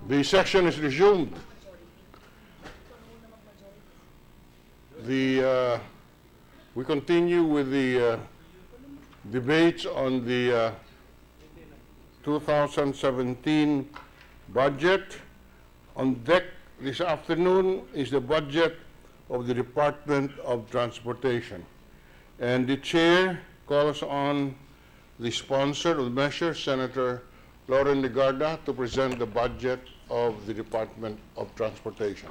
The session is resumed. We continue with the debates on the 2017 budget. On deck this afternoon is the budget of the Department of Transportation. And the chair calls on the sponsor of the measure, Senator Lauren Legarda, to present the budget of the Department of Transportation.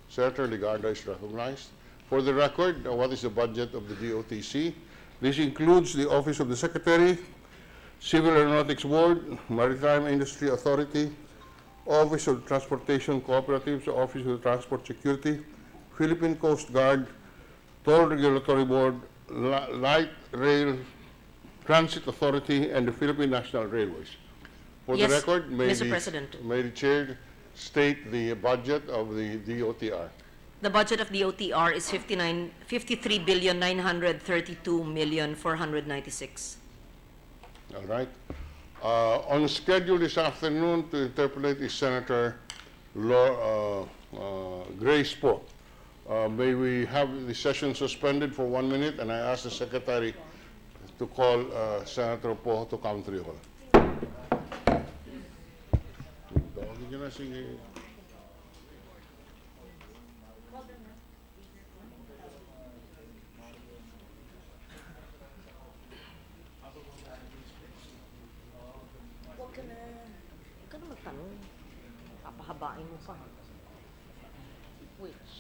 Senator Legarda is recognized. For the record, what is the budget of the DOTC? This includes the Office of the Secretary, Civil Aeronautics Board, Maritime Industry Authority, Office of Transportation Cooperatives, Office of Transport Security, Philippine Coast Guard, Toll Regulatory Board, Light Rail Transit Authority, and the Philippine National Railways. For the record, may the chair state the budget of the DOTR. The budget of the OTR is 53,932,496,000. All right. On schedule this afternoon to interpolate is Senator Grace Poe. May we have the session suspended for 1 minute, and I ask the Secretary to call Senator Poe to come to the hall. Huwag ka na magtanong. Papahabain mo pa. Which?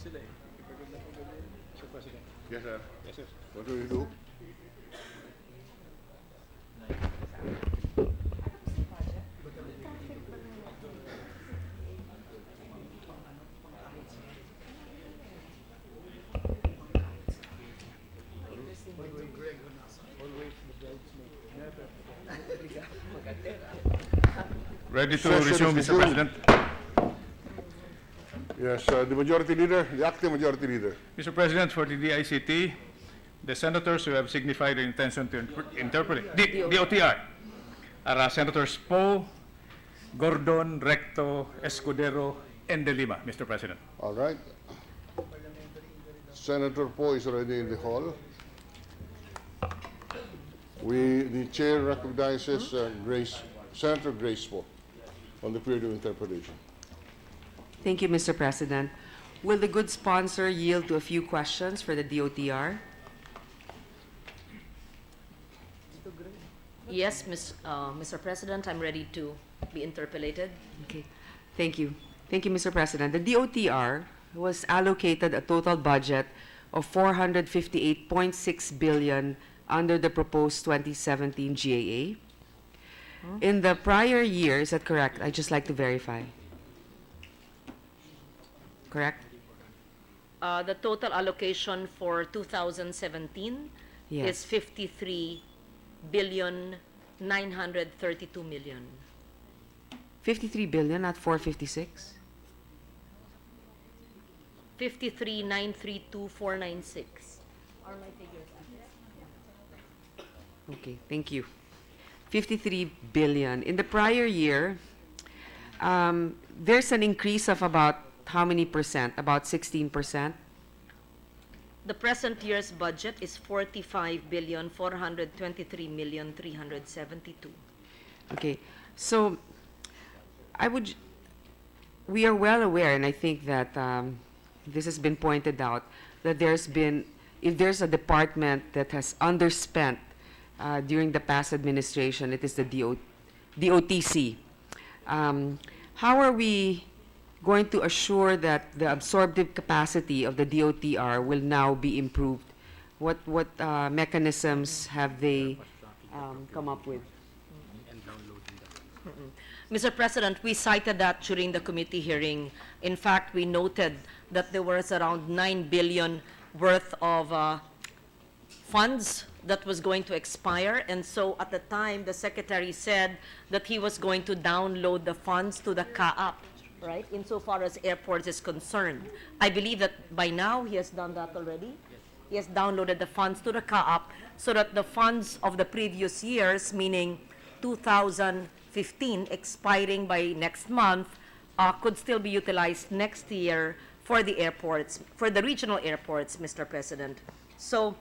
Yes, sir. Yes, sir. What do you do? Ready to Session resume, is Mr. resumed. President. Yes, the Majority Leader, the Acting Majority Leader. Mr. President, for the DICT, the senators who have signified their intention to interpret DOTR are Senators Poe, Gordon, Recto, Escudero, and De Lima, Mr. President. All right. Senator Poe is already in the hall. The chair recognizes Senator Grace Poe on the period of interpretation. Thank you, Mr. President. Will the good sponsor yield to a few questions for the DOTR? Yes, Mr. President, I'm ready to be interpolated. Okay, thank you. Thank you, Mr. President. The DOTR was allocated a total budget of 458.6 billion under the proposed 2017 GAA. In the prior year, is that correct? I'd just like to verify. Correct? The total allocation for 2017 Yes. is 53 billion 932 million. 53 billion, not 456? 53,932,496 are my figures. Okay, thank you. 53 billion. In the prior year, there's an increase of about how many percent? About 16%? The present year's budget is 45,423,372. Okay, so we are well aware, and I think that this has been pointed out, that if there's a department that has underspent during the past administration, it is the DOTC. How are we going to assure that the absorptive capacity of the DOTR will now be improved? What mechanisms have they come up with? Mr. President, we cited that during the committee hearing. In fact, we noted that there was around 9 billion worth of funds that was going to expire. And so at the time, the secretary said that he was going to download the funds to the CAAP, right, insofar as airports is concerned. I believe that by now he has done that already. He has downloaded the funds to the CAAP so that the funds of the previous years, meaning 2015, expiring by next month, could still be utilized next year for the airports, for the regional airports, Mr. President. So,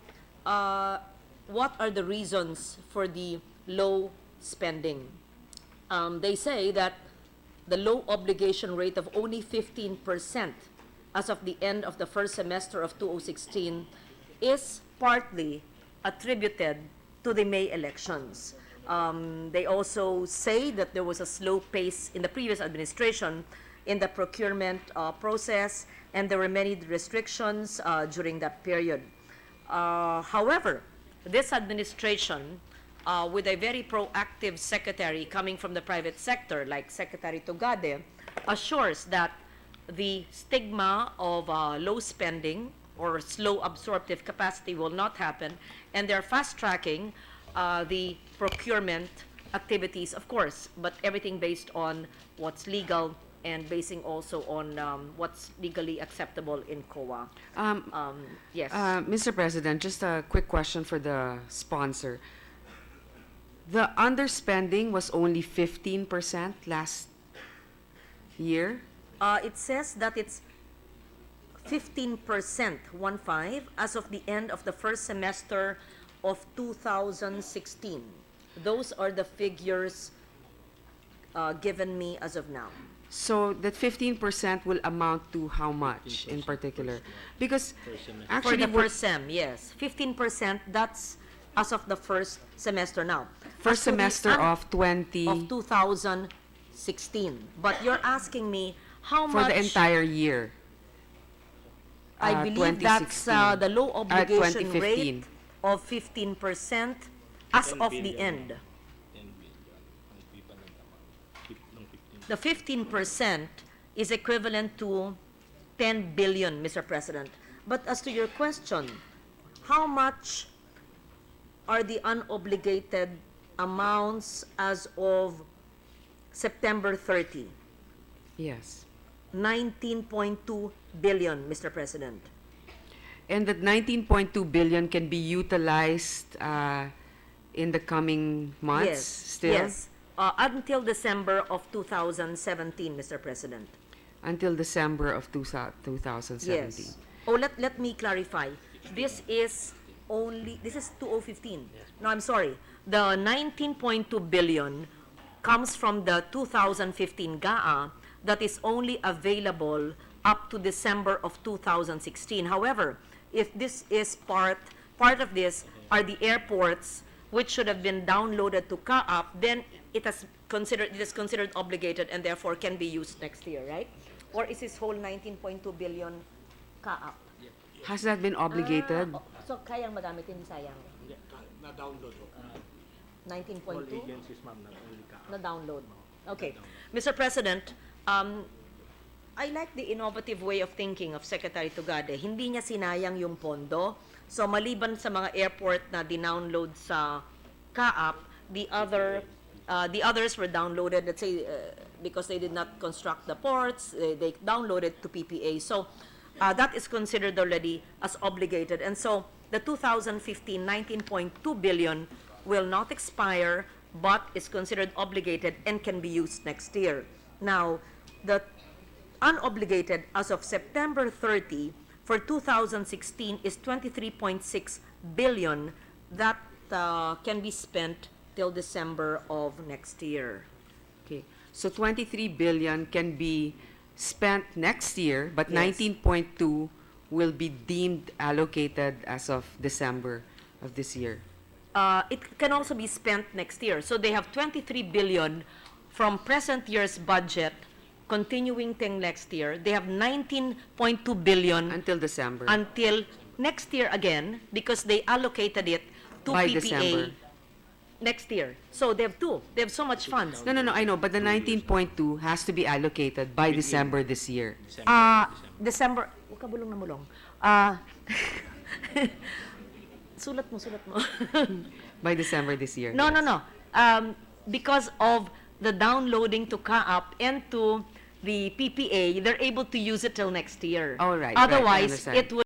what are the reasons for the low spending? They say that the low obligation rate of only 15% as of the end of the first semester of 2016 is partly attributed to the May elections. They also say that there was a slow pace in the previous administration in the procurement process, and there were many restrictions during that period. However, this administration, with a very proactive secretary coming from the private sector, like Secretary Togade, assures that the stigma of low spending or slow absorptive capacity will not happen, and they're fast-tracking the procurement activities, of course, but everything based on what's legal and basing also on what's legally acceptable in COA. Yes. Mr. President, just a quick question for the sponsor. The underspending was only 15% last year? It says that it's 15%, 1.5, as of the end of the first semester of 2016. Those are the figures given me as of now. So that 15% will amount to how much in particular? Because For actually, the first sem, yes. 15%, that's as of the first semester now. first As to the semester of 20 of 2016. But you're asking me how for much the entire year. I believe that's 2016. the low obligation 2015. rate of 15% as of the end. The 15% is equivalent to 10 billion, Mr. President. But as to your question, how much are the unobligated amounts as of September 30? Yes. 19.2 billion, Mr. President. And that 19.2 billion can be utilized in the coming months Yes, still? yes. Until December of 2017, Mr. President. Until December of 2017? Yes. Oh, let me clarify. This is 2015. No, I'm sorry. The 19.2 billion comes from the 2015 GAA that is only available up to December of 2016. However, if this is part of this are the airports which should have been downloaded to CAAP, then it is considered obligated and therefore can be used next year, right? Or is this whole 19.2 billion CAAP? Has that been obligated? So kayang magamit, hindi sayang. Na-download ho. 19.2? Agencies, ma'am, not only ka. Na-download. Okay. Mr. President, I like the innovative way of thinking of Secretary Tugade. Hindi niya sinayang yung pondo. So maliban sa mga airport na dinownload sa CAAP, the others were downloaded, let's say, because they did not construct the ports, they downloaded to PPA. So that is considered already as obligated. And so the 2015 19.2 billion will not expire, but is considered obligated and can be used next year. Now, the unobligated as of September 30 for 2016 is 23.6 billion that can be spent till December of next year. Okay. So 23 billion can be spent next year, but Yes. 19.2 will be deemed allocated as of December of this year. It can also be spent next year. So they have 23 billion from present year's budget continuing till next year. They have 19.2 billion Until December. until next year again because they allocated it to By PPA December. next year. So they have two. They have so much funds. No, I know, but the 19.2 has to be allocated by December this year. December, huwag ka bulong na mulong. Sulat mo. By December this year. No. Because of the downloading to CAAP and to the PPA, they're able to use it till next year. Oh, right, I Otherwise, understand. it would,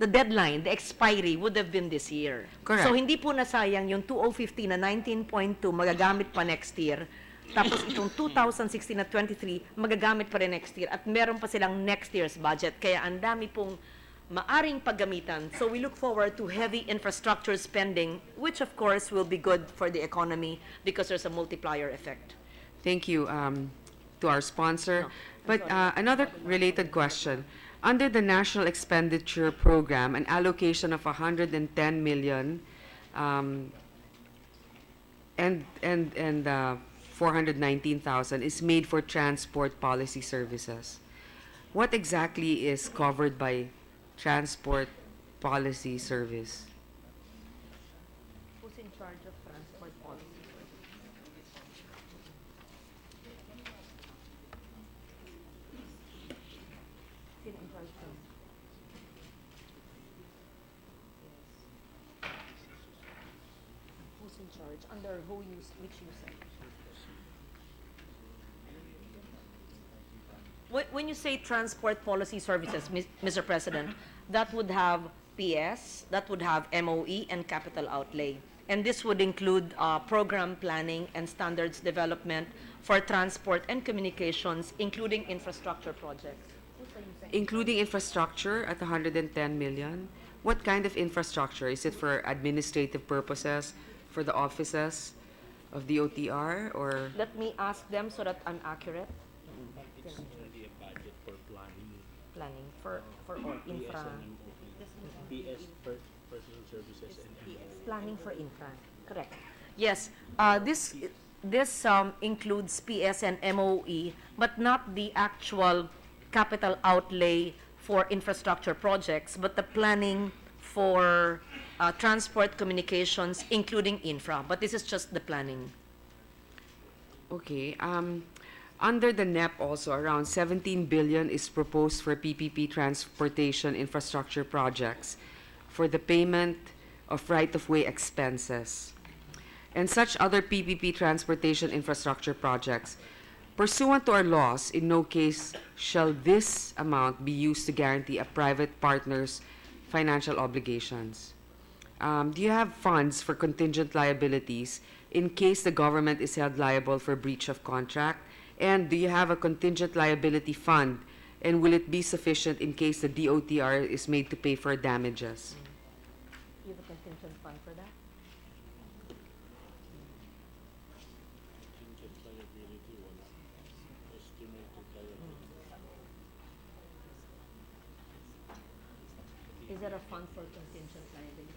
the deadline, the expiry would have been this year. Correct. So, hindi po nasayang yung 2015 na 19.2 magagamit pa next year. Tapos itong 2016 na 23 magagamit pa rin next year. At meron pa silang next year's budget. Kaya ang dami pong maaring paggamitan. So we look forward to heavy infrastructure spending, which of course will be good for the economy because there's a multiplier effect. Thank you to our sponsor. But another related question. Under the National Expenditure Program, an allocation of 110 million and 419,000 is made for transport policy services. What exactly is covered by transport policy service? Who's in charge of transport policy? Sino in charge of? Who's in charge? Under who use, which user? When you say transport policy services, Mr. President, that would have PS, that would have MOE and capital outlay. And this would include program planning and standards development for transport and communications, including infrastructure projects. Including infrastructure at 110 million? What kind of infrastructure? Is it for administrative purposes, for the offices of the OTR, or? Let me ask them so that I'm accurate. It's already a budget for planning. Planning for all infra. PS, personal services, and Planning for infra, correct. Yes, this includes PS and MOE, but not the actual capital outlay for infrastructure projects, but the planning for transport communications, including infra. But this is just the planning. Okay, under the NEP also, around 17 billion is proposed for PPP transportation infrastructure projects for the payment of right-of-way expenses and such other PPP transportation infrastructure projects. Pursuant to our laws, in no case shall this amount be used to guarantee a private partner's financial obligations. Do you have funds for contingent liabilities in case the government is held liable for breach of contract? And do you have a contingent liability fund? And will it be sufficient in case the DOTR is made to pay for damages? You have a contingent fund for that? Contingent liability, wala. Estimated liability. Is there a fund for contingent liability?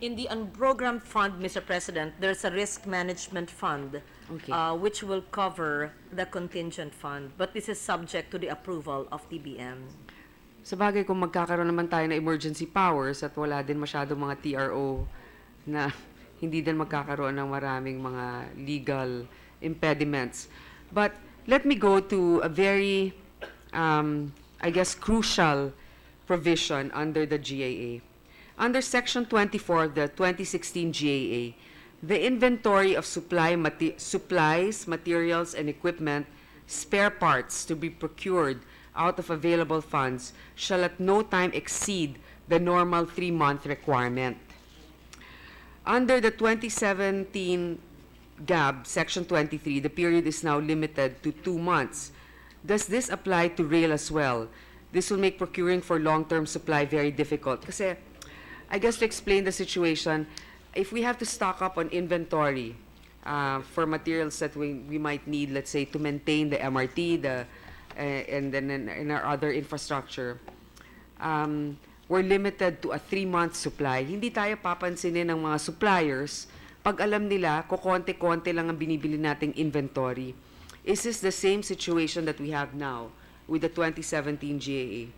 In the unprogrammed fund, Mr. President, there's a risk management fund, Okay. which will cover the contingent fund, but this is subject to the approval of TBM. Sa bagay, kung magkakaroon naman tayo ng emergency powers at wala din masyado mga TRO na hindi din magkakaroon ng maraming mga legal impediments. But let me go to a very, I guess, crucial provision under the GAA. Under Section 24 of the 2016 GAA, the inventory of supplies, materials, and equipment, spare parts to be procured out of available funds shall at no time exceed the normal 3-month requirement. Under the 2017 GAB, Section 23, the period is now limited to 2 months. Does this apply to rail as well? This will make procuring for long-term supply very difficult. Kasi, I guess to explain the situation, if we have to stock up on inventory for materials that we might need, let's say, to maintain the MRT, and then in our other infrastructure, we're limited to a 3-month supply. Hindi tayo papansinin ng mga suppliers pag alam nila, kukonte-konte lang ang binibili nating inventory. Is this the same situation that we have now with the 2017 GAA?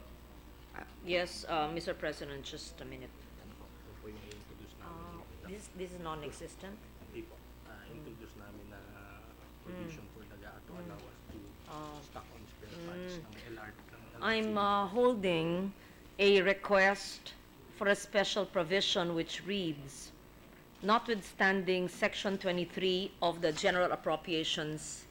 Yes, Mr. President, just a minute. Ito po yung introduce namin. This is non-existent. Hindi po. Introduce namin na provision for Daga to allow us to stock on spare parts ng LRT. I'm holding a request for a special provision which reads, notwithstanding Section 23 of the General Provisions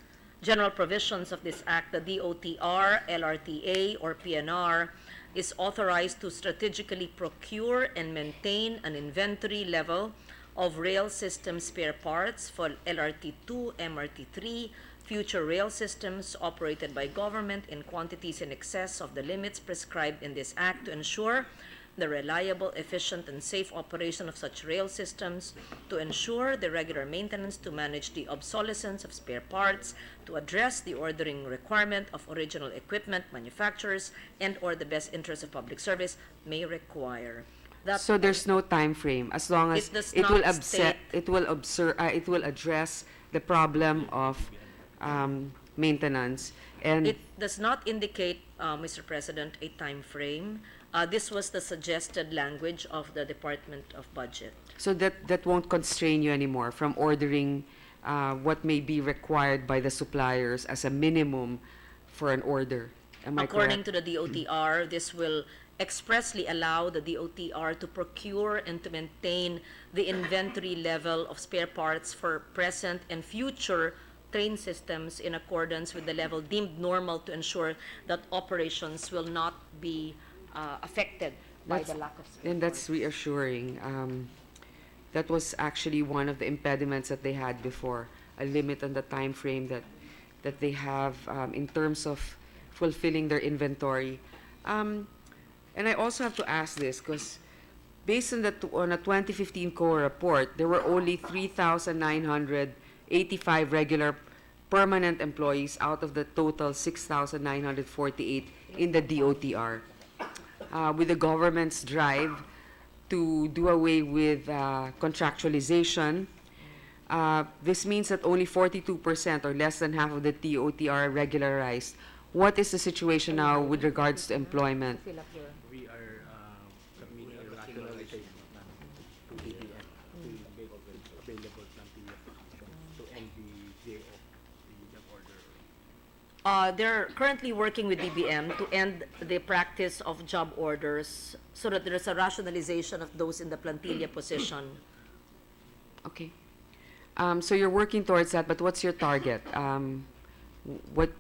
of this Act, the DOTR, LRTA, or PNR is authorized to strategically procure and maintain an inventory level of rail system spare parts for LRT2, MRT3, future rail systems operated by government in quantities in excess of the limits prescribed in this Act to ensure the reliable, efficient, and safe operation of such rail systems, to ensure the regular maintenance, to manage the obsolescence of spare parts, to address the ordering requirement of original equipment manufacturers, and or the best interest of public service may require. That So there's no time frame as long as It does it will not state- it will address the problem of maintenance and It does not indicate, Mr. President, a time frame. This was the suggested language of the Department of Budget. so that won't constrain you anymore from ordering what may be required by the suppliers as a minimum for an order. Am I According correct? to the DOTR, this will expressly allow the DOTR to procure and to maintain the inventory level of spare parts for present and future train systems in accordance with the level deemed normal to ensure that operations will not be affected by the lack of spare And that's parts. reassuring. that was actually one of the impediments that they had before, a limit on the time frame that they have in terms of fulfilling their inventory. And I also have to ask this because based on on a 2015 COA report, there were only 3,985 regular permanent employees out of the total 6,948 in the DOTR. With the government's drive to do away with contractualization, this means that only 42% or less than half of the DOTR are regularized. What is the situation now with regards to employment? Fill up your... We are submitting a rationalization plan to DBM to make available ng TIA position to end the JO, the job order. They're currently working with DBM to end the practice of job orders so that there's a rationalization of those in the plantilla position. Okay. So you're working towards that, but what's your target? What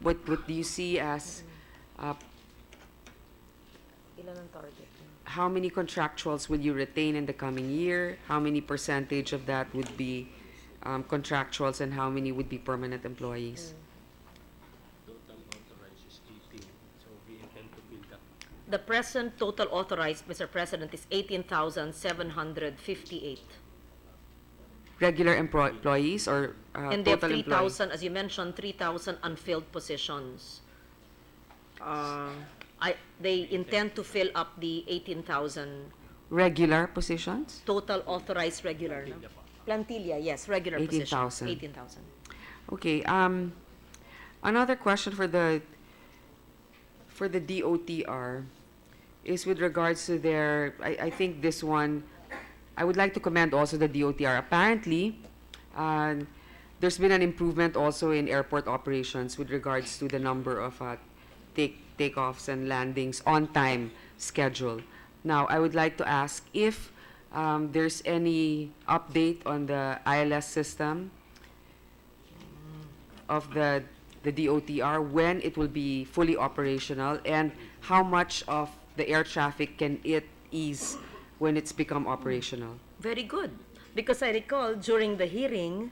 do you see as Ilan ang target? how many contractuals will you retain in the coming year? How many percentage of that would be contractuals and how many would be permanent employees? Total authorized is 18, so we intend to build up. The present total authorized, Mr. President, is 18,758. Regular employees or And they have total employees? 3,000, as you mentioned, 3,000 unfilled positions. They intend to fill up the 18,000 Regular positions? total authorized regular. No? Plantilla, yes, regular 18,000. positions. 18,000. Okay. Another question for the DOTR is with regards to their. I think this one. I would like to commend also the DOTR. Apparently, there's been an improvement also in airport operations with regards to the number of takeoffs and landings on time schedule. Now, I would like to ask if there's any update on the ILS system of the DOTR, when it will be fully operational, and how much of the air traffic can it ease when it's become operational? Very good. Because I recall during the hearing,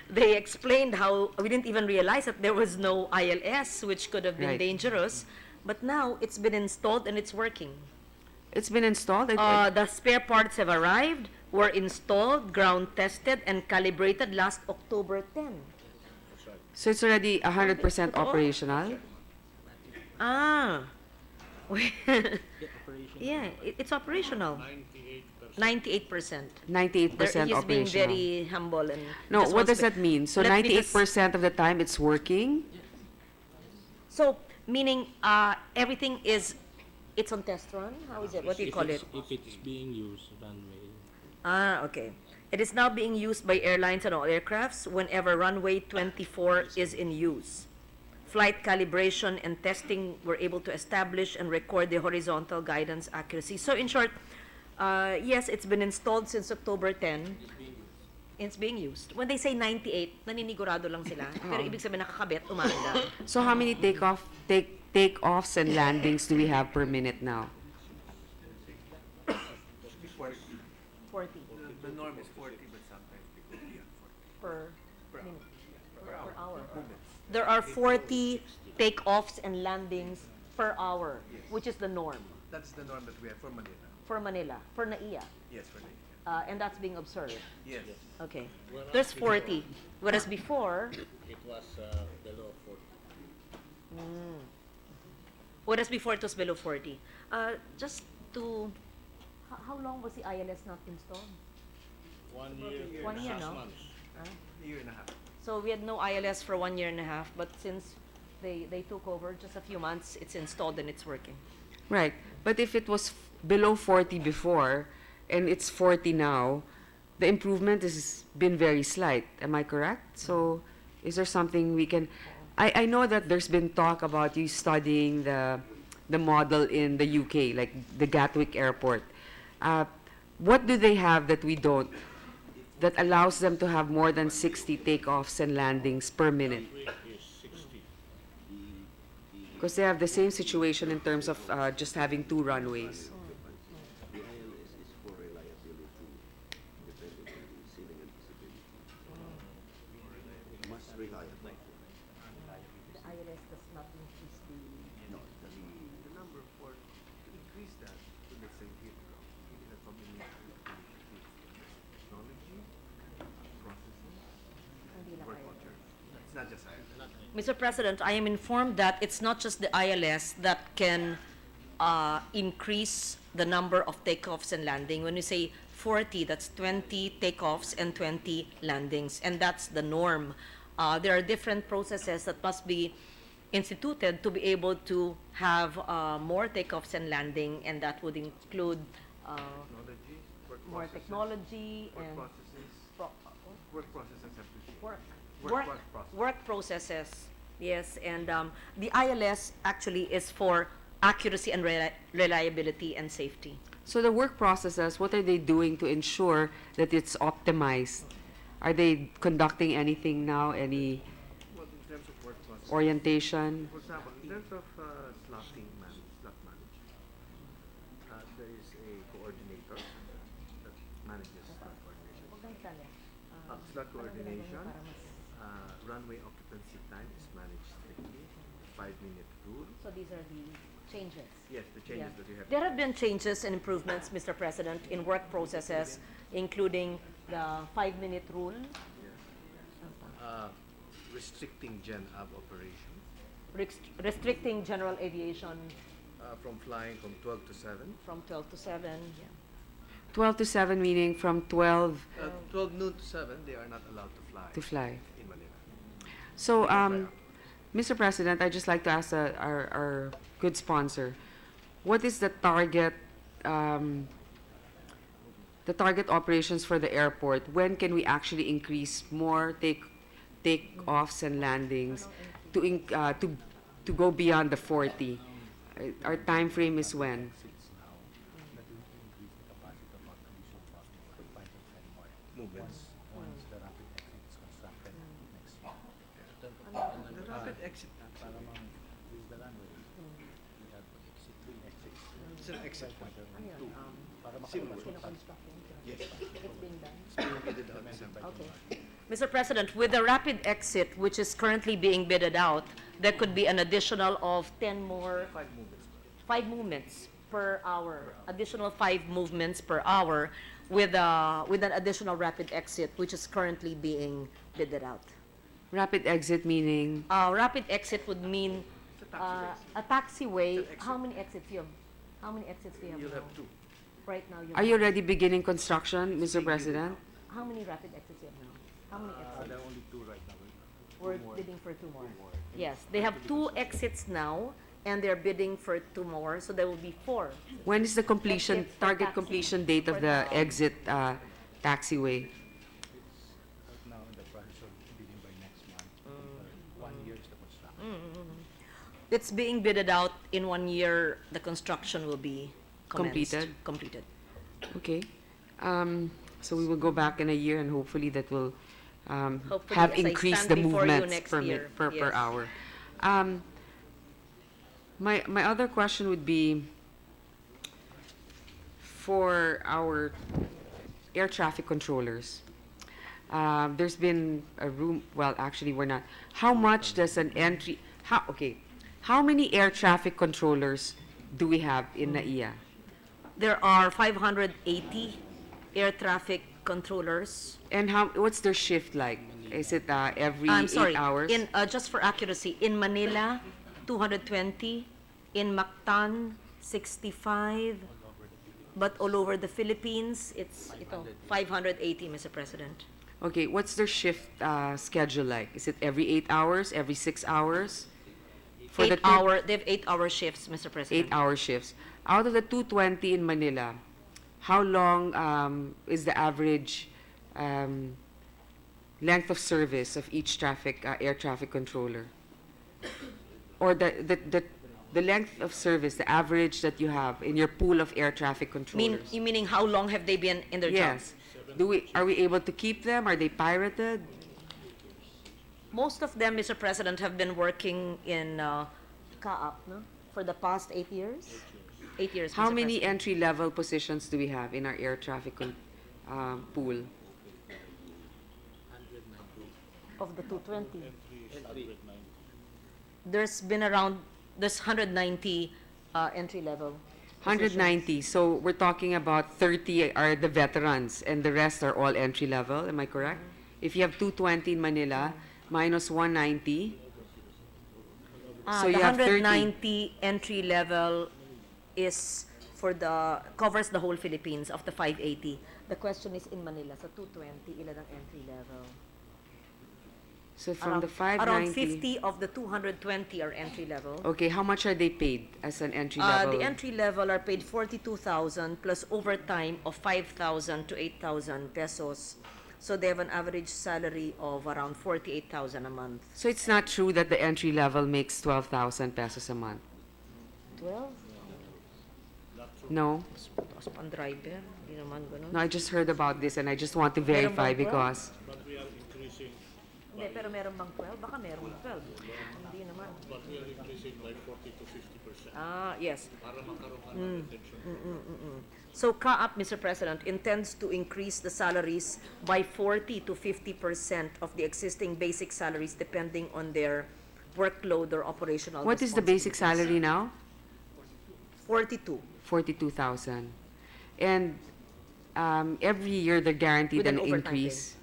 they explained how we didn't even realize that there was no ILS, which could have been Right. dangerous. But now it's been installed and it's working. It's been installed? The spare parts have arrived, were installed, ground tested, and calibrated last October 10. So it's already 100% operational? Ah. The operation Yeah, it's operational. 98%. 98% He's being operational. very humble and No, just what wants does to- that mean? So Let me just- 98% of the time it's working? So, meaning everything is, it's on test run? How is it? What do you call it? If it's being used, runway. Ah, okay. It is now being used by airlines and all aircrafts whenever runway 24 is in use. Flight calibration and testing were able to establish and record the horizontal guidance accuracy. So in short, yes, it's been installed since October 10. It's being used. When they say 98, naninigurado lang sila. Pero ibig sabihin nakakabit, umaanda. So how many takeoffs and landings do we have per minute now? 40 The norm is 40, but sometimes it could be 40. per minute, per hour. There are 40 takeoffs and landings per hour, which is the norm That's the norm that we have for Manila. for Manila, for NAIA. Yes, for Manila. And that's being observed. Yes. Okay. There's 40. Whereas before, It was below 40. whereas before it was below 40. Just to, how long was the ILS not installed? 1 year. 1 year, no? A year and a half. So we had no ILS for 1 year and a half, but since they took over just a few months, it's installed and it's working. Right. But if it was below 40 before and it's 40 now, the improvement has been very slight. Am I correct? So is there something we can... I know that there's been talk about you studying the model in the UK, like the Gatwick Airport. What do they have that we don't, that allows them to have more than 60 takeoffs and landings per minute? Because they have the same situation in terms of just having 2 runways. reliable. The ILS does not increase the... The number for, to increase that to let's say Heathrow, you need a combination of initiatives, technology, processing, Hindi lang work ILS. culture. It's not just ILS. Mr. President, I am informed that it's not just the ILS that can increase the number of takeoffs and landing. When we say 40, that's 20 takeoffs and 20 landings, and that's the norm. There are different processes that must be instituted to be able to have more takeoffs and landing, and that would include Technology, work more processes, technology work and processes, pro- work processes have to change. work, Work work, process. work processes. Yes, and the ILS actually is for accuracy and reliability and safety. So the work processes, what are they doing to ensure that it's optimized? Are they conducting anything now, any Well, in terms of work processes, orientation? for example, in terms of slot management, there is a coordinator that manages slot coordination. Slot coordination, runway occupancy time is managed strictly, 5-minute rule. So these are the changes. Yes, the changes Yeah. that you have. There have been changes and improvements, Mr. President, in work processes, including the 5-minute rule, Restricting Gen Ab operations restricting general aviation from flying from 12 to 7. from 12 to 7. 12 to 7 meaning from 12 12 noon to 7, they are not allowed to fly to fly. in Manila. So, Mr. President, I'd just like to ask our good sponsor, what is the target operations for the airport? When can we actually increase more take-offs and landings to go beyond the 40? Our time frame is when? Movements. The rapid exit. It's an exit point. Similar. Yes. It's being done. It's being bidded out December. Okay. Mr. President, with the rapid exit, which is currently being bidded out, there could be an additional of 10 more, 5 movements. 5 movements per hour, additional 5 movements per hour with an additional rapid exit, which is currently being bidded out. Rapid exit meaning? Rapid exit would mean a taxiway. It's an exit. How many exits do you have? How many exits do you have You'll now? have 2. Right now, you Are you already beginning construction, Mr. President? How many rapid exits do you have now? How many exits? There are only 2 right now. We're bidding for 2 more. Yes, they have 2 exits now, and they're bidding for 2 more, so there will be 4. When is the completion, Exit for target taxi. completion date of For the the- exit taxiway? Now in the process of bidding by next month. 1 year is the construction. It's being bidded out in 1 year. The construction will be commenced. Completed? Completed. Okay. So we will go back in a year and hopefully that will Hopefully, have as I increased stand the before you movements next per, year. per Yes. hour. My other question would be for our air traffic controllers. There's been a room, well, actually, we're not. How much does an entry, how many air traffic controllers do we have in NAIA? There are 580 air traffic controllers. And what's their shift like? Is it every I'm 8 sorry. hours? In just for accuracy, in Manila, 220. In Mactan, 65. But all over the Philippines, it's 580, Mr. President. Okay, what's their shift schedule like? Is it every 8 hours, every 6 hours? For the 8-hour, they have 8-hour shifts, Mr. President. 8-hour shifts. Out of the 220 in Manila, how long is the average length of service of each air traffic controller? Or the length of service, the average that you have in your pool of air traffic controllers? Meaning how long have they been in their jobs? Yes. Are we able to keep them? Are they pirated? Most of them, Mr. President, have been working in CAAP, no? For the past 8 years? 8 years, How Mr. many President. entry-level positions do we have in our air traffic pool? of the 220. Entry. There's 190 entry level. 190, so we're talking about 30 are the veterans and the rest are all entry level, am I correct? If you have 220 in Manila, minus 190, so The you have 30. 190 entry level is covers the whole Philippines of the 580. The question is in Manila, sa 220, ilan ang entry level? So from the Around 590, 50 of the 220 are entry level. okay, how much are they paid as an entry level? The entry level are paid 42,000 plus overtime of 5,000 to 8,000 pesos. So they have an average salary of around 48,000 a month. So it's not true that the entry level makes 12,000 pesos a month? 12? No? Tapos pang driver, hindi naman ganun. No, I just heard about this and I just want to Meron verify bang 12? because Hindi, pero meron bang 12? Baka meron 12. Hindi naman. But we are increasing by 40 to 50%. Yes. Para magkaroon ka ng retention. So CAAP, Mr. President, intends to increase the salaries by 40 to 50% of the existing basic salaries depending on their workload or operational what is the basic salary now? 42. 42,000. And every year they're guaranteed With an an overtime increase.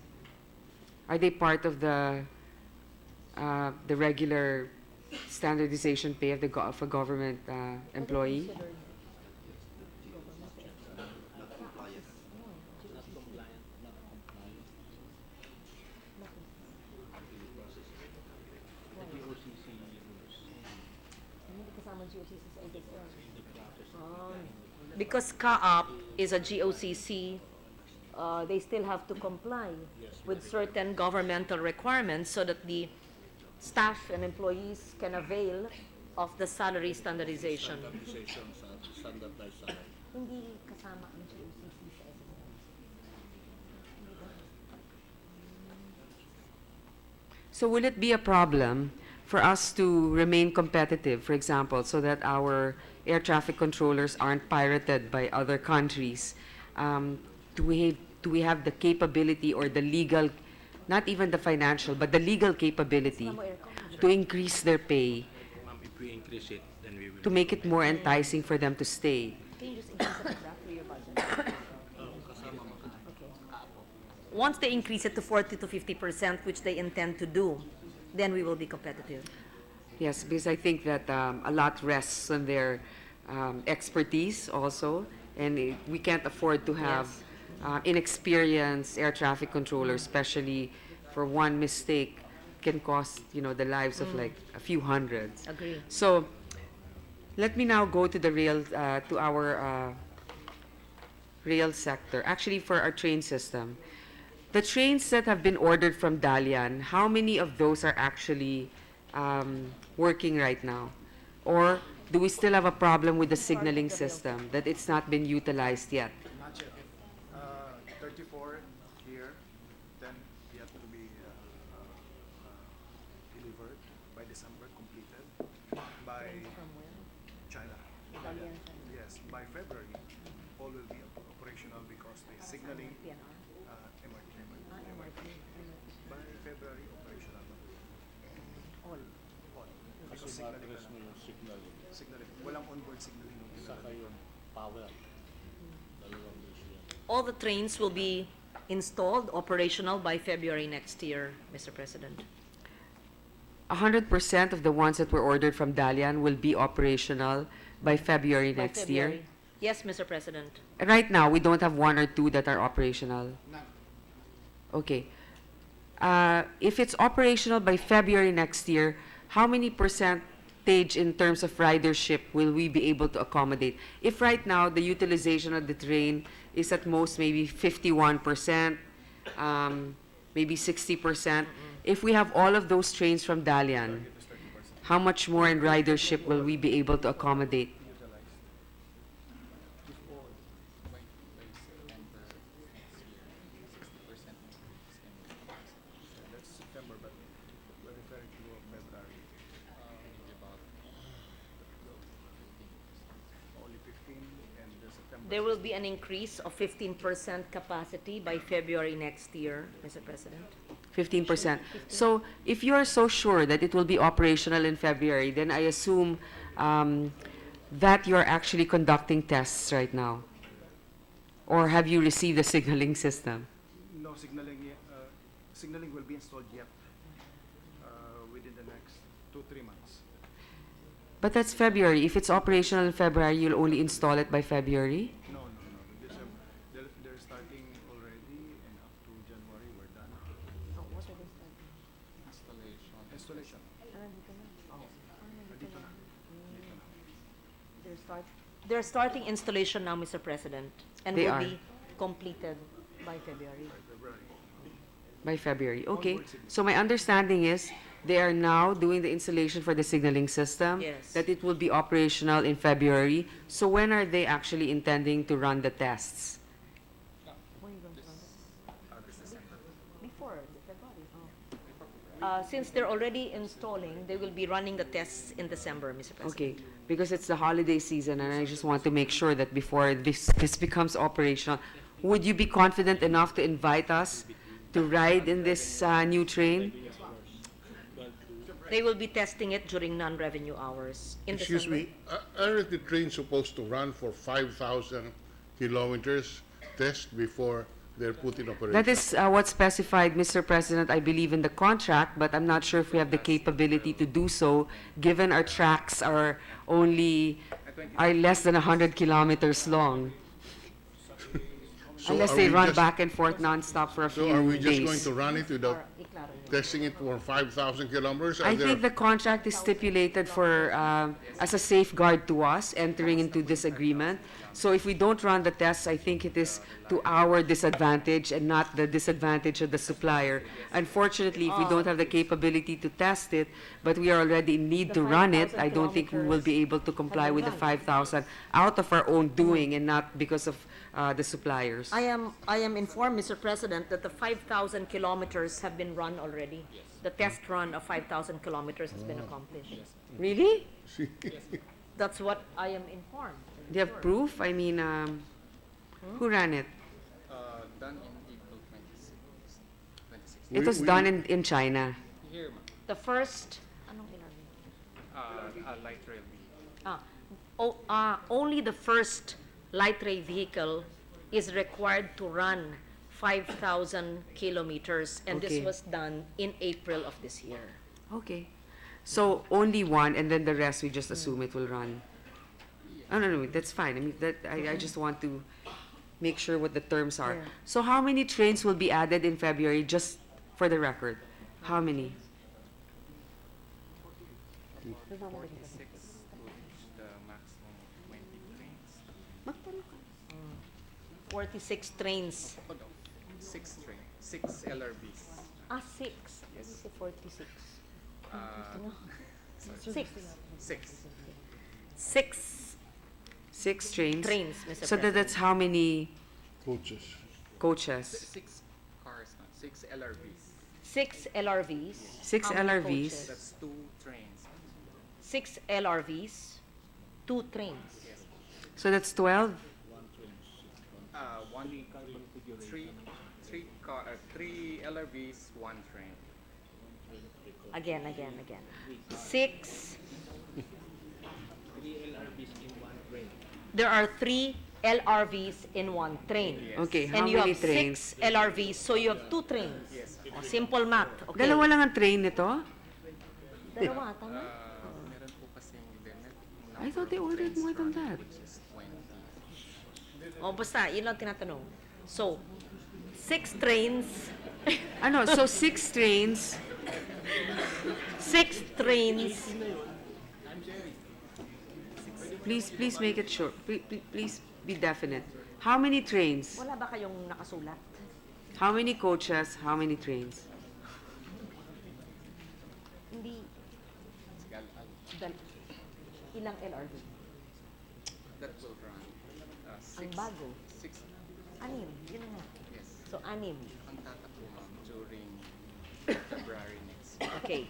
Are they part of the regular standardization pay of of a government employee? Because CAAP is a GOCC, they still have to comply with certain governmental requirements so that the staff and employees can avail of the salary standardization. Standardization sa standardized salary. Hindi kasama ang GOCC sa So will it be a problem for us to remain competitive, for example, so that our air traffic controllers aren't pirated by other countries? Do we have the capability or the legal, not even the financial, but the legal capability to increase their pay, Ma'am, if we increase it, then we will. to make it more enticing for them to stay? Can you just increase it like that through your budget? Once they increase it to 40 to 50%, which they intend to do, then we will be competitive. Yes, because I think that a lot rests on their expertise also, and we can't afford to have inexperienced air traffic controllers, especially for one mistake can cost, the lives of like a few hundreds. Agree. So let me now go to the rail, to our rail sector, actually for our train system. The trains that have been ordered from Dalian, how many of those are actually working right now? Or do we still have a problem with the signaling system, that it's not been utilized yet? Not yet. 34 here, then yet to be delivered by December, completed by China. Yes, by February, all will be operational because the signaling MRT. By February, operational. All. Because signaling Address mo yung signal. signaling. Walang onboard signaling. Saka yung power. Dalawang issue yan. All the trains will be installed, operational by February next year, Mr. President. 100% of the ones that were ordered from Dalian will be operational by February By next year? February. Yes, Mr. President. Right now, we don't have one or two that are operational? Okay. If it's operational by February next year, how many percentage in terms of ridership will we be able to accommodate? If right now, the utilization of the train is at most maybe 51%, maybe 60%, if we have all of those trains from Dalian, how much more in ridership will we be able to accommodate? That's September, but we're referring to February. Only 15 and September. There will be an increase of 15% capacity by February next year, Mr. President. 15%. So if you are so sure that it will be operational in February, then I assume that you're actually conducting tests right now. Or have you received the signaling system? No signaling will be installed yet within the next 2-3 months. But that's February. If it's operational in February, you'll only install it by February? No. They're starting already, and up to January we're done. Installation. Dito na. They're starting installation now, Mr. President, and They will are. be completed by February. By February, okay. So my understanding is they are now doing the installation for the signaling system. Yes. That it will be operational in February. So when are they actually intending to run the tests? Before February. Since they're already installing, they will be running the tests in December, Mr. President. Okay, because it's the holiday season and I just want to make sure that before this becomes operational, would you be confident enough to invite us to ride in this new train? They will be testing it during non-revenue hours in Excuse December. me, aren't the trains supposed to run for 5,000 kilometers test before they're put in operation? That is what's specified, Mr. President, I believe in the contract, but I'm not sure if we have the capability to do so, given our tracks are less than 100 kilometers long. So Unless are they we run just- back and forth nonstop for a So are few we just going days. to run it without testing it for 5,000 kilometers? Are I there- think the contract is stipulated for, as a safeguard to us entering into this agreement. So if we don't run the tests, I think it is to our disadvantage and not the disadvantage of the supplier. Unfortunately, if we don't have the capability to test it, but we are already in need The to run it, 5,000 I don't think we will be able to comply with the 5,000 out of our own doing and not because of the suppliers. I am informed, Mr. President, that the 5,000 kilometers have been run already. The test run of 5,000 kilometers has been accomplished. Really? That's what I am informed. Do you have proof? I mean, who ran it? Done in April 26. It was done in China. Here, ma'am. The first, anong ilan? A light rail vehicle. Only the first light rail vehicle is required to run 5,000 kilometers, and this Okay. was done in April of this year. Okay. So only one, and then the rest we just assume it will run. Oh, no, that's fine. I mean, I just want to make sure what the terms are. Yeah. So how many trains will be added in February, just for the record? How many? 46 to reach the maximum of 20 trains. 46 trains. Oh no, 6 trains, 6 LRBs. 6. Yes. 46. Uh, Six. 6. 6 6 trains? trains, Mr. So President. that's how many Coaches. coaches? 6 cars, not 6 LRBs. 6 LRVs. 6 How many LRVs? coaches? That's 2 trains. 6 LRVs, 2 trains. Yes. So that's 12? One, 3 LRBs, 1 train. Again. 6. There are 3 LRVs in 1 train. Okay, how And you many have trains? 6 LRVs, so you have 2 trains. Yes. O, simple math. Okay. Dalawa lang ang train nito? Dalawa, tama? Meron po kasing limit. I thought they ordered more than that. Which is 20. O, basta, yun lang tinatanong. So, 6 trains, Ano, so 6 trains, 6 trains, please make it short. Please be definite. How many trains? wala ba kayong nakasulat? How many coaches? How many trains? Hindi, Sige, dal- ilang LRV? that will run Ang 6. bago. 6. 6, yun na nga. Yes. So, 6. Ang tatakbo, ma'am, during February next year. Okay.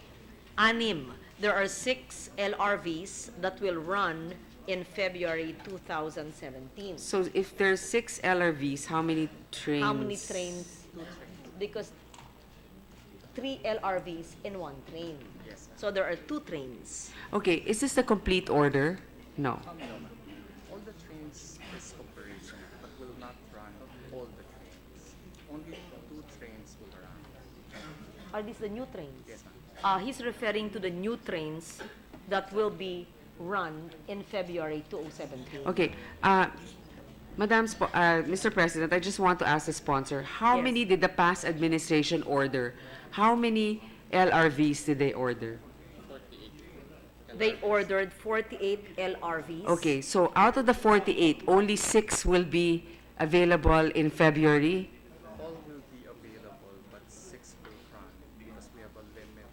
6. There are 6 LRVs that will run in February 2017. So if there's 6 LRVs, how many trains? How many trains? Because 3 LRVs in one train. Yes, ma'am. So there are 2 trains. Okay, is this the complete order? No. No, ma'am. All the trains is operational, but will not run all the trains. Only 2 trains will run. Are these the new trains? Yes, ma'am. He's referring to the new trains that will be run in February 2017. Okay, Mr. President, I just want to ask the sponsor, how Yes. many did the past administration order? How many LRVs did they order? 48. They ordered 48 LRVs. Okay, so out of the 48, only 6 will be available in February? All will be available, but 6 will run because we have a limit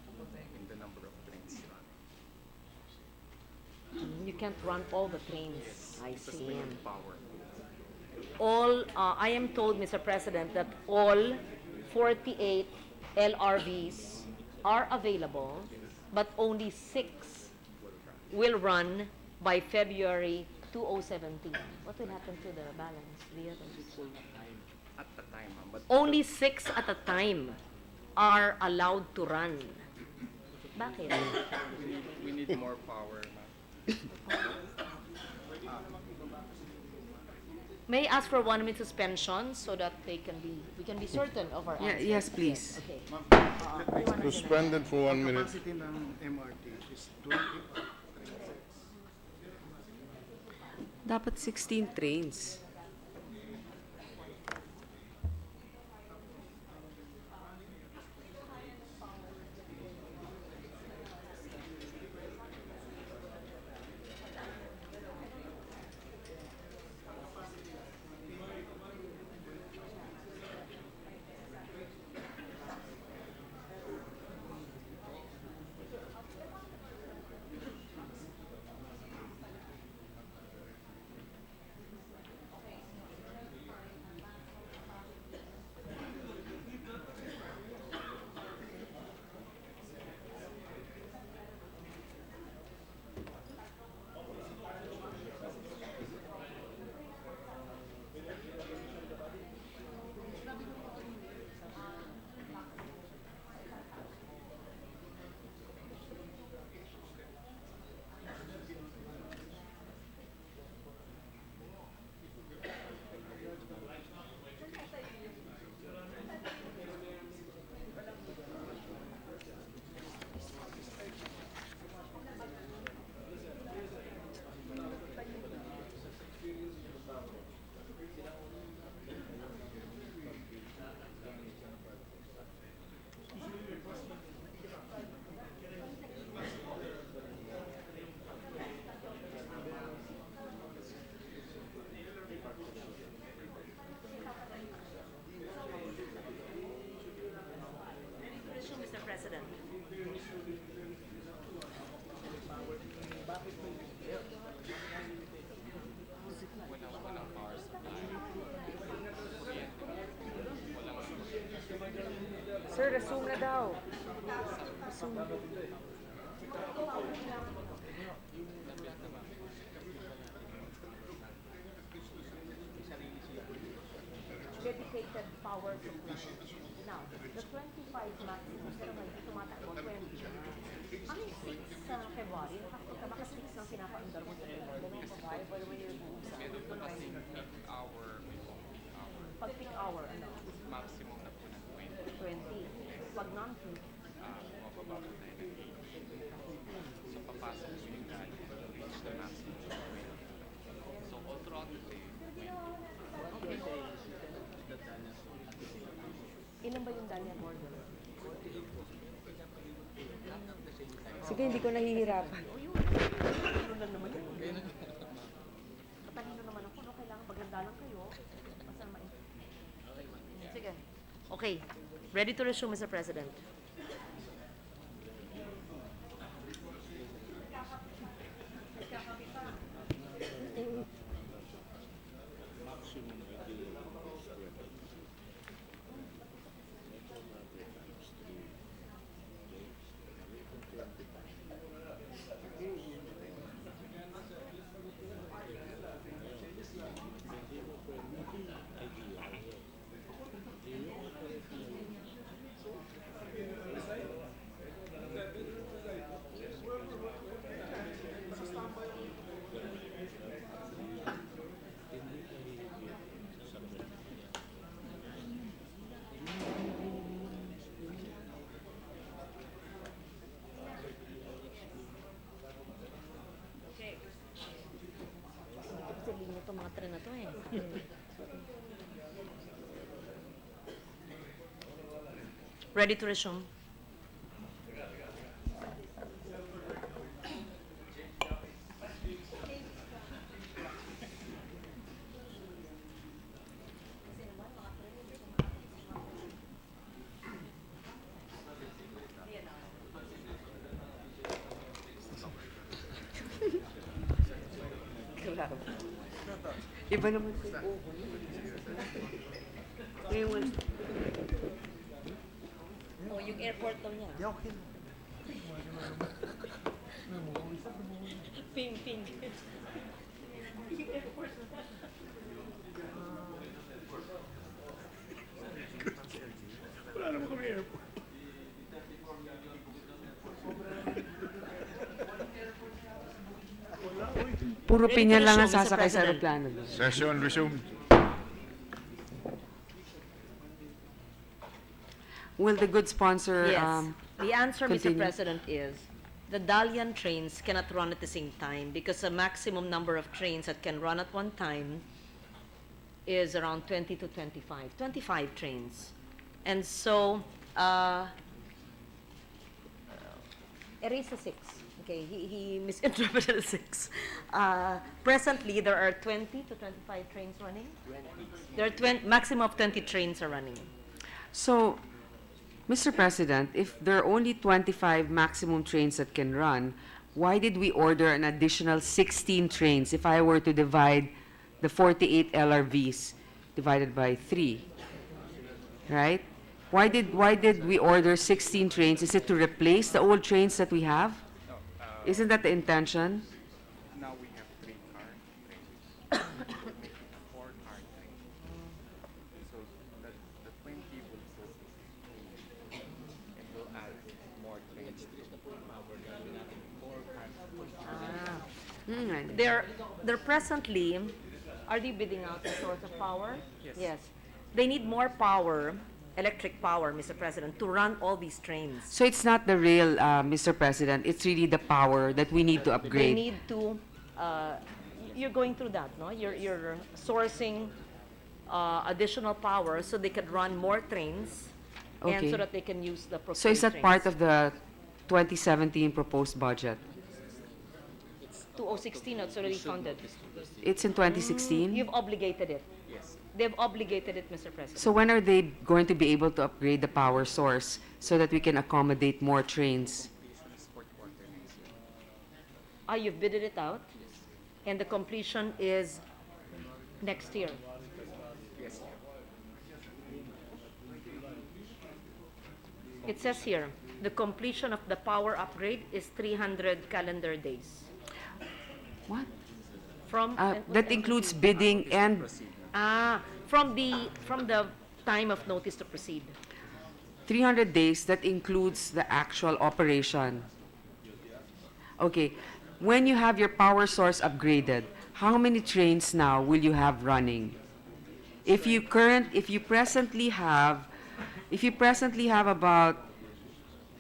in the number of trains run. You can't run all the trains. I Because see. we need power. I am told, Mr. President, that all 48 LRVs are available, but only 6 will run by February 2017. What will happen to the balance? The others? At the time, ma'am, but Only 6 at a time are allowed to run. Bakit? we need more power, ma'am. May I ask for 1 minute suspension so that we can be certain of our answers? Yes, please. Okay. Suspended for 1 minute. Capacity ng MRT is 20. Dapat 16 trains. Mr. President. Walang power supply. Sir, resume na daw. Resume. Dedicated power supply. Now, the 25 maximum, pero ngayon tumatakbo 20. Ano yung 6 sa February? Nakakita ba kasi 6 ang pinapaandar mo sa February? Ganun pa ba? Or may nag-uusap? Meron po kasing peak hour, may peak hour. Pag peak hour, ano? Maximum na po ng 20. 20. Pag non-peak, Mababa po tayo ng 8. So, papasok po yung dali to reach the maximum of 20. So, all throughout the day, 20. ilan ba yung Dalian order? Sige, hindi ko nahihirapan. Ano lang naman yun? Katalino naman ako, no? Kailangan maganda lang kayo. Basta Sige. Okay. Ready to resume, Mr. President. Ready to resume? Iba naman po. Oh, yung airport daw niya. Yeah, okay. Ping, ping. Wala naman kami airport. Puro Ready pinya to lang ang resume, Mr. sasakay sa President. aeroplano. Session resumed. Will the good sponsor, Yes. The answer, Mr. continue. President, is the Dalian trains cannot run at the same time because the maximum number of trains that can run at one time is around 20 to 25 trains. And so, erase the 6. Okay, he misinterpreted the 6. Presently, there are 20 to 25 trains running. There are maximum of 20 trains are running. So, Mr. President, if there are only 25 maximum trains that can run, why did we order an additional 16 trains if I were to divide the 48 LRVs divided by 3? Right? Why did we order 16 trains? Is it to replace the old trains that we have? Isn't that the intention? Now we have 3-car trains. We'll make it a 4-car train. So the 20 will go to 15, and we'll add more trains to the power that 4 cars. They're presently, are they bidding out the source of power? Yes. They need more power, electric power, Mr. President, to run all these trains. So it's not the rail, Mr. President, it's really the power that we need to They upgrade. need to, you're going through that, no? You're sourcing additional power so they could run more trains and Okay. so that they can use the proposed So is that trains. part of the 2017 proposed budget? 2016, it's already funded. It's in 2016? You've obligated it. Yes. They've obligated it, Mr. President. So when are they going to be able to upgrade the power source so that we can accommodate more trains? Completion is fourth quarter next year. You've bidded it out? And the completion is next year? Yes. It says here, the completion of the power upgrade is 300 calendar days. What? From That includes bidding and, from the time of notice to proceed. 300 days, that includes the actual operation. Okay, when you have your power source upgraded, how many trains now will you have running? If you presently have about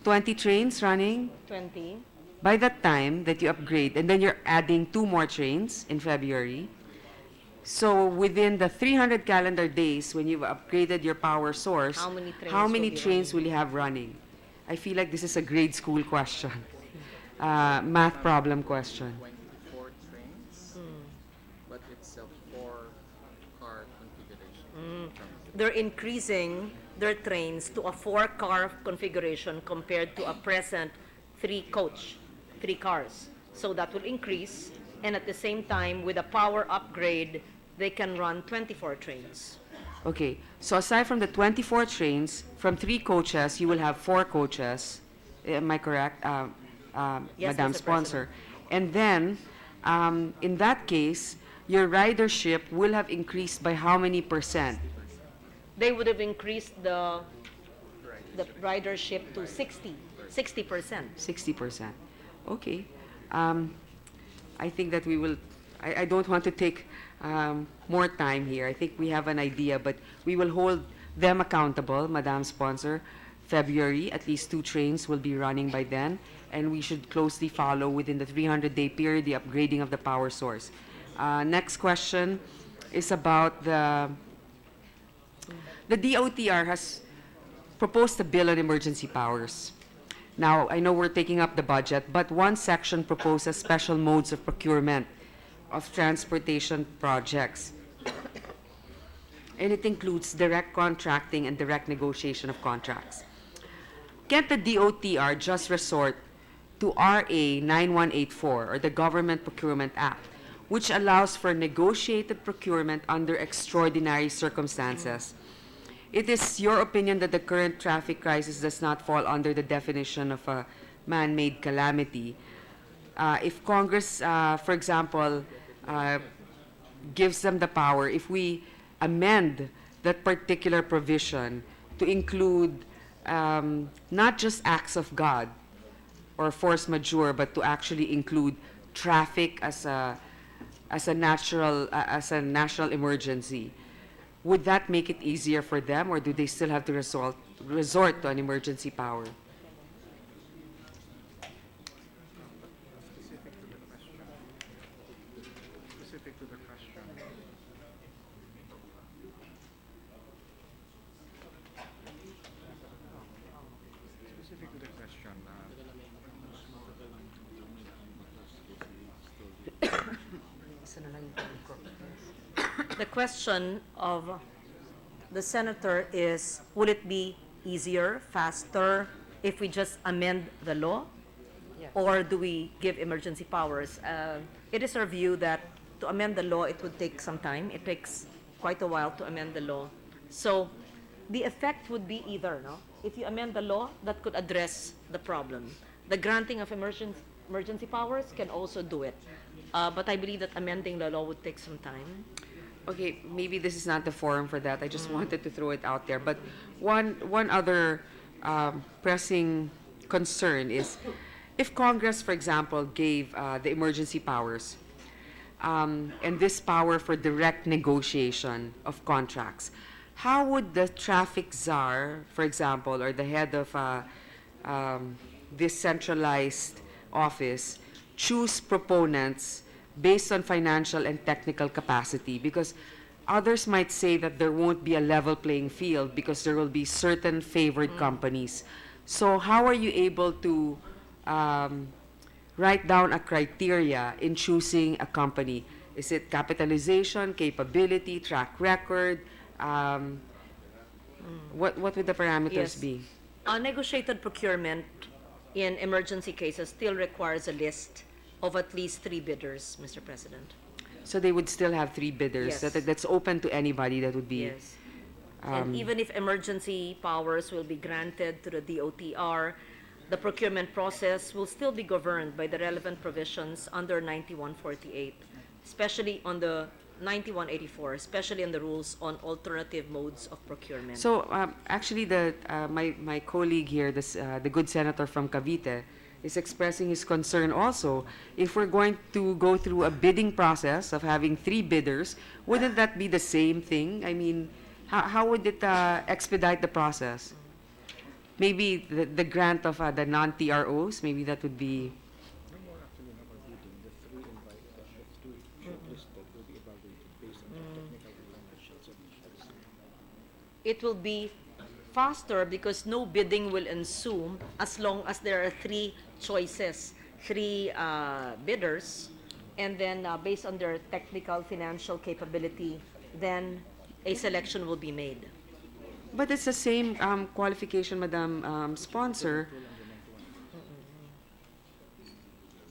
20 trains running, 20. by that time that you upgrade, and then you're adding 2 more trains in February, so within the 300 calendar days when you've upgraded your power source, How many trains how will many be trains will you have running? I feel like this is a grade school question, math problem question. 24 trains, but it's a 4-car configuration. They're increasing their trains to a 4-car configuration compared to a present 3 cars. So that will increase, and at the same time, with a power upgrade, they can run 24 trains. Okay, so aside from the 24 trains, from 3 coaches, you will have 4 coaches. Am I correct, Yes, Madam Mr. Sponsor? And then, in that case, your ridership will have increased by how many percent? They would have increased the ridership to 60%. 60%. Okay. I think that we will, I don't want to take more time here. I think we have an idea, but we will hold them accountable, Madam Sponsor. February, at least 2 trains will be running by then, and we should closely follow within the 300-day period the upgrading of the power source. Next question is about the DOTR has proposed a bill on emergency powers. Now, I know we're taking up the budget, but one section proposes special modes of procurement of transportation projects. And it includes direct contracting and direct negotiation of contracts. Can't the DOTR just resort to RA 9184, or the Government Procurement Act, which allows for negotiated procurement under extraordinary circumstances? It is your opinion that the current traffic crisis does not fall under the definition of a man-made calamity. If Congress, for example, gives them the power, if we amend that particular provision to include not just acts of God or force majeure, but to actually include traffic as a national emergency, would that make it easier for them, or do they still have to resort to an emergency power? Specific to the question. Specific to the question. The question of the senator is, would it be easier, faster, if we just amend the law? Yes. Or do we give emergency powers? It is our view that to amend the law, it would take some time. It takes quite a while to amend the law. So the effect would be either, no? If you amend the law, that could address the problem. The granting of emergency powers can also do it. But I believe that amending the law would take some time. Okay, maybe this is not the forum for that. I just wanted to throw it out there. But one other pressing concern is, if Congress, for example, gave the emergency powers, and this power for direct negotiation of contracts, how would the traffic czar, for example, or the head of this centralized office, choose proponents based on financial and technical capacity? Because others might say that there won't be a level playing field because there will be certain favored companies. So how are you able to write down a criteria in choosing a company? Is it capitalization, capability, track record? What would the parameters Yes. be? Negotiated procurement in emergency cases still requires a list of at least 3 bidders, Mr. President. So they would still have 3 bidders. Yes. That's open to anybody that would be. Yes. And even if emergency powers will be granted to the DOTR, the procurement process will still be governed by the relevant provisions under 9148, especially on the 9184, especially on the rules on alternative modes of procurement. So actually, my colleague here, the good senator from Cavite, is expressing his concern also. If we're going to go through a bidding process of having 3 bidders, wouldn't that be the same thing? I mean, how would it expedite the process? Maybe the grant of the non-TROs, maybe that would be. No more actually number bidding. The 3 shortlisted will be evaluated based on the technical and financial submissions. It will be faster because no bidding will ensue as long as there are 3 choices, 3 bidders, and then based on their technical financial capability, then a selection will be made. But it's the same qualification, Madam Sponsor.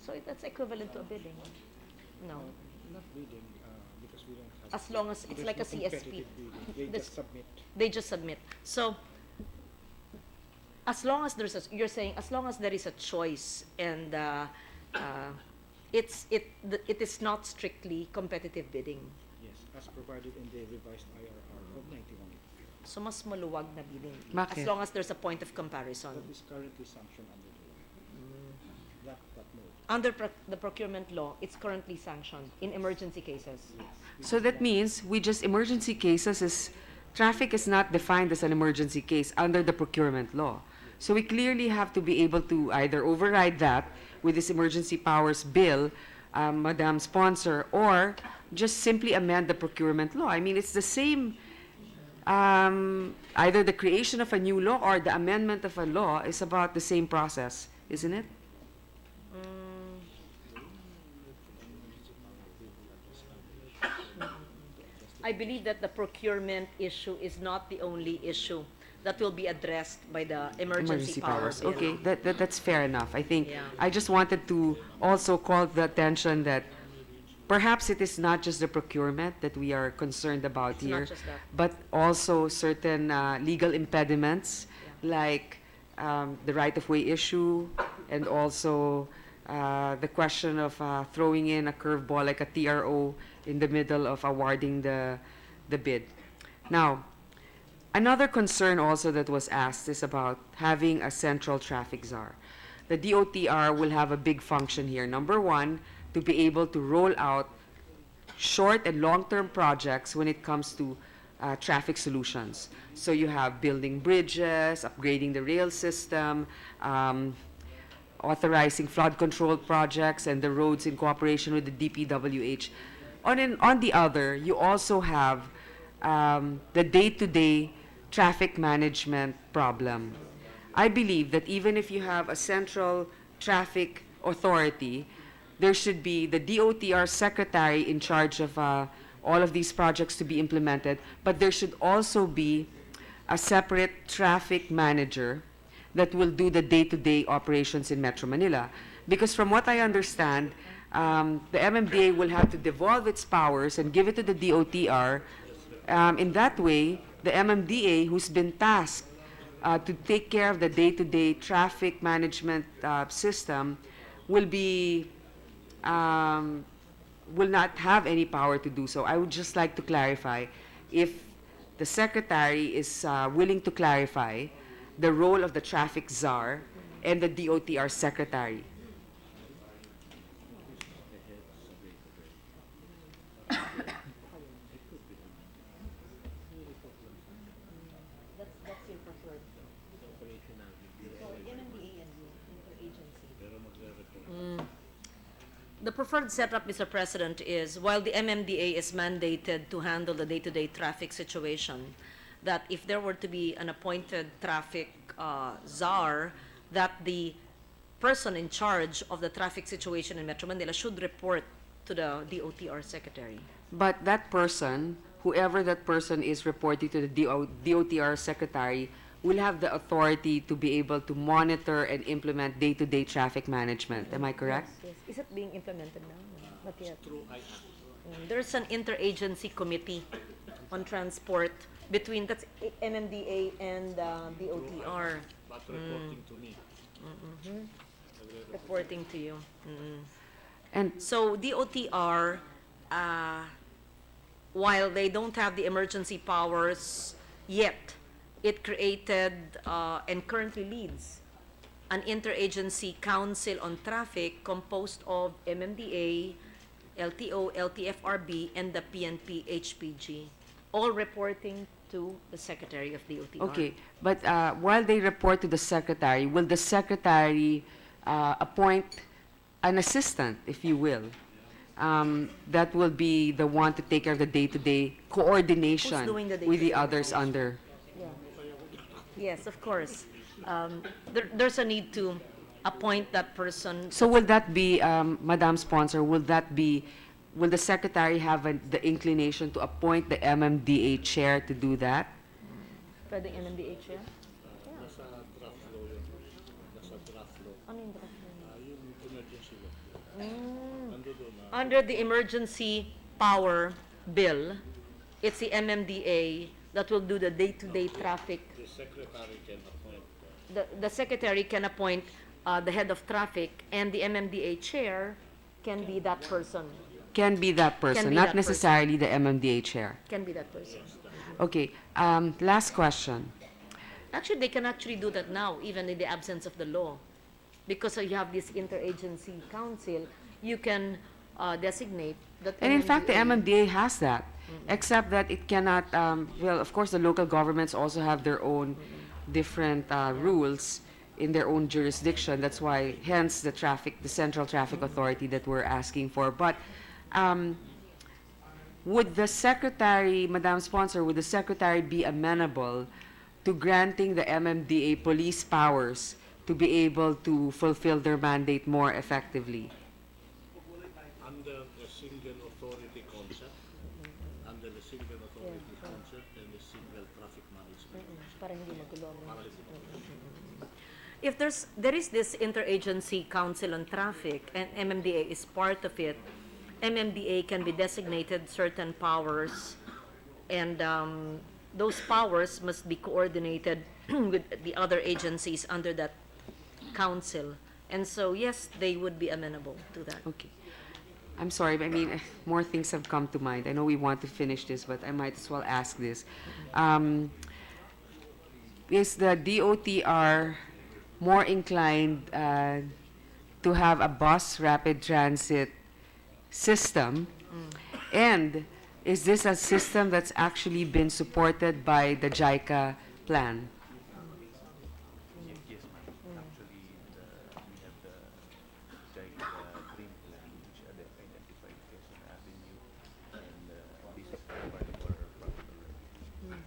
So that's equivalent to a bidding. No, Not bidding because we don't have. as long as it's there's like a no CSP. competitive bidding. They This- just submit. They just submit. So as long as there's you're saying as long as there is a choice and it is not strictly competitive bidding. Yes, as provided in the revised IRR of 9184. So mas maluwag na bidding. Bakit? As long as there's a point of comparison. That is currently sanctioned under the law. That mode. Under the procurement law, it's currently sanctioned in emergency cases. So that means emergency cases is, traffic is not defined as an emergency case under the procurement law. So we clearly have to be able to either override that with this emergency powers bill, Madam Sponsor, or just simply amend the procurement law. I mean, it's the same either the creation of a new law or the amendment of a law is about the same process, isn't it? I believe that the procurement issue is not the only issue that will be addressed by the emergency powers bill. Okay, that's fair enough. I think Yeah. I just wanted to also call the attention that perhaps it is not just the procurement that we are concerned about It's not here, just that. but also certain legal impediments like the right-of-way issue and also the question of throwing in a curveball like a TRO in the middle of awarding the bid. Now, another concern also that was asked is about having a central traffic czar. The DOTR will have a big function here. Number one, to be able to roll out short and long-term projects when it comes to traffic solutions. So you have building bridges, upgrading the rail system, authorizing flood control projects and the roads in cooperation with the DPWH. On the other, you also have the day-to-day traffic management problem. I believe that even if you have a central traffic authority, there should be the DOTR secretary in charge of all of these projects to be implemented, but there should also be a separate traffic manager that will do the day-to-day operations in Metro Manila. Because from what I understand, the MMDA will have to devolve its powers and give it to the DOTR. In that way, the MMDA, who's been tasked to take care of the day-to-day traffic management system, will not have any power to do so. I would just like to clarify if the secretary is willing to clarify the role of the traffic czar and the DOTR secretary. That's your preferred. The preferred setup, Mr. President, is while the MMDA is mandated to handle the day-to-day traffic situation, that if there were to be an appointed traffic czar, that the person in charge of the traffic situation in Metro Manila should report to the DOTR secretary. But that person, whoever that person is reporting to the DOTR secretary, will have the authority to be able to monitor and implement day-to-day traffic management. Am I correct? Yes. Is it being implemented now? No, not yet. There's an interagency committee on transport between that's MMDA and DOTR. But reporting to me. Reporting to you. And So DOTR, while they don't have the emergency powers yet, it created and currently leads an interagency council on traffic composed of MMDA, LTO, LTFRB, and the PNP HPG, all reporting to the Secretary of DOTR. okay, but while they report to the secretary, will the secretary appoint an assistant, if you will, that will be the one to take care of the day-to-day coordination Who's doing the with the day-to-day? others under? Yeah. Yes, of course. There's a need to appoint that person. So will that be, Madam Sponsor, will the secretary have the inclination to appoint the MMDA chair to do that? For the MMDA chair? Nasa draft law yun. Nasa draft law. Ano yung draft yun? Yung emergency law. Ando doon na. Under the emergency power bill, it's the MMDA that will do the day-to-day traffic. The secretary can appoint. The secretary can appoint the head of traffic, and the MMDA chair can be that person. Can be that person, be not that person. necessarily the MMDA chair. Can be that person. Okay, last question. Actually, they can actually do that now, even in the absence of the law. Because you have this interagency council, you can designate that. And in fact, the MMDA has that, except that it cannot, well, of course, the local governments also have their own different rules in their own jurisdiction. That's why, hence, the Central Traffic Authority that we're asking for. But would the secretary, Madam Sponsor, would the secretary be amenable to granting the MMDA police powers to be able to fulfill their mandate more effectively? Under a single authority concept, under the single authority concept and the single traffic management. Para hindi magulo. Para hindi If there is this interagency council on traffic and MMDA is part of it, MMDA can be designated certain powers, and those powers must be coordinated with the other agencies under that council. And so, yes, they would be amenable to that. Okay. I'm sorry, but I mean, more things have come to mind. I know we want to finish this, but I might as well ask this. Is the DOTR more inclined to have a bus rapid transit system? And is this a system that's actually been supported by the JICA plan? Yes, ma'am. Actually, we have the JICA Green Plan, which identified Quezon Avenue, and this is part of our program.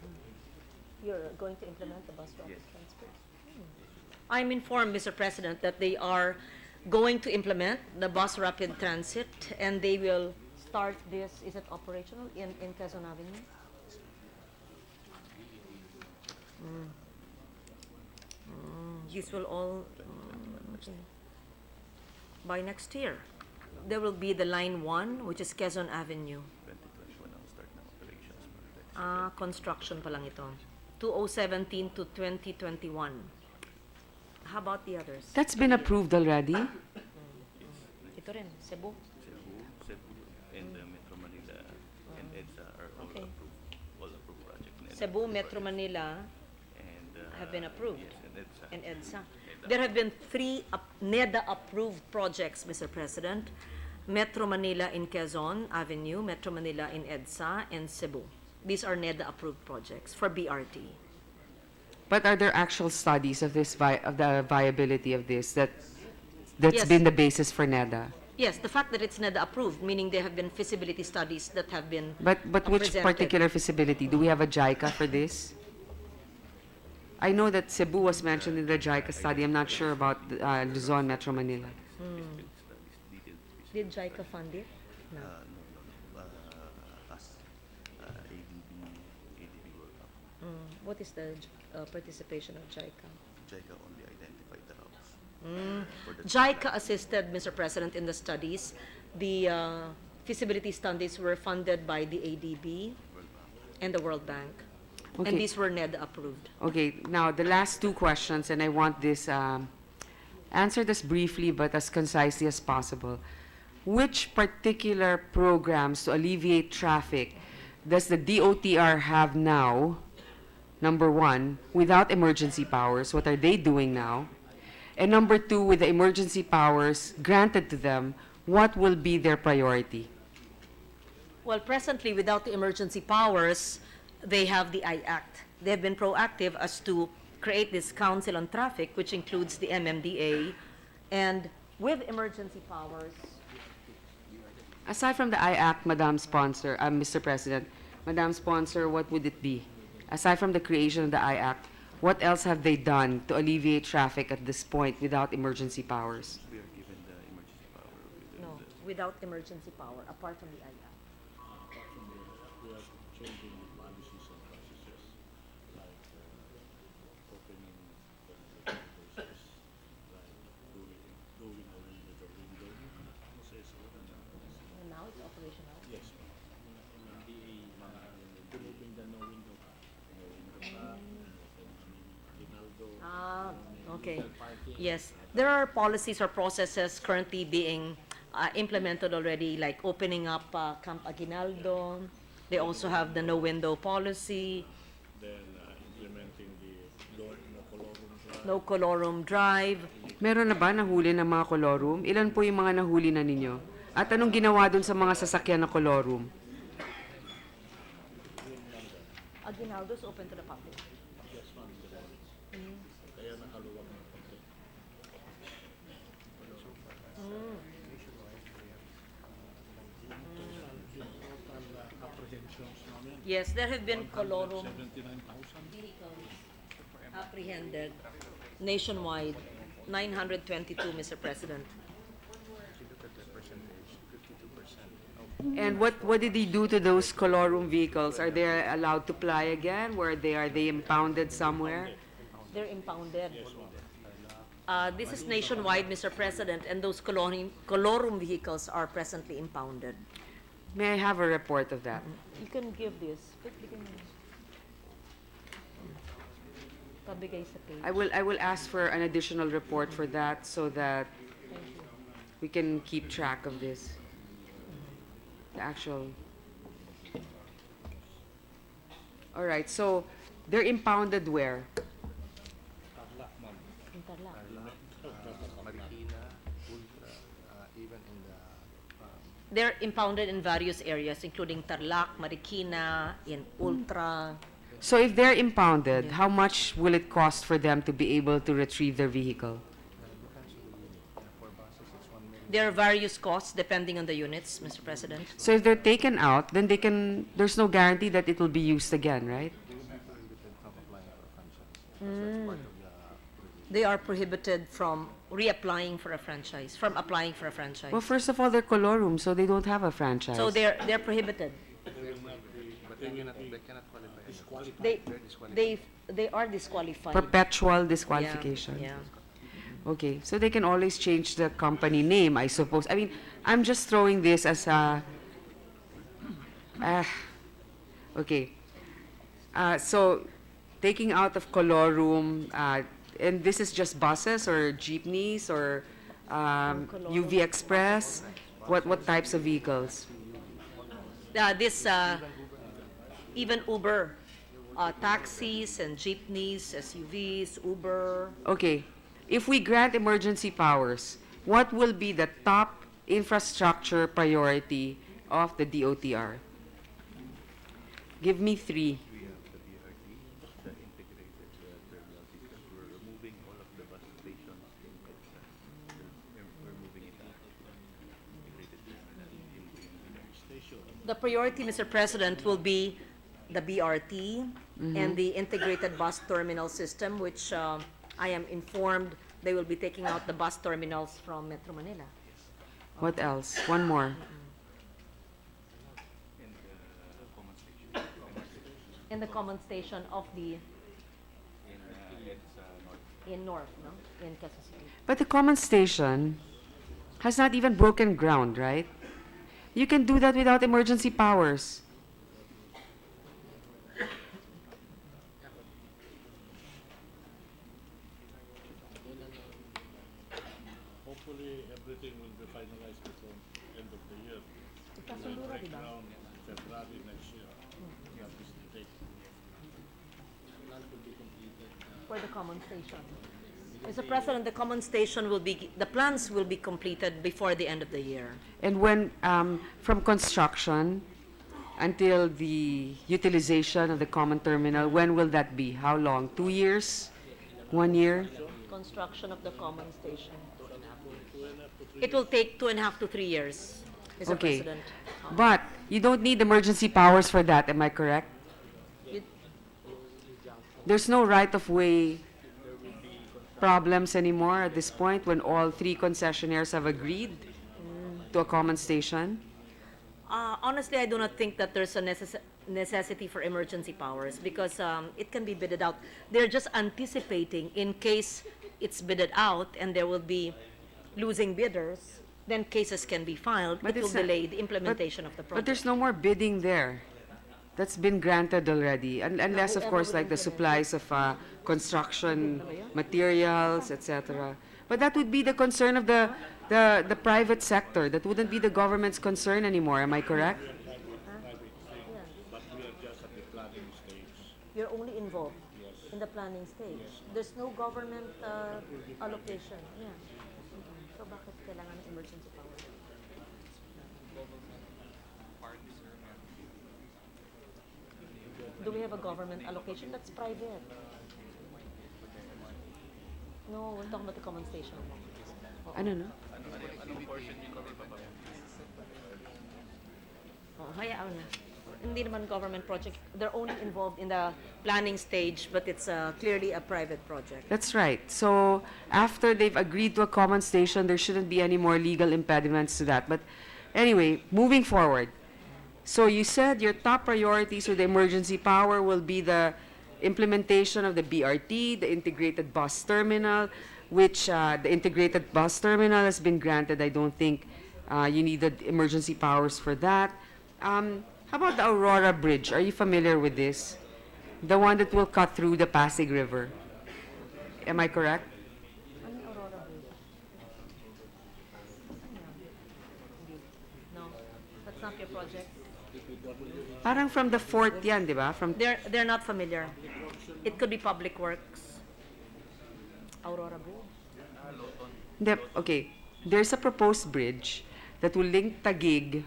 You're going to implement the bus rapid Yes. transport? I'm informed, Mr. President, that they are going to implement the bus rapid transit, and they will start this, is it operational in Quezon Avenue? These will all, okay. By next year. There will be the line 1, which is Quezon Avenue. 2021 ang start ng operations, ma'am. Construction pa lang ito. 2017 to 2021. How about the others? That's been approved already? Ito rin, Cebu. Cebu, and Metro Manila, and EDSA are all Okay. approved, all approved projects. And Cebu, Metro Manila and, have been approved. Yes, and EDSA. And EDSA. There have been 3 NEDA-approved projects, Mr. President. Metro Manila in Quezon Avenue, Metro Manila in EDSA, and Cebu. These are NEDA-approved projects for BRT. But are there actual studies of this of the viability of this that's Yes. been the basis for NEDA? Yes, the fact that it's NEDA-approved, meaning there have been feasibility studies that have been But which presented. particular feasibility? Do we have a JICA for this? I know that Cebu was mentioned in the JICA study. I'm not sure about Luzon, Metro Manila. Did JICA fund it? No. Us, ADB World Cup. What is the participation of JICA? JICA only identified the routes. For the JICA assisted, Mr. President, in the studies. The feasibility studies were funded by the ADB and the World Bank. Okay. And these were NEDA approved. Okay, now the last 2 questions, and I want this answered as briefly but as concisely as possible. Which particular programs to alleviate traffic does the DOTR have now, number 1, without emergency powers? What are they doing now? And number 2, with the emergency powers granted to them, what will be their priority? Well, presently, without the emergency powers, they have the I-Act. They have been proactive as to create this Council on Traffic, which includes the MMDA, and with emergency powers, Aside from the I-Act, Mr. President, Madam Sponsor, what would it be? Aside from the creation of the I-Act, what else have they done to alleviate traffic at this point without emergency powers? We are given the emergency power. no, without emergency power, apart from the I-Act. We are changing policies and processes, like opening the databases, like doing away with the window. And now it's operational. Yes, MMDA, removing the no window pa. No window pa, Rinaldo. Okay. Yes, there are policies or processes currently being implemented already, like opening up Camp Aguinaldo. They also have the no window policy, Then implementing the no no colorum drive. colorum drive. Meron na ba nahuli ng mga kolorum? Ilan po yung mga nahuli na ninyo? At anong ginawa dun sa mga sasakyan na kolorum? Aguinaldo is open to the public. Yes, ma'am. Kaya nakaluwag ng konti. Yes, there have been colorum 79,000. vehicles apprehended nationwide, 922, Mr. President. If you look at the percentage, 52%. And what did he do to those colorum vehicles? Are they allowed to ply again? Are they impounded somewhere? They're impounded. This is nationwide, Mr. President, and those colorum vehicles are presently impounded. May I have a report of that? You can give this. Pabigay sa page. I will ask for an additional report for that so that we can keep track of this. The actual. All right, so they're impounded where? In Tarlac. Marikina, Ultra, even in the They're impounded in various areas, including Tarlac, Marikina, in Ultra. So if they're impounded, how much will it cost for them to be able to retrieve their vehicle? for buses, it's 1 million. There are various costs depending on the units, Mr. President. So if they're taken out, then there's no guarantee that it will be used again, right? They are prohibited from reapplying for a franchise, from applying for a franchise. Well, first of all, they're colorum, so they don't have a franchise. So they're prohibited. But they cannot qualify. They they are disqualified. Perpetual Yeah, disqualification. yeah. Okay, so they can always change the company name, I suppose. I mean, I'm just throwing this as a. Okay. So, taking out of colorum, and this is just buses or jeepneys or UV Express. What types of vehicles? Even Uber, taxis and jeepneys, SUVs, Uber. Okay, if we grant emergency powers, what will be the top infrastructure priority of the DOTR? Give me three. We have the BRT, the integrated terminal because we're removing all of the bus stations in EDSA. We're moving it out. Integrated terminal in station. The priority, Mr. President, will be the BRT and the integrated bus terminal system, which I am informed they will be taking out the bus terminals from Metro Manila. What else? One more. In the common station of the, in North, no? In Quezon City. But the common station has not even broken ground, right? You can do that without emergency powers. Hopefully, everything will be finalized before end of the year. Ikasundura, di ba? Around February next year. That is the date. For the common station. Mr. President, the common station will be, the plans will be completed before the end of the year. And when, from construction until the utilization of the common terminal, when will that be? How long? 2 years? 1 year? Construction of the common station. It will take 2.5 to 3 years, Mr. Okay. President. But you don't need emergency powers for that, am I correct? You- There's no right-of-way problems anymore at this point when all three concessionaires have agreed to a common station? Honestly, I do not think that there's a necessity for emergency powers because it can be bidded out. They're just anticipating in case it's bidded out and there will be losing bidders, then cases can be filed. But It will it's not- delay the implementation of the But project. there's no more bidding there. That's been granted already, unless, of course, like the supplies of construction materials, etc. But that would be the concern of the private sector. That wouldn't be the government's concern anymore. Am I correct? But we are just at the planning stage. You're only involved in the planning stage. There's no government allocation. Yeah. So bakit kailangan ng emergency power? Do we have a government allocation? That's private. No, we're talking about the common station. I don't know. Oh, hayaan na. hindi naman government project. They're only involved in the planning stage, but it's clearly a private project. That's right. So after they've agreed to a common station, there shouldn't be any more legal impediments to that. But anyway, moving forward. So you said your top priorities with the emergency power will be the implementation of the BRT, the integrated bus terminal, which the integrated bus terminal has been granted. I don't think you needed emergency powers for that. How about the Aurora Bridge? Are you familiar with this? The one that will cut through the Pasig River. Am I correct? No, that's not your project. Parang from the fort yan, di ba? From They're not familiar. It could be Public Works. Aurora Bridge. Okay, there's a proposed bridge that will link Taguig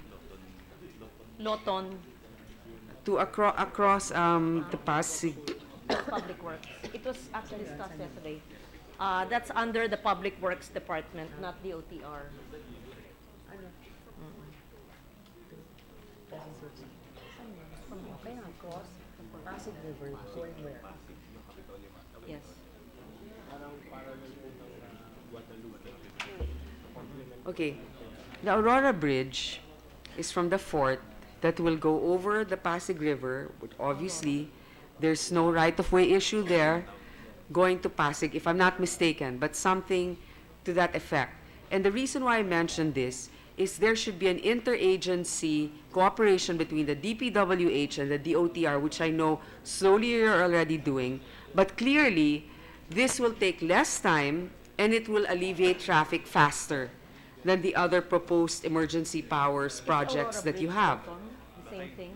Loton, to across the Pasig. Public Works. It was actually discussed yesterday. That's under the Public Works Department, not the OTR. Yes. Okay, the Aurora Bridge is from the fort that will go over the Pasig River, but obviously there's no right-of-way issue there going to Pasig, if I'm not mistaken, but something to that effect. And the reason why I mentioned this is there should be an interagency cooperation between the DPWH and the DOTR, which I know slowly you're already doing, but clearly this will take less time and it will alleviate traffic faster than the other proposed emergency powers projects Aurora that you Bridge, have. Loton, the same thing.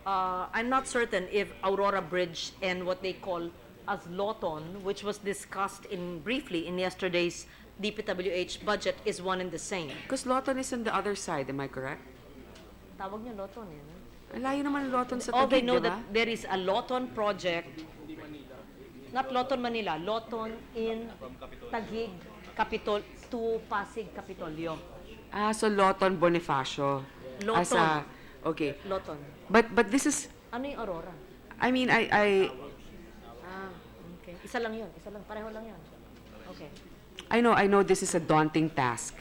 I'm not certain if Aurora Bridge and what they call as Loton, which was discussed briefly in yesterday's DPWH budget, is one and the same. Because Loton is on the other side, am I correct? Tawag niya Loton eh. Ang layo naman ng Loton sa All they Taguig, know di ba? that there is a Loton project, not Loton Manila, Loton in Taguig, Capitol, to Pasig, Capitolio. Ah, so Loton Bonifacio. As a, okay. Loton. But this is, Ano yung Aurora? I mean, I Ah, okay. Isa lang yun. Isa lang. Pareho lang yun. Okay. I know this is a daunting task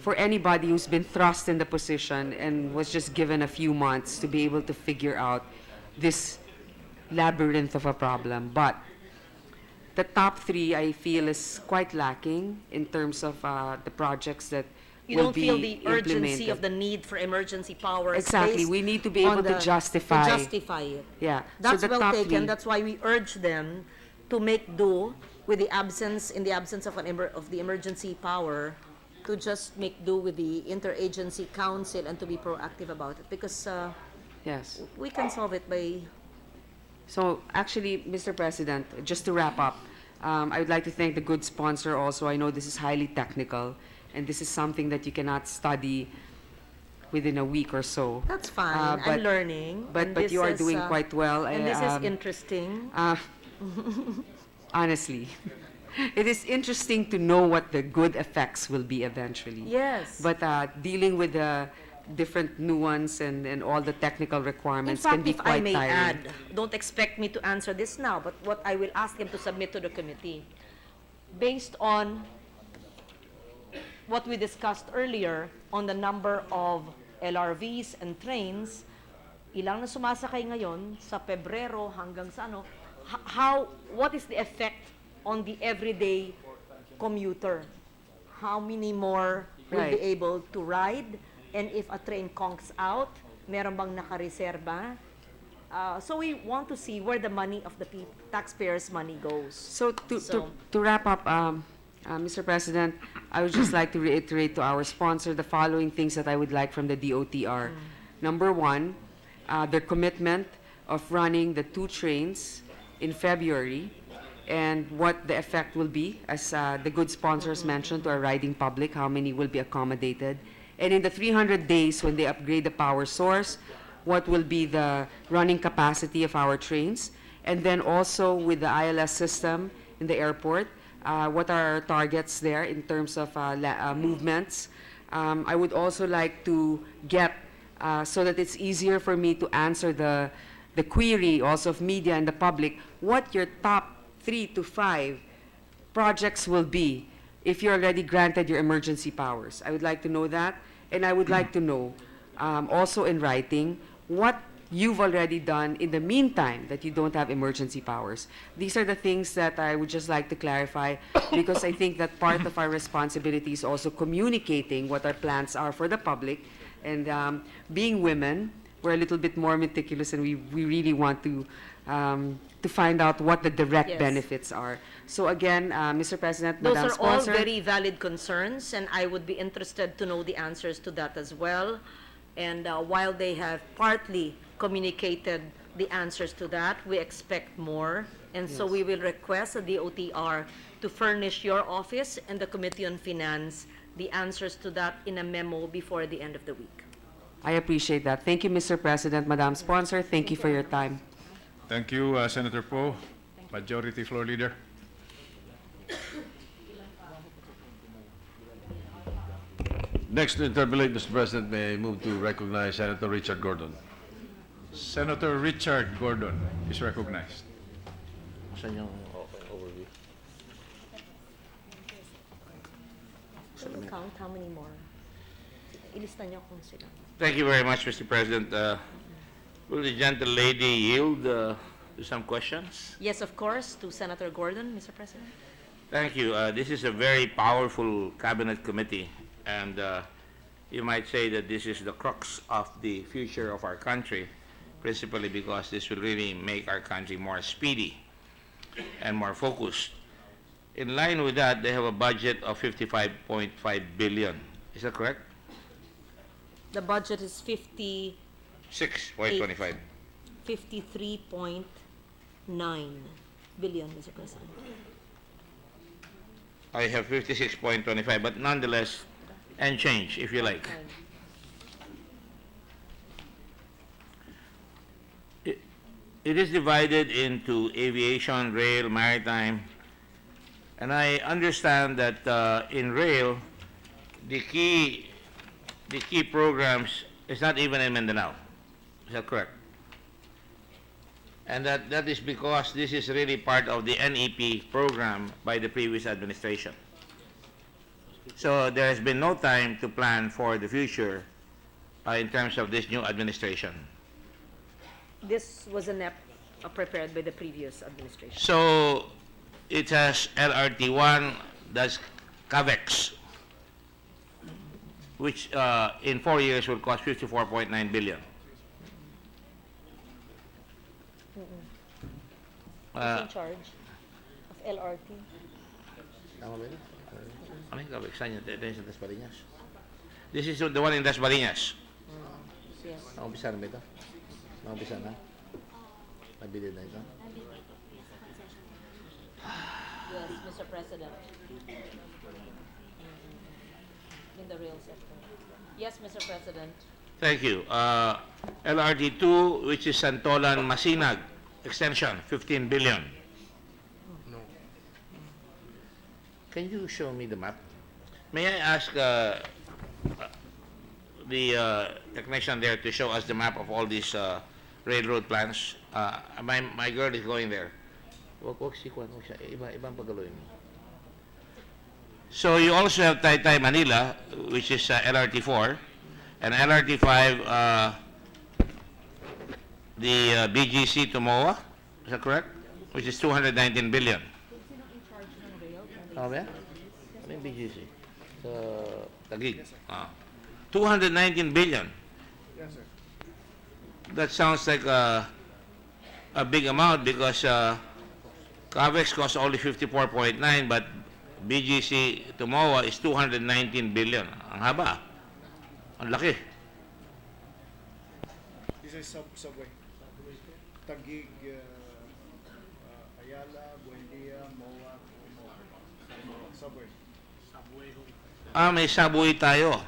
for anybody who's been thrust in the position and was just given a few months to be able to figure out this labyrinth of a problem. But the top three, I feel, is quite lacking in terms of the projects that You will don't be feel the urgency implemented. of the need for emergency powers. Exactly. based We need to be on able to the- justify. To justify it. Yeah. That's so the well top taken. three, That's why we urge them to make do with the absence, in the absence of of the emergency power, to just make do with the interagency council and to be proactive about it, because yes. we can solve it by. So actually, Mr. President, just to wrap up, I would like to thank the good sponsor also. I know this is highly technical, and this is something that you cannot study within a week or so. That's fine. but- I'm learning. But and but this you are is, doing quite well. And this is interesting. Honestly, it is interesting to know what the good effects will be eventually. Yes. But dealing with the different nuance and all the technical In requirements can fact, be if I quite may tiring. add, don't expect me to answer this now, but what I will ask them to submit to the committee, based on what we discussed earlier on the number of LRVs and trains, ilang na sumasakay ngayon sa Pebrero hanggang sa ano, what is the effect on the everyday commuter? How many more will be Right. able to ride? And if a train conks out, meron bang nakareserba? So we want to see where the money of the taxpayers' money goes. So So- to wrap up, Mr. President, I would just like to reiterate to our sponsor the following things that I would like from the DOTR. Number one, their commitment of running the 2 trains in February and what the effect will be, as the good sponsors mentioned, to our riding public, how many will be accommodated. And in the 300 days when they upgrade the power source, what will be the running capacity of our trains. And then also with the ILS system in the airport, what are our targets there in terms of movements. I would also like to get so that it's easier for me to answer the query also of media and the public, what your top 3 to 5 projects will be if you're already granted your emergency powers. I would like to know that, and I would like to know, also in writing, what you've already done in the meantime that you don't have emergency powers. These are the things that I would just like to clarify, because I think that part of our responsibility is also communicating what our plans are for the public, and being women, we're a little bit more meticulous, and we really want to find out what the direct Yes. benefits are. So again, Mr. President, Those Madam are all Sponsor, very valid concerns, and I would be interested to know the answers to that as well. And while they have partly communicated the answers to that, we expect more. And so we will request the DOTR to furnish your office and the Committee on Finance the answers to that in a memo before the end of the week. I appreciate that. Thank you, Mr. President, Madam Sponsor. Thank you for your time. Thank you, Senator Poe. Majority Floor Leader. Next to interpolate, Mr. President, may I move to recognize Senator Richard Gordon. Senator Richard Gordon is recognized. Saan yung overview? Can you count how many more? Ilista niyo kung sila. Thank you very much, Mr. President. Will the gentle lady yield to some questions? Yes, of course, to Senator Gordon, Mr. President. Thank you. This is a very powerful cabinet committee, and you might say that this is the crux of the future of our country, principally because this will really make our country more speedy and more focused. In line with that, they have a budget of 55.5 billion. Is that correct? The budget is 6.25. 53.9 billion, Mr. President. I have 56.25, but nonetheless, and change, if you like. It is divided into aviation, rail, maritime, and I understand that in rail, the key programs is not even in Mindanao. Is that correct? And that is because this is really part of the NEP program by the previous administration. So there has been no time to plan for the future in terms of this new administration. This was a NEP prepared by the previous administration. So it has LRT1, that's CAVEX, which in 4 years will cost 54.9 billion. Who's in charge of LRT? Tama ba yun? Ano yung CAVEX? Saan yun? Ito yung sa Dasmariñas. This is the one in Dasmariñas. Yes. Naumpisa na ba ito? Naumpisa na? Nabili na ito? Yes, Mr. President. In the rail sector. Yes, Mr. President. Thank you. LRT2, which is Santolan Masinag extension, 15 billion. No. Can you show me the map? May I ask the technician there to show us the map of all these railroad plans? My girl is going there. Wag si Kwan, wag siya. Ibang pagaloy mo. So you also have Taytay Manila, which is LRT4, and LRT5, the BGC to MOA, is that correct? Which is 219 billion. Ano ba? Ano yung BGC? Sa Taguig. 219 billion. Yes, sir. That sounds like a big amount because CAVEX costs only 54.9, but BGC to MOA is 219 billion. Ang haba. Ang laki. This is subway. Taguig, Ayala, Buendia, MOA, subway. May subway tayo.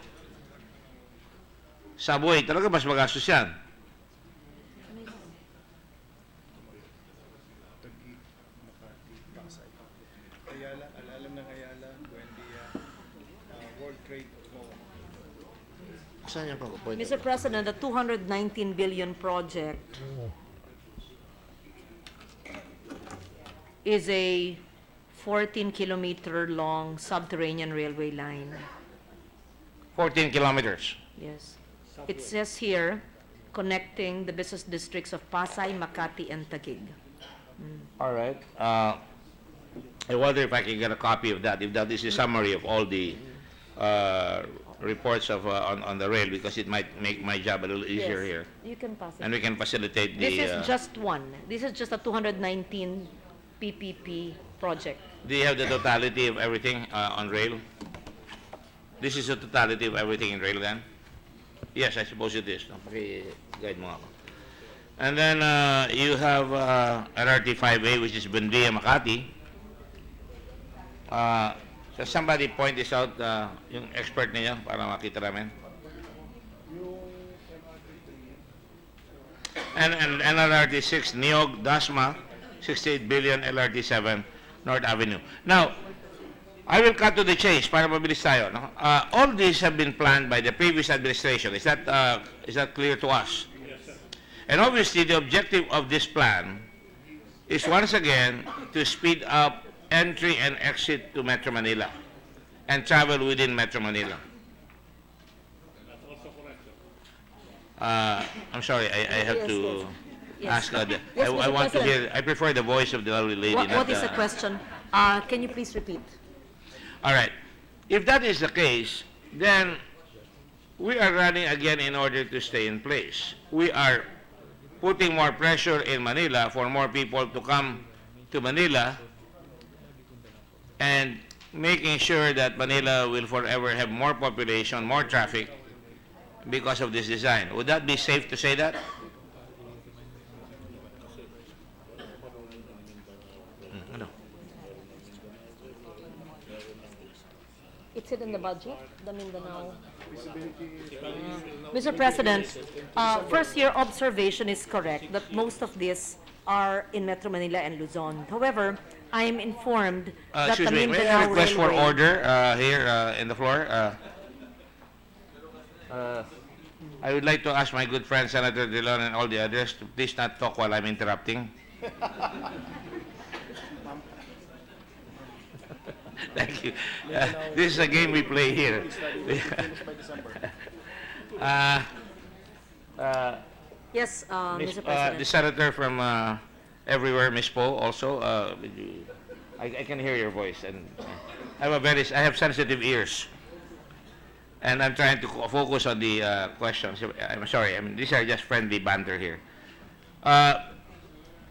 Subway, talaga mas magastos yan. Taguig, Makati, Pasay. Ayala, alam ng Ayala, Buendia, World Trade, MOA. Mr. President, the 219 billion project is a 14-kilometer long subterranean railway line. 14 kilometers. Yes. It says here, connecting the business districts of Pasay, Makati, and Taguig. All right. I wonder if I can get a copy of that, if that is a summary of all the reports of on the rail, because it might make my job a little easier Yes, here. you can pass it. And we can facilitate the... This is just one. This is just a 219 PPP project. Do you have the totality of everything on rail? This is the totality of everything in rail then? Yes, I suppose it is. No? Guide mo ako. And then you have LRT 5A, which is Buendia, Makati. So somebody point this out, yung expert niya, para makita namin. And LRT 6, Niog, Dasma, 68 billion, LRT 7, North Avenue. Now, I will cut to the chase para mabilis tayo. No? All these have been planned by the previous administration. Is that clear to us? Yes, sir. And obviously, the objective of this plan is once again to speed up entry and exit to Metro Manila and travel within Metro Manila. That's also correct, I'm sorry, I have Yes, to yes. ask. Yes, I Mr. want to President. hear. I prefer the voice of the lovely lady. What not is the question? Can you please repeat? All right. If that is the case, then we are running again in order to stay in place. We are putting more pressure in Manila for more people to come to Manila and making sure that Manila will forever have more population, more traffic because of this design. Would that be safe to say that? Ano? It's in the budget, the Mindanao. Mr. President, first your observation is correct that most of these are in Metro Manila and Luzon. However, I am informed that the Excuse me, may I Mindanao request for Railway... order here in the floor? I would like to ask my good friend Senator Dillon and all the others to please not talk while I'm interrupting. Thank you. This is a game we play here. Yes, Miss, Mr. President. the senator from everywhere, Miss Poe, also. I can hear your voice, and I have sensitive ears, and I'm trying to focus on the questions. I'm sorry. I mean, these are just friendly banter here.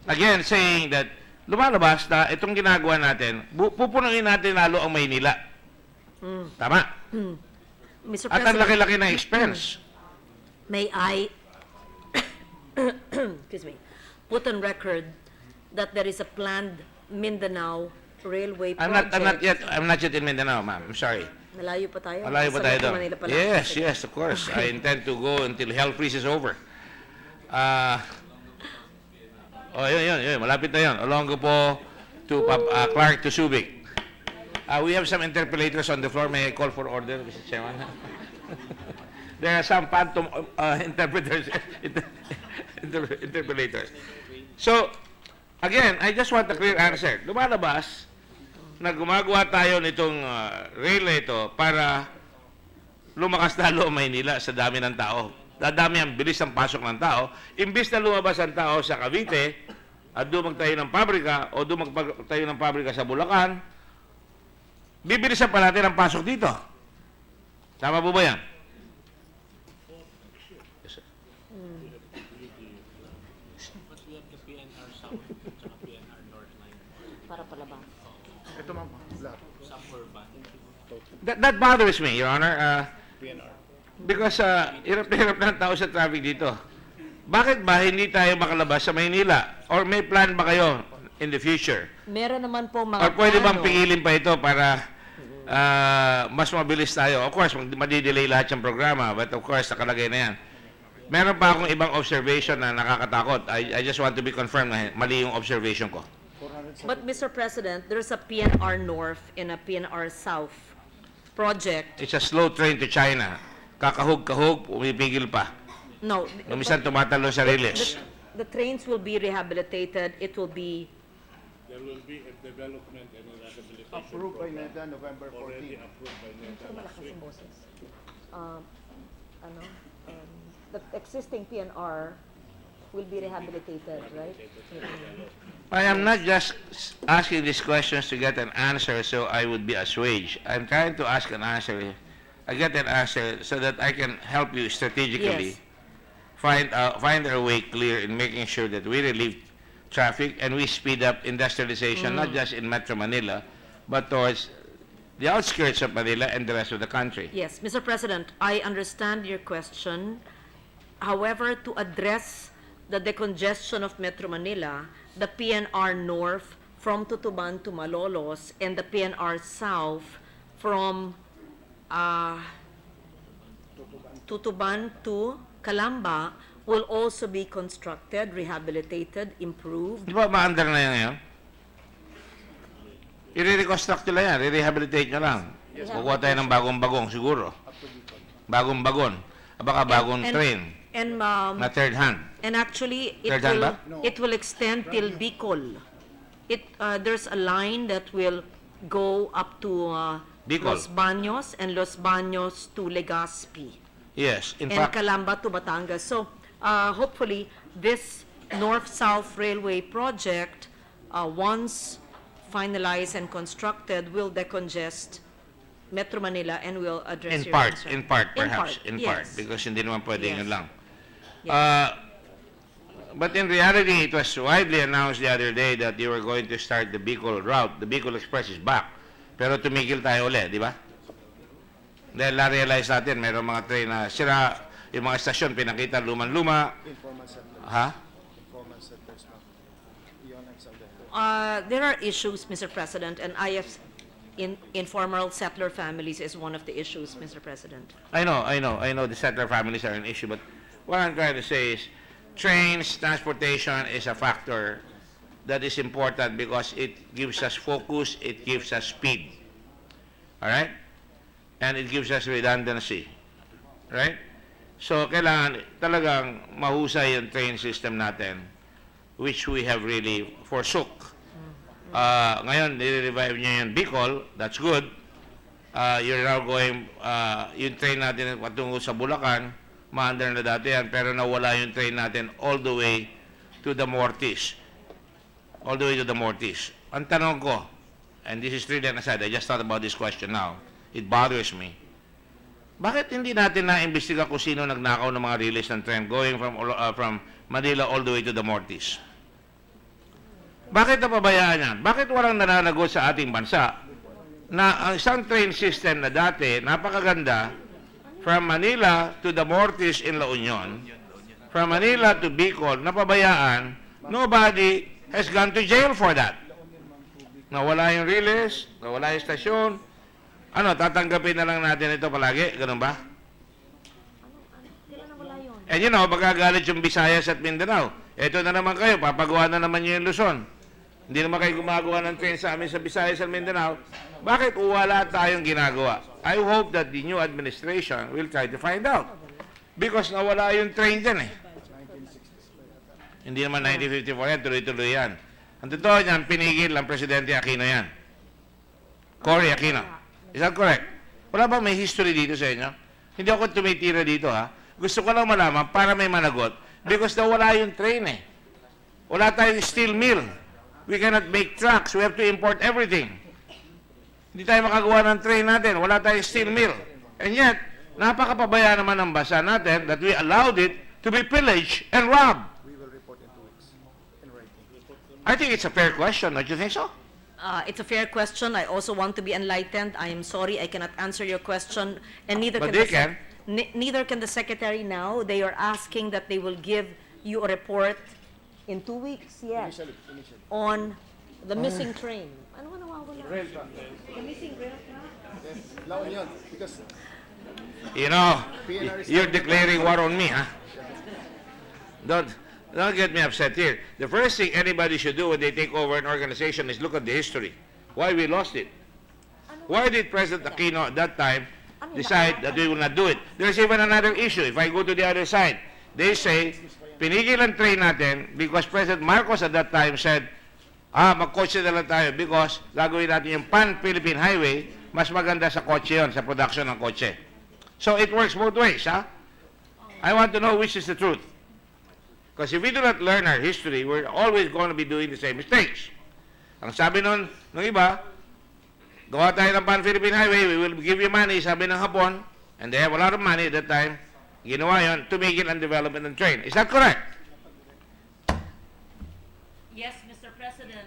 Again, saying that lumalabas na itong ginagawa natin, pupunuin natin lalo ang Maynila. Tama? Mr. At ang President, laki-laki ng expense. may I, excuse me, put on record that there is a planned Mindanao Railway project. I'm not yet in Mindanao, ma'am. I'm sorry. Malayo pa tayo. Malayo pa Sa tayo Metro doon. Manila pa lang. Yes, of course. I intend to go until hell freezes over. Yun. Malapit na yun. Olongo po to Clark to Subic. We have some interpolators on the floor. May I call for order, Mr. Chairman? There are some phantom interpreters, interpolators. So, again, I just want a clear answer. Lumalabas na gumagawa tayo nitong rail na ito para lumakas lalo ang Maynila sa dami ng tao. Dadami ang bilis ng pasok ng tao. Imbis na lumabas ang tao sa Cavite at doon magtayo ng pabrika o doon magtayo ng pabrika sa Bulacan, bibilisan pa natin ang pasok dito. Tama po ba yan? Yes, sir. Para palabas. Ito ma'am, lahat. That bothers me, Your Honor. Because hirap na hirap na ang tao sa traffic dito. Bakit ba hindi tayo makalabas sa Maynila? Or may plan ba kayo in the future? Meron naman po mga Or pwede bang plano. pigilin pa ito para mas mabilis tayo? Of course, madidelay lahat yung programa, but of course, nakalagay na yan. Meron pa akong ibang observation na nakakatakot. I just want to be confirmed na mali yung observation ko. But Mr. President, there's a PNR North and a PNR South project. It's a slow train to China. kakahog-kahog, pumipigil pa. No. Minsan tumatalo sa release. The trains will be rehabilitated. It will be There will be a development and rehabilitation Approved by NEDA November 14. already approved by NEDA last week. ano, the existing PNR will be rehabilitated, right? I am not just asking these questions to get an answer so I would be assuaged. I'm trying to ask an answer. I get an answer so that I can help you strategically Yes. find our way clear in making sure that we relieve traffic and we speed up industrialization, not just in Metro Manila, but towards the outskirts of Manila and the rest of the country. Yes, Mr. President, I understand your question. However, to address the decongestion of Metro Manila, the PNR North from Tutuban to Malolos and the PNR South from Tutuban to Calamba will also be constructed, rehabilitated, improved. Di ba ma-under na yan ngayon? I-reconstruct nila yan, i-rehabilitate nyo lang. Kukuha tayo ng bagong-bagong siguro. Bagong-bagon. Baka bagong And- train And na third hand. And actually, Third hand ba? it will extend till Bicol. There's a line that will go up to Bicol. Los Baños and Los Baños to Legazpi Yes, in and fact, Calamba to Batangas. So hopefully, this North-South Railway project, once finalized and constructed, will decongest Metro Manila and will address your concern. in part, perhaps, in part, yes. because hindi naman pwedeng Yes. yun lang. Yes. But in reality, it was widely announced the other day that you were going to start the Bicol route. The Bicol Express is back. Pero tumigil tayo ulit, di ba? Dahil na-realize natin, mayroong mga train na sira, yung mga estasyon, pinakita luman-luma. Informal sector. Ha? Informal sectors, ma'am. Beyond example. There are issues, Mr. President, and informal settler families is one of the issues, Mr. President. I know the settler families are an issue, but what I'm trying to say is trains, transportation is a factor that is important because it gives us focus, it gives us speed. All right? And it gives us redundancy. Right? So, kailangan talagang mahusay yung train system natin, which we have really forsook. Ngayon, nire-revive nyo yung Bicol, that's good. You're now going, yung train natin patungo sa Bulacan, ma-under na dati yan, pero nawala yung train natin all the way to the Mortis. All the way to the Mortis. Ang tanong ko, and this is really an aside, I just thought about this question now. It bothers me. Bakit hindi natin na-imbestiga kung sino nagnakaw ng mga release ng train going from Manila all the way to the Mortis? Bakit napabayaan yan? Bakit walang nananagot sa ating bansa na ang isang train system na dati, napakaganda, from Manila to the Mortis in La Union, from Manila to Bicol, napabayaan, nobody has gone to jail for that. Nawala yung release, nawala yung stasyon. Ano, tatanggapin na lang natin ito palagi? Ganun ba? And you know, magagalit yung Visayas at Mindanao. Ito na naman kayo, papagawa na naman yung Luzon. Hindi naman kayo gumagawa ng train sa amin sa Visayas at Mindanao. Bakit wala tayong ginagawa? I hope that the new administration will try to find out. Because nawala yung train dyan eh. Hindi naman 1954 yan, tuloy-tuloy yan. Ang totoo niyan, pinigil ng Presidente Aquino yan. Cory Aquino. Is that correct? Wala ba may history dito sa inyo? Hindi ako tumitira dito ha. Gusto ko lang malaman para may managot. Because nawala yung train eh. Wala tayong steel mill. We cannot make trucks. We have to import everything. Hindi tayo makagawa ng train natin. Wala tayong steel mill. And yet, napakapabaya naman ng bansa natin that we allowed it to be pillaged and robbed. We will report in 2 weeks in writing. I think it's a fair question. Don't you think so? It's a fair question. I also want to be enlightened. I am sorry I cannot answer your question, and neither But can they can. neither can the secretary now. They are asking that they will give you a report in 2 weeks. Yes, Initially. on the missing train. Ano ba nawawala? The missing rail track. Yes, La Union, because You know, you're declaring war on me, huh? Don't get me upset here. The first thing anybody should do when they take over an organization is look at the history. Why we lost it. Why did President Aquino at that time decide that we will not do it. There's even another issue. If I go to the other side, they say, pinigil ang train natin because President Marcos at that time said, mag-kotse na lang tayo because gagawin natin yung Pan-Philippine Highway, mas maganda sa kotse yun, sa production ng kotse. So it works both ways, ha? I want to know which is the truth. Because if we do not learn our history, we're always going to be doing the same mistakes. Ang sabi nun, nung iba, gawa tayo ng Pan-Philippine Highway, we will give you money, sabi ng Hapon, and they have a lot of money at that time, ginawa yun, tumigil ang development ng train. Is that correct? Yes, Mr. President.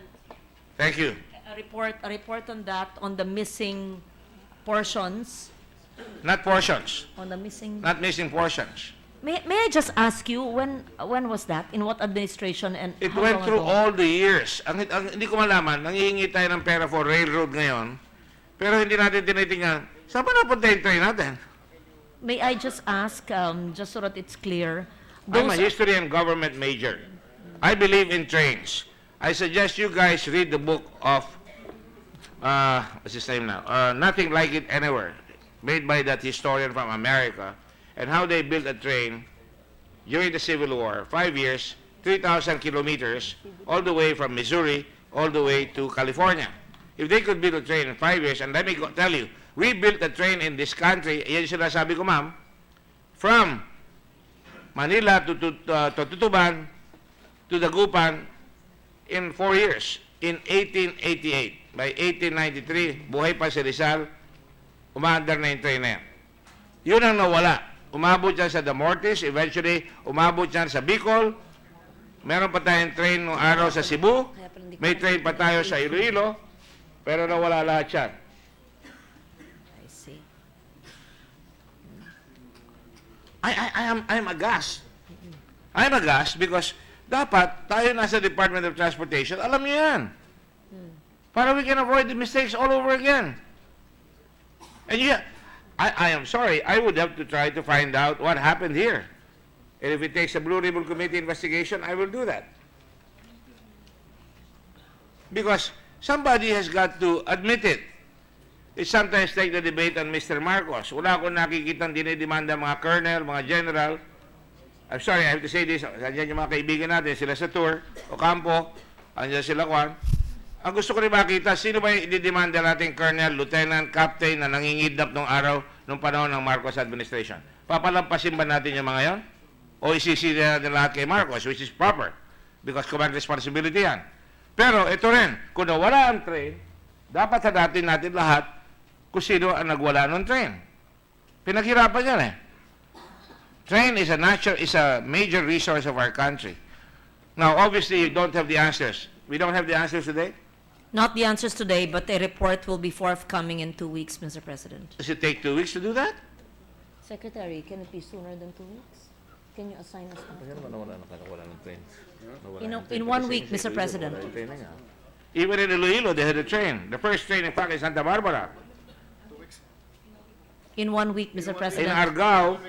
Thank you. A report on that, on the missing portions, Not portions. on the missing... Not missing portions. May I just ask you, when was that? In what administration and It how went long through ago? all the years. Ang hindi ko malaman, nangihingi tayo ng pera for railroad ngayon, pero hindi natin tinitingnan, saan pa napunta yung train natin? May I just ask, just so that it's clear, I'm a those... history and government major. I believe in trains. I suggest you guys read the book of, what's his name now? Nothing Like It Anywhere, made by that historian from America, and how they built a train during the Civil War, 5 years, 3,000 kilometers, all the way from Missouri, all the way to California. If they could build a train in 5 years, and let me tell you, we built a train in this country, yan yung sinasabi ko, ma'am, from Manila to Tutuban to Dagupan in 4 years, in 1888. By 1893, buhay pa si Rizal, umaandar na yung train na yan. Yun ang nawala. Umabot yan sa Damortis, eventually umabot yan sa Bicol, meron pa tayong train noong araw sa Cebu, may train pa tayo sa Iloilo, pero nawala lahat yan. I see. I'm aghast. I'm aghast because dapat tayo nasa Department of Transportation, alam niyo yan. Para we can avoid the mistakes all over again. And yeah, I am sorry, I would have to try to find out what happened here. And if it takes a Blue Ribbon Committee investigation, I will do that. Because somebody has got to admit it. It sometimes take the debate on Mr. Marcos. Wala akong nakikitang dinidemanda mga colonel, mga general. I'm sorry, I have to say this. Andiyan yung mga kaibigan natin, sila sa tour, Ocampo, andiyan sila Juan. Ang gusto ko rin makita, sino ba yung ididemanda natin colonel, lieutenant, captain na nangingidnap nung araw, nung panahon ng Marcos administration? Papalampasin ba natin yung mga yon? O isisira natin lahat kay Marcos, which is proper, because command responsibility yan. Pero ito rin, kung nawala ang train, dapat hadatin natin lahat kung sino ang nagwala ng train. Pinaghirapan yan eh. Train is a major resource of our country. Now, obviously, you don't have the answers. We don't have the answers today. Not the answers today, but a report will be forthcoming in 2 weeks, Mr. President. Does it take 2 weeks to do that? Secretary, can it be sooner than 2 weeks? Can you assign us that? In 1 week, Mr. President. Even in Iloilo, they had a train. The first train, in fact, in Santa Barbara. In 1 week, Mr. In President. Argao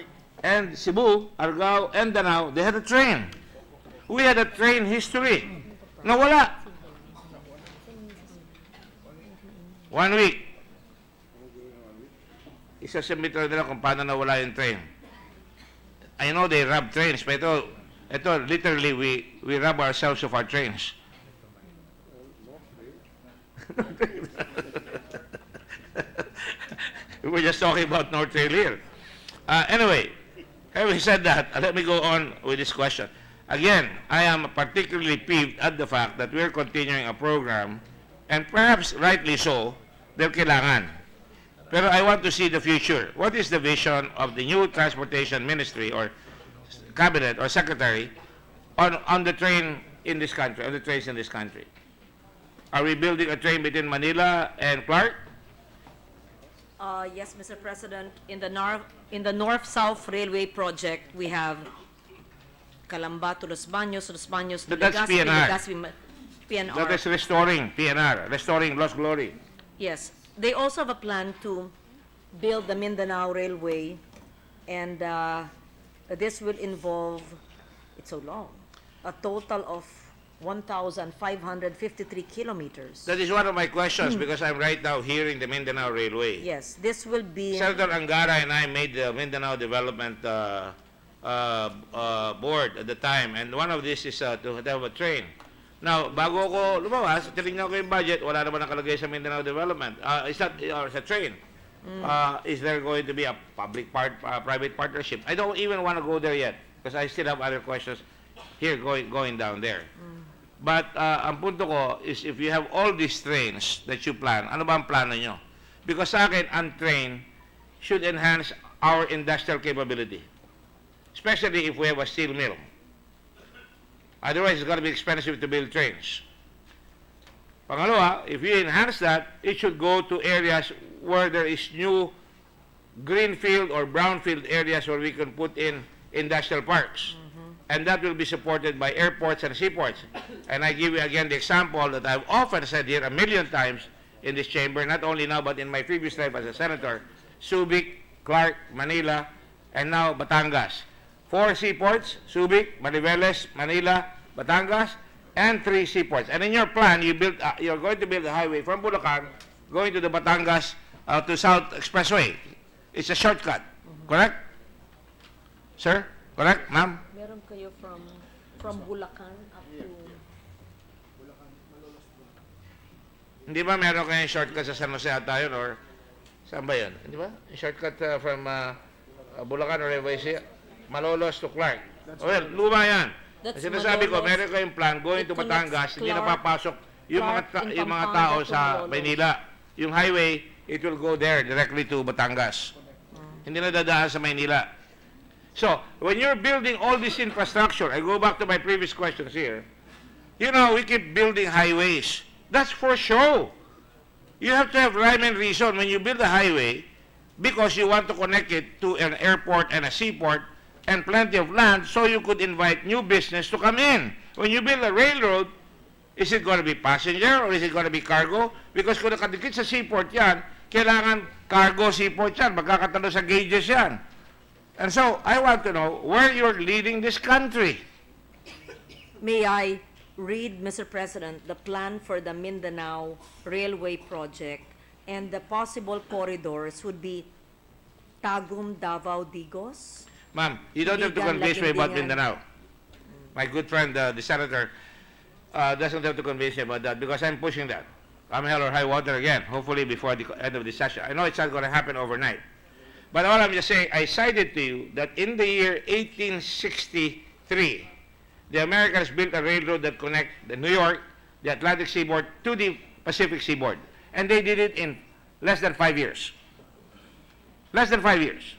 and Cebu, Argao and Danao, they had a train. We had a train history. Nawala. 1 week. Isasubmit nila kung paano nawala yung train. I know they rob trains, pero ito literally, we rob ourselves of our trains. We're just talking about North Trail here. Anyway, having said that, let me go on with this question. Again, I am particularly peeved at the fact that we're continuing a program, and perhaps rightly so, dahil kailangan. Pero I want to see the future. What is the vision of the new transportation ministry or cabinet or secretary on the train in this country, on the trains in this country? Are we building a train between Manila and Clark? Yes, Mr. President. In the North-South Railway project, we have Calamba to Los Baños to That's Legazpi, PNR. PNR. That is restoring PNR, restoring Lost Glory. Yes. They also have a plan to build the Mindanao Railway, and this will involve, it's so long, a total of 1,553 kilometers. That is one of my questions because I'm right now hearing the Mindanao Railway. Yes, this will be, Senator Angara and I made the Mindanao Development Board at the time, and one of this is to have a train. Now, bago ko lumabas, tinignan ko yung budget, wala naman nakalagay sa Mindanao Development. Is that sa train? Is there going to be a private partnership? I don't even want to go there yet because I still have other questions here going down there. But ang punto ko is if you have all these trains that you plan, ano ba ang plano nyo? Because sa akin, ang train should enhance our industrial capability, especially if we have a steel mill. Otherwise, it's going to be expensive to build trains. Pangalawa, if you enhance that, it should go to areas where there is new greenfield or brownfield areas where we can put in industrial parks. And that will be supported by airports and seaports. And I give you again the example that I've often said here a million times in this chamber, not only now but in my previous life as a senator, Subic, Clark, Manila, and now Batangas. 4 seaports, Subic, Mariveles, Manila, Batangas, and 3 seaports. And in your plan, you're going to build a highway from Bulacan going to the Batangas to South Expressway. It's a shortcut, correct? Sir, correct, ma'am? meron kayo from Bulacan up to... Hindi ba meron kayong shortcut sa San Jose ata yun or saan ba yun? Hindi ba? Shortcut from Bulacan or Malolos to Clark. Well, luma yan. That's Sinasabi ko, Malolos. meron kayong plan going It to Batangas, hindi connects napapasok yung Clark in yung mga Pampanga tao to sa Malolos. Maynila. Yung highway, it will go there directly to Batangas. Hindi na dadaan sa Maynila. So, when you're building all this infrastructure, I go back to my previous questions here. You know, we keep building highways. That's for show. You have to have rhyme and reason when you build a highway because you want to connect it to an airport and a seaport and plenty of land so you could invite new business to come in. When you build a railroad, is it going to be passenger or is it going to be cargo? Because kung nakadikit sa seaport yan, kailangan cargo seaport yan, magkakatalo sa gauges yan. And so, I want to know where you're leading this country. May I read, Mr. President, the plan for the Mindanao Railway Project, and the possible corridors would be Tagum, Davao, Digos? Ma'am, you don't have to Ligan, convince me about Laguindingan. Mindanao. My good friend, the senator, doesn't have to convince me about that because I'm pushing that. Come hell or high water again, hopefully before the end of the session. I know it's not going to happen overnight. But all I'm just saying, I cited to you that in the year 1863, the Americans built a railroad that connects the New York, the Atlantic seaboard, to the Pacific seaboard. And they did it in less than 5 years. Less than 5 years.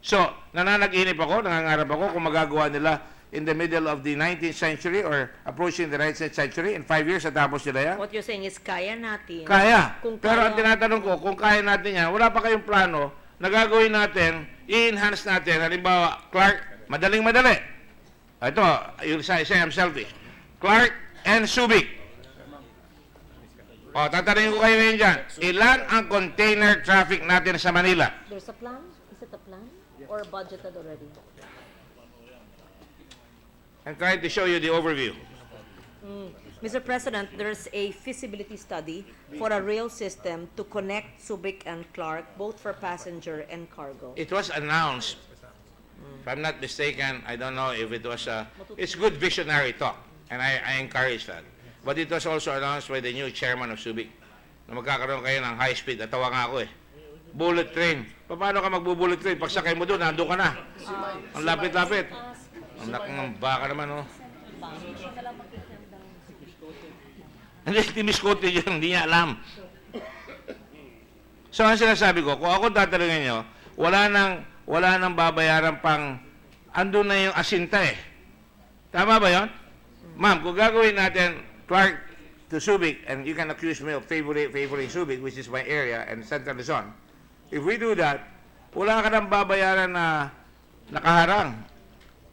So, nananaginip ako, nangangarap ako kung magagawa nila in the middle of the 19th century or approaching the 19th century. In 5 years, natapos nila yan. What you're saying is kaya natin. Kaya. Kung Pero kaya- ang tinatanong ko, kung kaya natin yan, wala pa kayong plano na gagawin natin, i-enhance natin. Halimbawa, Clark, madaling-madali. Ito, yung say I'm selfish. Clark and Subic. O, tatanungin ko kayo ngayon dyan. Ilan ang container traffic natin sa Manila? There's a plan? Is it a plan? Or budgeted already? I'm trying to show you the overview. Mr. President, there's a feasibility study for a rail system to connect Subic and Clark, both for passenger and cargo. It was announced, if I'm not mistaken, I don't know if it was, it's good visionary talk, and I encourage that. But it was also announced by the new chairman of Subic, na magkakaroon kayo ng high speed, natawa nga ako eh. Bullet train. Paano ka magbu-bullet train? Pag sakay mo doon, nandun ka na. Ang lapit-lapit. Ang nakang baka naman, oh. Hindi, timiskote yun, hindi niya alam. So, ang sinasabi ko, kung ako tatanungin nyo, wala nang babayaran pang, andun na yung asinta eh. Tama ba yun? Ma'am, kung gagawin natin Clark to Subic, and you can accuse me of favoring Subic, which is my area, and Central Luzon, if we do that, wala ka nang babayaran na nakaharang.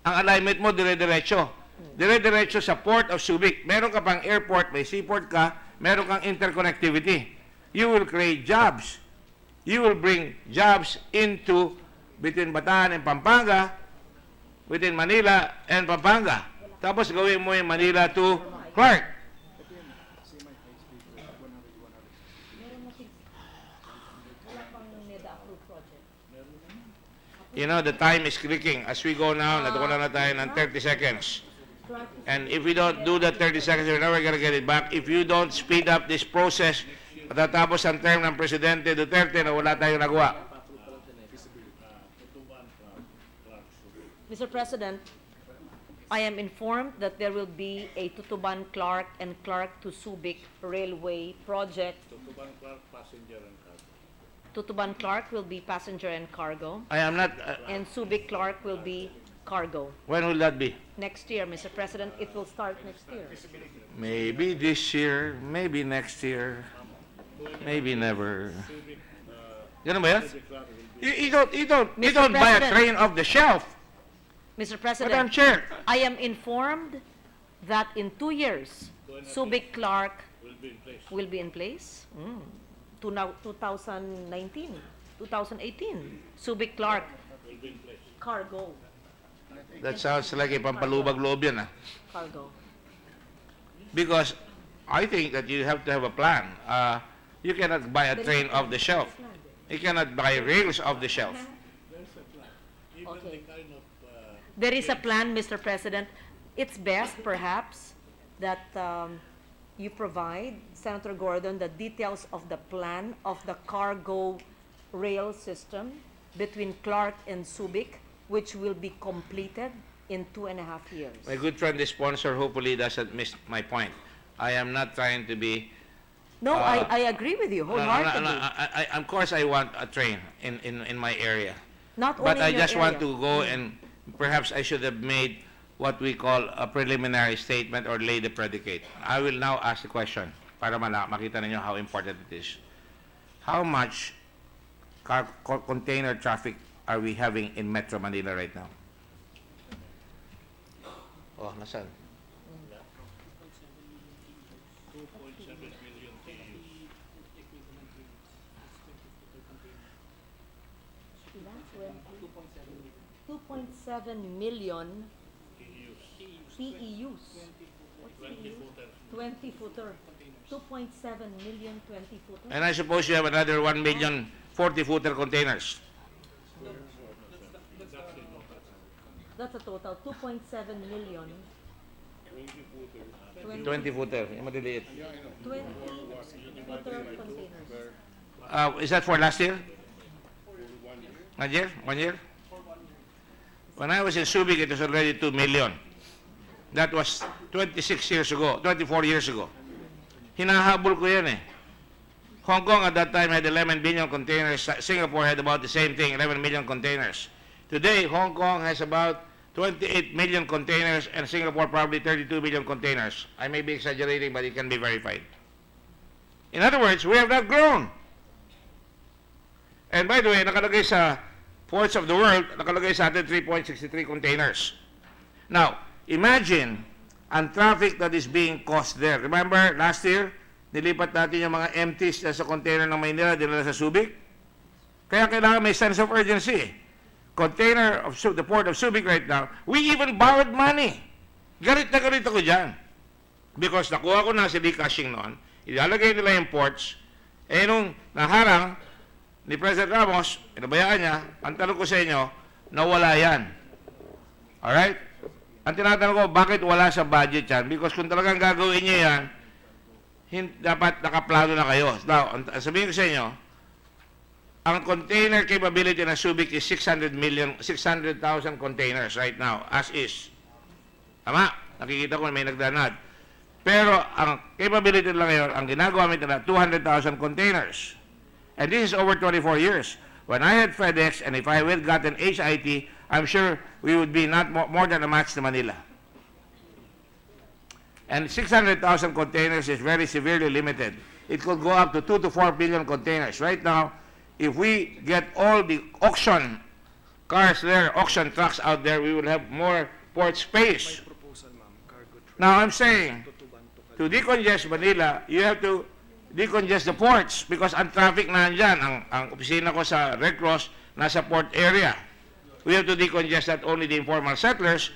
Ang alignment mo, dire-diretso. Dire-diretso sa Port of Subic. Meron ka pang airport, may seaport ka, meron kang interconnectivity. You will create jobs. You will bring jobs into between Bataan and Pampanga, within Manila and Pampanga. Tapos gawin mo yung Manila to Clark, you know, the time is clicking. As we go now, natukunan na tayo ng 30 seconds. And if we don't do that 30 seconds, we're never gonna get it back. If you don't speed up this process, matatapos ang term ng Presidente Duterte na wala tayong nagawa. Mr. President, I am informed that there will be a Tutuban Clark and Clark to Subic Railway project. Tutuban Clark will be passenger and cargo, I am not, and Subic Clark will be cargo. when will that be? Next year, Mr. President, it will start next year. Maybe this year, maybe next year, maybe never. Ganun ba yan? You don't buy a President. train off the shelf. Mr. Madam President, Chair, I am informed that in 2 years, Subic Clark will be in place. To now 2019, 2018, Subic Clark cargo, that sounds like a pampalubag loob yan, ah. cargo. Because I think that you have to have a plan. You cannot buy a train off the shelf. You cannot buy rails off the shelf. Okay. There is a plan, Mr. President. It's best, perhaps, that you provide, Senator Gordon, the details of the plan of the cargo rail system between Clark and Subic, which will be completed in 2.5 years. My good friend, the sponsor, hopefully doesn't miss my point. I am not trying to be... No, I agree with you wholeheartedly. Of course, I want a train in my area. Not only But I in your just want area. to go and perhaps I should have made what we call a preliminary statement or lay the predicate. I will now ask the question para makita ninyo how important it is. How much container traffic are we having in Metro Manila right now? Oh, nasaan? Two point seven million TEUs. What's TEUs? 20-footer. 2.7 million 20-footer. And I suppose you have another 1 million 40-footer containers. That's a total, 2.7 million. 20-footer, yung madiliit. 20-footer containers. Is that for last year? 1 year? 1 year? When I was in Subic, it was already 2 million. That was 26 years ago, 24 years ago. Hinahabol ko yan eh. Hong Kong at that time had 11 billion containers. Singapore had about the same thing, 11 million containers. Today, Hong Kong has about 28 million containers and Singapore probably 32 million containers. I may be exaggerating, but it can be verified. In other words, we have not grown. And by the way, nakalagay sa ports of the world, nakalagay sa atin 3.63 containers. Now, imagine ang traffic that is being caused there. Remember, last year, nilipat natin yung mga empties sa container ng Maynila, dinala sa Subic. Kaya kailangan may sense of urgency. Container of the port of Subic right now, we even borrowed money. Galit na galit ako dyan. Because nakuha ko na si cashing noon, ilalagay nila yung ports, eh nung naharang ni President Ramos, inabayaan niya, ang tanong ko sa inyo, nawala yan. Alright? Ang tinatanong ko, bakit wala sa budget yan? Because kung talagang gagawin niyo yan, dapat nakaplano na kayo. Now, sabihin ko sa inyo, ang container capability ng Subic is 600,000 containers right now, as is. Tama? Nakikita ko may nagdanad. Pero ang capability nila ngayon, ang ginagawa nila, 200,000 containers. And this is over 24 years. When I had FedEx, and if I had gotten HIT, I'm sure we would be not more than a match to Manila. And 600,000 containers is very severely limited. It could go up to 2 to 4 billion containers. Right now, if we get all the auction cars there, auction trucks out there, we will have more port space. Now, I'm saying, to decongest Manila, you have to decongest the ports because ang traffic na andyan, ang opisina ko sa Red Cross, nasa port area. We have to decongest not only the informal settlers,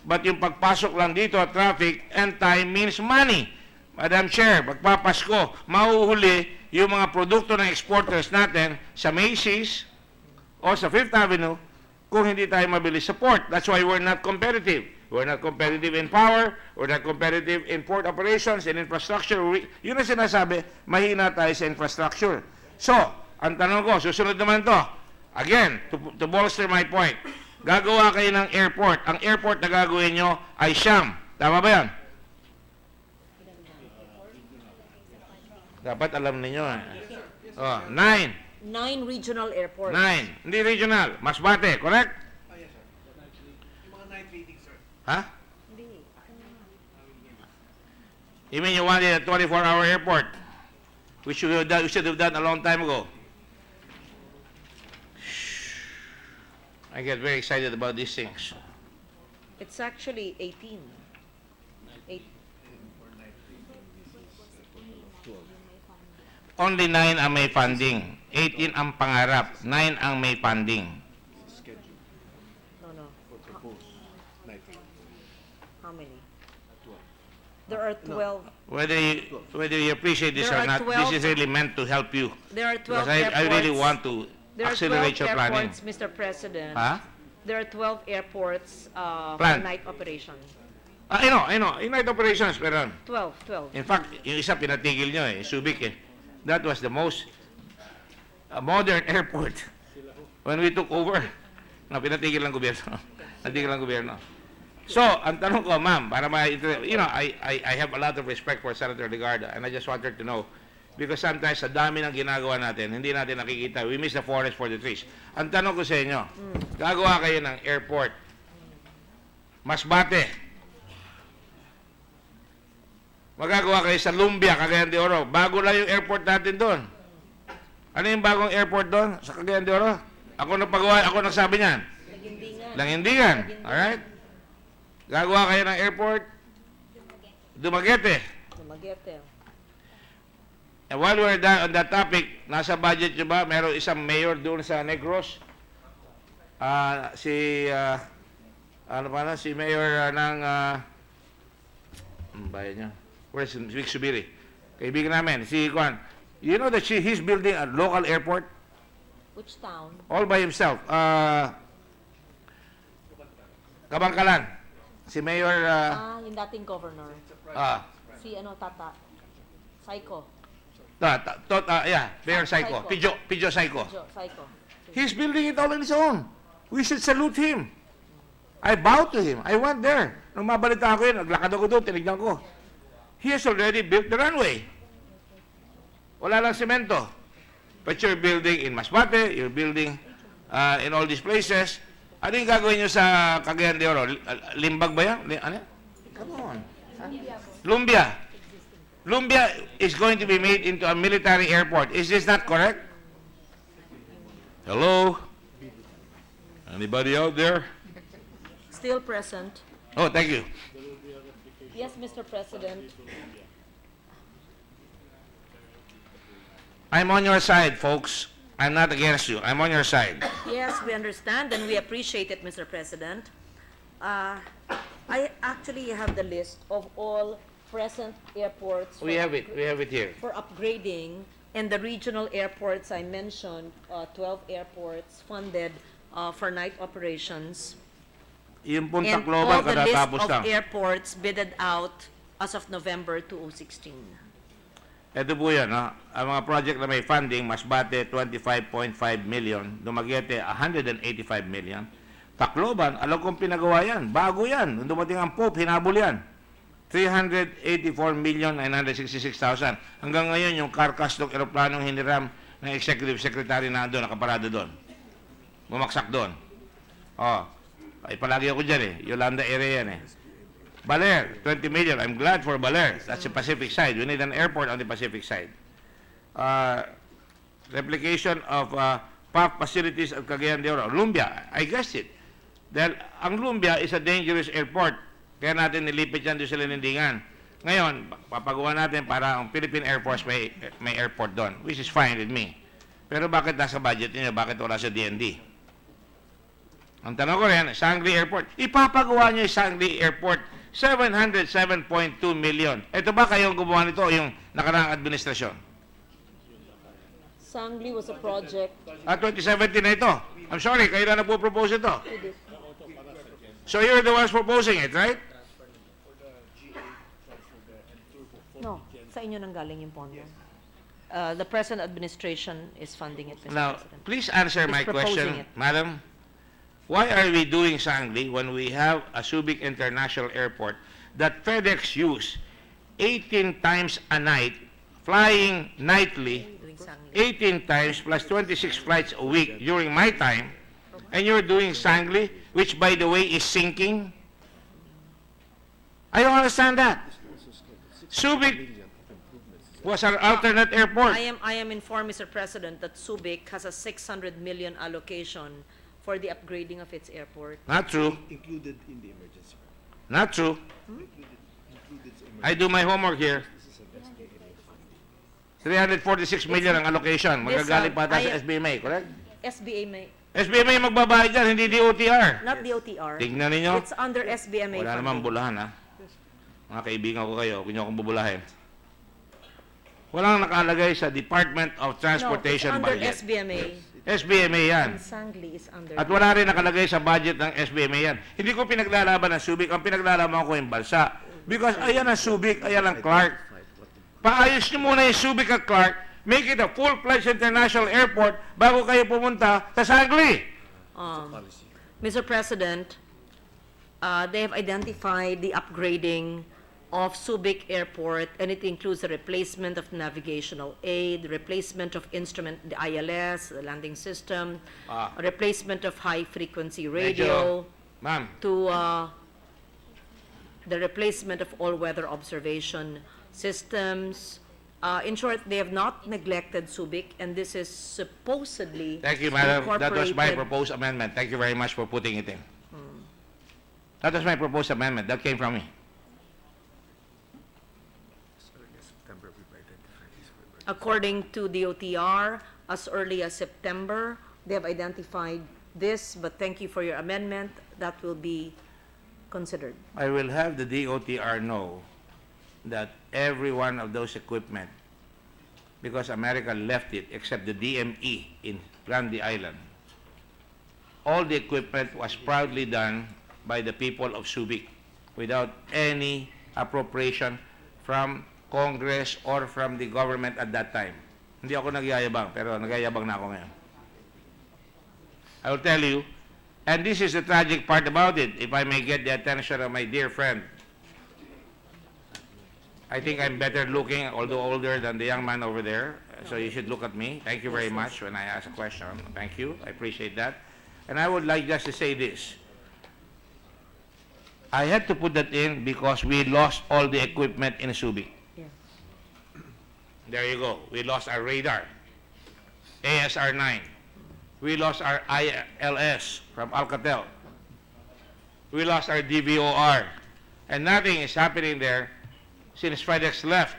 But yung pagpasok lang dito, traffic and time means money. Madam Chair, pagpapasko, mahuhuli yung mga produkto ng exporters natin sa Macy's o sa Fifth Avenue kung hindi tayo mabilis sa port. That's why we're not competitive. We're not competitive in power, we're not competitive in port operations and infrastructure. Yun ang sinasabi, mahina tayo sa infrastructure. So, ang tanong ko, susunod naman to, again, to bolster my point, gagawa kayo ng airport. Ang airport na gagawin nyo ay Siam. Tama ba yan? Dapat alam ninyo eh. Oh, 9. 9 regional airports. 9. Hindi regional. Masbate, correct? Yung mga night meetings, sir. Ha? You mean you wanted a 24-hour airport? We should have done a long time ago. I get very excited about these things. It's actually 18. 8. Only 9 ang may funding. 18 ang pangarap. 9 ang may funding. No. How many? There are 12. Whether you appreciate this There or are not, 12 this is really meant to help you. There are 12 Because airports. I really want to There are 12 accelerate your planning. airports, Mr. President. Ha? There are 12 airports for Plan. night operation. I know. In night operations, meron. 12. In fact, yung isa pinatigil nyo Subic That was the most modern airport when we took over. Na pinatigil ng gobyerno. Natigil ng gobyerno. So, ang tanong ko, ma'am, para I have a lot of respect for Senator Legarda, and I just want her to know, because sometimes sa dami ng ginagawa natin, hindi natin nakikita. We miss the forest for the trees. Ang tanong ko sa inyo, gagawa kayo ng airport. Masbate. Magagawa kayo sa Lumbia, Cagayan de Oro. Bago lang yung airport natin doon. Ano yung bagong airport doon sa Cagayan de Oro? Ako nagsabi niyan. Langindingan. Alright? Gagawa kayo ng airport. Dumaguete. And while we're on that topic, nasa budget nyo ba? Meron isang mayor doon sa Negros. Si mayor ng bayan niya. Where's Vic Subiri? Kaibigan namin, si Juan. You know that he's building a local airport Which town? all by himself. Kabangkalan. Si Mayor, Yung dating governor. Si Tata. Psycho. Mayor Psycho. Pijo Psycho. Psycho. He's building it all on his own. We should salute him. I bow to him. I went there. Nung mabalita ko yun, naglakad ako doon, tinignan ko. He has already built the runway. Wala lang semento. But you're building in Masbate, you're building in all these places. Ano yung gagawin nyo sa Cagayan de Oro? Limbag ba yan? Ano? Come on. Lumbia. Lumbia is going to be made into a military airport. Is this not correct? Hello? Anybody out there? Still present. Oh, thank you. Yes, Mr. President. I'm on your side, folks. I'm not against you. I'm on your side. Yes, we understand and we appreciate it, Mr. President. I actually have the list of all present airports We have it. We have it here. for upgrading, and the regional airports I mentioned, 12 airports funded for night operations. Yung Punta And Global, all the list katatapos of lang. airports bidded out as of November 2016. Ito po yan, ha? Ang mga project na may funding, Masbate, 25.5 million. Dumaguete, 185 million. Tacloban, alam kong pinagawa yan. Bago yan. Nung dumating ang Pope, hinabol yan. 384,966,000. Hanggang ngayon, yung carcass ng aeroplanong hiniram ng executive secretary na doon, nakaparado doon. Bumaksak doon. Ay, palagi ako dyan Yolanda area yan Baler, 20 million. I'm glad for Baler. That's the Pacific side. We need an airport on the Pacific side. Replication of PAF facilities at Cagayan de Oro. Lumbia, I guessed it. Dahil ang Lumbia is a dangerous airport. Kaya natin nilipit yan doon sa Linindingan. Ngayon, papagawa natin para ang Philippine Air Force may airport doon, which is fine with me. Pero bakit nasa budget niyo? Bakit wala sa DND? Ang tanong ko rin, Sangli Airport. Ipapagawa niyo yung Sangli Airport, 707.2 million. Ito ba kayong gumawa nito, yung nakaraang administrasyon? Sangli was a project. 2017 na ito. I'm sorry, kayo na nagpo-propose ito. So you're the ones proposing it, right? No, sa inyo nang galing yung pondo. The present administration is funding it, Mr. Now, President. please answer Is my proposing question, it. Madam. Why are we doing Sangli when we have a Subic International Airport that FedEx use 18 times a night, flying nightly, Doing Sangli. 18 times plus 26 flights a week during my time, and you're doing Sangli, which by the way is sinking? I don't understand that. Subic was our alternate airport. I am informed, Mr. President, that Subic has a 600 million allocation for the upgrading of its airport. Not true. Included in the emergency. Not true. Included in I do my homework here. 346 million ang allocation. This, Magagaling pa ata sa I- SBMA, correct? SBA may, SBMA magbabayad dyan, hindi DOTR. not DOTR. Tignan ninyo. It's under SBMA Wala namang funding. bulahan, ha? Mga kaibigan ko kayo, huwag niyo akong bubulahin. Walang nakalagay sa Department of No, it's Transportation under budget. SBMA. SBMA yan. And Sangli is under. At wala rin nakalagay sa budget ng SBMA yan. Hindi ko pinaglalaban ng Subic, ang pinaglalaban ko yung balsa. Because ayan ang Subic, ayan ang Clark. Paayos niyo muna yung Subic at Clark, make it a full-fledged international airport bago kayo pumunta sa Sangli. Mr. President, they have identified the upgrading of Subic Airport, and it includes the replacement of navigational aid, the replacement of instrument, the ILS, the landing system, replacement of high-frequency radio, Ma'am, to the replacement of all-weather observation systems. In short, they have not neglected Subic, and this is supposedly thank you, madam. That was my incorporated- proposed amendment. Thank you very much for putting it in. That was my proposed amendment. That came from me. September, we've identified this for According to DOTR, as early as September, they have identified this, but thank you for your amendment. That will be considered. I will have the DOTR know that every one of those equipment, because America left it except the DME in Grande Island, all the equipment was proudly done by the people of Subic without any appropriation from Congress or from the government at that time. Hindi ako nagyayabang, pero nagyayabang na ako ngayon. I will tell you, and this is the tragic part about it, if I may get the attention of my dear friend. I think I'm better looking, although older than the young man over there, so you should look at me. Thank you very much when I ask a question. Thank you, I appreciate that. And I would like just to say this. I had to put that in because we lost all the equipment in Subic. Yeah. There you go. We lost our radar, ASR-9. We lost our ILS from Alcatel. We lost our DVOR. And nothing is happening there since FedEx left.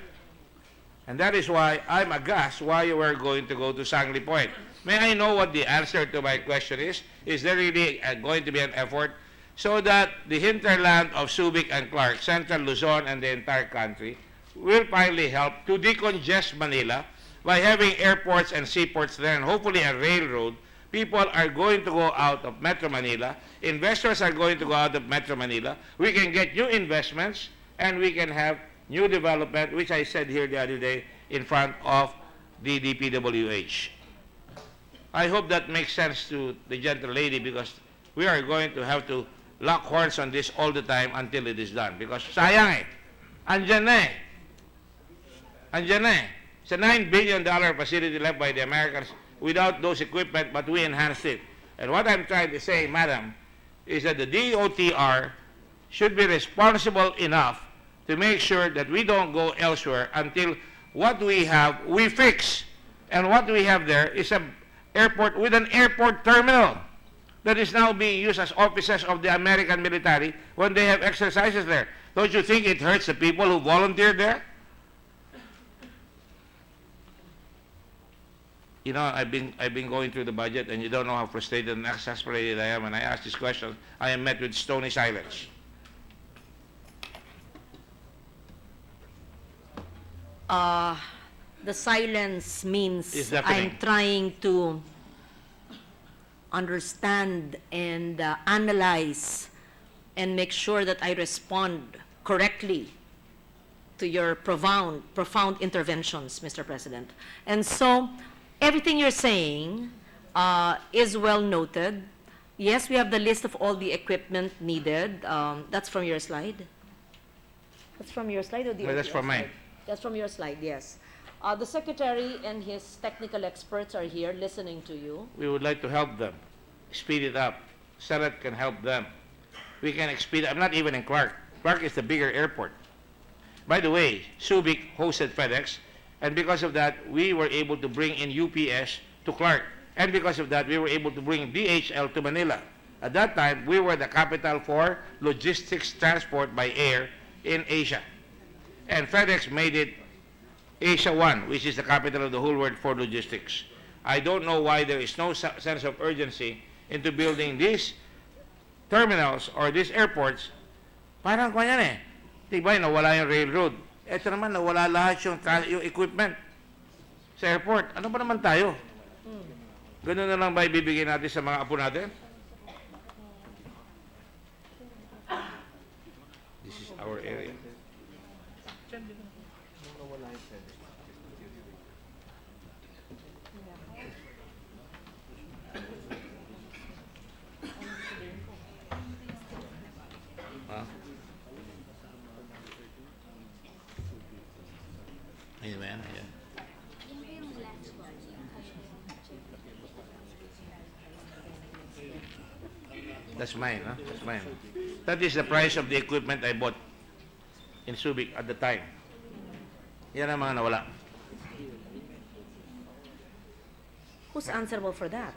And that is why I'm aghast why you were going to go to Sangli Point. May I know what the answer to my question is? Is there really going to be an effort so that the hinterland of Subic and Clark, Central Luzon and the entire country, will finally help to decongest Manila by having airports and seaports there and hopefully a railroad? People are going to go out of Metro Manila. Investors are going to go out of Metro Manila. We can get new investments and we can have new development, which I said here the other day in front of the DPWH. I hope that makes sense to the gentle lady because we are going to have to lock horns on this all the time until it is done. Because sayang eh, andyan na eh. Andyan na eh. It's a $9 billion facility left by the Americans without those equipment, but we enhanced it. And what I'm trying to say, madam, is that the DOTR should be responsible enough to make sure that we don't go elsewhere until what we have, we fix. And what we have there is an airport with an airport terminal that is now being used as offices of the American military when they have exercises there. Don't you think it hurts the people who volunteer there? You know, I've been going through the budget, and you don't know how frustrated and exasperated I am when I ask this question. I am met with stony silence. The silence means It's deafening. I'm trying to understand and analyze and make sure that I respond correctly to your profound interventions, Mr. President. And so, everything you're saying is well noted. Yes, we have the list of all the equipment needed. That's from your slide? That's from your slide or the No, that's OTR from mine. slide? That's from your slide, yes. The Secretary and his technical experts are here listening to you. We would like to help them, speed it up. Senate can help them. We can speed. I'm not even in Clark. Clark is the bigger airport. By the way, Subic hosted FedEx, and because of that, we were able to bring in UPS to Clark. And because of that, we were able to bring DHL to Manila. At that time, we were the capital for logistics transport by air in Asia. And FedEx made it Asia 1, which is the capital of the whole world for logistics. I don't know why there is no sense of urgency into building these terminals or these airports. Parang kung yan eh. Diba, nawala yung railroad. Ito naman, nawala lahat yung equipment sa airport. Ano ba naman tayo? Ganun na lang ba ibibigay natin sa mga apo natin? This is our area. Ayun ba yan? Ayan. That's mine, huh? That's mine. That is the price of the equipment I bought in Subic at the time. Yan ang mga nawala. Who's answerable for that?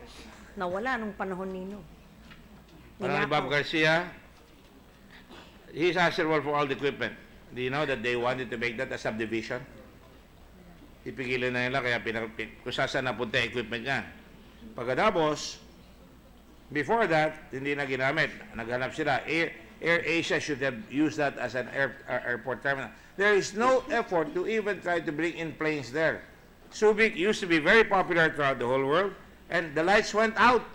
Nawala nung panahon nino. Parang ni Bob Garcia, he's answerable for all the equipment. Do you know that they wanted to make that a subdivision? Ipigilan na nila kaya kung saan napunta yung equipment niya. Pagkatapos, before that, hindi na ginamit. Naghanap sila. Air Asia should have used that as an airport terminal. There is no effort to even try to bring in planes there. Subic used to be very popular throughout the whole world, and the lights went out.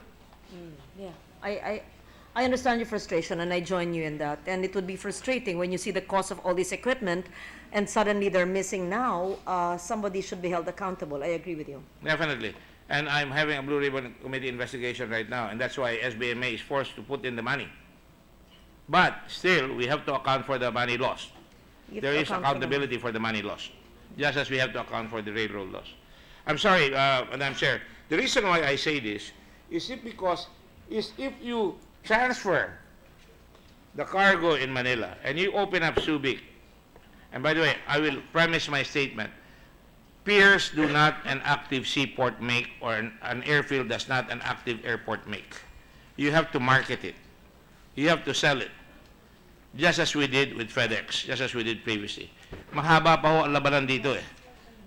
Yeah, I understand your frustration, and I join you in that. And it would be frustrating when you see the cost of all this equipment, and suddenly they're missing now. Somebody should be held accountable. I agree with you. Definitely. And I'm having a Blue Ribbon Committee investigation right now, and that's why SBMA is forced to put in the money. But still, we have to account for the money lost. You have There to is account for the accountability for the money lost, just as we have to account for the railroad loss. I'm sorry, Madam Chair. The reason why I say this is because if you transfer the cargo in Manila and you open up Subic, and by the way, I will premise my statement. Piers do not an active seaport make, or an airfield does not an active airport make. You have to market it. You have to sell it. Just as we did with FedEx, just as we did previously. Mahaba pa ho ang labanan dito eh.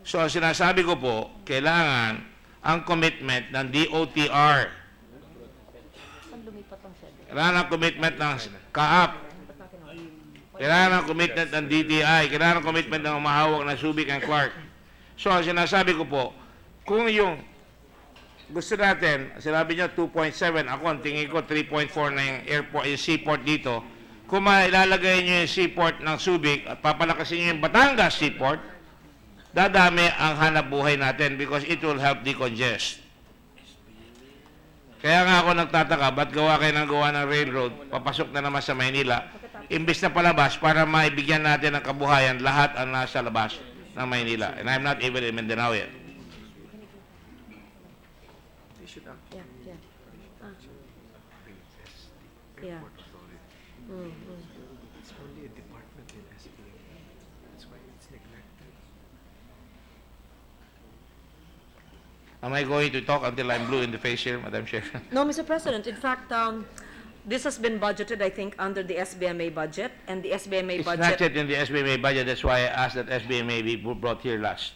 So, ang sinasabi ko po, kailangan ang commitment ng DOTR. Kailangan ang commitment ng CAAP. Kailangan ang commitment ng DTI. Kailangan ang commitment ng umahawak ng Subic and Clark. So, ang sinasabi ko po, kung yung gusto natin, sinabi nyo 2.7, ako ang tingin ko 3.4 na yung airport, yung seaport dito. Kung mailalagay nyo yung seaport ng Subic at papalakasin nyo yung Batangas seaport, dadami ang hanap buhay natin because it will help decongest. Kaya nga ako nagtataka, ba't gawa kayo ng gawa ng railroad, papasok na naman sa Maynila, imbis na palabas para maibigyan natin ng kabuhayan lahat ang nasa labas ng Maynila. And I'm not even in Mindanao yet. Yeah, yeah. Yeah. It's only a department in SBA. That's why it's neglected. Am I going to talk until I'm blue in the face here, Madam Chair? No, Mr. President, in fact, this has been budgeted, I think, under the SBMA budget, and the SBMA It's not budget... yet in the SBMA budget. That's why I asked that SBMA be brought here last.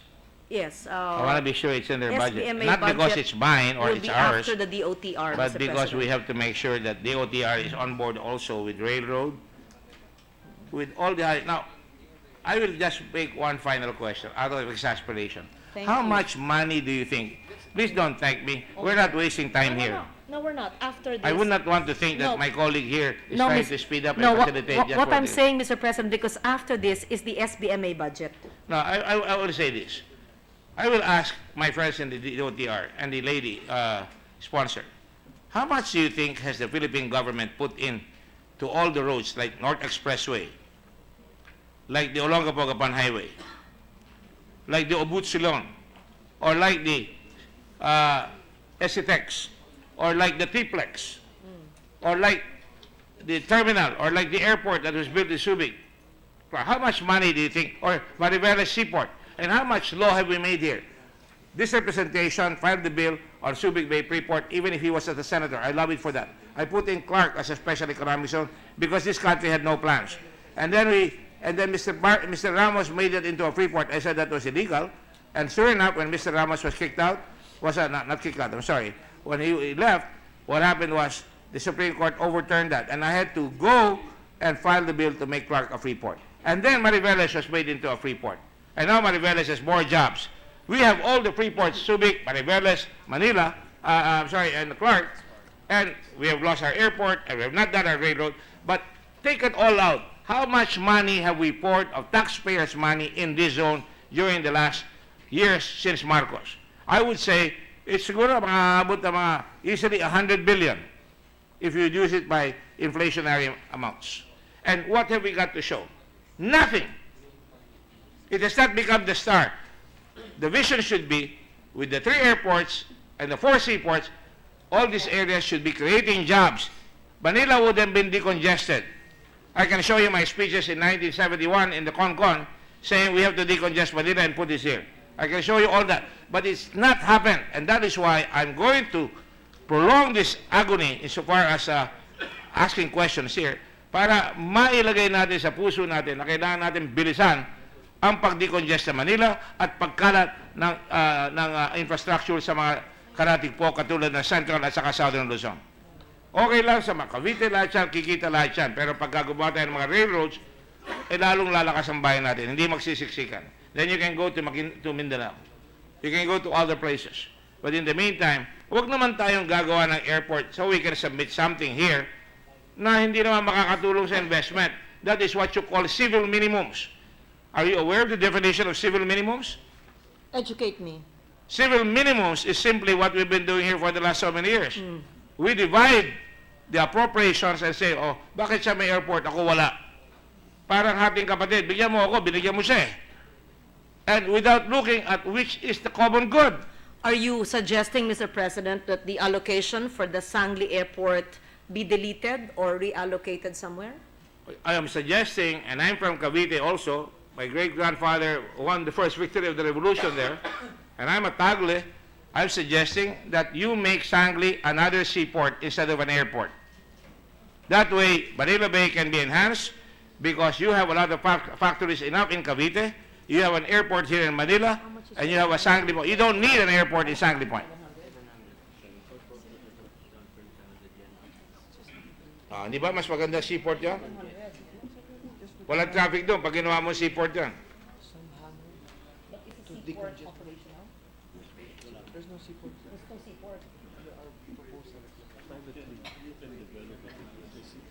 Yes. I want to be sure it's in their budget. SBMA Not because budget it's mine or will it's be ours, after the DOTR, but Mr. because we President. have to make sure that DOTR is on board also with railroad, with all the, now, I will just make one final question out of exasperation. Thank How you. much money do you think? Please don't thank me. We're not wasting time here. No, we're not. After this. I would not want to think No. that my colleague here is No, trying Miss- to speed up No, and what, facilitate what, just what I'm it is. saying, Mr. President, because after this is the SBMA budget. No, I will say this. I will ask my friends in the DOTR and the lady sponsor, how much do you think has the Philippine government put in to all the roads like North Expressway, like the Olongapogapan Highway, like the Obut-Silon, or like the Esitex, or like the Triplex, or like the terminal, or like the airport that was built in Subic? How much money do you think, or Mariveles Seaport, and how much law have we made here? This representation filed the bill on Subic Bay Freeport, even if he was as a senator. I love it for that. I put in Clark as a special economic zone because this country had no plans. And then Mr. Ramos made it into a Freeport. I said that was illegal. And sure enough, when Mr. Ramos was kicked out, not kicked out, I'm sorry. When he left, what happened was the Supreme Court overturned that. And I had to go and file the bill to make Clark a Freeport. And then Mariveles was made into a Freeport. And now Mariveles has more jobs. We have all the Freeports, Subic, Mariveles, Manila, and Clark. And we have lost our airport, and we have not done our railroad. But take it all out. How much money have we poured of taxpayers' money in this zone during the last years since Marcos? I would say it's siguro maaabot na mga easily 100 billion if you reduce it by inflationary amounts. And what have we got to show? Nothing. It has not become the star. The vision should be, with the 3 airports and the 4 seaports, all these areas should be creating jobs. Manila would have been decongested. I can show you my speeches in 1971 in the CONCON saying we have to decongest Manila and put this here. I can show you all that. But it's not happened. And that is why I'm going to prolong this agony insofar as asking questions here para mailagay natin sa puso natin na kailangan natin bilisan ang pag-decongest sa Manila at pagkalat ng infrastructure sa mga karatigpo katulad ng Central at saka Southern Luzon. Okay lang sa mga Cavite lahat yan, kikita lahat yan. Pero pag gagawa tayo ng mga railroads, lalong lalakas ang bayan natin. Hindi magsisiksikan. Then you can go to Mindanao. You can go to other places. But in the meantime, huwag naman tayong gagawa ng airport so we can submit something here na hindi naman makakatulong sa investment. That is what you call civil minimums. Are you aware of the definition of civil minimums? Educate me. Civil minimums is simply what we've been doing here for the last so many years. We divide the appropriations and say, oh, bakit siya may airport, ako wala? Parang hating kapatid, bigyan mo ako, binigyan mo siya eh. And without looking at which is the common good. Are you suggesting, Mr. President, that the allocation for the Sangli Airport be deleted or reallocated somewhere? I am suggesting, and I'm from Cavite also, my great-grandfather won the first victory of the revolution there, and I'm a Tagle. I'm suggesting that you make Sangli another seaport instead of an airport. That way, Manila Bay can be enhanced because you have a lot of factories enough in Cavite. You have an airport here in Manila, and you have a Sangli Point. You don't need an airport in Sangli Point. Di ba mas maganda seaport yan? Walang traffic doon pag ginawa mo seaport yan. There's no seaport.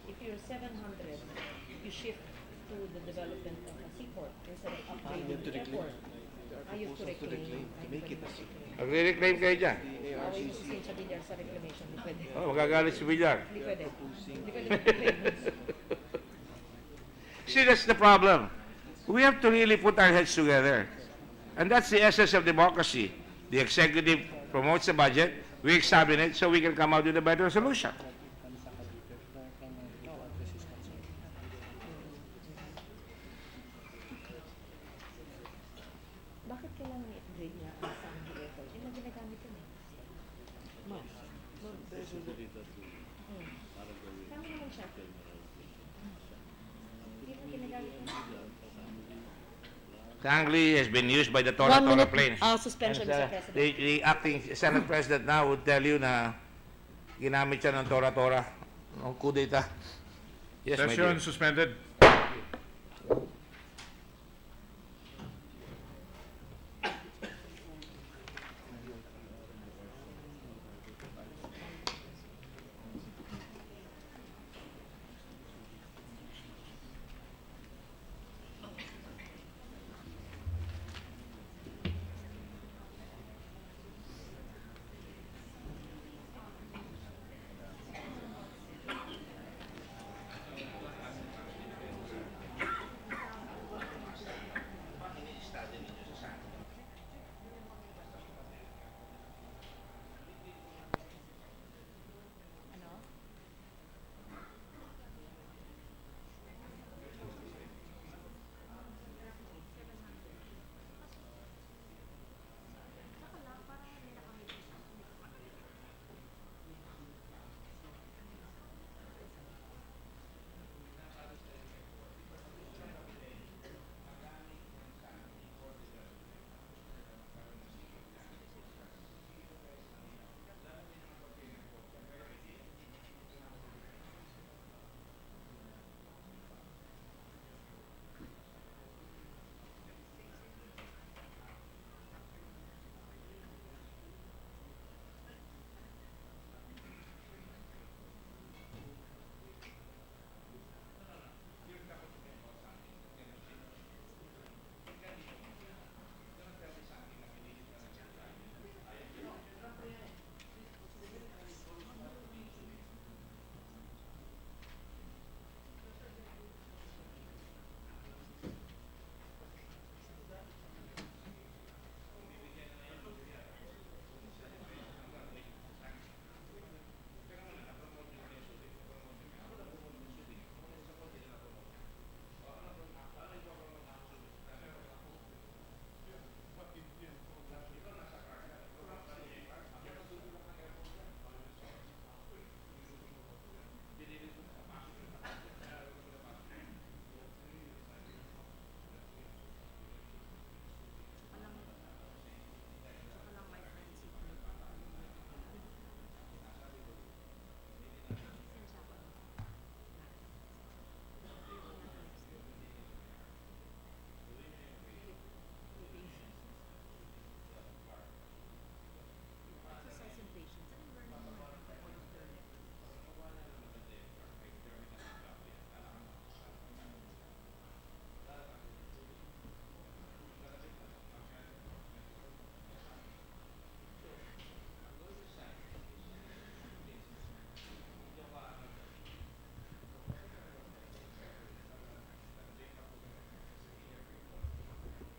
If you're 700, you shift to the development of a seaport instead of upgrading the airport. Ayos to reclaim. Magre-reclaim kayo dyan. Away mo si Cynthia Villar sa reclamation. Hindi pwede. Oh, magagalit si Villar. Hindi pwede. Hindi pwede mag-reclaim. See, that's the problem. We have to really put our heads together. And that's the essence of democracy. The executive promotes the budget, we examine it so we can come out with a better solution. Bakit kailangan i-upgrade niya ang Sangli Airport? Yung mga ginagamit yun eh. Tama naman siya. Hindi mo ginagamit yun. Sangli has been used by the Tora 1 Tora minute planes. suspension, And, Mr. President. the acting Senate President now would tell you na ginamit siya ng Tora Tora ng coup d'etat. Yes, my dear. Session suspended.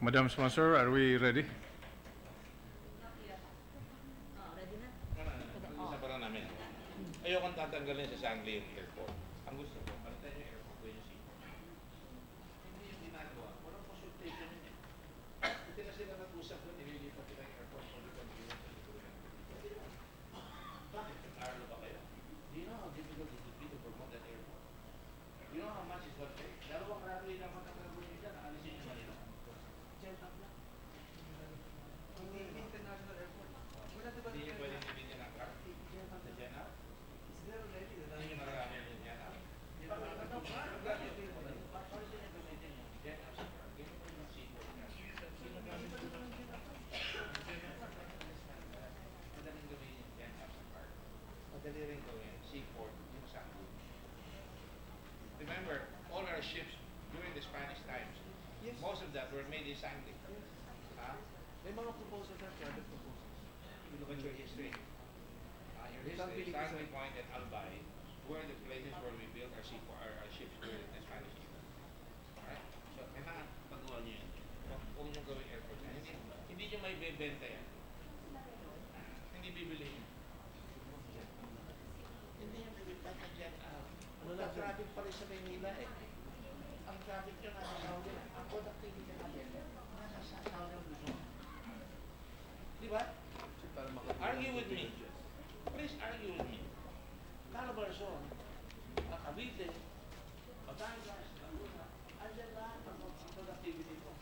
Madam Sponsor, are we ready? Pag-usapan na namin. Ayokong tatanggalin sa Sangli yung airport. Ang gusto ko, palitan yung airport ko yung seat. Hindi yung ginagawa. Walang consultation yun eh. Hindi na sila nag-usap doon, nililipat nila yung airport kung di continuous sa likuran. Bakit? Arlo ba kayo? Do you know how difficult it would be to promote that airport? Do you know how much is what pay? Dalawang runway lang magkakaroon nyo dyan, aalisin nyo Manila. Jet up lang. Hindi international airport. Hindi nyo pwedeng bibigyan ng car? Sa Jet up? Hindi nyo maragamit yung Jet up? Madaling gawin yung Jet up sa car. Madali rin gawin seaport yung Sangli. Remember, all our ships during the Spanish times, most of that were made in Sangli. Huh? May mga proposals na private proposals. You look at your history. Your history, Sangli Point and Albay were the places where we built our ships during the Spanish era. Alright? So, kailangan pagawa nyo yun. Huwag nyo gawing airport na. Hindi nyo may bebenta yan. Hindi bibili yun. Hindi nyo bibenta ng Jet out. Traffic pa rin sa Maynila eh. Ang traffic nyo nasa Saudi. Ang productivity natin nasa Saudi Luzon. Di ba? Argue with me. Please argue with me. Calabarzon, Cavite, Batangas, Laguna, andyan lahat ang productivity ko.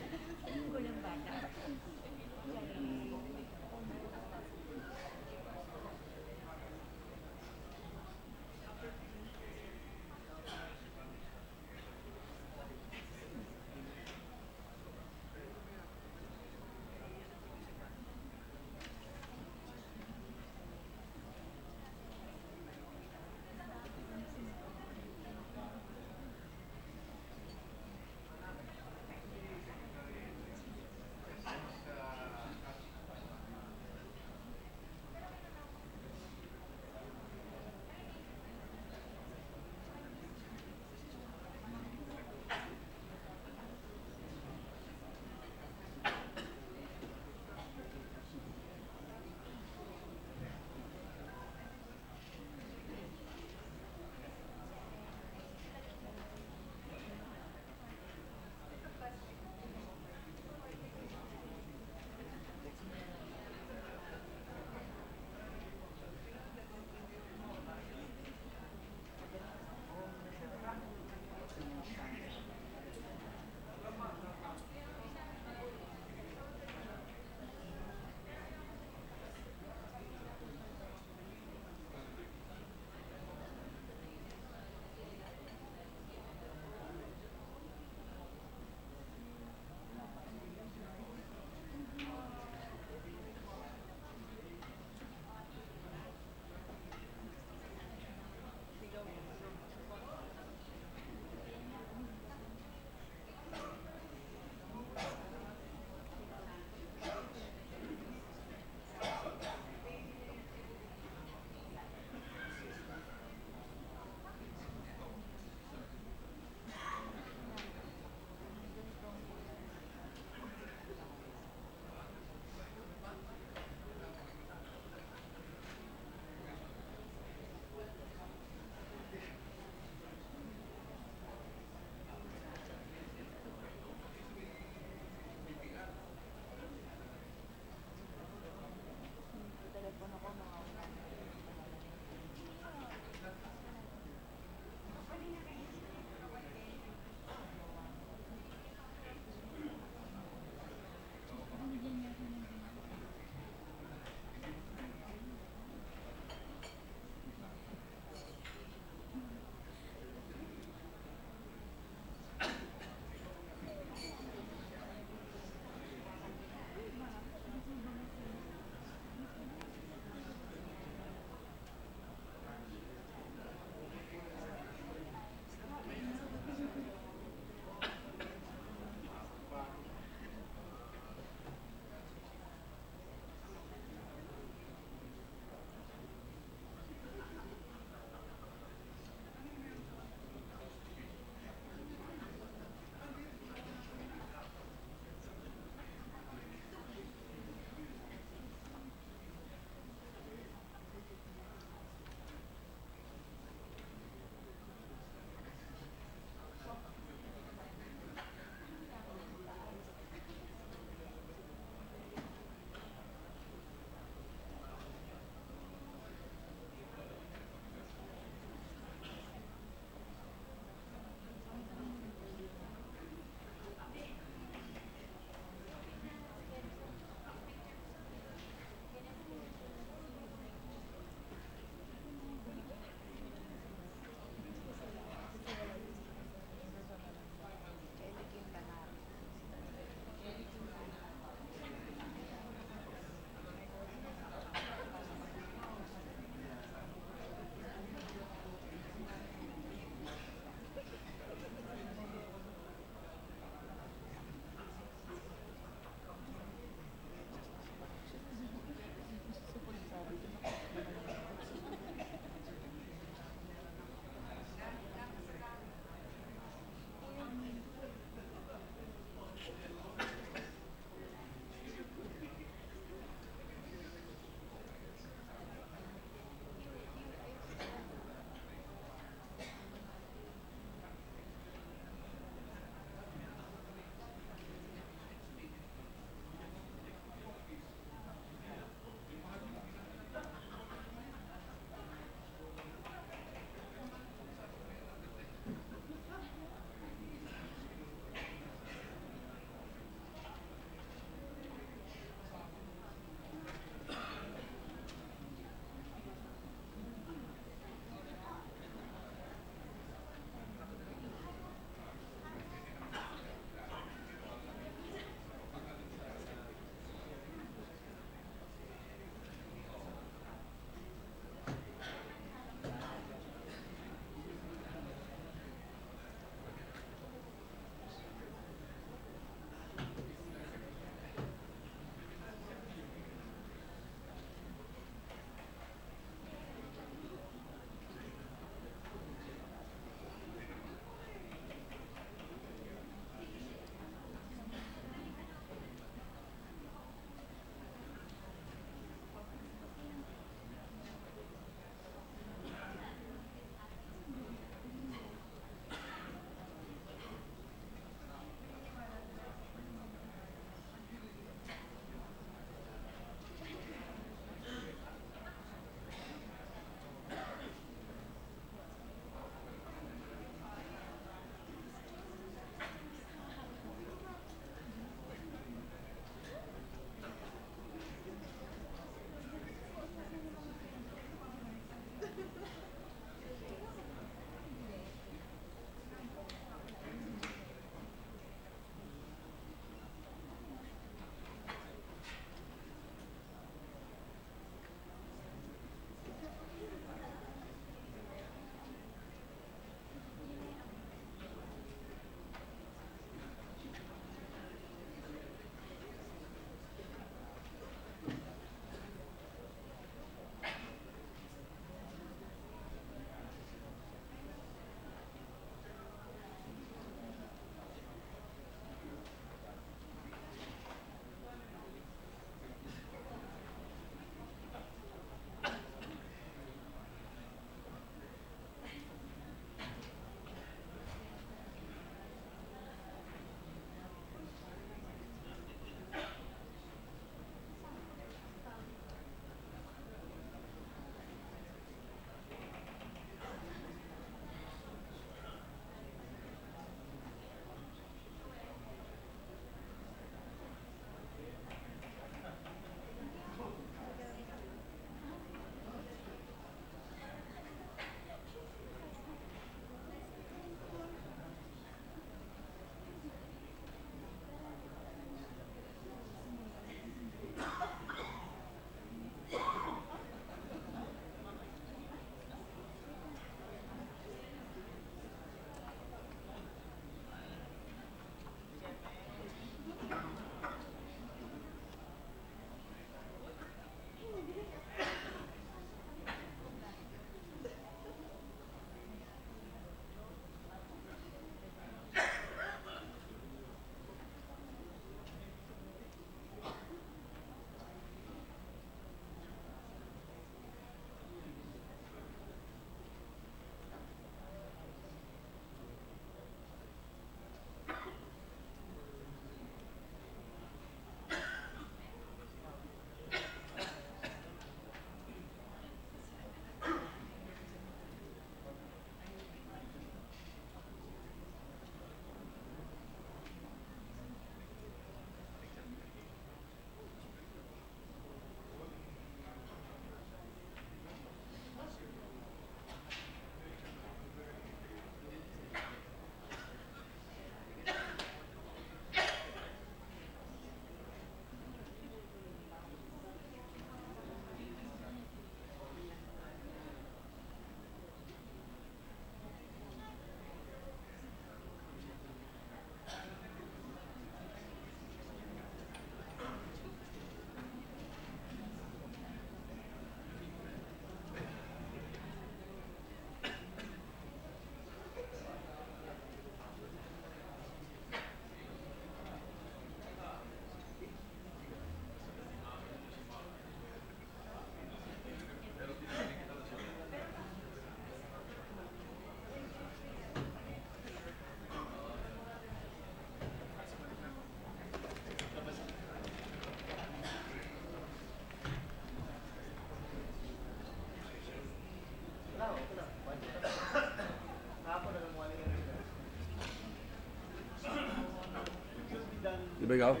Di ba ikaw?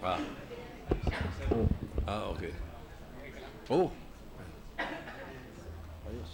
Ah. Oh. Ah, okay. Oh. Ayos.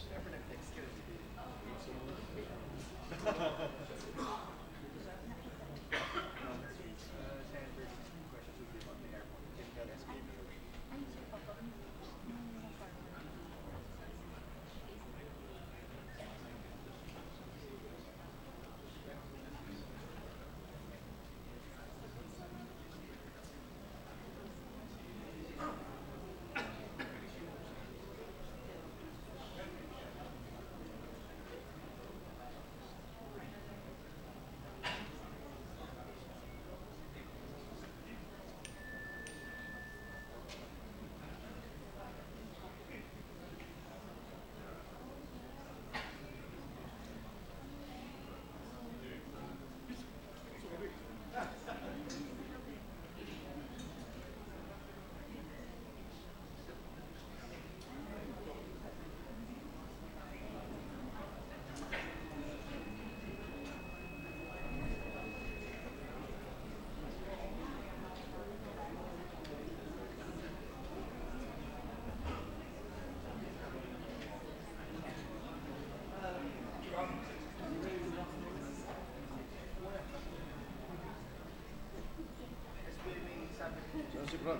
Saan si Fran?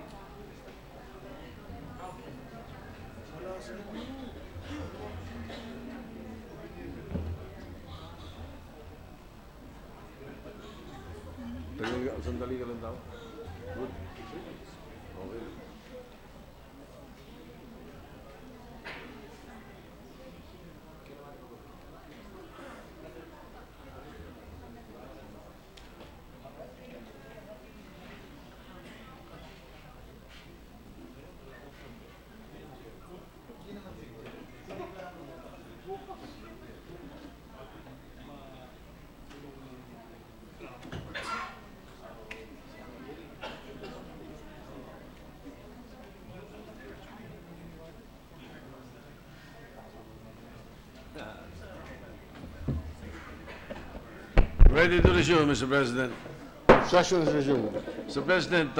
Sandali ka lang daw. Good. Okay. Ready to resume, Mr. President. Session is resumed. Mr. President,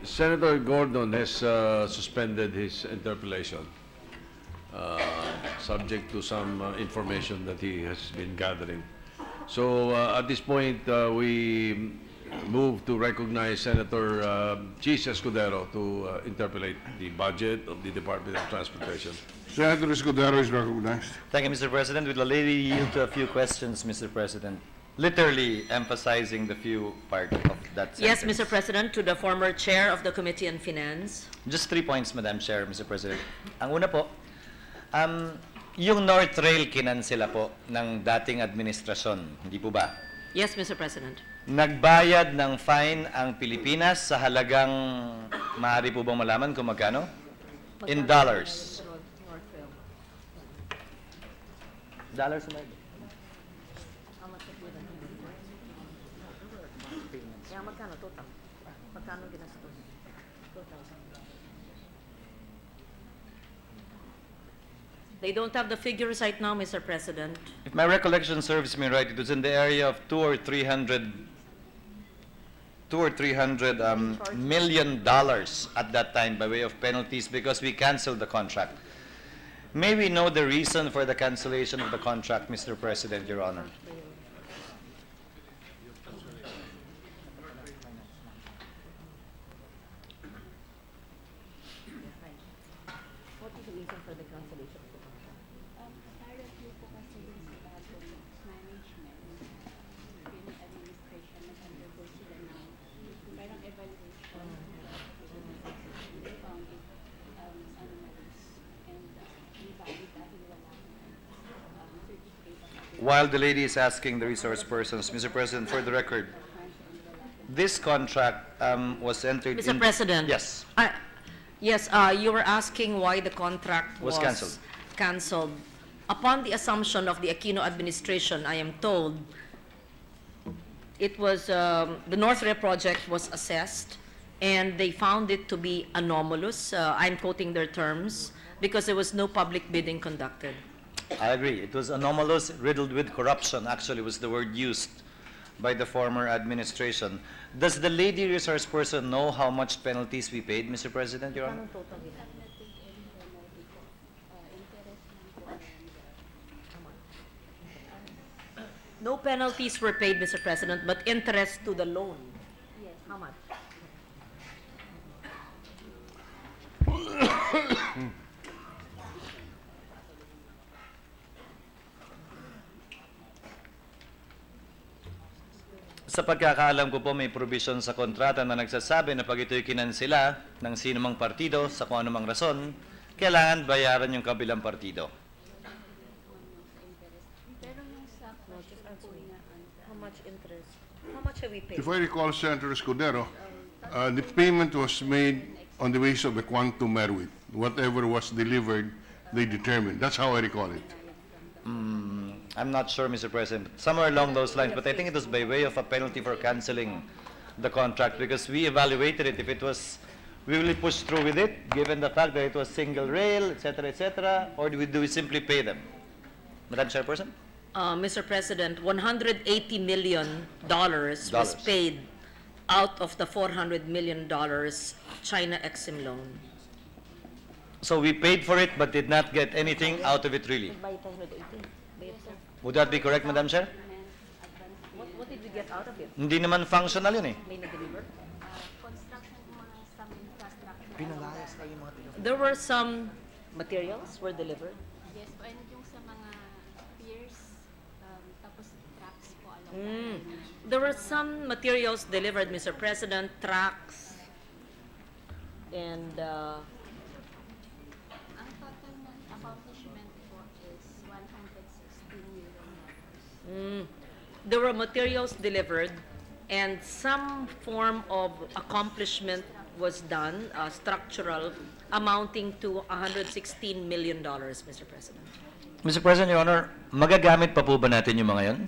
Senator Gordon has suspended his interpellation, subject to some information that he has been gathering. So at this point, we move to recognize Senator Chis Escudero to interpolate the budget of the Department of Transportation. Senator Escudero is recognized. Thank you, Mr. President. Will the lady yield to a few questions, Mr. President? Literally emphasizing the few part of that Yes, sentence. Mr. President, to the former chair of the Committee on Finance. Just 3 points, Madam Chair, Mr. President. Ang una po, yung North Rail kinansela po ng dating administrasyon, hindi po ba? Yes, Mr. President. Nagbayad ng fine ang Pilipinas sa halagang, maaari po bang malaman kung magkano? In dollars. Dollars na Kaya magkano total? Magkano ginastos? They don't have the figures right now, Mr. President. If my recollection serves me right, it was in the area of $200 or 300 million dollars at that time by way of penalties because we canceled the contract. May we know the reason for the cancellation of the contract, Mr. President, Your Honor? What is the reason for the cancellation of the contract? Currently po kasi yung sa bagong management, yung administration, nag-undergo sila ng parang evaluation. They found it anomalies and invalid dahil wala certificate of While the lady is asking the resource persons, Mr. President, for the record, this contract was entered Mr. in... President. Yes. Yes, you were asking why the contract Was canceled. Canceled. Upon the assumption of the Aquino administration, I am told, it was, the North Rail project was assessed, and they found it to be anomalous. I'm quoting their terms, because there was no public bidding conducted. I agree. It was anomalous, riddled with corruption, actually was the word used by the former administration. Does the lady resource person know how much penalties we paid, Mr. President, Your Honor? We have not taken any penalty po. Interest lang po. No penalties were paid, Mr. President, but interest to the loan. Yes. How much? Sa pagkakaalam ko po, may provision sa kontrata na nagsasabi na pag ito'y kinansela ng sino mang partido sa kung anumang rason, kailangan bayaran yung kabilang partido. Pero yung sa question po na How much interest? How much have we paid? If I recall, Senator Escudero, the payment was made on the basis of a quantum merit. Whatever was delivered, they determined. That's how I recall it. I'm not sure, Mr. President. Somewhere along those lines, but I think it was by way of a penalty for canceling the contract because we evaluated it. If it was, we really pushed through with it, given the fact that it was single rail, etc., or do we simply pay them? Madam Chairperson? Mr. President, $180 million was Dollars. paid out of the $400 million China Exim loan. So we paid for it but did not get anything out of it really. Would that be correct, Madam Chair? What did we get out of it? Hindi naman functional yun eh. May na-deliver? construction mga some infrastructure. Pinalayas tayo yung mga taga- There were some materials were delivered. Yes po, and yung sa mga piers, tapos tracks po along Mm. There were some materials delivered, Mr. President, tracks, and Ang total ng accomplishment po is $116 million. there were materials delivered, and some form of accomplishment was done, structural, amounting to $116 million, Mr. President. Mr. President, Your Honor, magagamit pa po ba natin yung mga yon?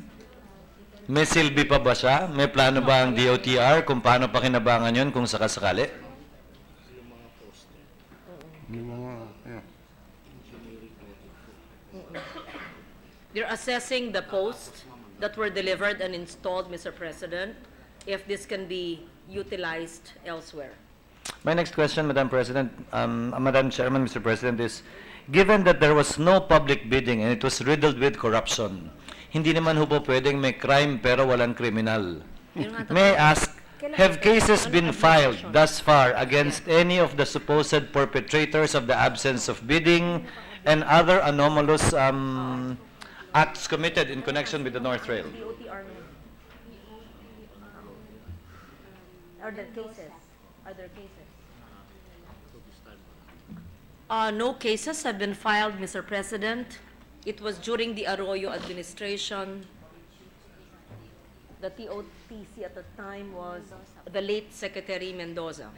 May silbi pa ba siya? May plano ba ang DOTR kung paano pa kinabangan yun kung sakasakali? Yeah. They're assessing the posts that were delivered and installed, Mr. President, if this can be utilized elsewhere. My next question, Madam President, Madam Chairman, Mr. President, is given that there was no public bidding and it was riddled with corruption, hindi naman ho po pwedeng may crime pero walang kriminal. May I ask, have cases been filed thus far against any of the supposed perpetrators of the absence of bidding and other anomalous acts committed in connection with the North Rail? Are there cases? Are there cases? No cases have been filed, Mr. President. It was during the Arroyo administration. The TOTC at the time was the late Secretary Mendoza.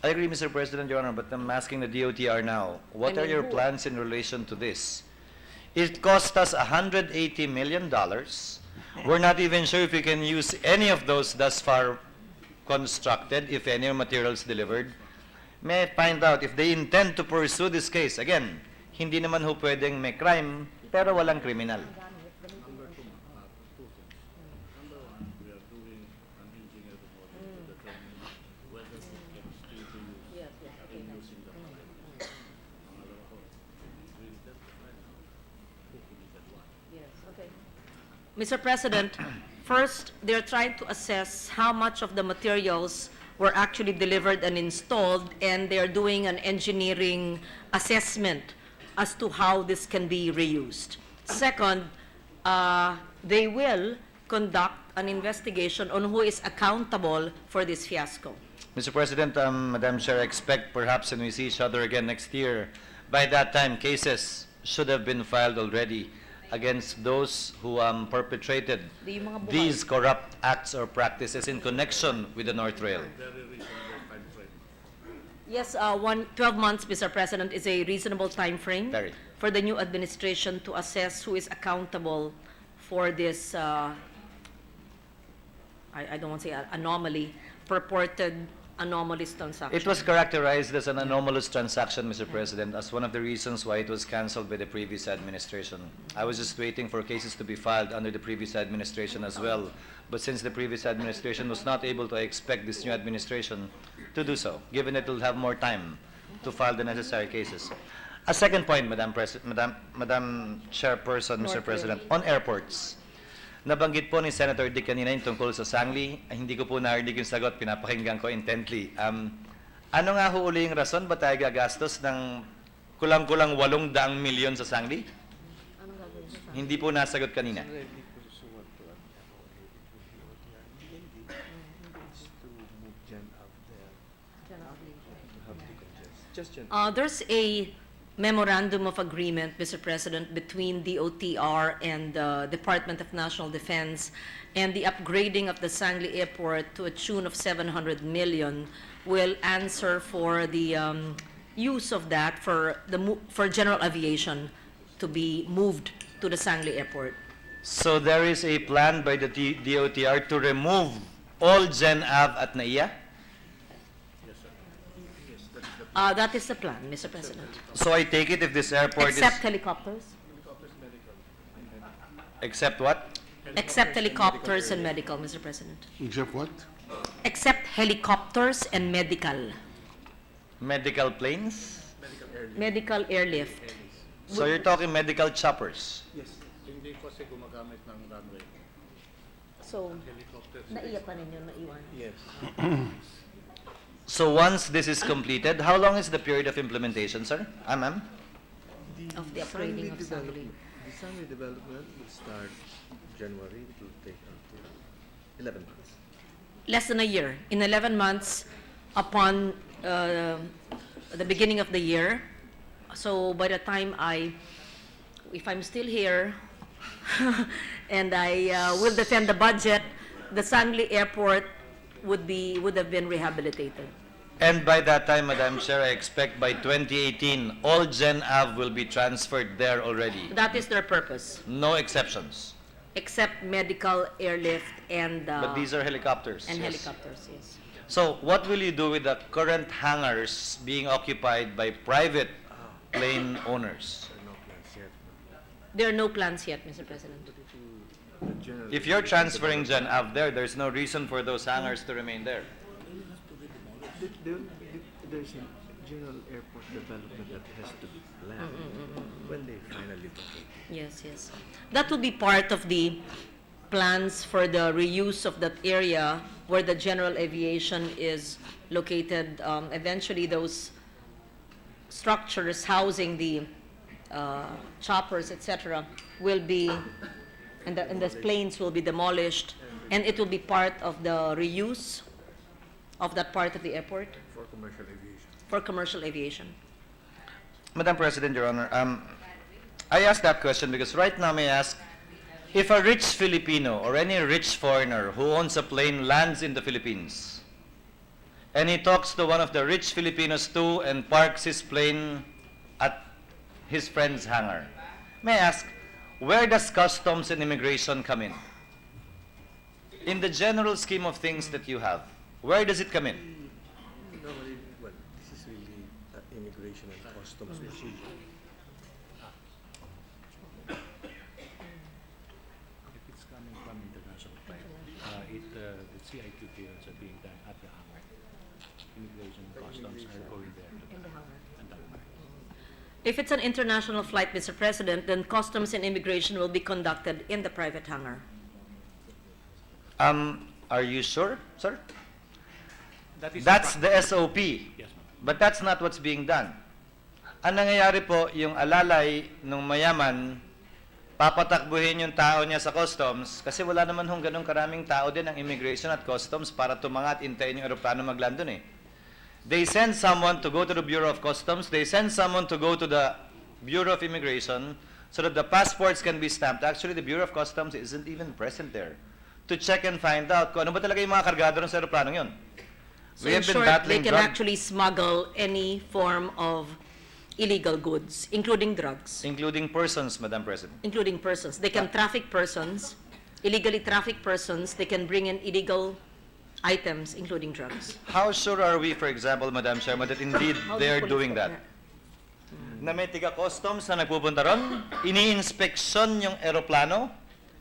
I agree, Mr. President, Your Honor, but I'm asking the DOTR now, what are your who? plans in relation to this? It cost us $180 million. We're not even sure if we can use any of those thus far constructed, if any materials delivered. May I find out if they intend to pursue this case? Again, hindi naman ho pwedeng may crime, pero walang kriminal. Mr. President, first, they're trying to assess how much of the materials were actually delivered and installed, and they're doing an engineering assessment as to how this can be reused. Second, they will conduct an investigation on who is accountable for this fiasco. Mr. President, Madam Chair, I expect perhaps when we see each other again next year, by that time, cases should have been filed already against those who perpetrated Yung mga buhay. these corrupt acts or practices in connection with the North Rail. Yes, 12 months, Mr. President, is a reasonable time frame Very. for the new administration to assess who is accountable for this, I don't want to say anomaly, purported anomalous transaction. It was characterized as an anomalous transaction, Mr. President, as one of the reasons why it was canceled by the previous administration. I was just waiting for cases to be filed under the previous administration as well. But since the previous administration was not able to, I expect this new administration to do so, given that it will have more time to file the necessary cases. A second point, Madam Chairperson, Mr. President, on airports. Nabanggit po ni Senator Dick kanina yung tungkol sa Sangli. Hindi ko po narinig yung sagot, pinapakinggan ko intently. Ano nga ho uli yung rason ba tayo gagastos ng kulang-kulang 800 milyon sa Sangli? Hindi po nasagot kanina. There's a memorandum of agreement, Mr. President, between the OTR and the Department of National Defense, and the upgrading of the Sangli Airport to a tune of 700 million will answer for the use of that for general aviation to be moved to the Sangli Airport. So there is a plan by the DOTR to remove all Gen Av at NAIA? That is the plan, Mr. President. So I take it if this airport Except is... helicopters? Except what? Except helicopters and medical, Mr. President. Except what? Except helicopters and medical. Medical planes? Medical airlift. So you're talking medical choppers? Yes. Hindi kasi gumagamit ng runway. So, naiya pa ninyo, naiwan. Yes. So once this is completed, how long is the period of implementation, sir? Ma'am? Of the upgrading of Sangli. The Sangli development will start January. It will take until 11 months. Less than a year. In 11 months upon the beginning of the year. So by the time if I'm still here, and I will defend the budget, the Sangli Airport would have been rehabilitated. And by that time, Madam Chair, I expect by 2018, all Gen Av will be transferred there already. That is their purpose, No exceptions. except medical airlift and But these are helicopters. and yes. helicopters. Yes. So what will you do with the current hangars being occupied by private plane owners? There are no plans yet, Mr. President. If you're transferring Gen Av there, there's no reason for those hangars to remain there. There's a general airport development that has to be planned when they finally locate. Yes, yes. That will be part of the plans for the reuse of that area where the general aviation is located. Eventually, those structures housing the choppers, etc., will be, and the planes will be demolished, and it will be part of the reuse of that part of the airport For commercial aviation. for commercial aviation. Madam President, Your Honor, I ask that question because right now may I ask, if a rich Filipino or any rich foreigner who owns a plane lands in the Philippines, and he talks to one of the rich Filipinos too and parks his plane at his friend's hangar, may I ask, where does customs and immigration come in? In the general scheme of things that you have, where does it come in? Normally, well, this is really immigration and customs procedure. If it's coming from international flight, the CIQ clearance are being done at the hangar. Immigration and customs are going there to the hangar. If it's an international flight, Mr. President, then customs and immigration will be conducted in the private hangar. Are you sure, sir? That is That's the SOP. Yes, ma'am. But that's not what's being done. Ang nangyayari po, yung alalay ng mayaman, papatakbuhin yung tao niya sa customs kasi wala naman hong ganun karaming tao din ang immigration at customs para tumangat intayin yung aeroplano magland dun eh. They send someone to go to the Bureau of Customs, they send someone to go to the Bureau of Immigration so that the passports can be stamped. Actually, the Bureau of Customs isn't even present there to check and find out kung ano ba talaga yung mga kargado ng sa aeroplanong yun. So We in have been short, they battling can drug- actually smuggle any form of illegal goods, including drugs, including persons, Madam President. including persons. They can traffic persons, illegally traffic persons. They can bring in illegal items, including drugs. How sure are we, for example, Madam Chairman, that indeed How do they you are police doing that? that? Na may tiga-customs na nagpupunta ron, ini-inspeksyon yung eroplano,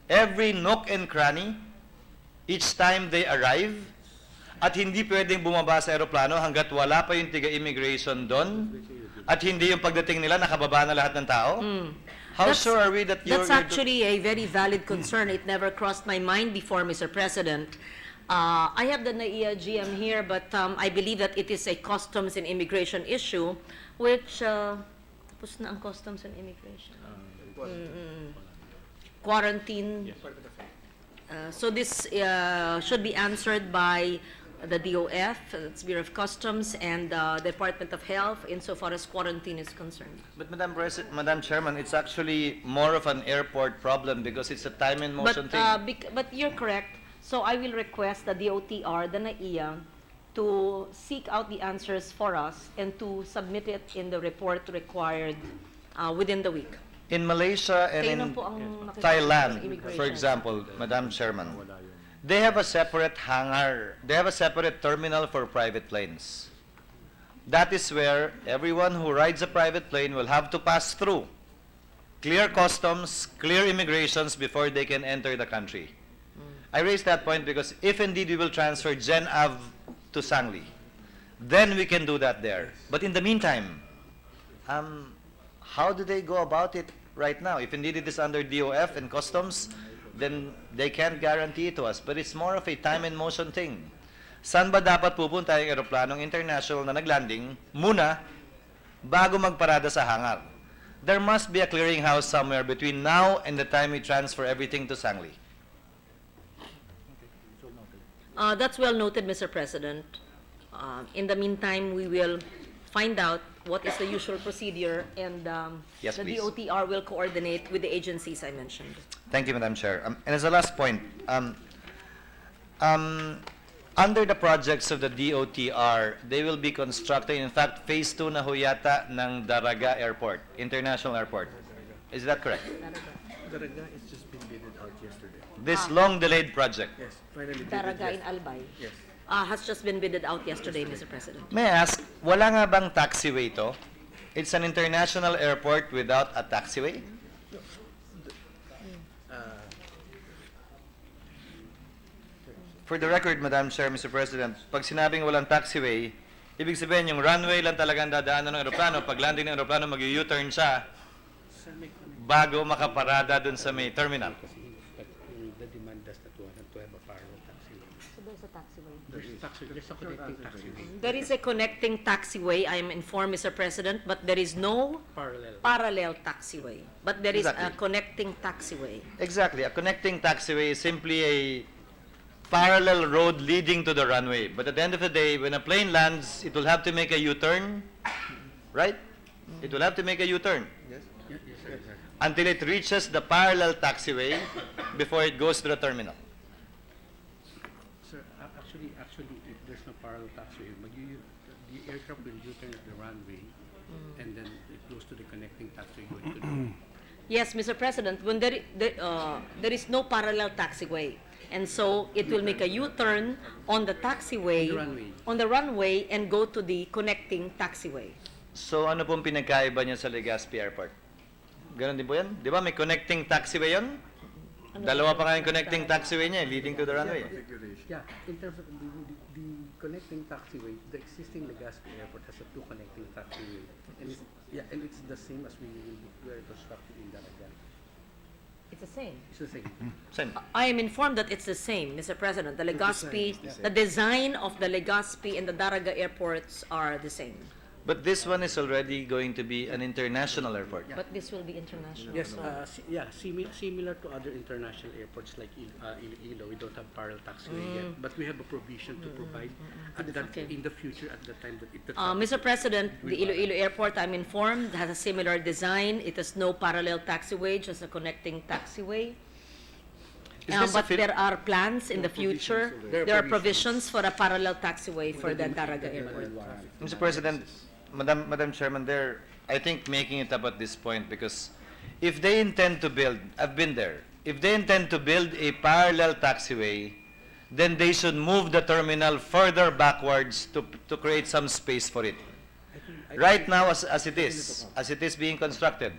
every nook and cranny, each time they arrive, at hindi pwedeng bumaba sa eroplano hanggat wala pa yung tiga-immigration doon, at hindi yung pagdating nila nakababa na lahat ng tao? How That's- sure are we that you're... That's actually a very valid concern. It never crossed my mind before, Mr. President. I have the NAIA GM here, but I believe that it is a customs and immigration issue, which, tapos na ang customs and immigration. Quarantine. So this should be answered by the DOF, that's Bureau of Customs, and the Department of Health insofar as quarantine is concerned. But Madam Chairman, it's actually more of an airport problem because it's a time and motion thing. But you're correct. So I will request the DOTR, the NAIA, to seek out the answers for us and to submit it in the report required within the week. In Malaysia and Kayo in na po ang nakikita sa Thailand, immigration. for example, Madam Chairman, they have a separate hangar, they have a separate terminal for private planes. That is where everyone who rides a private plane will have to pass through. Clear customs, clear immigrations before they can enter the country. I raise that point because if indeed we will transfer Gen Av to Sangli, then we can do that there. But in the meantime, how do they go about it right now? If indeed it is under DOF and customs, then they can't guarantee it to us. But it's more of a time and motion thing. Saan ba dapat pupunta yung eroplanong international na naglanding muna bago magparada sa hangar? There must be a clearinghouse somewhere between now and the time we transfer everything to Sangli. That's well noted, Mr. President. In the meantime, we will find out what is the usual procedure, and Yes, the please. DOTR will coordinate with the agencies I mentioned. Thank you, Madam Chair. And as a last point, under the projects of the DOTR, they will be constructing, in fact, phase 2 na ho yata ng Daraga Airport, International Airport. Is that correct? Daraga is just been bidded out yesterday. This long-delayed project. Yes, finally bidded Daraga in yes- Albay Yes. has just been bidded out yesterday, Mr. President. May I ask, wala nga bang taxiway to? It's an international airport without a taxiway? For the record, Madam Chair, Mr. President, pag sinabing walang taxiway, ibig sabihin yung runway lang talagang dadaanan ng aeroplano. Pag landing ng aeroplano, mag-U-turn siya bago makaparada dun sa may terminal. But the demand does not want to have a parallel taxiway. So there's a taxiway. There's a connecting taxiway. There is a connecting taxiway, I am informed, Mr. President, but there is no parallel taxiway. But there is a Exactly. connecting taxiway. Exactly. A connecting taxiway is simply a parallel road leading to the runway. But at the end of the day, when a plane lands, it will have to make a U-turn, right? It will have to make a U-turn Yes? until it reaches the parallel taxiway before it goes to the terminal. Sir, actually, if there's no parallel taxiway, the aircraft will U-turn at the runway, and then it goes to the connecting taxiway going to the... Yes, Mr. President, when there is no parallel taxiway, and so it will make a U-turn on the taxiway, on the runway, and go to the connecting taxiway. So ano pong pinagkaiba niya sa Legazpi Airport? Ganon din po yan? Di ba may connecting taxiway yun? Dalawa pa nga yung connecting taxiway niya, leading to the runway. Yeah, in terms of the connecting taxiway, the existing Legazpi Airport has a two connecting taxiway. And it's the same as we are constructing in Daraga. It's the same. It's the same. Same. I am informed that it's the same, Mr. President. The Legazpi, the design of the Legazpi and the Daraga airports are the same. But this one is already going to be an international airport. But this will be international. Yes, so- similar to other international airports like Iloilo, we don't have parallel taxiway yet, but we have a provision to provide at that, Okay. in the future at the time that it... Mr. President, the Iloilo Airport, I'm informed, has a similar design. It has no parallel taxiway, just a connecting taxiway. Is this a But fit- there are plans in the future. There are provisions for a parallel taxiway for the Daraga Airport. Mr. President, Madam Chairman, they're, I think, making it up at this point because if they intend to build, I've been there, if they intend to build a parallel taxiway, then they should move the terminal further backwards to create some space for it. Right now, as it is being constructed,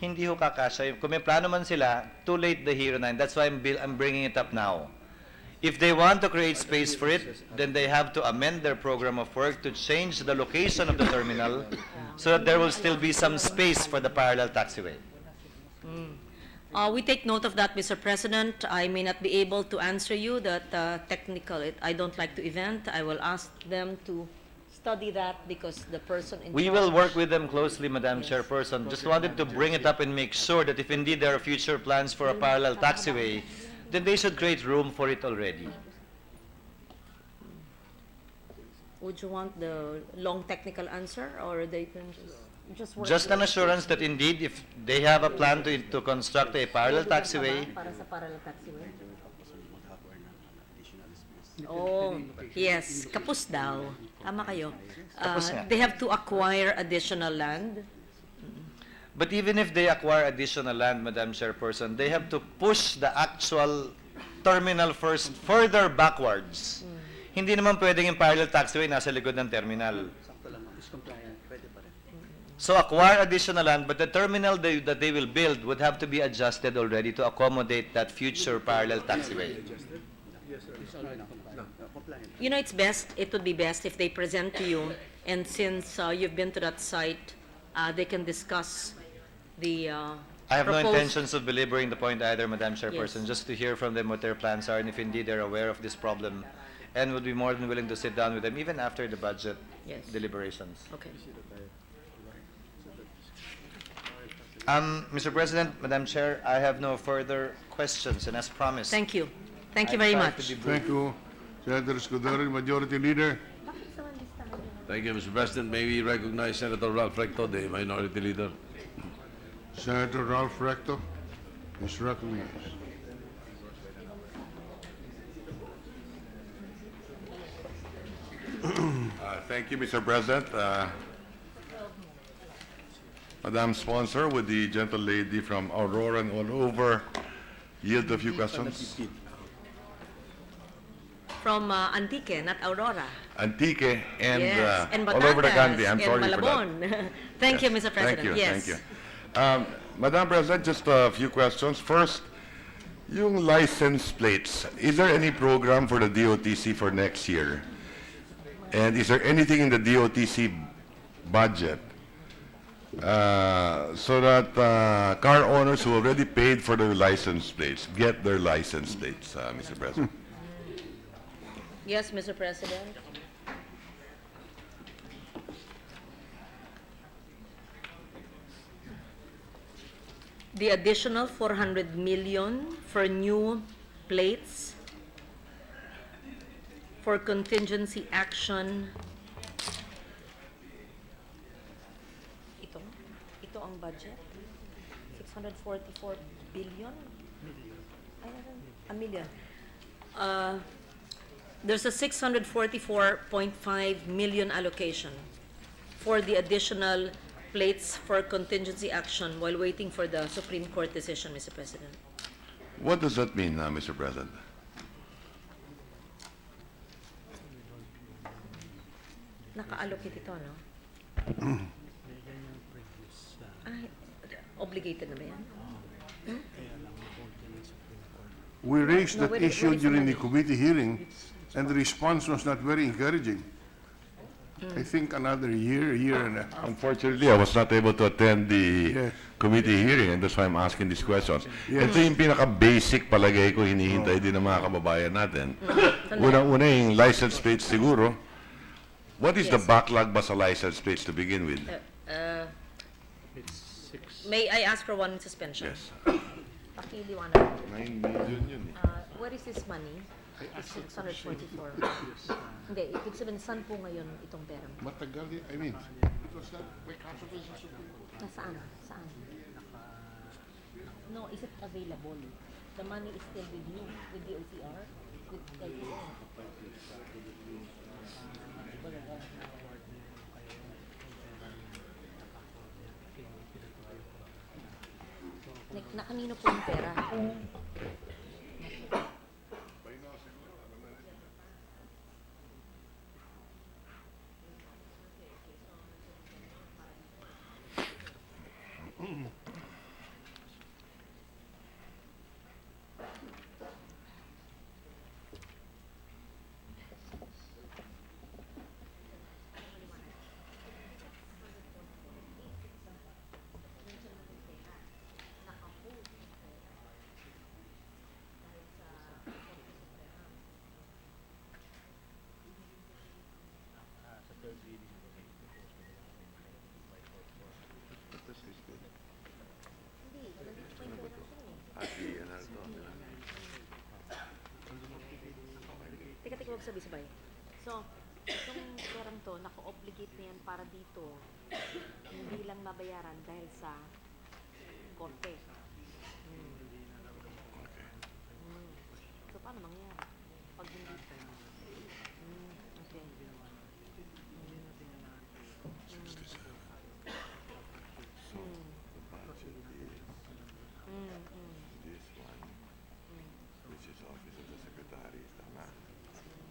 hindi ho kakasya. Kung may plano man sila, too late the Hero 9. That's why I'm bringing it up now. If they want to create space for it, then they have to amend their program of work to change the location of the terminal so that there will still be some space for the parallel taxiway. We take note of that, Mr. President. I may not be able to answer you that I don't like to event. I will ask them to study that because the person in We charge- will work with them closely, Madam Chairperson. Just wanted to bring it up and make sure that if indeed there are future plans for a parallel taxiway, then they should create room for it already. Would you want the long technical answer, or they can just work? Just an assurance that indeed, if they have a plan to construct a parallel taxiway, Para sa parallel taxiway? Oh, yes. Kapos daw. Tama kayo. Kapos nga. They have to acquire additional land. but even if they acquire additional land, Madam Chairperson, they have to push the actual terminal first further backwards. Hindi naman pwedeng yung parallel taxiway nasa likod ng terminal. Sakto lang, is compliant, pwede pa rin. So acquire additional land, but the terminal that they will build would have to be adjusted already to accommodate that future parallel taxiway. It's already compliant. Compliant. You know, it would be best if they present to you, and since you've been to that site, they can discuss the I have no proposed- intentions of belaboring the point either, Madam Chairperson, Yes. just to hear from them what their plans are and if indeed they're aware of this problem and would be more than willing to sit down with them even after the budget Yes. deliberations. Okay. Mr. President, Madam Chair, I have no further questions, and as promised. Thank you. Thank you I very tried to much. be brief. Thank you, Senator Escudero, Majority Leader. Thank you, Mr. President. May we recognize Senator Ralph Recto, the Minority Leader. Senator Ralph Recto is recognized. Thank you, Mr. President. Madam Sponsor, would the gentle lady from Aurora and all over yield a few questions? From Antique, not Aurora. Antique and, Yes, and all over the Batangas, country. I'm and sorry for that. Malabon. Thank you, Mr. President. Thank you, Yes. thank you. Madam President, just a few questions. First, yung license plates, is there any program for the DOTC for next year? And is there anything in the DOTC budget so that car owners who already paid for their license plates get their license plates, Mr. President? Yes, Mr. President. The additional 400 million for new plates for contingency action. Ito ang budget. 644 billion? A million. There's a 644.5 million allocation for the additional plates for contingency action while waiting for the Supreme Court decision, Mr. President. What does that mean, Mr. President? Naka-allocate ito, no? Ay, obligated na ba yan? We raised No, that where issue is the during the money? committee hearing, and the response was not very encouraging. I think another year and a half. Unfortunately, I was not able to attend the Yes. committee hearing, and that's why I'm asking these questions. Yes. Ito yung pinaka-basic palagay ko, hinihintay din ng mga kababayan natin. Unang-una yung license plates siguro. What is the Yes. backlog ba sa license plates to begin with? It's 6. May I ask for one suspension? Yes. Pakiliwanag. 9 million yun eh. Where is this money? It's 644. Hindi, ibig sabihin, saan po ngayon itong pera? Matagal yun, I mean, it was not, may kaso pa sa Supreme Court. Nasaan? Saan? No, is it available? The money is still with you, with the OTR? With na kanino po yung pera? sabay-sabay. So, itong perang to, naka-obligate na yan para dito. Hindi lang mabayaran dahil sa korte. So, paano mangyayari? Pag hindi. Okay. This one, which is Office of the Secretary, tama,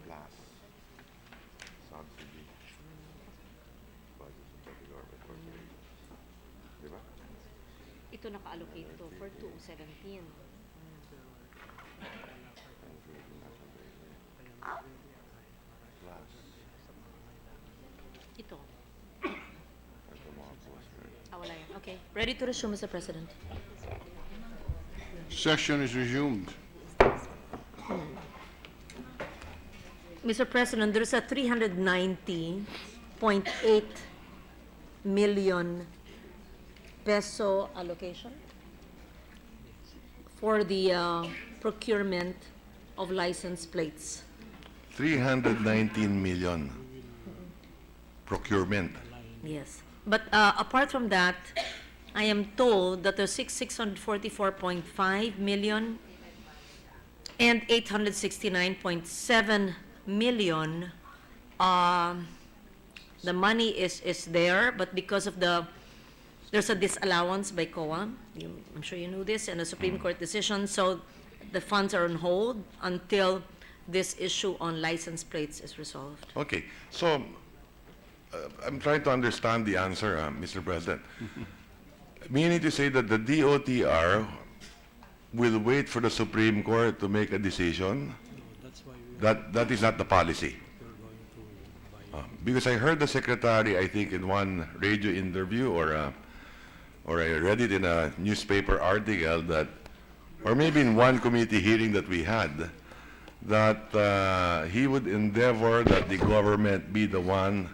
plus subsidy, budget of the government corporation. Di ba? Ito naka-allocate to for 2017. Plus, Ito. ito mga poster. Wala yan. Okay. Ready to resume, Mr. President. Session is resumed. Mr. President, there's a 390.8 million peso allocation for the procurement of license plates. 319 million procurement. Yes. But apart from that, I am told that there's 644.5 million and 869.7 million. The money is there, but because of there's a disallowance by COA. I'm sure you know this, and a Supreme Court decision. So the funds are on hold until this issue on license plates is resolved. Okay, so I'm trying to understand the answer, Mr. President. Meaning to say that the DOTR will wait for the Supreme Court to make a decision? That is not the policy. Because I heard the Secretary, I think, in one radio interview or I read it in a newspaper article that, or maybe in one committee hearing that we had, that he would endeavor that the government be the one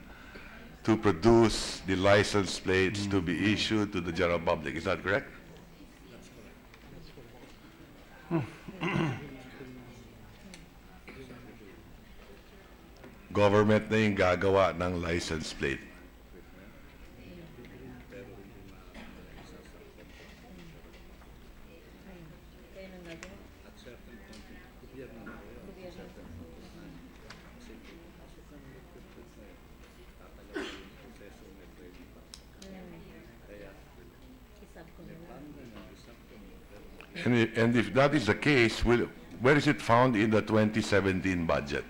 to produce the license plates to be issued to the general public. Is that correct? Government na yung gagawa ng license plate. And if that is the case, where is it found in the 2017 budget?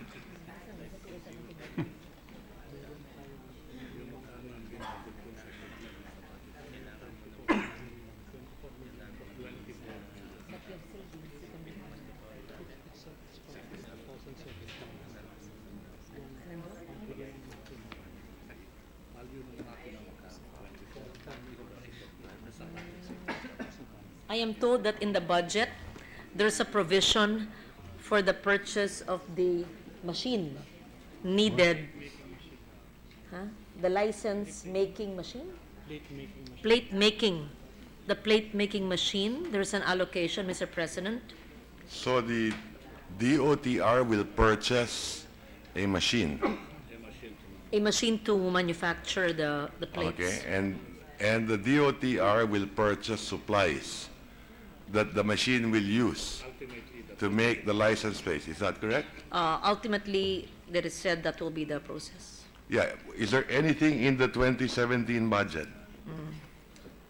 I am told that in the budget, there's a provision for the purchase of the machine needed. The license making machine? Plate making. The plate making machine, there's an allocation, Mr. President. So the DOTR will purchase a machine. A machine to manufacture the plates. Okay, and the DOTR will purchase supplies that the machine will use to make the license plates. Is that correct? Ultimately, there is said that will be the process. Yeah. Is there anything in the 2017 budget?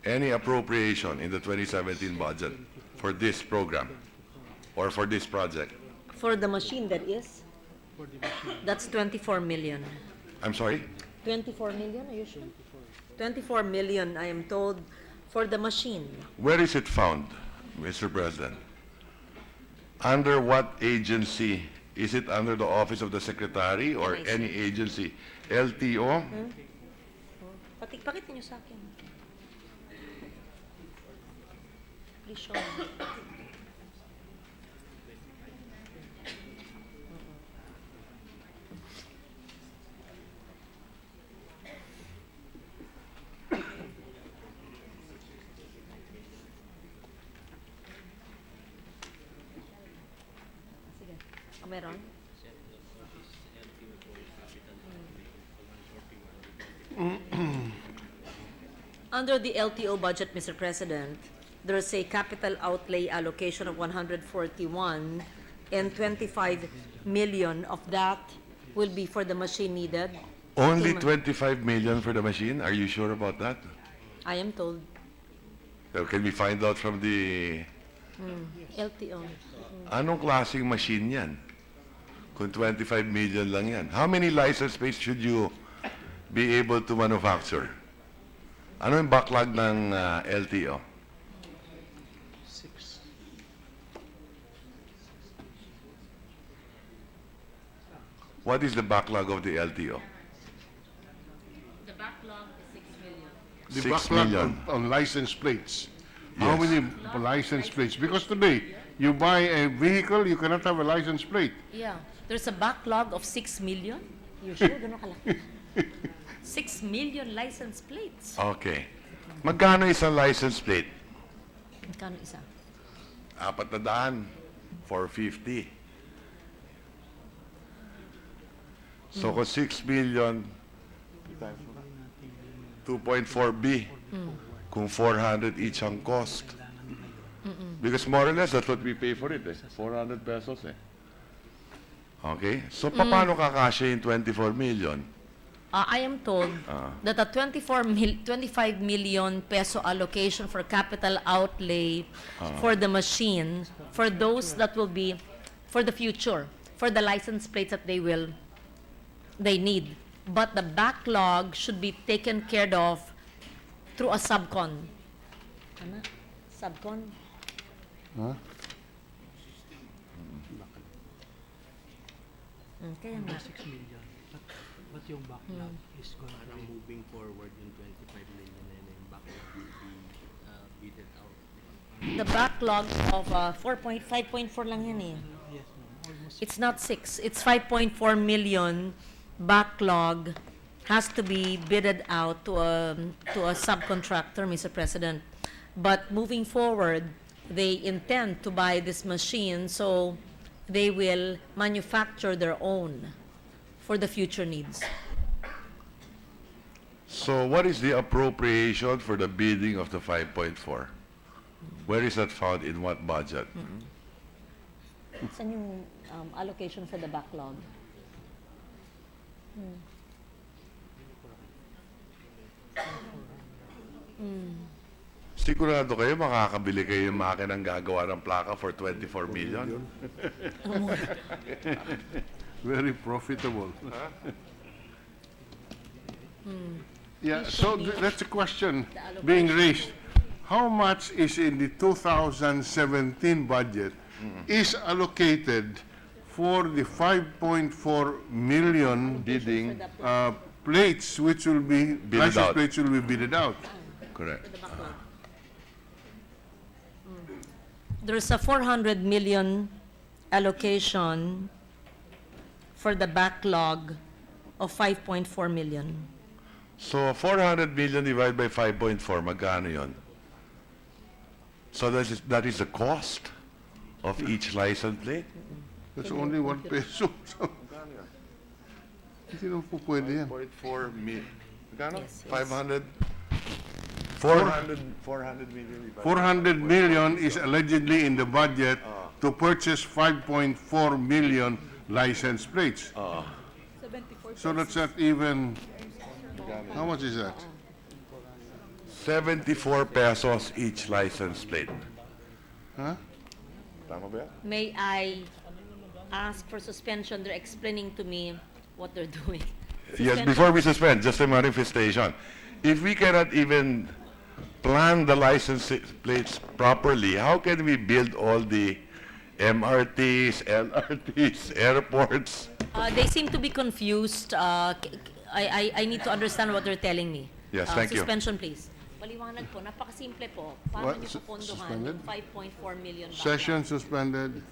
Any appropriation in the 2017 budget for this program or for this project? For the machine, that is? That's 24 million. I'm sorry? 24 million, are you sure? 24 million, I am told, for the machine. Where is it found, Mr. President? Under what agency? Is it under the Office of the Secretary or NIC. any agency? LTO? Pakit niyo sa akin. Please show me. Sige. Meron? Under the LTO budget, Mr. President, there's a capital outlay allocation of 141, and 25 million of that will be for the machine needed. Only to 25 million for the machine? Are you sure about that? I am told. So can we find out from the... LTO. Anong klaseng machine yan? Kung 25 million lang yan. How many license plates should you be able to manufacture? Ano yung backlog ng LTO? What is the backlog of the LTO? The backlog is 6 million. The 6 backlog million. on license plates. How Yes. many license plates? Because today, you buy a vehicle, you cannot have a license plate. Yeah, there's a backlog of 6 million. You sure? Ganun kalaki? 6 million license plates. Okay. Magkano isang license plate? Magkano isa? 400, 450. So kung 6 million, 2.4 B, kung 400 each ang cost. Because more or less, that's what we pay for it, 400 pesos, Okay? So paano kakasya yung 24 million? I am told that a 25 million peso allocation for capital outlay for the machine, for those that will be for the future, for the license plates that they need. But the backlog should be taken care of through a subcon. Ano? Subcon? Huh? Kaya nga. 6 million. But yung backlog is going to be moving forward yung 25 million na yun, yung backlog will be bidded out. The backlog of 5.4 lang yan eh. Yes, ma'am. Almost It's not 6, it's 5.4 million backlog has to be bidded out to a subcontractor, Mr. President. But moving forward, they intend to buy this machine, so they will manufacture their own for the future needs. So what is the appropriation for the bidding of the 5.4? Where is that found in what budget? Saan yung allocation for the backlog? Sigurado kayo makakabili kayo ng makinang gagawa ng plaka for 24 million? Very profitable. Yeah, so that's a question being raised. How much is in the 2017 budget is allocated for the 5.4 million Bidding, plates which will be, Bidded license out. plates will be bidded out? correct. For the backlog. There's a 400 million allocation for the backlog of 5.4 million. So 400 million divided by 5.4, magkano yun? So that is the cost of each license plate? That's only 1 peso. So, hindi naman po pwede yan. 5.4 million. Magkano? Yes, yes. 500? 400 million divided. 400 million is allegedly in the budget to purchase 5.4 million license plates. So that's not even, how much is that? 74 pesos each license plate. Huh? Tama ba yan? May I ask for suspension? They're explaining to me what they're doing. Yes, Suspension. before we suspend, just a manifestation. If we cannot even plan the license plates properly, how can we build all the MRTs, LRTs, airports? They seem to be confused. I need to understand what they're telling me. Yes, thank you. Suspension, please. Paliwanag po, napakasimple po. Paano What? niyo popondohan Suspended? yung 5.4 million backlog? Session suspended.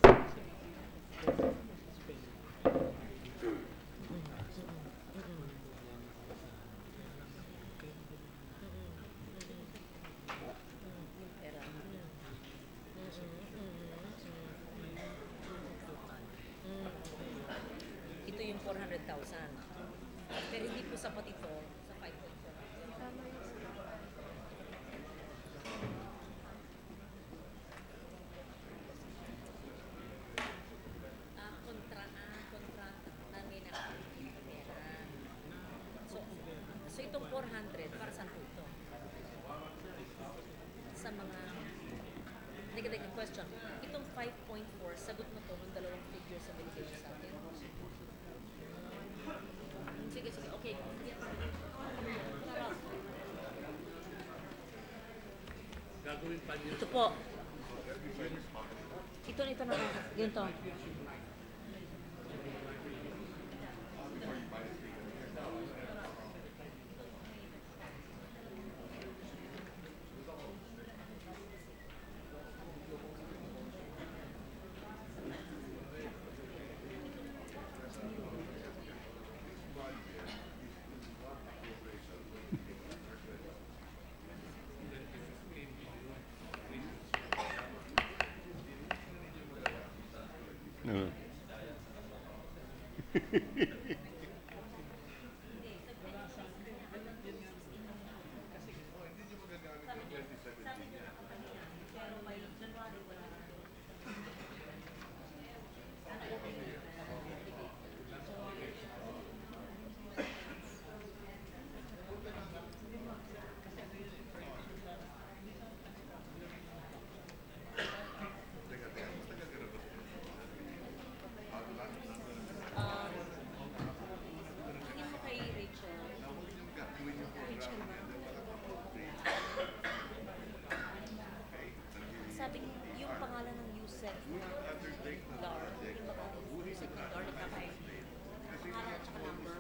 Ito yung 400,000. Pero hindi po sapat ito sa 5.4. po. Ito na. Ganito. No. Tingin mo kay Rachel. Rachel ba? Sabi yung pangalan ng Yusek na Dar, yung pangalan ng Yusek na Dar, nagkakaroon. Pangalan at saka number.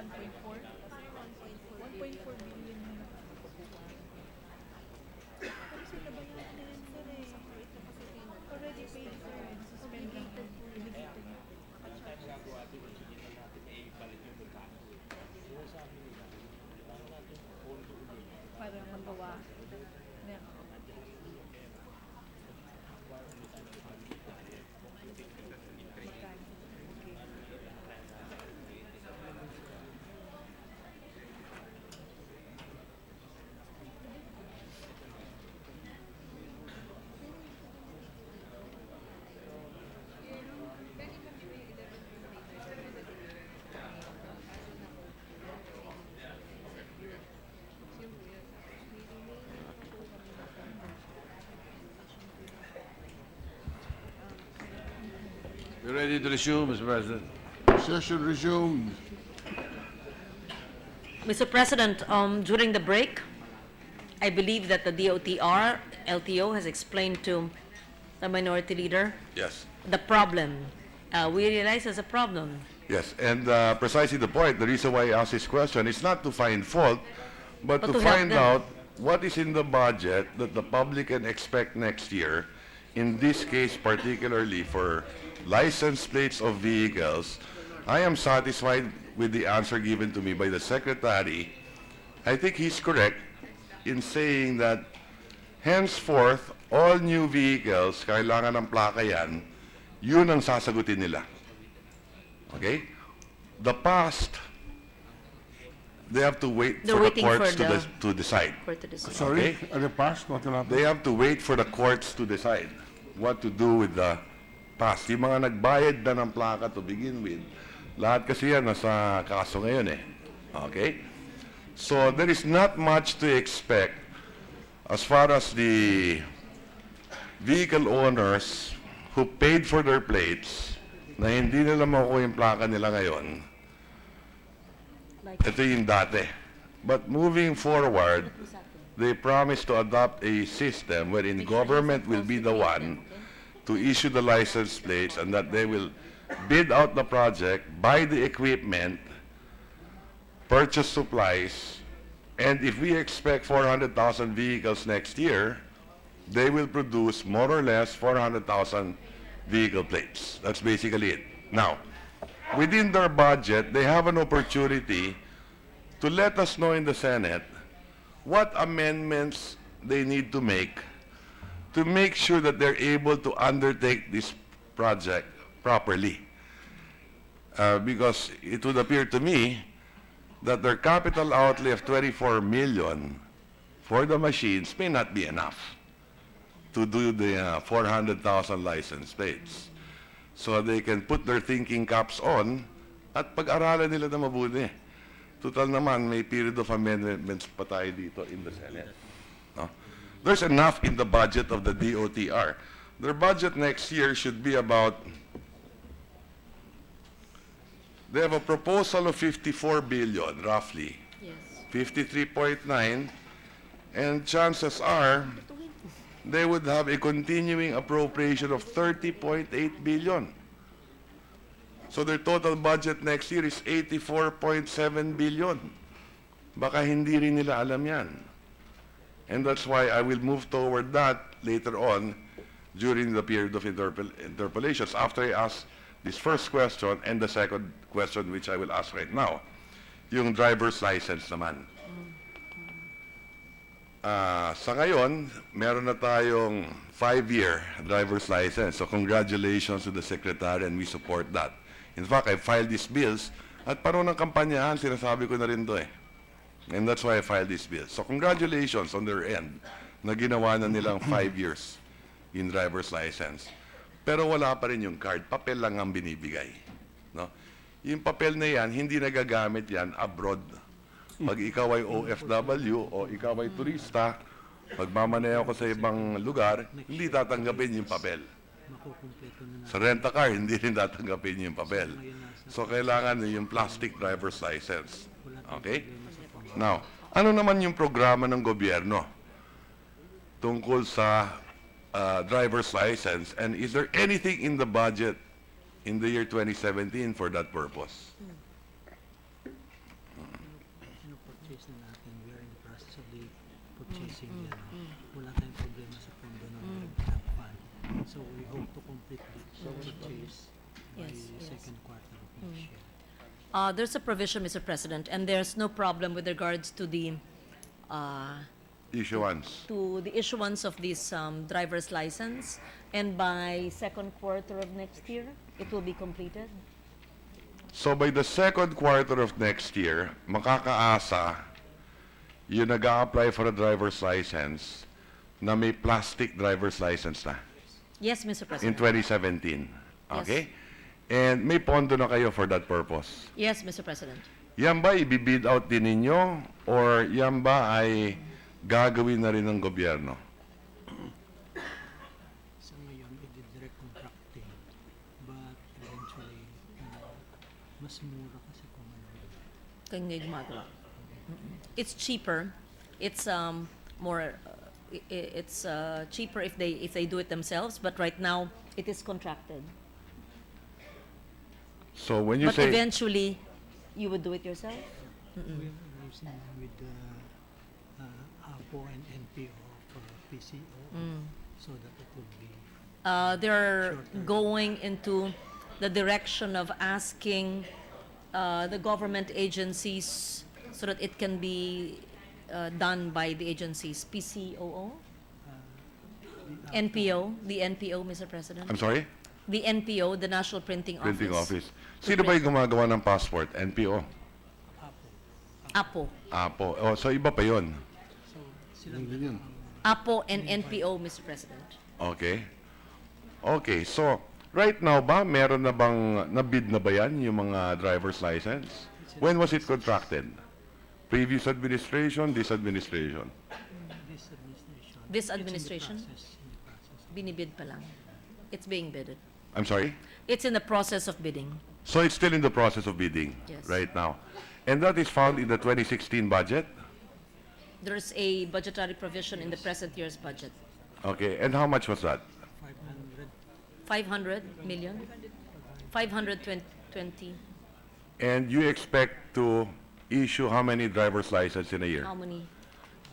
1.4? 1.4 billion na. Pero sir, nabayaran na yan sir eh. Already paid sir. Obligated po yan. Para magawa. Yeah. We're ready to resume, Mr. President. Session resumed. Mr. President, during the break, I believe that the DOTR, LTO, has explained to the Minority Leader Yes. the problem. We realize there's a problem. Yes, and precisely the point, the reason why I asked this question is not to find fault, but But to to help find them. out what is in the budget that the public can expect next year, in this case particularly for license plates of vehicles. I am satisfied with the answer given to me by the Secretary. I think he's correct in saying that henceforth, all new vehicles, kailangan ng plaka yan, yun ang sasagutin nila. Okay? The past, they have to wait They're for the waiting courts for to decide. For to decide. Sorry, Okay. at the past, what will happen? They have to wait for the courts to decide what to do with the past. Yung mga nagbayad na ng plaka to begin with, lahat kasi yan nasa kaso ngayon eh. Okay? So there is not much to expect as far as the vehicle owners who paid for their plates na hindi nila makukuha yung plaka nila ngayon. Ito yung dati. But moving forward, they promised to adopt a system wherein government will be the one to issue the license plates and that they will bid out the project, buy the equipment, purchase supplies, and if we expect 400,000 vehicles next year, they will produce more or less 400,000 vehicle plates. That's basically it. Now, within their budget, they have an opportunity to let us know in the Senate what amendments they need to make sure that they're able to undertake this project properly. Because it would appear to me that their capital outlay of 24 million for the machines may not be enough to do the 400,000 license plates. So they can put their thinking caps on at pag-aralan nila na mabuti. Total naman, may period of amendments pa tayo dito in the Senate. No? There's enough in the budget of the DOTR. Their budget next year should be about, they have a proposal of 54 billion, roughly. Yes. 53.9, and chances are they would have a continuing appropriation of 30.8 billion. So their total budget next year is 84.7 billion. Baka hindi rin nila alam yan. And that's why I will move toward that later on during the period of interpellations after I ask this first question and the second question which I will ask right now. Yung driver's license naman. Sa ngayon, meron na tayong 5-year driver's license. So congratulations to the Secretary and we support that. In fact, I filed these bills at parang ng kampanyahan, sinasabi ko na rin to eh. And that's why I filed these bills. So congratulations on their end na ginawa na nilang 5 years in driver's license. Pero wala pa rin yung card. Papel lang ang binibigay. No? Yung papel na yan, hindi nagagamit yan abroad. Pag ikaw ay OFW o ikaw ay turista, magmamaneo ko sa ibang lugar, hindi tatanggapin yung papel. Sa rent-a-car, hindi rin tatanggapin yung papel. So, kailangan yung plastic driver's license. Okay? Now, ano naman yung programa ng gobyerno tungkol sa driver's license? And is there anything in the budget in the year 2017 for that purpose? na-release na natin. We are in the process of the purchasing. Wala tayong problema sa pondo ng fund. So we hope to complete the purchase by Yes, yes. second quarter of next year. There's a provision, Mr. President, and there's no problem with regards to the Issuance. of this driver's license, and by second quarter of next year, it will be completed. So by the second quarter of next year, makakaasa yung nag-a-apply for a driver's license na may plastic driver's license na Yes, Mr. in President. 2017. Okay? And may pondo na kayo for that purpose. Yes, Mr. President. Yan ba i-bid out din ninyo or yan ba ay gagawin na rin ng gobyerno? Sa ngayon, we did direct contracting. But eventually, mas mura kasi kung ano. Kaya nga gumagawa. It's cheaper. It's more. It's cheaper if they do it themselves. But right now, it is contracted. So when you But say eventually, you would do it yourself. We are listening with APO and NPO for PCO so that it would be They're going into the direction of asking the government agencies so that it can be done by the agencies, PCOO, NPO, the NPO, Mr. President. I'm sorry? The NPO, the National Printing Office. Printing office. Sino ba yung gumagawa ng passport? NPO? APO. Apo. Oh, so iba pa yun. so sila APO and NPO, Mr. President. Okay. Okay, so right now ba, meron na bang nabid na ba yan, yung mga driver's license? When was it contracted? Previous administration, this administration? this administration. This It's in the administration? process. Binibid pa lang. It's being bidded. I'm sorry? It's in the process of bidding. So it's still in the process of bidding Yes. right now. And that is found in the 2016 budget? There's a budgetary provision in the present year's budget. Okay, and how much was that? 500 500 million? 520. And you expect to issue how many driver's license in a year? How many?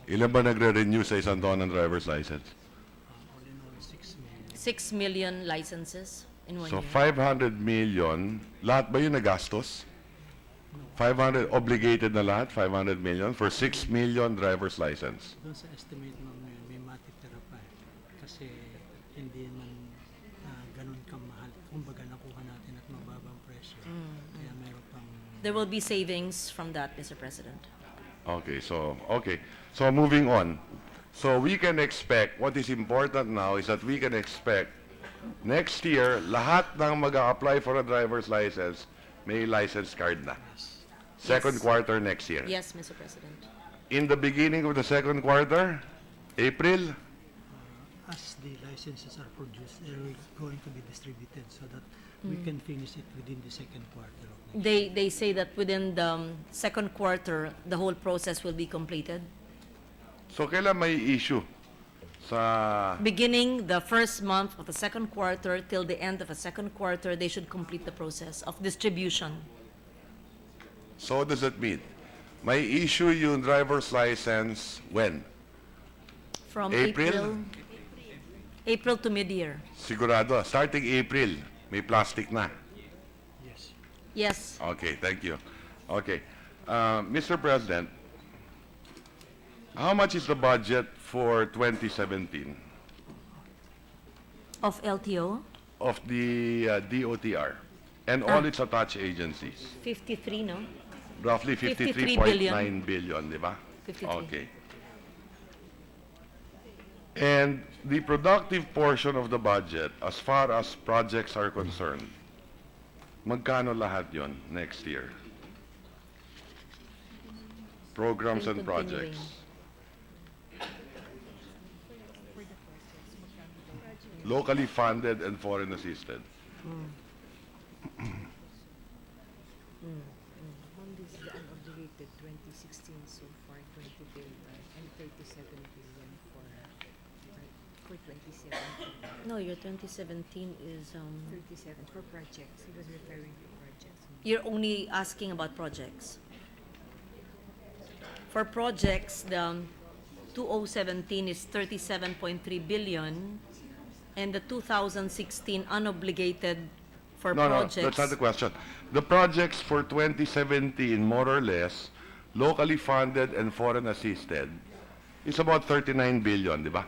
Ilan ba nagre-renew sa isang taon ng driver's license? all in all 6 million. 6 million licenses in 1 So year. 500 million, lahat ba yun nagastos? 500 obligated na lahat, 500 million for 6 million driver's license. Doon sa estimate namin, may matitira pa eh. Kasi hindi man ganun kamahal. Kumbaga nakuha natin at mababang presyo. Kaya mayroon pang There will be savings from that, Mr. President. Okay, so moving on. So we can expect, what is important now is that we can expect next year, lahat ng mag-a-apply for a driver's license, may license card na. Second quarter next year. Yes, Mr. President. In the beginning of the second quarter, April, as the licenses are produced, they're going to be distributed so that we can finish it within the second quarter of next year. They say that within the second quarter, the whole process will be completed. so kailan may issue sa Beginning the first month of the second quarter till the end of the second quarter, they should complete the process of distribution. So what does that mean? May issue yung driver's license when? From April? April to mid-year. Sigurado, starting April, may plastic na. Yes. Yes. Okay, thank you. Okay. Mr. President, how much is the budget for 2017 Of LTO, of the DOTR and all its attached agencies? 53, no? Roughly 53 53.9 billion, di ba? 53. Okay. And the productive portion of the budget, as far as projects are concerned, magkano lahat yon next year? Programs and Continuing. projects. Locally funded and foreign assisted. One is the unobligated 2016 so far 20 billion and 37 billion for 2017. No, your 2017 is, 37 for projects. He was referring to projects. you're only asking about projects. For projects, the 2017 is 37.3 billion, and the 2016 unobligated for No, projects. no, that's not the question. The projects for 2017, more or less, locally funded and foreign assisted, is about 39 billion, di ba?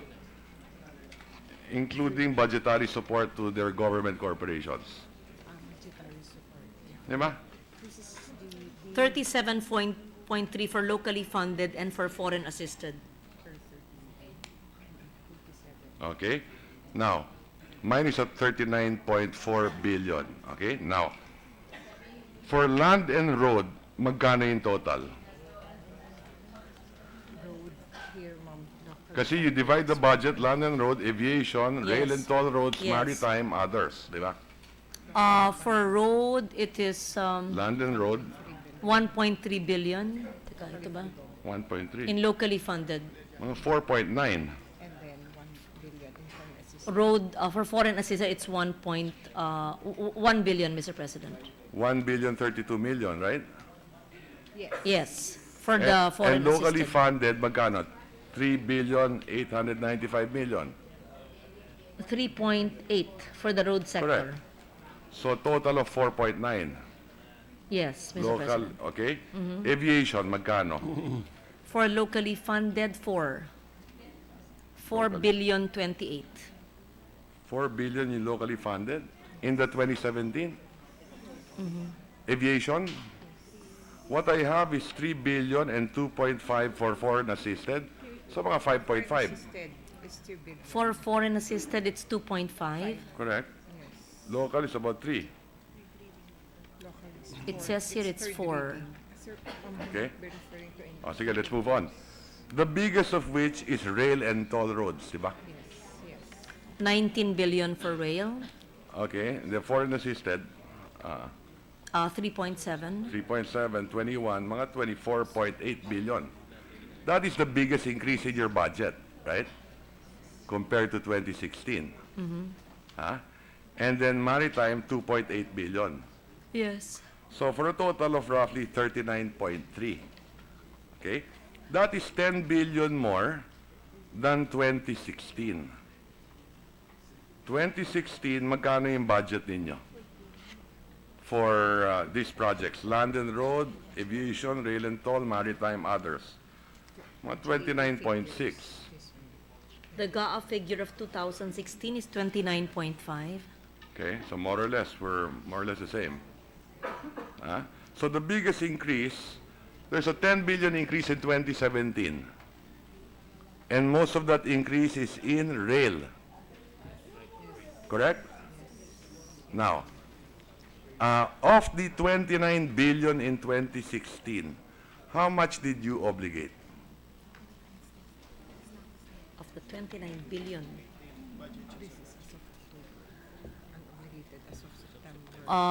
Including budgetary support to their government corporations. Di ba? 37.3 for locally funded and for foreign assisted. Okay? Now, mine is at 39.4 billion. Okay? Now, for land and road, magkano yung total? Kasi you divide the budget, land and road, aviation, rail Yes. and toll roads, Yes. maritime, others. Di ba? For road, it is Land and road, 1.3 billion. Teka, ito ba? 1.3. In locally funded. Mga 4.9. Road, for foreign assisted, it's 1 billion, Mr. President. 1,032 million, right? Yes, for the foreign And locally assisted. funded, magkano? 3,895 million. 3.8 for the road sector. Correct. So total of 4.9. Yes, Mr. Local, President. okay? Aviation, magkano? For locally funded, 4 billion 28. 4 billion in locally funded in the 2017? Aviation? What I have is 3 billion and 2.5 for foreign assisted. So mga 5.5. For foreign assisted, it's 2.5. Correct? Local is about 3. It says here it's 4. Okay? O sige, let's move on. The biggest of which is rail and toll roads, di ba? 19 billion for rail, Okay, the foreign assisted, 3.7. 3.7, 21, mga 24.8 billion. That is the biggest increase in your budget, right? Compared to 2016. Huh? And then maritime, 2.8 billion. Yes. So for a total of roughly 39.3. Okay? That is 10 billion more than 2016. 2016, magkano yung budget ninyo for these projects? Land and road, aviation, rail and toll, maritime, others. Mga 29.6. The GAA figure of 2016 is 29.5. Okay, so more or less, we're more or less the same. So the biggest increase, there's a 10 billion increase in 2017. And most of that increase is in rail. Correct? Now, of the 29 billion in 2016, how much did you obligate? Of the 29 billion.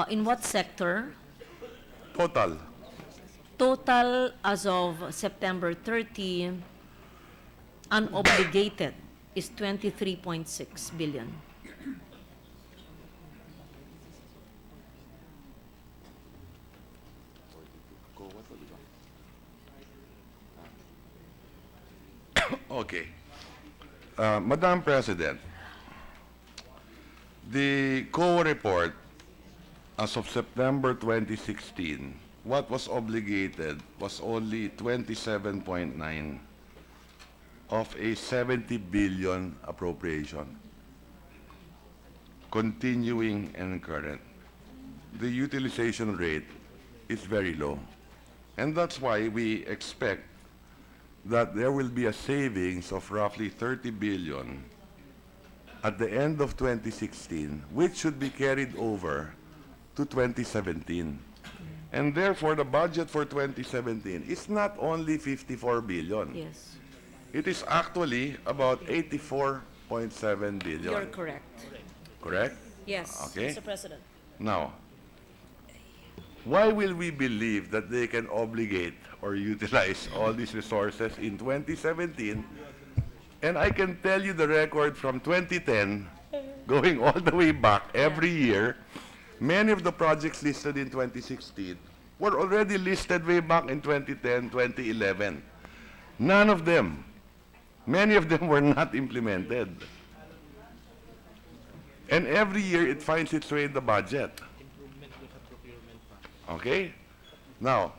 In what sector? Total. Total as of September 30, unobligated is 23.6 billion. Okay. Madam President, the COA report as of September 2016, what was obligated was only 27.9 of a 70 billion appropriation, continuing and current. The utilization rate is very low. And that's why we expect that there will be a savings of roughly 30 billion at the end of 2016, which should be carried over to 2017. And therefore, the budget for 2017 is not only 54 billion. Yes, It is actually about 84.7 billion. you're correct. Correct? Yes, Okay. Mr. President. Now, why will we believe that they can obligate or utilize all these resources in 2017? And I can tell you the record from 2010, going all the way back every year, many of the projects listed in 2016 were already listed way back in 2010, 2011. None of them. Many of them were not implemented. And every year it finds its way in the budget. Okay? Now,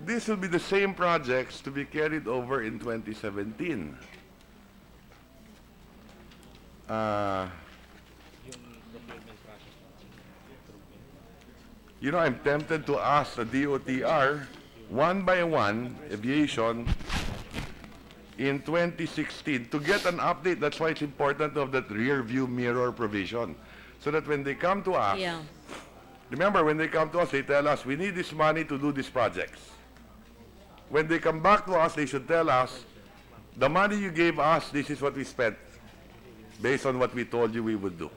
this will be the same projects to be carried over in 2017. You know, I'm tempted to ask the DOTR, one by one, aviation, in 2016, to get an update. That's why it's important to have that rear view mirror provision. So that when they come to us, Yeah. remember, when they come to us, they tell us, we need this money to do these projects. When they come back to us, they should tell us, the money you gave us, this is what we spent, based on what we told you we would do.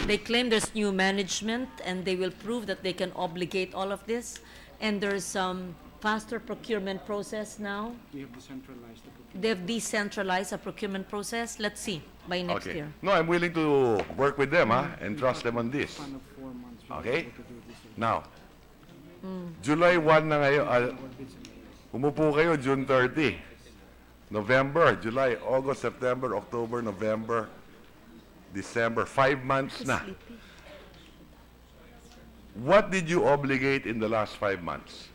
They claim there's new management and they will prove that they can obligate all of this. And there's some faster procurement process now. We have decentralized the procurement. They've decentralized a procurement process. Let's see by next Okay. year. No, I'm willing to work with them, and trust them on this. Span of 4 months. we Okay? were able to do this. Now, July 1 na ngayon, umupo kayo June 30. November, July, August, September, October, November, December, 5 months na. What did you obligate in the last 5 months?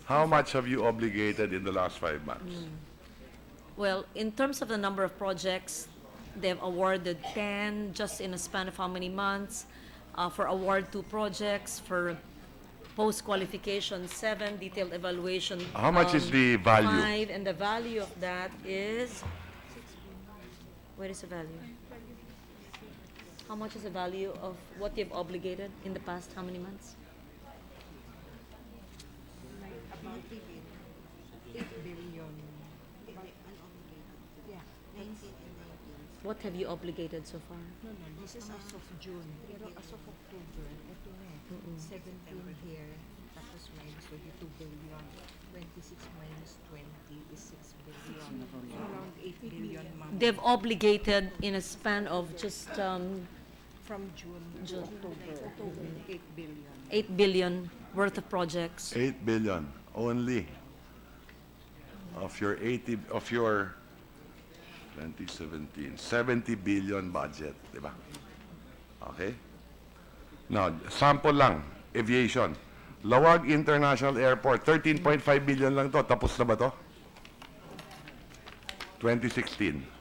How much have you obligated in the last 5 months? Well, in terms of the number of projects, they've awarded 10 just in a span of how many months? For award 2 projects, for post-qualification 7, detailed evaluation. How much is the value? 5, and the value of that is, where is the value? How much is the value of what you've obligated in the past how many months? About 8 billion. Yeah, 19 and 19. What have you obligated so far? No, this is as of June. Pero as of October, ito na eh. 17 here, tapos minus 22 billion. 26 minus 20 is 6 billion. So around 8 billion, ma'am. They've obligated in a span of just From June to October, 8 billion. 8 billion worth of projects. 8 billion only of your 2017, 70 billion budget, di ba? Okay? Now, sample lang, aviation. Lawag International Airport, 13.5 billion lang to. Tapos na ba to? 2016.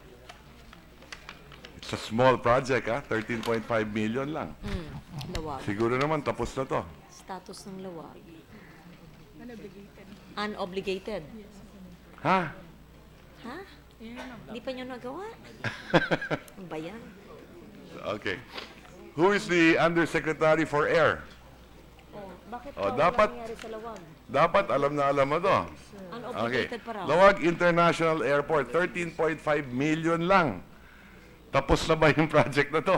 It's a small project, 13.5 million lang. Lawag. Siguro naman, tapos na to. Status ng lawag. Unobligated. Ha? Ha? Hindi pa nyo nagawa? Ano ba yan? Okay. Who is the Undersecretary for Air? Bakit Oh, pa dapat- walang nangyari sa lawag? Dapat alam na alam mo to. Okay. Unobligated pa raw. Lawag International Airport, 13.5 million lang. Tapos na ba yung project na to?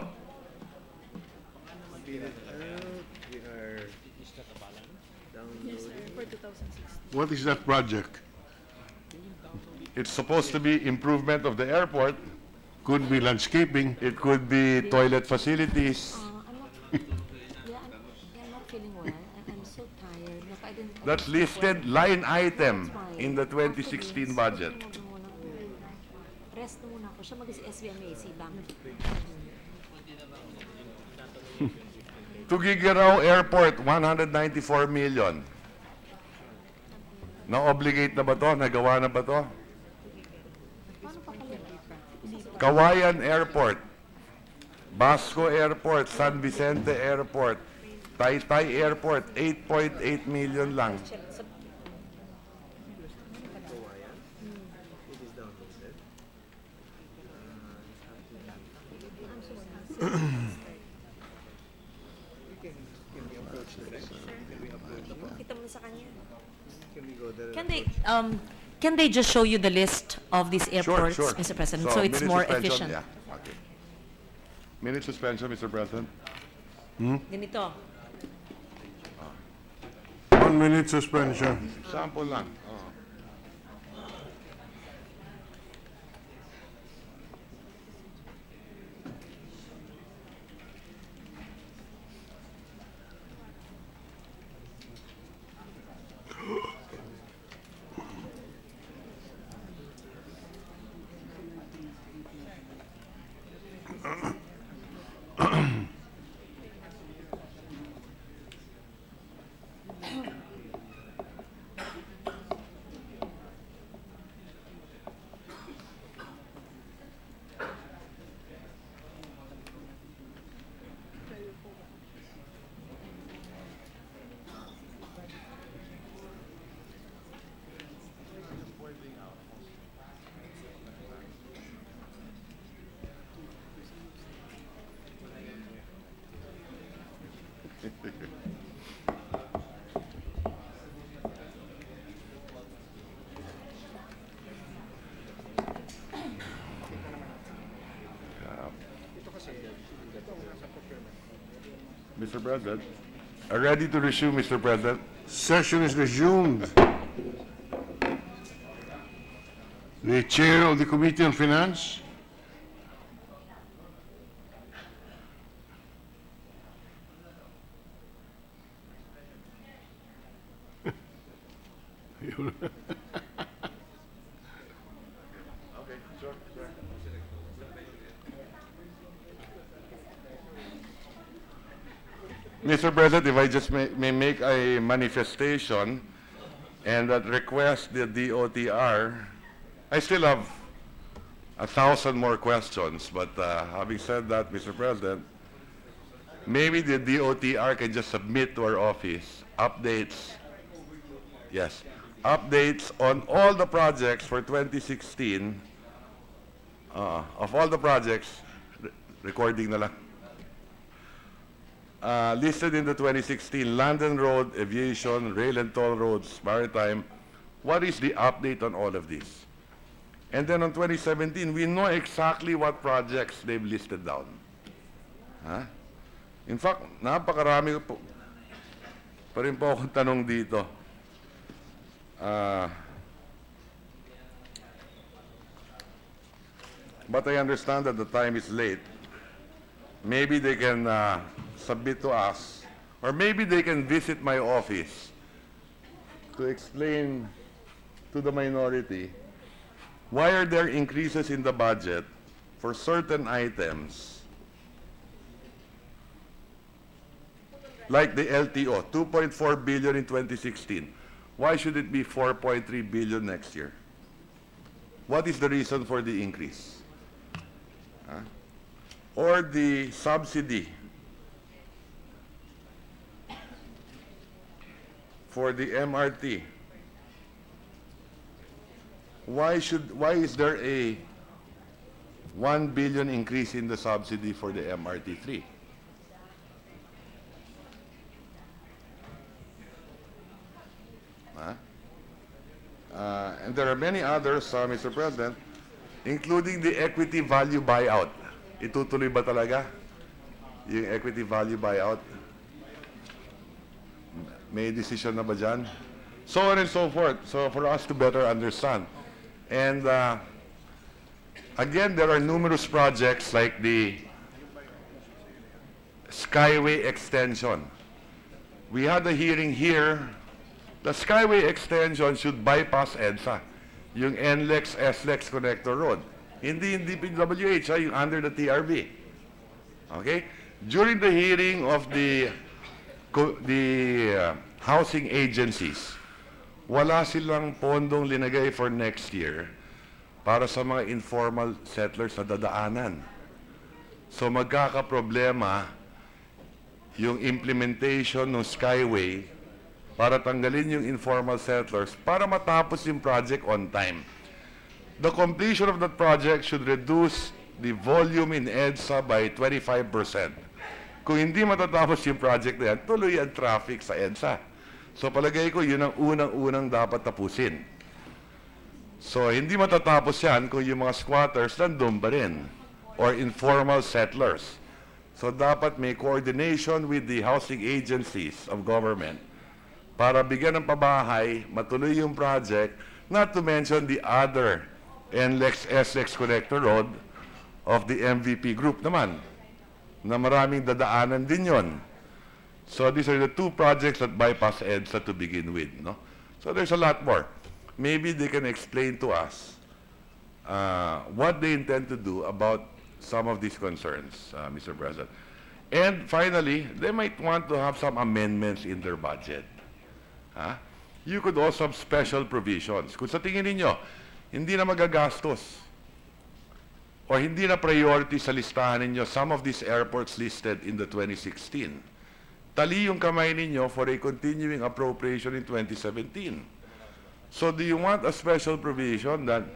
What is that project? It's supposed to be improvement of the airport. Could be landscaping. It could be toilet facilities. I'm not feeling well. I'm so tired. Look, I didn't... That's listed line item in the 2016 budget. Rest na muna ako. Siya mag-SBMAC Bank. Tuguegarao Airport, 194 million. Na-obligate na ba to? Nagawa na ba to? Kawayan Airport, Basco Airport, San Vicente Airport, Taytay Airport, 8.8 million lang. Kita mo na sa kanya. Can they just show you the list of these airports, Sure. Mr. President, so it's minute more suspension, efficient? Yeah. Okay. Minute suspension, Mr. President. Ganito. 1 minute suspension. Sample lang. Mr. President, ready to resume, Mr. President? Session is resumed. The Chair of the Committee on Finance. Mr. President, if I just may make a manifestation and that request the DOTR, I still have 1,000 more questions, but having said that, Mr. President, maybe the DOTR can just submit to our office updates, yes, updates on all the projects for 2016, of all the projects, recording na lang, listed in the 2016 Land and Road, Aviation, Rail and Toll Roads, Maritime. What is the update on all of these? And then on 2017, we know exactly what projects they've listed down. In fact, napakarami po pa rin po akong tanong dito. But I understand that the time is late. Maybe they can submit to us, or maybe they can visit my office to explain to the minority why are there increases in the budget for certain items like the LTO, 2.4 billion in 2016. Why should it be 4.3 billion next year? What is the reason for the increase? Or the subsidy for the MRT. Why is there a 1 billion increase in the subsidy for the MRT3? And there are many others, Mr. President, including the equity value buyout. Itutuloy ba talaga yung equity value buyout? May decision na ba dyan? So on and so forth. So for us to better understand. And again, there are numerous projects like the Skyway Extension. We had a hearing here. The Skyway Extension should bypass EDSA, yung NLEX, SLEX Connector Road. Hindi yung DPWH, yung under the TRB. Okay? During the hearing of the housing agencies, wala silang pondong linagay for next year para sa mga informal settlers na dadaanan. So magkakaproblema yung implementation ng Skyway para tanggalin yung informal settlers para matapos yung project on time. The completion of that project should reduce the volume in EDSA by 25%. Kung hindi matatapos yung project na yan, tuloy ang traffic sa EDSA. So palagay ko, yun ang unang-unang dapat tapusin. So hindi matatapos yan kung yung mga squatters nandun pa rin, or informal settlers. So dapat may coordination with the housing agencies of government para bigyan ng pabahay, matuloy yung project, not to mention the other NLEX, SLEX Connector Road of the MVP group naman, na maraming dadaanan din yon. So these are the two projects that bypass EDSA to begin with. No? So there's a lot more. Maybe they can explain to us what they intend to do about some of these concerns, Mr. President. And finally, they might want to have some amendments in their budget. You could also have special provisions. Kung sa tingin ninyo, hindi na magagastos or hindi na priority sa listahan ninyo some of these airports listed in the 2016, tali yung kamay ninyo for a continuing appropriation in 2017. So do you want a special provision that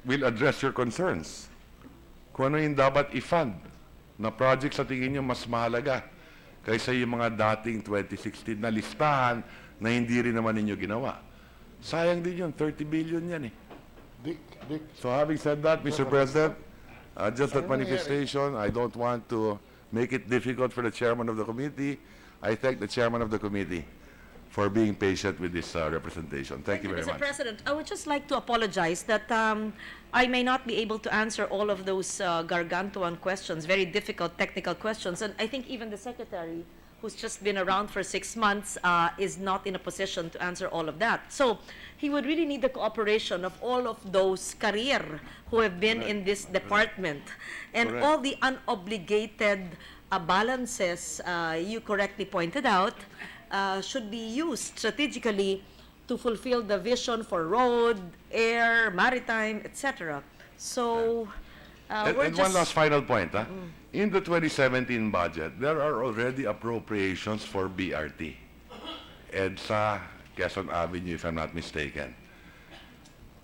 will address your concerns? Kung ano yung dapat i-fund na project sa tingin nyo mas mahalaga kaysa yung mga dating 2016 na listahan na hindi rin naman ninyo ginawa. Sayang din yun, 30 billion yan eh. Dick, So having said that, Mr. President, just that manifestation, I don't want to make it difficult for the chairman of the committee. I thank the chairman of the committee for being patient with this representation. Thank you very Mr. much. President, I would just like to apologize that I may not be able to answer all of those gargantuan questions, very difficult technical questions. And I think even the Secretary, who's just been around for 6 months, is not in a position to answer all of that. So he would really need the cooperation of all of those career who have been in this department. And Correct. all the unobligated balances you correctly pointed out should be used strategically to fulfill the vision for road, air, maritime, etc. So And we're one just last final point. In the 2017 budget, there are already appropriations for BRT. EDSA, Quezon Avenue, if I'm not mistaken.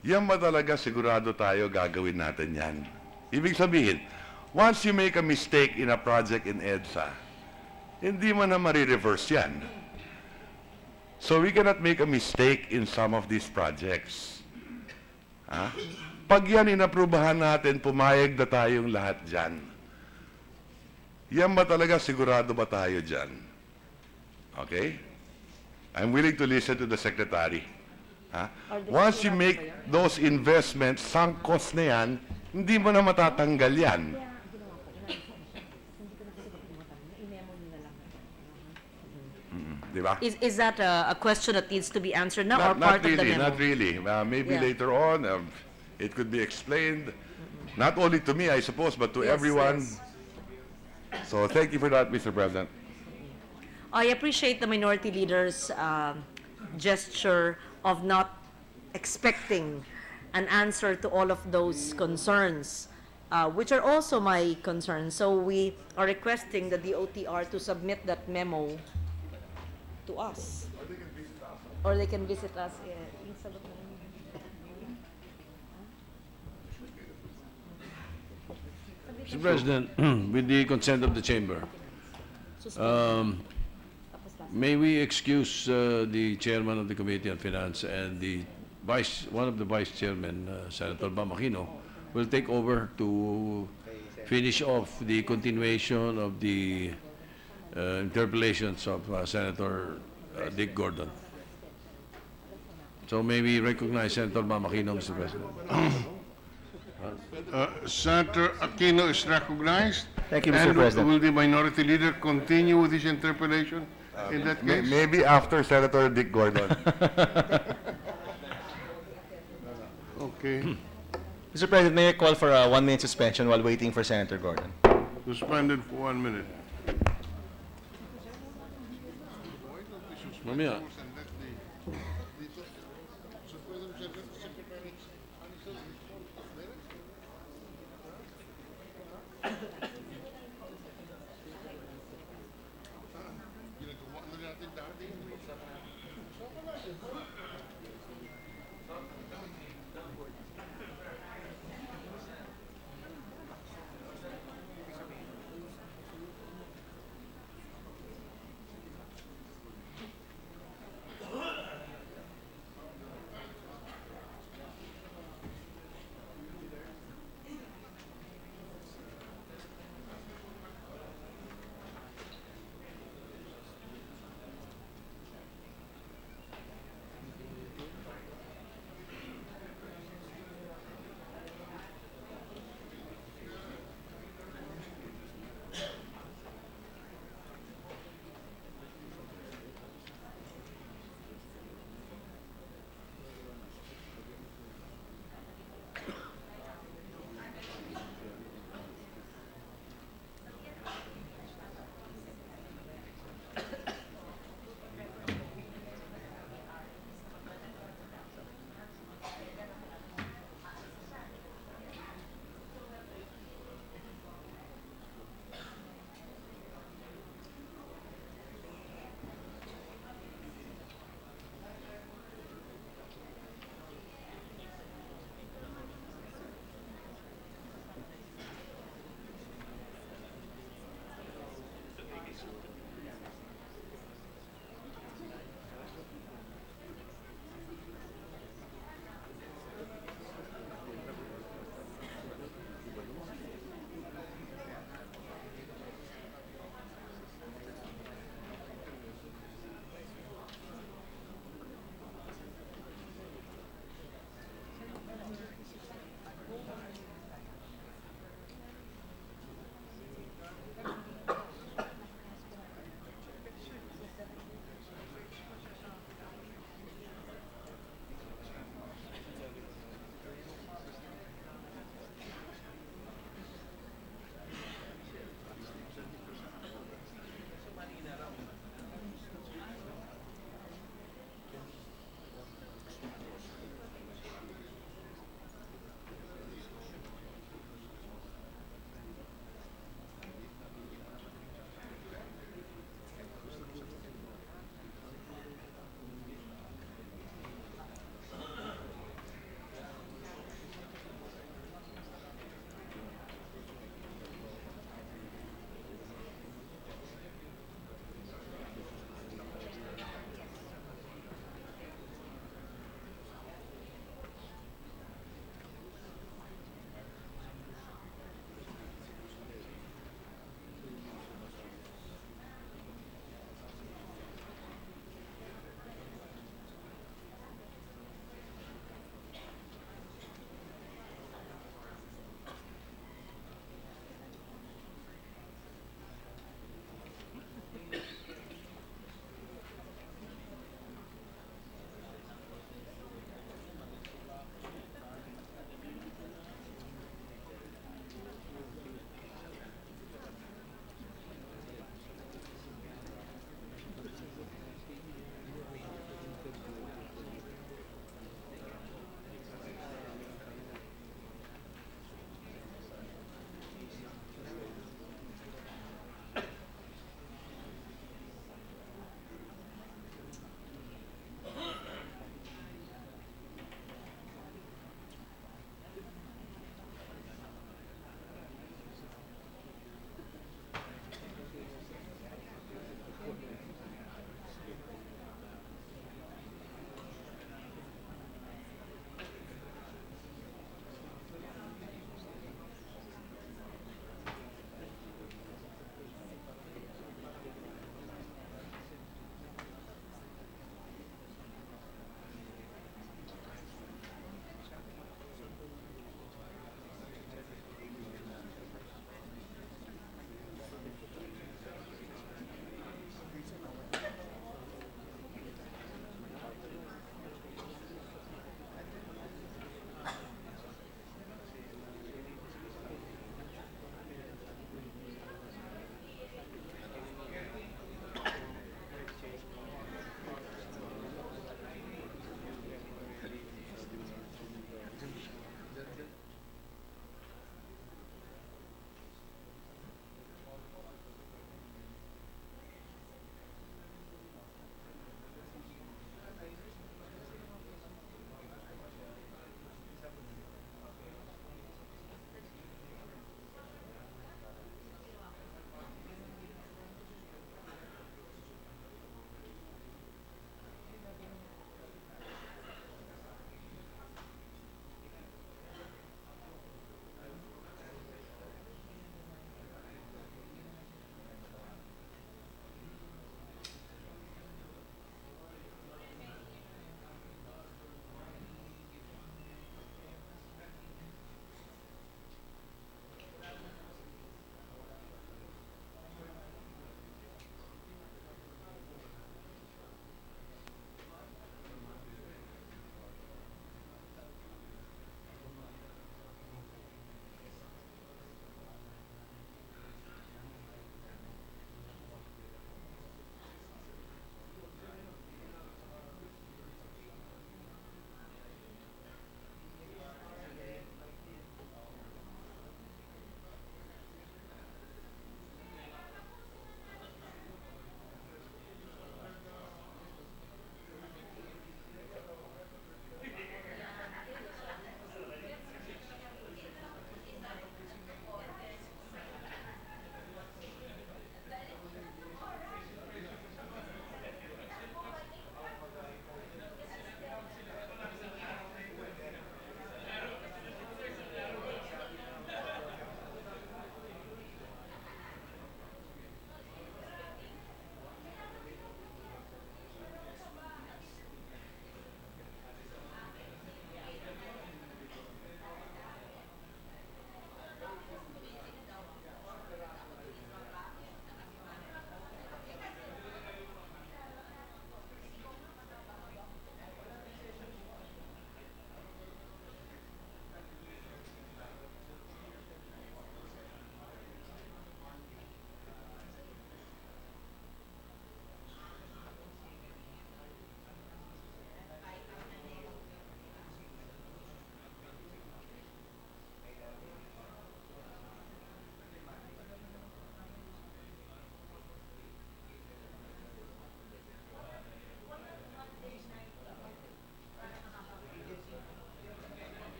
Yan ba talaga sigurado tayo gagawin natin yan? Ibig sabihin, once you make a mistake in a project in EDSA, hindi mo na marireverse yan. So we cannot make a mistake in some of these projects. Pag yan inaprubahan natin, pumayag na tayong lahat dyan. Yan ba talaga sigurado ba tayo dyan? Okay? I'm willing to listen to the Secretary. Once you make those investments, sunk cost na yan, hindi mo na matatanggal yan. Diba? is that a question that needs to be answered now or part of the memo? Not really. Maybe Yeah. later on, it could be explained, not only to me, I suppose, but to Yes, everyone. yes. So thank you for that, Mr. President. I appreciate the minority leader's gesture of not expecting an answer to all of those concerns, which are also my concerns. So we are requesting the DOTR to submit that memo to us. Or they can visit us. Mr. President, with the consent of the chamber, may we excuse the chairman of the Committee on Finance and one of the vice chairmen, Senator Bamakino, will take over to finish off the continuation of the interpellations of Senator Dick Gordon. So may we recognize Senator Bamakino, Mr. President. Senator Aquino is recognized. Thank you, Mr. And President. will the minority leader continue with his interpellation in that case? Maybe after Senator Dick Gordon. Okay. Mr. President, may I call for a 1-minute suspension while waiting for Senator Gordon? Suspended for 1 minute. Mamaya.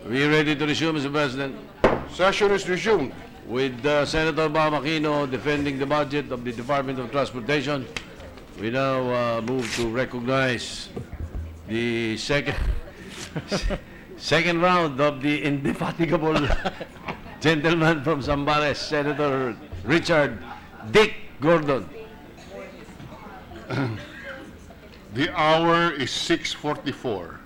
We ready to resume, Mr. President? Session is resumed. With Senator Bamakino defending the budget of the Department of Transportation, we now move to recognize the second round of the indefatigable gentleman from Zambales, Senator Richard Dick Gordon. The hour is 6:44.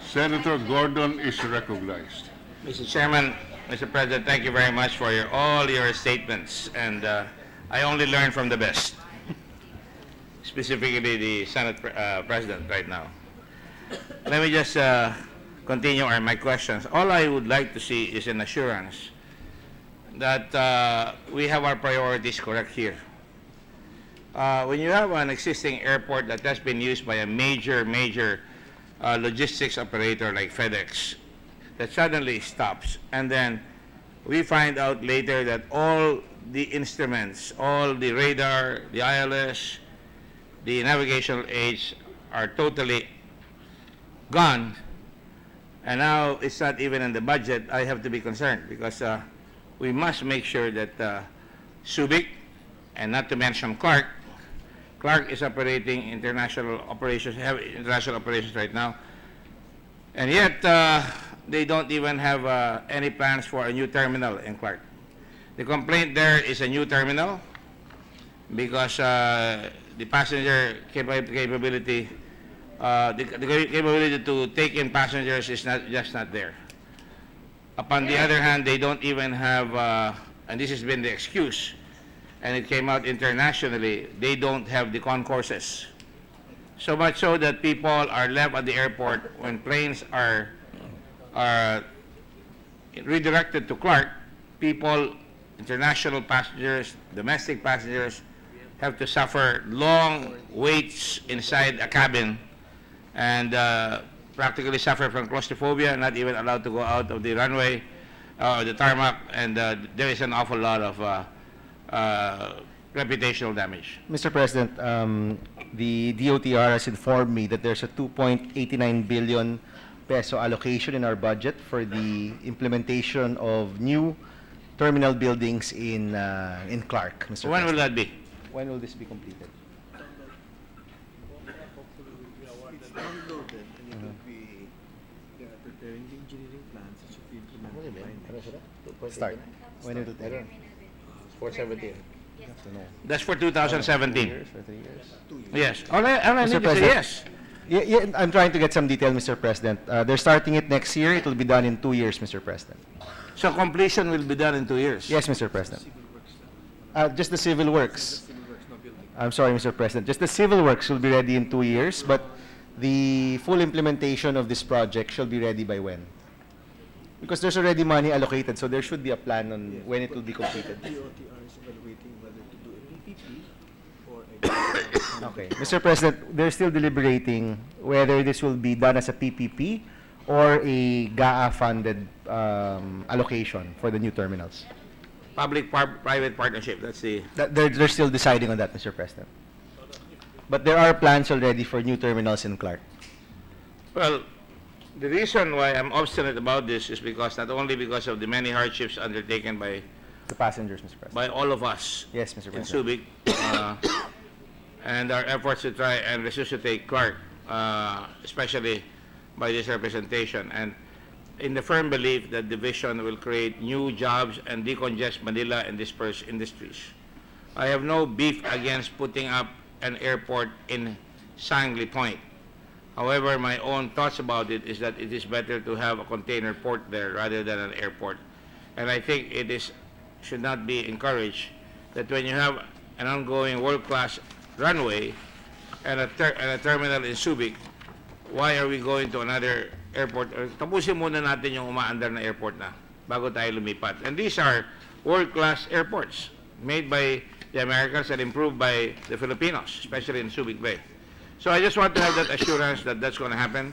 Senator Gordon is recognized. Mr. Chairman, Mr. President, thank you very much for all your statements, and I only learn from the best, specifically the Senate President right now. Let me just continue my questions. All I would like to see is an assurance that we have our priorities correct here. When you have an existing airport that has been used by a major logistics operator like FedEx, that suddenly stops, and then we find out later that all the instruments, all the radar, the ILS, the navigational aids are totally gone, and now it's not even in the budget. I have to be concerned because we must make sure that Subic, and not to mention Clark is operating international operations, have international operations right now, and yet they don't even have any plans for a new terminal in Clark. The complaint there is a new terminal because the passenger capability, the capability to take in passengers is not there. Upon the other hand, they don't even have, and this has been the excuse, and it came out internationally, they don't have the concourses. So much so that people are left at the airport when planes are redirected to Clark. People, international passengers, domestic passengers, have to suffer long waits inside a cabin and practically suffer from claustrophobia, not even allowed to go out of the runway or the tarmac, and there is an awful lot of reputational damage. Mr. President, the DOTR has informed me that there's a 2.89 billion peso allocation in our budget for the implementation of new terminal buildings in Clark, Mr. When President. will that be? When will this be completed? It's downloaded and it will be, they are preparing the engineering plans, it should be implemented by Start. When it will take? 417. You have to know. That's for 2017. 2 years or 3 years? 2 years. Yes. All I need Mr. to say President. yes. Yeah, I'm trying to get some detail, Mr. President. They're starting it next year. It will be done in 2 years, Mr. President. So completion will be done in 2 years. Yes, Mr. President. Just the civil works. I'm sorry, Mr. President. Just the civil works will be ready in 2 years, but the full implementation of this project shall be ready by when? Because there's already money allocated, so there should be a plan on when it will be completed. DOTR is evaluating whether to do a PPP or a Okay. Mr. President, they're still deliberating whether this will be done as a PPP or a GAA-funded allocation for the new terminals. Public-private partnership, that's the... They're still deciding on that, Mr. President. But there are plans already for new terminals in Clark. Well, the reason why I'm obstinate about this is because not only because of the many hardships undertaken by The passengers, Mr. President. by all of us Yes, Mr. in President. Subic, and our efforts to try and resuscitate Clark, especially by this representation, and in the firm belief that division will create new jobs and decongest Manila and disperse industries. I have no beef against putting up an airport in Sangley Point. However, my own thoughts about it is that it is better to have a container port there rather than an airport. And I think should not be encouraged that when you have an ongoing world-class runway and a terminal in Subic, why are we going to another airport? Tapusin muna natin yung umaandar na airport na bago tayo lumipat. And these are world-class airports made by the Americans and improved by the Filipinos, especially in Subic Bay. So I just want to have that assurance that that's going to happen.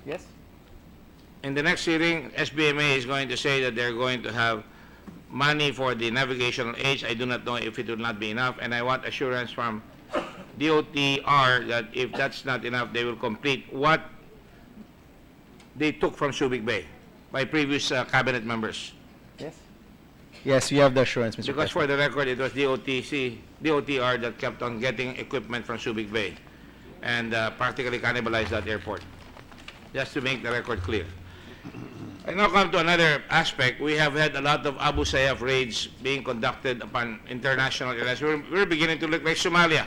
Yes? In the next hearing, SBMA is going to say that they're going to have money for the navigational aids. I do not know if it will not be enough, and I want assurance from DOTR that if that's not enough, they will complete what they took from Subic Bay by previous cabinet members? Yes. Yes, we have the assurance, Mr. Because President. for the record, it was DOTR that kept on getting equipment from Subic Bay and practically cannibalized that airport. Just to make the record clear. I now come to another aspect. We have had a lot of Abu Sayyaf raids being conducted upon international areas. We're beginning to look like Somalia.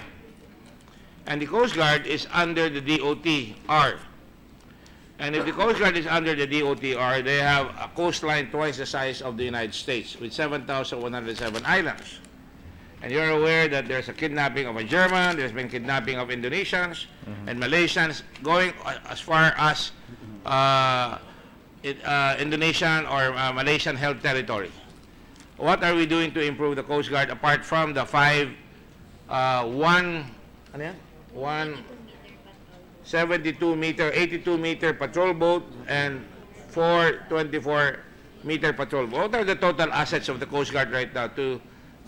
And the Coast Guard is under the DOTR. And if the Coast Guard is under the DOTR, they have a coastline twice the size of the United States with 7,107 islands. And you're aware that there's a kidnapping of a German, there's been kidnapping of Indonesians and Malaysians going as far as Indonesian or Malaysian held territory. What are we doing to improve the Coast Guard apart from the 82-meter patrol boat and 4 24-meter patrol boat? What are the total assets of the Coast Guard right now to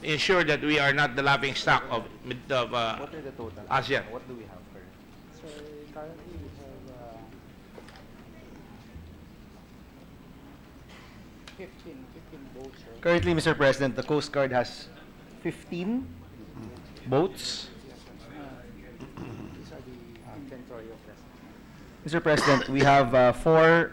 ensure that we are not the laughing stock of What are the total? ASEAN? What do we have currently? So currently we have 15 boats. Right? Currently, Mr. President, the Coast Guard has 15 boats. These are the inventory of vessels. Mr. President, we have 4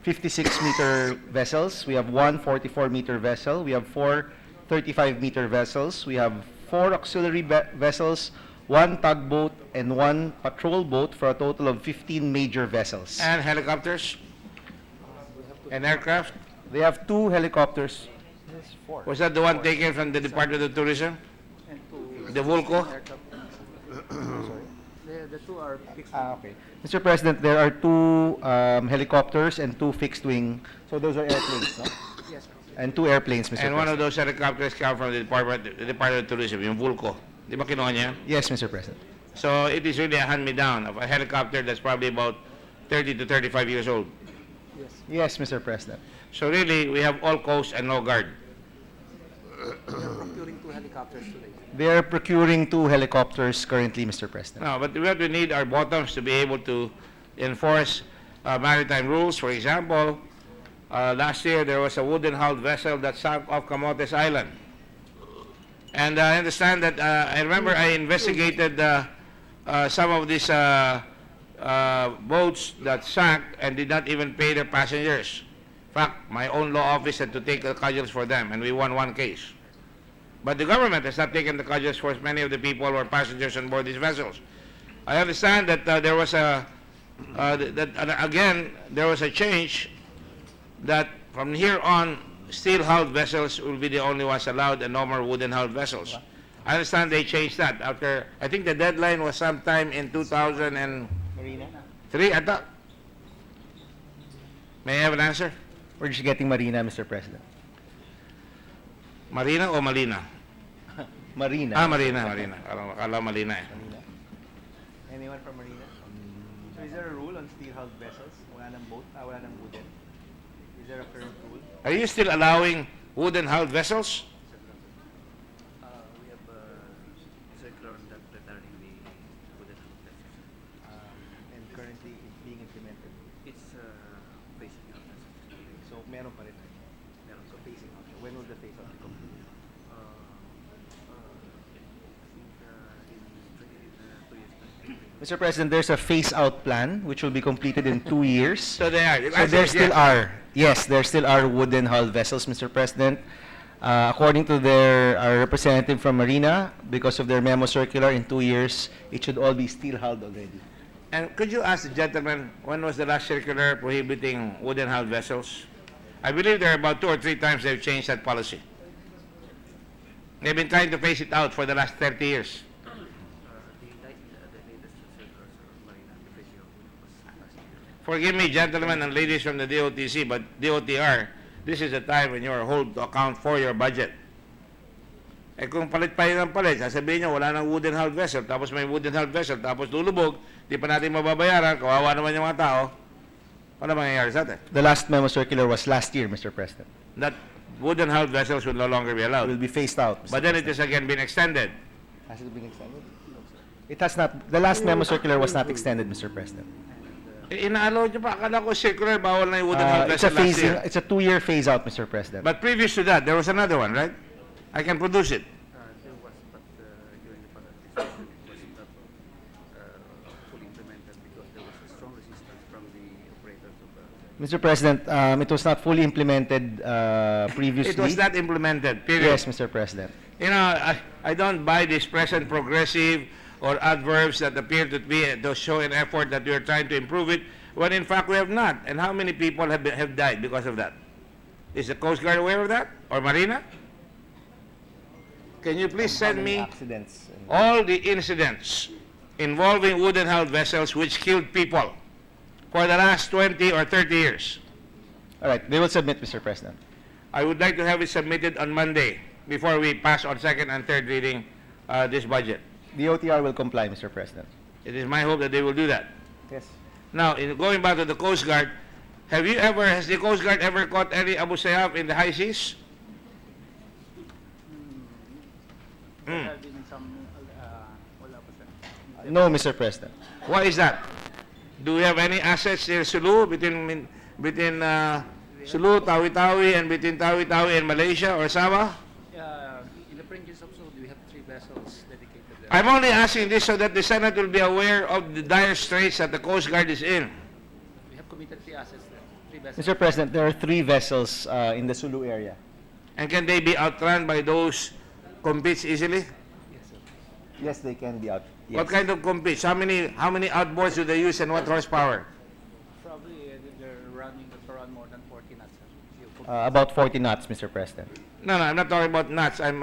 56-meter vessels. We have 1 44-meter vessel. We have 4 35-meter vessels. We have 4 auxiliary vessels, 1 tugboat, and 1 patrol boat for a total of 15 major vessels. And helicopters? And aircraft? They have 2 helicopters. There's 4. Was that the one taken from the Department of Tourism? And 2 The Vulco? aircraft. Sorry. The 2 are fixed. Okay. Mr. President, there are 2 helicopters and 2 fixed-wing. So those are airplanes, no? Yes. And 2 airplanes, Mr. And one of President. those helicopters come from the Department of Tourism, yung Vulco. Di ba kinuha niya? Yes, Mr. President. So it is really a hand-me-down of a helicopter that's probably about 30 to 35 years old. Yes. Yes, Mr. President. So really, we have all coast and no guard. They're procuring 2 helicopters today. They are procuring 2 helicopters currently, Mr. President. No, but what we need are bottoms to be able to enforce maritime rules. For example, last year there was a wooden-hulled vessel that sank off Camotes Island. And I understand that, I remember I investigated some of these boats that sank and did not even pay their passengers. In fact, my own law office had to take the cudgels for them, and we won one case. But the government has not taken the cudgels for many of the people or passengers on board these vessels. I understand that there was there was a change that from here on, steel-hulled vessels will be the only ones allowed and no more wooden-hulled vessels. I understand they changed that after, I think the deadline was sometime in 2003, I thought. May I have an answer? We're just getting Marina, Mr. President. Marina o Malina? Marina. Marina. Akala Malina eh. Anyone from Marina? So is there a rule on steel-hulled vessels? Wala ng boat, wala ng wooden? Is there a current rule? Are you still allowing wooden-hulled vessels? We have circular on that regarding the wooden vessels. And currently it's being implemented. It's phasing out as of today. So meron pa rin. Meron. So phasing out. When will the phase out be complete? Mr. President, there's a phase-out plan which will be completed in 2 years. So they are. So there still are. Yes, there still are wooden-hulled vessels, Mr. President. According to our representative from Marina, because of their memo circular, in 2 years, it should all be steel-hulled already. And could you ask the gentleman, when was the last circular prohibiting wooden-hulled vessels? I believe there are about 2 or 3 times they've changed that policy. They've been trying to phase it out for the last 30 years. The latest circulars of Marina, the phasing out was last year. Forgive me, gentlemen and ladies from the DOTC, but DOTR, this is a time when you are hold to account for your budget. Eh kung palit pa yun ng palit, sasabihin nyo, wala nang wooden-hulled vessel, tapos may wooden-hulled vessel, tapos lulubog, di pa natin mababayaran, kawawa naman yung mga tao, ano mangyayari sa atin? The last memo circular was last year, Mr. President. That wooden-hulled vessels will no longer be It allowed. will be phased out, Mr. But then it President. has again been extended. Has it been extended? It has not. The last memo circular was not extended, Mr. President. Ina-allow nyo pa. Akala ko circular, bawal na yung wooden hull It's a vessel last year. it's a 2-year phase out, Mr. President. But previous to that, there was another one, right? I can produce it. There was, but during the parliament discussion, it was not fully implemented because there was a strong resistance from the operators of Mr. President, it was not fully implemented previously. It was not implemented, period. Yes, Mr. President. You know, I don't buy this present progressive or adverbs that appear to be to show an effort that we are trying to improve it, when in fact we have not. And how many people have died because of that? Is the Coast Guard aware of that? Or Marina? Can you please send me Accidents. all the incidents involving wooden hull vessels which killed people for the last 20 or 30 years? All right, they will submit, Mr. President. I would like to have it submitted on Monday before we pass on second and third reading this budget. The OTR will comply, Mr. President. It is my hope that they will do that. Yes. Now, going back to the Coast Guard, has the Coast Guard ever caught any Abu Sayyaf in the high seas? there have been some, wala pa sir. No, Mr. President. Why is that? Do we have any assets in Sulu, between Sulu, Tawi-Tawi, and between Tawi-Tawi and Malaysia or Sabah? In the fringes of Sulu, we have 3 vessels dedicated there. I'm only asking this so that the Senate will be aware of the dire straits that the Coast Guard is in. We have committed 3 assets there, 3 vessels. Mr. President, there are 3 vessels in the Sulu area. And can they be outrun by those competes easily? Yes, sir. Yes, they can be out. Yes. What kind of competes? How many outboards do they use and what horsepower? Probably they're running around more than 40 knots, sir. About 40 knots, Mr. President. No, I'm not talking about knots. I'm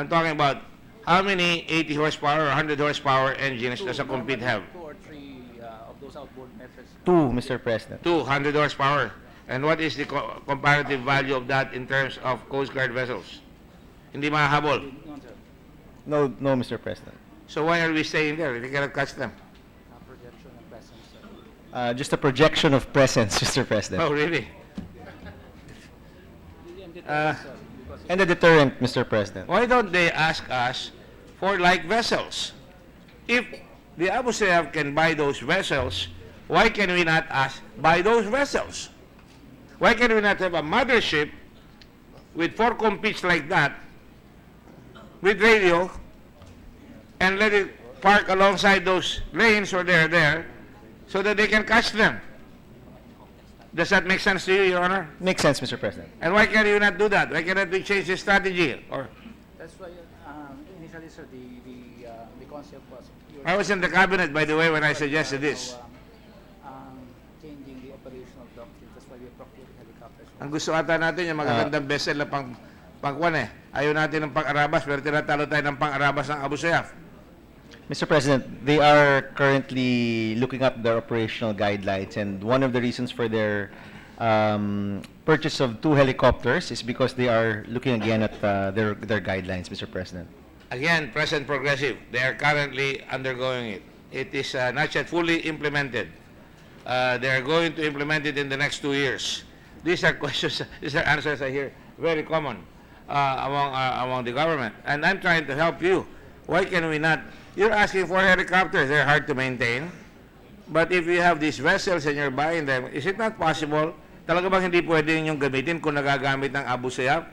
talking about how many 80 horsepower or 100 horsepower engines does a compete have? 2 or 3 of those outboard methods. 2, Mr. President. 200 horsepower. And what is the comparative value of that in terms of Coast Guard vessels? Hindi mahahabol. No, sir. No, Mr. President. So why are we staying there? We cannot catch them. Projection of presence, sir. Just a projection of presence, Mr. President. Oh, really? And deterrence, sir, because And a deterrent, Mr. President. Why don't they ask us for like vessels? If the Abu Sayyaf can buy those vessels, why can we not buy those vessels? Why can we not have a mothership with 4 competes like that, with radio, and let it park alongside those lanes or there, so that they can catch them? Does that make sense to you, Your Honor? Makes sense, Mr. President. And why can you not do that? Why cannot we change the strategy? Or that's why initially, sir, the concept was I was in the cabinet, by the way, when I suggested this. changing the operational doctrine. That's why we procured helicopters. Ang gusto ata natin yung magagandang vessel na pangkuan eh. Ayaw natin ng pang-Arabas, pero tinatalo tayo ng pang-Arabas ng Abu Sayyaf. Mr. President, they are currently looking up their operational guidelines, and one of the reasons for their purchase of 2 helicopters is because they are looking again at their guidelines, Mr. President. Again, present progressive. They are currently undergoing it. It is not yet fully implemented. They are going to implement it in the next 2 years. These are questions, these are answers I hear very common among the government. And I'm trying to help you. Why can we not? You're asking for helicopters. They're hard to maintain. But if you have these vessels and you're buying them, is it not possible? Talaga bang hindi pwede yung gamitin kung nagagamit ng Abu Sayyaf?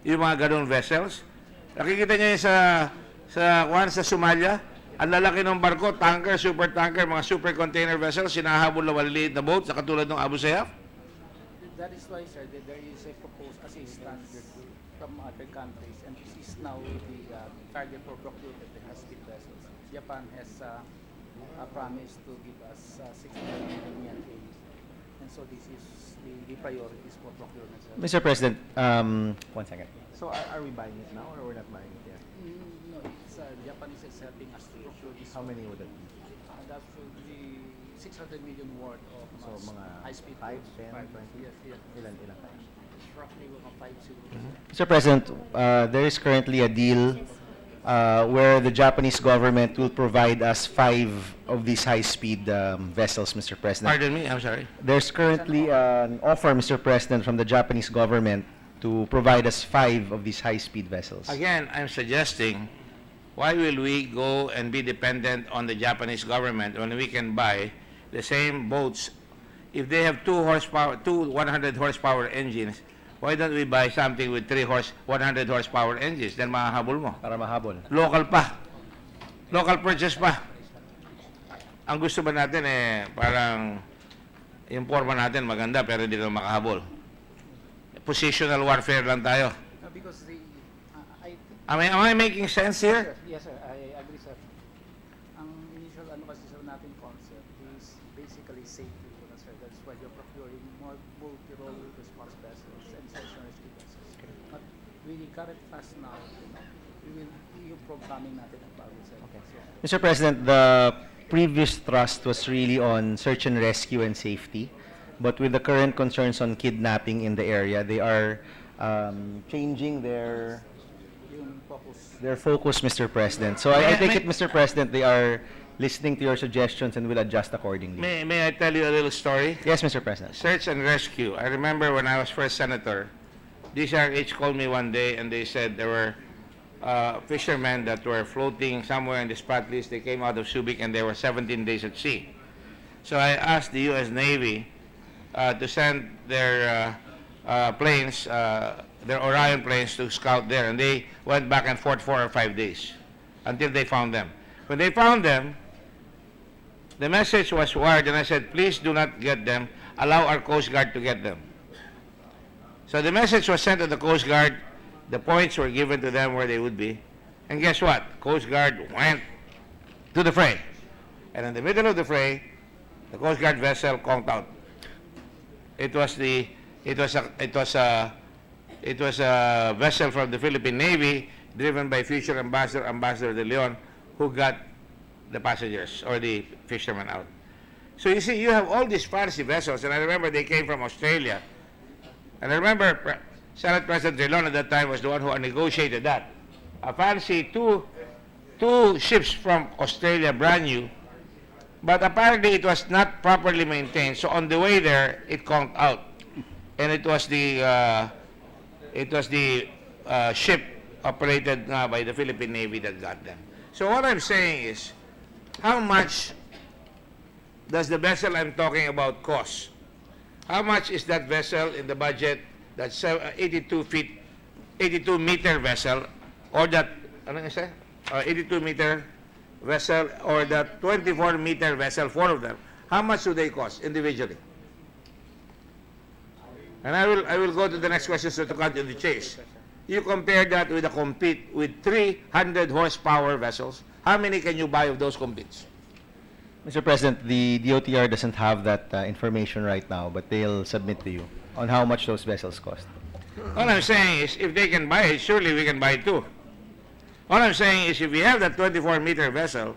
Yung mga ganun vessels? Nakikita niyo yung sa Somalia, ang lalaki ng barko, tanker, super tanker, mga super container vessels, sinahabol na maliliit na boat sa katulad ng Abu Sayyaf? That is why, sir, that there is a proposed assistance from other countries, and this is now the target for procurement the high-speed vessels. Japan has promised to give us 600 million yen aid, and so this is the priorities for procurement, sir. Mr. President, 1 second. So are we buying it now, or we're not buying it yet? No, it's Japanese is helping us to procure this. How many would it be? That should be 600 million worth of So mga high-speed 5, boats. 10, 20? Yes, yes. Ilan tayo? Roughly mga 5 siguro. Mr. President, there is currently a deal where the Japanese government will provide us 5 of these high-speed vessels, Mr. President. Pardon me, I'm sorry. There's currently an offer, Mr. President, from the Japanese government to provide us 5 of these high-speed vessels. Again, I'm suggesting, why will we go and be dependent on the Japanese government when we can buy the same boats. If they have 100 horsepower engines, why don't we buy something with 100 horsepower engines? Then mahahabol mo. Para mahabol. Local pa. Local purchase pa. Ang gusto ba natin parang yung forma natin maganda pero hindi naman makahabol. Positional warfare lang tayo. Because I think, Am I making sense here? yes sir, I agree sir. Ang initial kasi sir natin concept is basically safety po na sir. That's why you're procuring more multi-role response vessels and search and rescue vessels. But with the current task now, yung programming natin ang bago sir. So, Mr. President, the previous thrust was really on search and rescue and safety. But with the current concerns on kidnapping in the area, they are changing their focus, Mr. President. So I take it, Mr. President, they are listening to your suggestions and will adjust accordingly. May I tell you a little story? Yes, Mr. President. Search and rescue. I remember when I was first senator, DCRH called me one day and they said there were fishermen that were floating somewhere in the spot list. They came out of Subic and they were 17 days at sea. So I asked the U.S. Navy to send their planes, their Orion planes to scout there, and they went back and forth 4 or 5 days until they found them. When they found them, the message was wired, and I said, please do not get them. Allow our Coast Guard to get them. So the message was sent to the Coast Guard. The points were given to them where they would be. And guess what? Coast Guard went to the fray. And in the middle of the fray, the Coast Guard vessel conked out. It was a vessel from the Philippine Navy driven by future Ambassador De Leon, who got the passengers or the fishermen out. So you see, you have all these fancy vessels, and I remember they came from Australia. And I remember Senate President De Leon at that time was the one who negotiated that. A fancy two ships from Australia, brand new, but apparently it was not properly maintained. So on the way there, it conked out, and it was the ship operated by the Philippine Navy that got them. So what I'm saying is, how much does the vessel I'm talking about cost? How much is that vessel in the budget? That's 82 meter vessel, or that 82 meter vessel, or that 24 meter vessel, 4 of them. How much do they cost individually? And I will go to the next question so to cut to the chase. You compare that with a compete with 300 horsepower vessels. How many can you buy of those competes? Mr. President, the DOTR doesn't have that information right now, but they'll submit to you on how much those vessels cost. All I'm saying is, if they can buy it, surely we can buy it too. All I'm saying is, if we have that 24-meter vessel,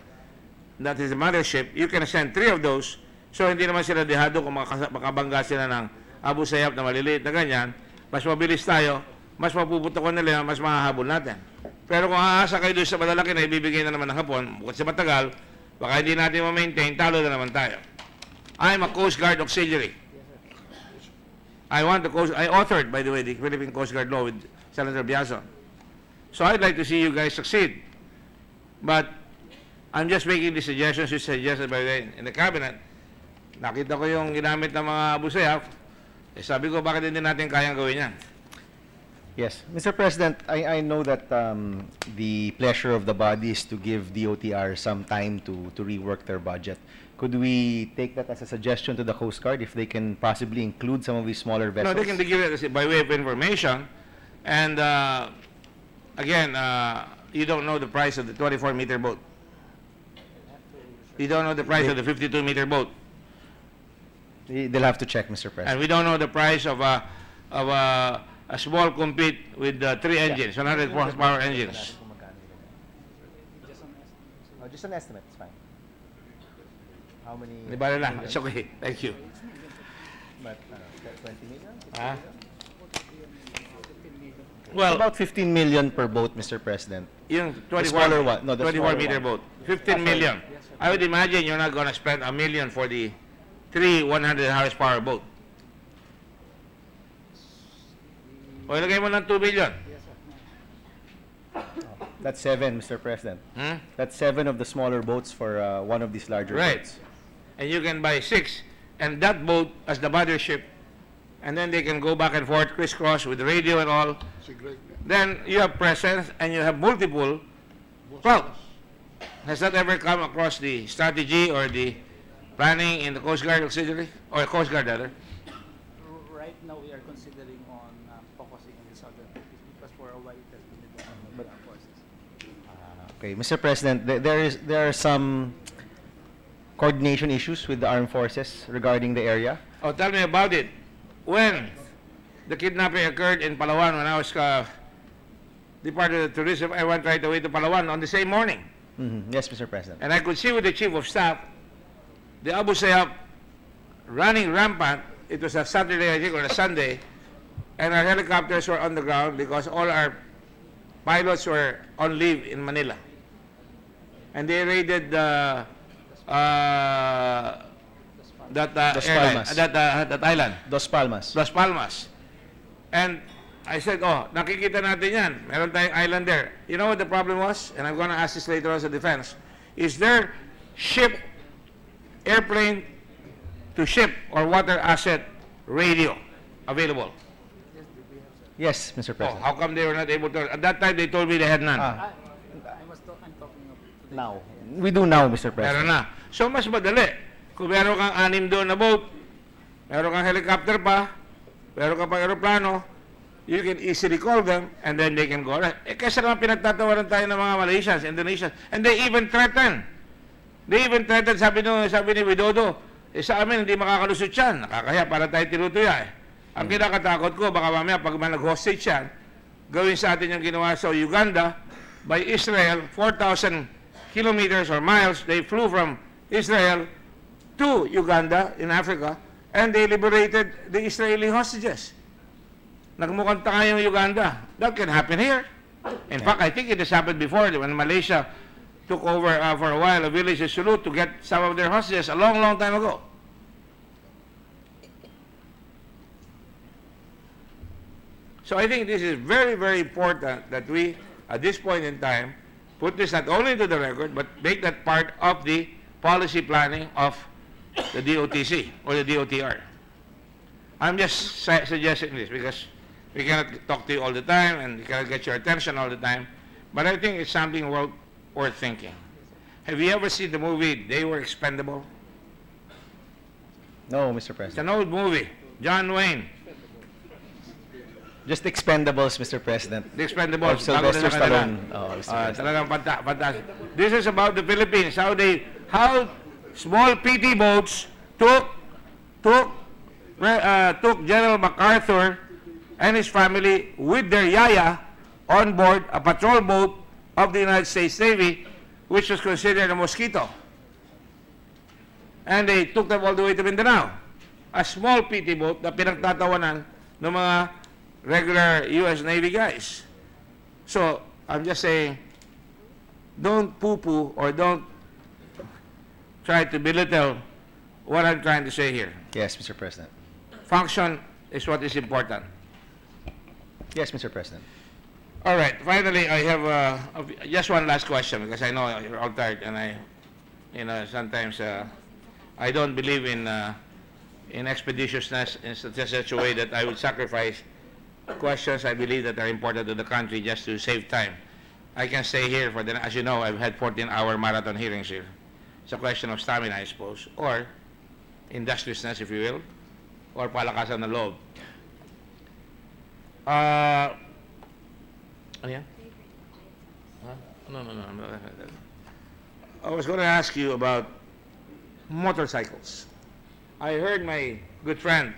that is the mothership, you can send 3 of those, so hindi naman sila dehado kung makabangga sila ng Abu Sayyaf na maliliit na ganyan, mas mabilis tayo, mas mapuputukan nila, mas mahahabol natin. Pero kung aasa kayo doon sa malalaki na ibibigay na naman ng Hapon, bukod sa matagal, baka hindi natin ma-maintain, talo na naman tayo. I'm a Coast Guard auxiliary. I authored, by the way, the Philippine Coast Guard law with Senator Biazon. So I'd like to see you guys succeed. But I'm just making the suggestions you suggested by the in the cabinet. Nakita ko yung ginamit ng mga Abu Sayyaf. Sabi ko, bakit hindi natin kayang gawin yan? Yes. Mr. President, I know that the pleasure of the body is to give DOTR some time to rework their budget. Could we take that as a suggestion to the Coast Guard if they can possibly include some of these smaller vessels? No, they can give it by way of information. And again, you don't know the price of the 24-meter boat. You don't know the price of the 52-meter boat. They'll have to check, Mr. President. And we don't know the price of a small compete with 3 engines, 100 horsepower engines. Just an estimate, it's fine. How many? Di ba na? It's okay. Thank you. But 20 million? Ah? It's Well, about 15 million per boat, Mr. President. yung The smaller one. No, the 24-meter smaller boat, 15 million. I would imagine you're not going to spend $1 million for the 3 100 horsepower boat. O ilagay mo ng 2 million. That's 7, Mr. President. Hmm? That's 7 of the smaller boats for one of these larger Right. boats. and you can buy 6, and that boat as the mothership, and then they can go back and forth, crisscross with radio and all. Then you have presence and you have multiple routes. Has that ever come across the strategy or the planning in the Coast Guard auxiliary, or Coast Guard rather? Right now, we are considering on focusing on the southern Philippines because for a while it has been the armed forces. Okay, Mr. President, there are some coordination issues with the armed forces regarding the area. Oh, tell me about it. When the kidnapping occurred in Palawan, when I was departed of tourism, I went right away to Palawan on the same morning. Yes, Mr. President. And I could see with the Chief of Staff, the Abu Sayyaf running rampant. It was a Saturday, I think, or a Sunday, and our helicopters were on the ground because all our pilots were on leave in Manila. And they raided that island. Dos Palmas. Las Palmas. And I said, oh, nakikita natin yan. Meron tayong island there. You know what the problem was? And I'm going to ask this later as a defense. Is there ship, airplane to ship or water asset radio available? Yes, Mr. Oh, President. how come they were not able to? At that time, they told me they had none. I'm talking of today. Now. We do now, Mr. Meron President. na. So, mas madali. Kung meron kang 6 doon na boat, meron kang helicopter pa, meron kang pang aeroplano, you can easily call them and then they can go. Kasi naman pinagtatawaran tayo ng mga Malaysians, Indonesians, and they even threaten. Sabi ni Widodo, sa amin hindi makakalusot yan. Nakakahiya para tayo tinutuya eh. Ang kinakatakot ko, baka mamaya pag nag-hostage yan, gawin sa atin yung ginawa sa Uganda, by Israel, 4,000 kilometers or miles, they flew from Israel to Uganda in Africa, and they liberated the Israeli hostages. Nagmukhang tanga yung Uganda. That can happen here. In fact, I think it has happened before when Malaysia took over for a while a village in Sulu to get some of their hostages a long, long time ago. So I think this is very, very important that we, at this point in time, put this not only to the record, but make that part of the policy planning of the DOTC or the DOTR. I'm just suggesting this because we cannot talk to you all the time and we cannot get your attention all the time, but I think it's something worth thinking. Have you ever seen the movie They Were Expendable? No, Mr. It's President. an old movie. John Wayne, Just Expendables, Mr. President. The Expendables. Of Sylvester bago na kanila. Stallone. Oh, Mr. President. Talagang fantastic. This is about the Philippines, how small PT boats took General MacArthur and his family with their yaya on board a patrol boat of the United States Navy, which was considered a mosquito. And they took them all the way to Mindanao. A small PT boat na pinagtatawanan ng mga regular U.S. Navy guys. So, I'm just saying, don't poo-poo or don't try to belittle what I'm trying to say here. Yes, Mr. President. Function is what is important. Yes, Mr. President. All right, finally, I have just one last question because I know you're all tired and sometimes I don't believe in expeditiousness in such a way that I would sacrifice questions I believe that are important to the country just to save time. I can stay here as you know, I've had 14-hour marathon hearings here. It's a question of stamina, I suppose, or industriousness, if you will, or palakasan ng loob. Ano yan? Huh? No. I was going to ask you about motorcycles. I heard my good friend,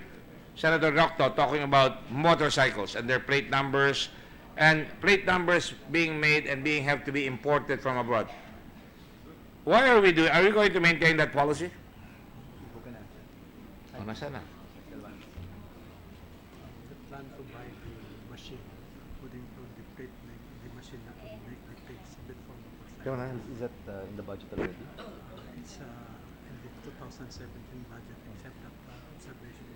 Senator Rocto, talking about motorcycles and their plate numbers, and plate numbers being made and have to be imported from abroad. What are we doing? Are we going to maintain that policy? Oh, nasaan na? The plan to buy the machine would include the plate the machine that will make the plates a bit for motorcycles. Is that in the budget already? It's in the 2017 budget, except that observation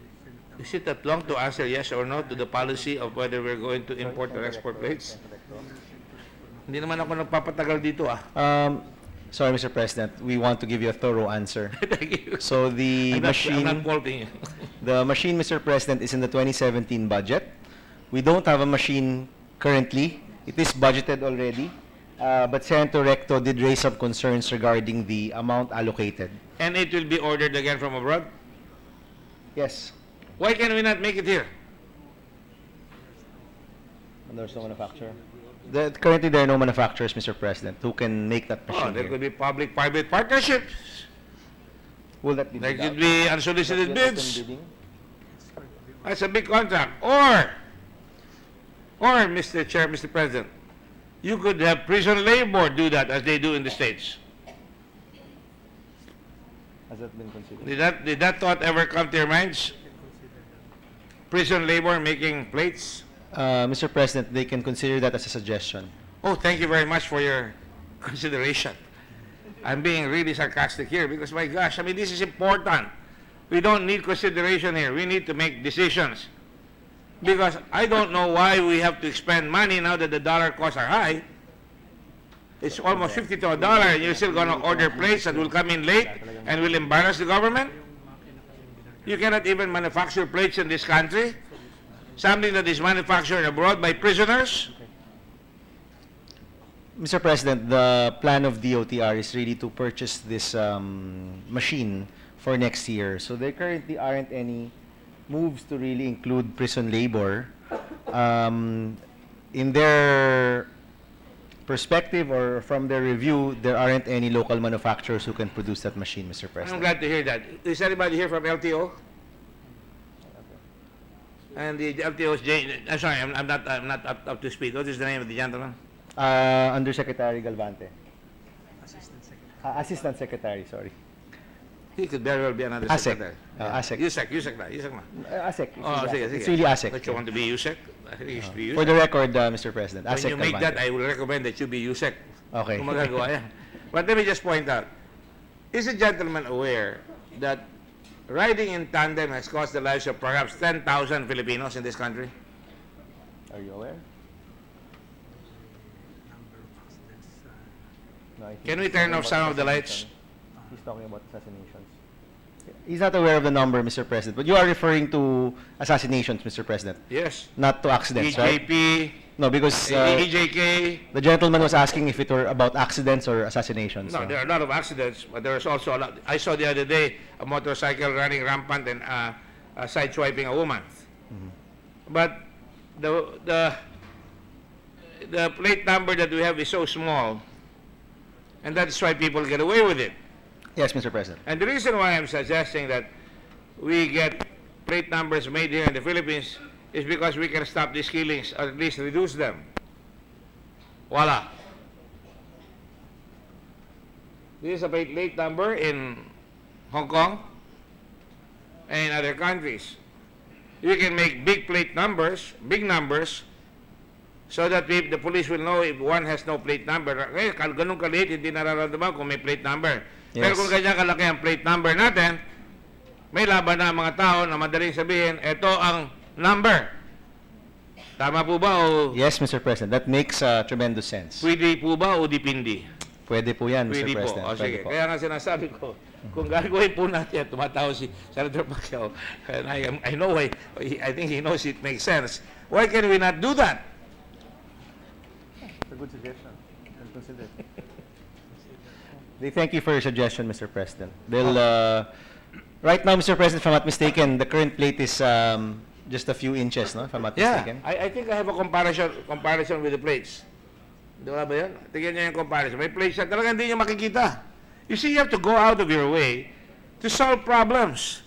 Is it that long to answer yes or no to the policy of whether we're going to import or export plates? Hindi naman ako nagpapatagal dito ah. Sorry, Mr. President, we want to give you a thorough answer. Thank you. So the I'm not machine, faulting you. the machine, Mr. President, is in the 2017 budget. We don't have a machine currently. It is budgeted already, but Senator Recto did raise some concerns regarding the amount allocated. And it will be ordered again from abroad? Yes, Why can we not make it here? and there's no manufacturer. Currently, there are no manufacturers, Mr. President, who can make that Oh, machine there here. could be public-private partnerships. Will that be There bid could out? be unsolicited Will that be open bids. bidding? That's a big contract. Or, Mr. Chair, Mr. President, you could have prison labor do that as they do in the States. Has that been considered? Did that thought ever come to your minds? Prison labor making plates? Mr. President, they can consider that as a suggestion. Oh, thank you very much for your consideration. I'm being really sarcastic here because, my gosh, I mean, this is important. We don't need consideration here. We need to make decisions. Because I don't know why we have to expend money now that the dollar costs are high. It's almost 50 to a dollar, and you're still going to order plates that will come in late and will embarrass the government? You cannot even manufacture plates in this country? Something that is manufactured abroad by prisoners? Mr. President, the plan of DOTR is really to purchase this machine for next year. So there currently aren't any moves to really include prison labor. In their perspective or from their review, there aren't any local manufacturers who can produce that machine, Mr. I'm President. glad to hear that. Is anybody here from LTO? And the LTO's I'm sorry, I'm not up to speed. What is the name of the gentleman? Undersecretary Galvante. Assistant Secretary, sorry. He could very well be another ASEC. secretary. ASEC. Yusek na. ASEC. Oh, sige, sige. It's really ASEC. Don't you want to be Yusek? I think you should be Yusek. For the record, Mr. President, When ASEC you make Galvante. that, I will recommend that you be Yusek. Okay. Kung magagawa yan. But let me just point out, is the gentleman aware that riding in tandem has cost the lives of perhaps 10,000 Filipinos in this country? Are you aware? No, I think Can we he's turn talking off about some of the assassination. lights? He's talking about assassinations. He's not aware of the number, Mr. President. But you are referring to assassinations, Mr. President, Yes. not to accidents, right? EJP, No, because EJK. the gentleman was asking if it were about accidents or assassinations. No, so. there are a lot of accidents, but there is also a lot. I saw the other day a motorcycle running rampant and sideswiping a woman. But the plate number that we have is so small, and that's why people get away with it. Yes, Mr. President. And the reason why I'm suggesting that we get plate numbers made here in the Philippines is because we can stop these killings, or at least reduce them. Voila. This is a plate number in Hong Kong and in other countries. You can make big plate numbers, big numbers, so that the police will know if one has no plate number. Eh, ganun kaliit, hindi nararamdaman kung may plate number. Pero Yes. kung ganyan kalaki ang plate number natin, may laban na ang mga tao na madaling sabihin, ito ang number. Tama po ba o Yes, Mr. President. That makes tremendous sense. pwede po ba o dipindi? Pwede po yan, Mr. Pwede po. President. O Pwede sige, po. kaya nga sinasabi ko, kung gagawin po natin, tumatawa si Senator Pacquiao, and I know why, I think he knows it makes sense. Why can we not do that? It's a good suggestion. I'll consider it. They thank you for your suggestion, Mr. President. They'll, right now, Mr. President, if I'm not mistaken, the current plate is just a few inches, no? If I'm not Yeah, mistaken. I think I have a comparison with the plates. Di ba ba yan? Tingnan niyo yung comparison. May plates na talaga hindi niyo makikita. You see, you have to go out of your way to solve problems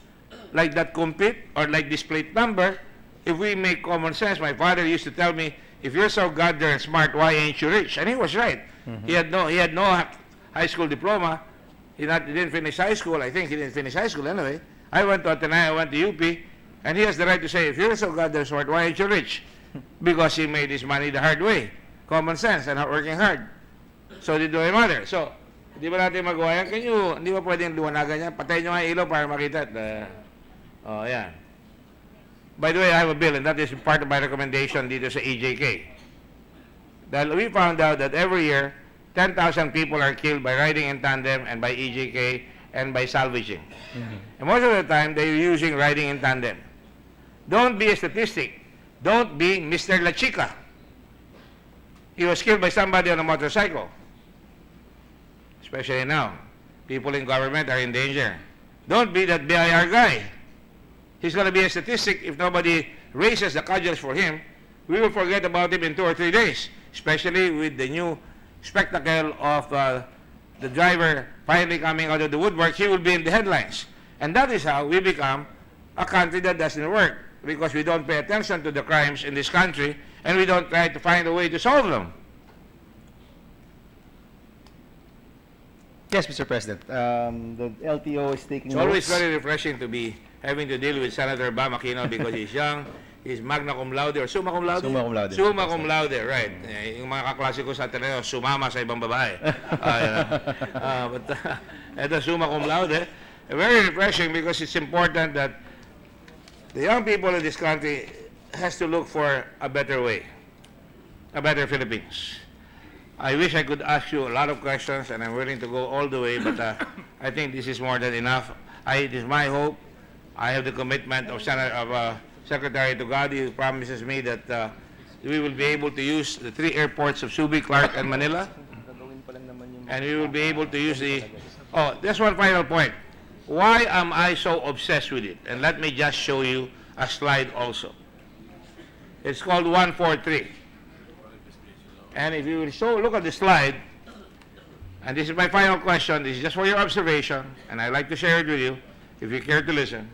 like that compete or like this plate number. If we make common sense, my father used to tell me, if you're so goddamn smart, why ain't you rich? And he was right. He had no high school diploma. He didn't finish high school. I think he didn't finish high school anyway. I went to Ateneo, I went to UP, and he has the right to say, if you're so goddamn smart, why ain't you rich? Because he made his money the hard way. Common sense and not working hard. So did my mother. So, di ba natin magawa yan? Hindi ba pwedeng luwanagan yan? Patayin nyo nga yung ilaw para makita. Oh, yan. By the way, I have a bill, and that is part of my recommendation dito sa EJK. Dahil we found out that every year, 10,000 people are killed by riding in tandem and by EJK and by salvaging. And most of the time, they're using riding in tandem. Don't be a statistic. Don't be Mr. La Chica. He was killed by somebody on a motorcycle. Especially now. People in government are in danger. Don't be that BIR guy. He's going to be a statistic if nobody raises the cudgels for him. We will forget about him in 2 or 3 days, especially with the new spectacle of the driver finally coming out of the woodwork. He will be in the headlines. And that is how we become a country that doesn't work, because we don't pay attention to the crimes in this country and we don't try to find a way to solve them. Yes, Mr. President. The LTO is taking It's always notes. very refreshing to be having to deal with Senator Bam Aquino because he's young, he's magna cum laude or summa cum laude? Summa cum laude. Summa cum laude, right. Yung mga kaklase ko sa Ateneo, sumama sa ibang babae. Ito summa cum laude. Very refreshing because it's important that the young people in this country has to look for a better way, a better Philippines. I wish I could ask you a lot of questions, and I'm willing to go all the way, but I think this is more than enough. It is my hope. I have the commitment of Secretary Tugadi, who promises me that we will be able to use the 3 airports of Subic, Clark, and Manila, and we will be able to use the... Oh, there's one final point. Why am I so obsessed with it? And let me just show you a slide also. It's called 143. And if you will look at the slide, and this is my final question, this is just for your observation, and I'd like to share it with you, if you care to listen.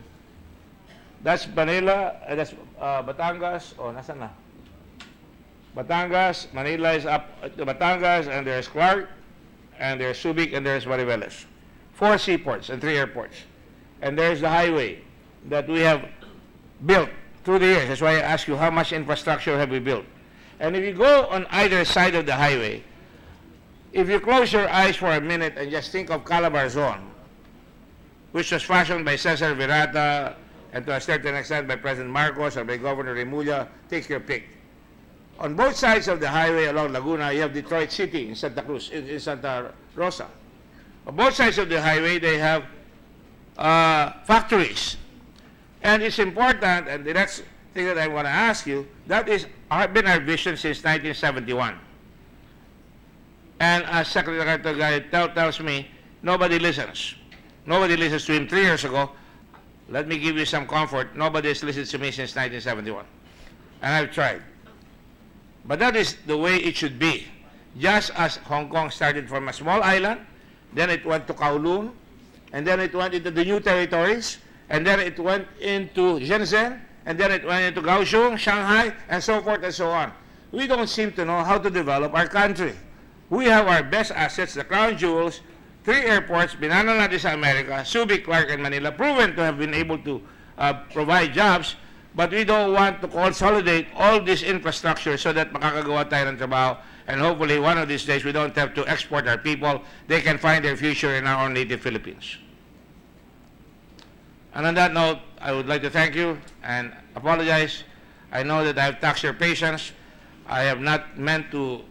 That's Manila, that's Batangas, nasaan na? Batangas, Manila is up to Batangas, and there's Clark, and there's Subic, and there's Mariveles. 4 seaports and 3 airports. And there's the highway that we have built through the years. That's why I ask you, how much infrastructure have we built? And if you go on either side of the highway, if you close your eyes for a minute and just think of Calabar Zone, which was fashioned by Cesar Virata and to a certain extent by President Marcos or by Governor Remulla, take your pick. On both sides of the highway along Laguna, you have Detroit City in Santa Cruz, in Santa Rosa. On both sides of the highway, they have factories. And it's important, and the next thing that I want to ask you, that is been our vision since 1971. And as Secretary Tugadi tells me, nobody listens. Nobody listens to him 3 years ago. Let me give you some comfort. Nobody has listened to me since 1971. And I've tried. But that is the way it should be. Just as Hong Kong started from a small island, then it went to Kowloon, and then it went into the new territories, and then it went into Shenzhen, and then it went into Kaohsiung, Shanghai, and so forth and so on. We don't seem to know how to develop our country. We have our best assets, the crown jewels, 3 airports, binana natin sa America, Subic, Clark, and Manila, proven to have been able to provide jobs, but we don't want to consolidate all this infrastructure so that makakagawa tayo ng trabaho, and hopefully one of these days we don't have to export our people. They can find their future in our own native Philippines. And on that note, I would like to thank you and apologize. I know that I have taxed your patience. I have not meant to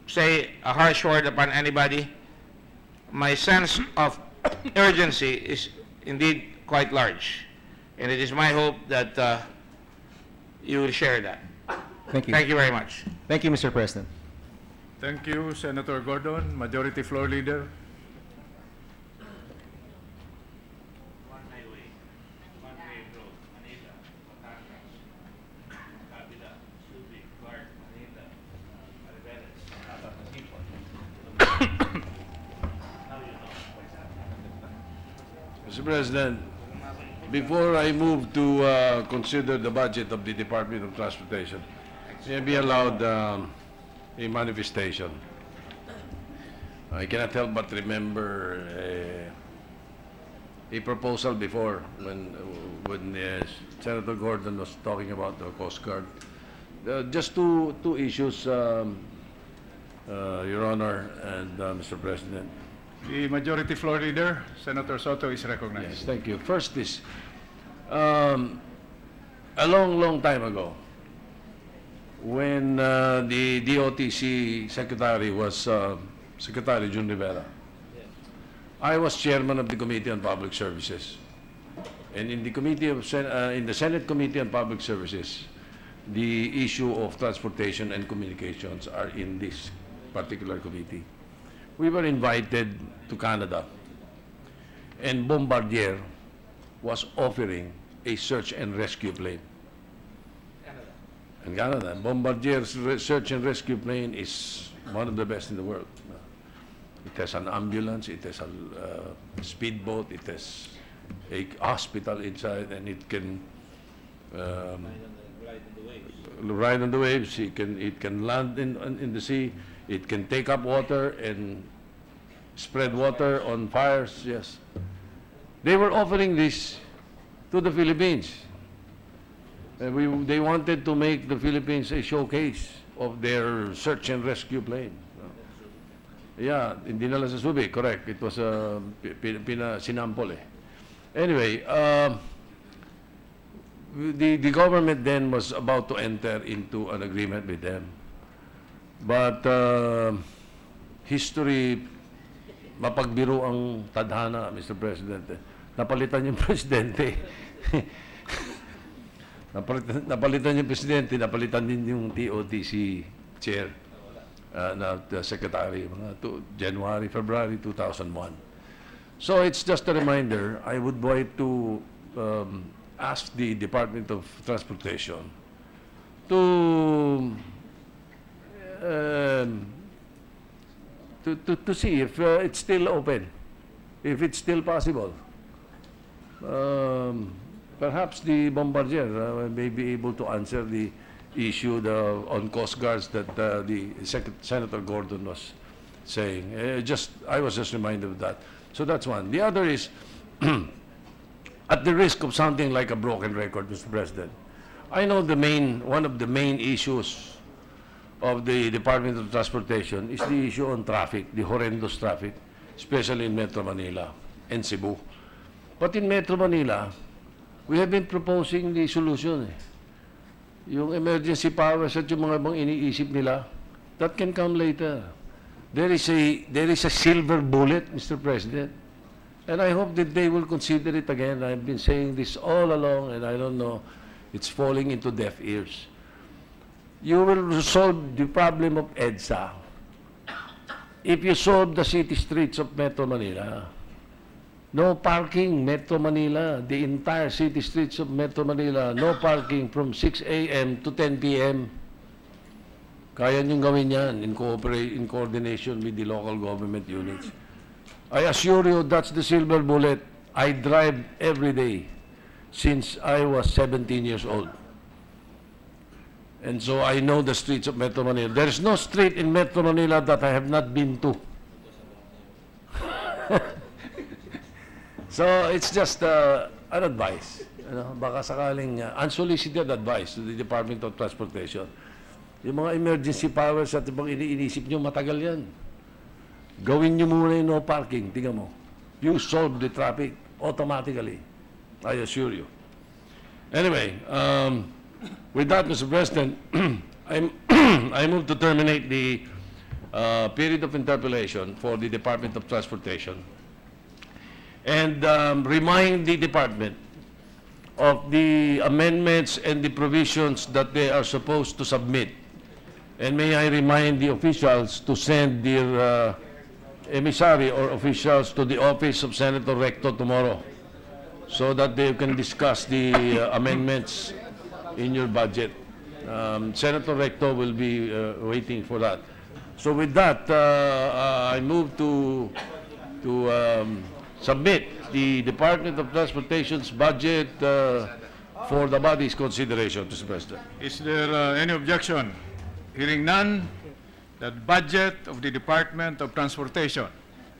say a harsh word upon anybody. My sense of urgency is indeed quite large. And it is my hope that you will share that. Thank you. Thank you very much. Thank you, Mr. President. Thank you, Senator Gordon, Majority Floor Leader. Mr. President, before I move to consider the budget of the Department of Transportation, may I be allowed a manifestation? I cannot help but remember a proposal before when Senator Gordon was talking about the Coast Guard. Just two issues, Your Honor and Mr. President. The Majority Floor Leader, Senator Soto, is recognized. Yes, thank you. First is, a long time ago, when the DOTC Secretary was Secretary Jun Rivera. I was chairman of the Committee on Public Services. And in the in the Senate Committee on Public Services, the issue of transportation and communications are in this particular committee. We were invited to Canada, and Bombardier was offering a search and rescue plane. In Canada, Bombardier's search and rescue plane is one of the best in the world. It has an ambulance, it has a speedboat, it has a hospital inside, and it can ride on the waves. It can land in the sea. It can take up water and spread water on fires. Yes, they were offering this to the Philippines. And they wanted to make the Philippines a showcase of their search and rescue plane. Yeah, hindi nila sa Subic, correct. It was sinampol eh. Anyway, the government then was about to enter into an agreement with them. But history, mapagbiro ang tadhana, Mr. President. Napalitan yung presidente. Napalitan yung presidente, napalitan din yung TOTC chair na secretary, mga January, February 2001. So it's just a reminder. I would like to ask the Department of Transportation to see if it's still open, if it's still possible. Perhaps the Bombardier may be able to answer the issue on Coast Guards that Senator Gordon was saying. I was just reminded of that. So that's one. The other is, at the risk of sounding like a broken record, Mr. President, I know one of the main issues of the Department of Transportation is the issue on traffic, the horrendous traffic, especially in Metro Manila and Cebu. But in Metro Manila, we have been proposing the solution. Yung emergency powers at yung mga bang iniisip nila, that can come later. There is a silver bullet, Mr. President, and I hope that they will consider it again. I've been saying this all along, and I don't know, it's falling into deaf ears. You will solve the problem of EDSA if you solve the city streets of Metro Manila. No parking, Metro Manila, the entire city streets of Metro Manila, no parking from 6 a.m. to 10 p.m. Kaya niyong gawin yan in coordination with the local government units. I assure you that's the silver bullet. I drive every day since I was 17 years old. And so I know the streets of Metro Manila. There is no street in Metro Manila that I have not been to. So it's just an advice. Baka sakaling unsolicited advice to the Department of Transportation. Yung mga emergency powers at ibang iniisip nyo, matagal yan. Gawin nyo muna yung no parking. Tingnan mo. You solve the traffic automatically. I assure you. Anyway, with that, Mr. President, I move to terminate the period of interpellation for the Department of Transportation and remind the department of the amendments and the provisions that they are supposed to submit. And may I remind the officials to send their emissary or officials to the office of Senator Recto tomorrow so that they can discuss the amendments in your budget. Senator Recto will be waiting for that. So with that, I move to submit the Department of Transportation's budget for the body's consideration, Mr. President. Is there any objection? Hearing none, the budget of the Department of Transportation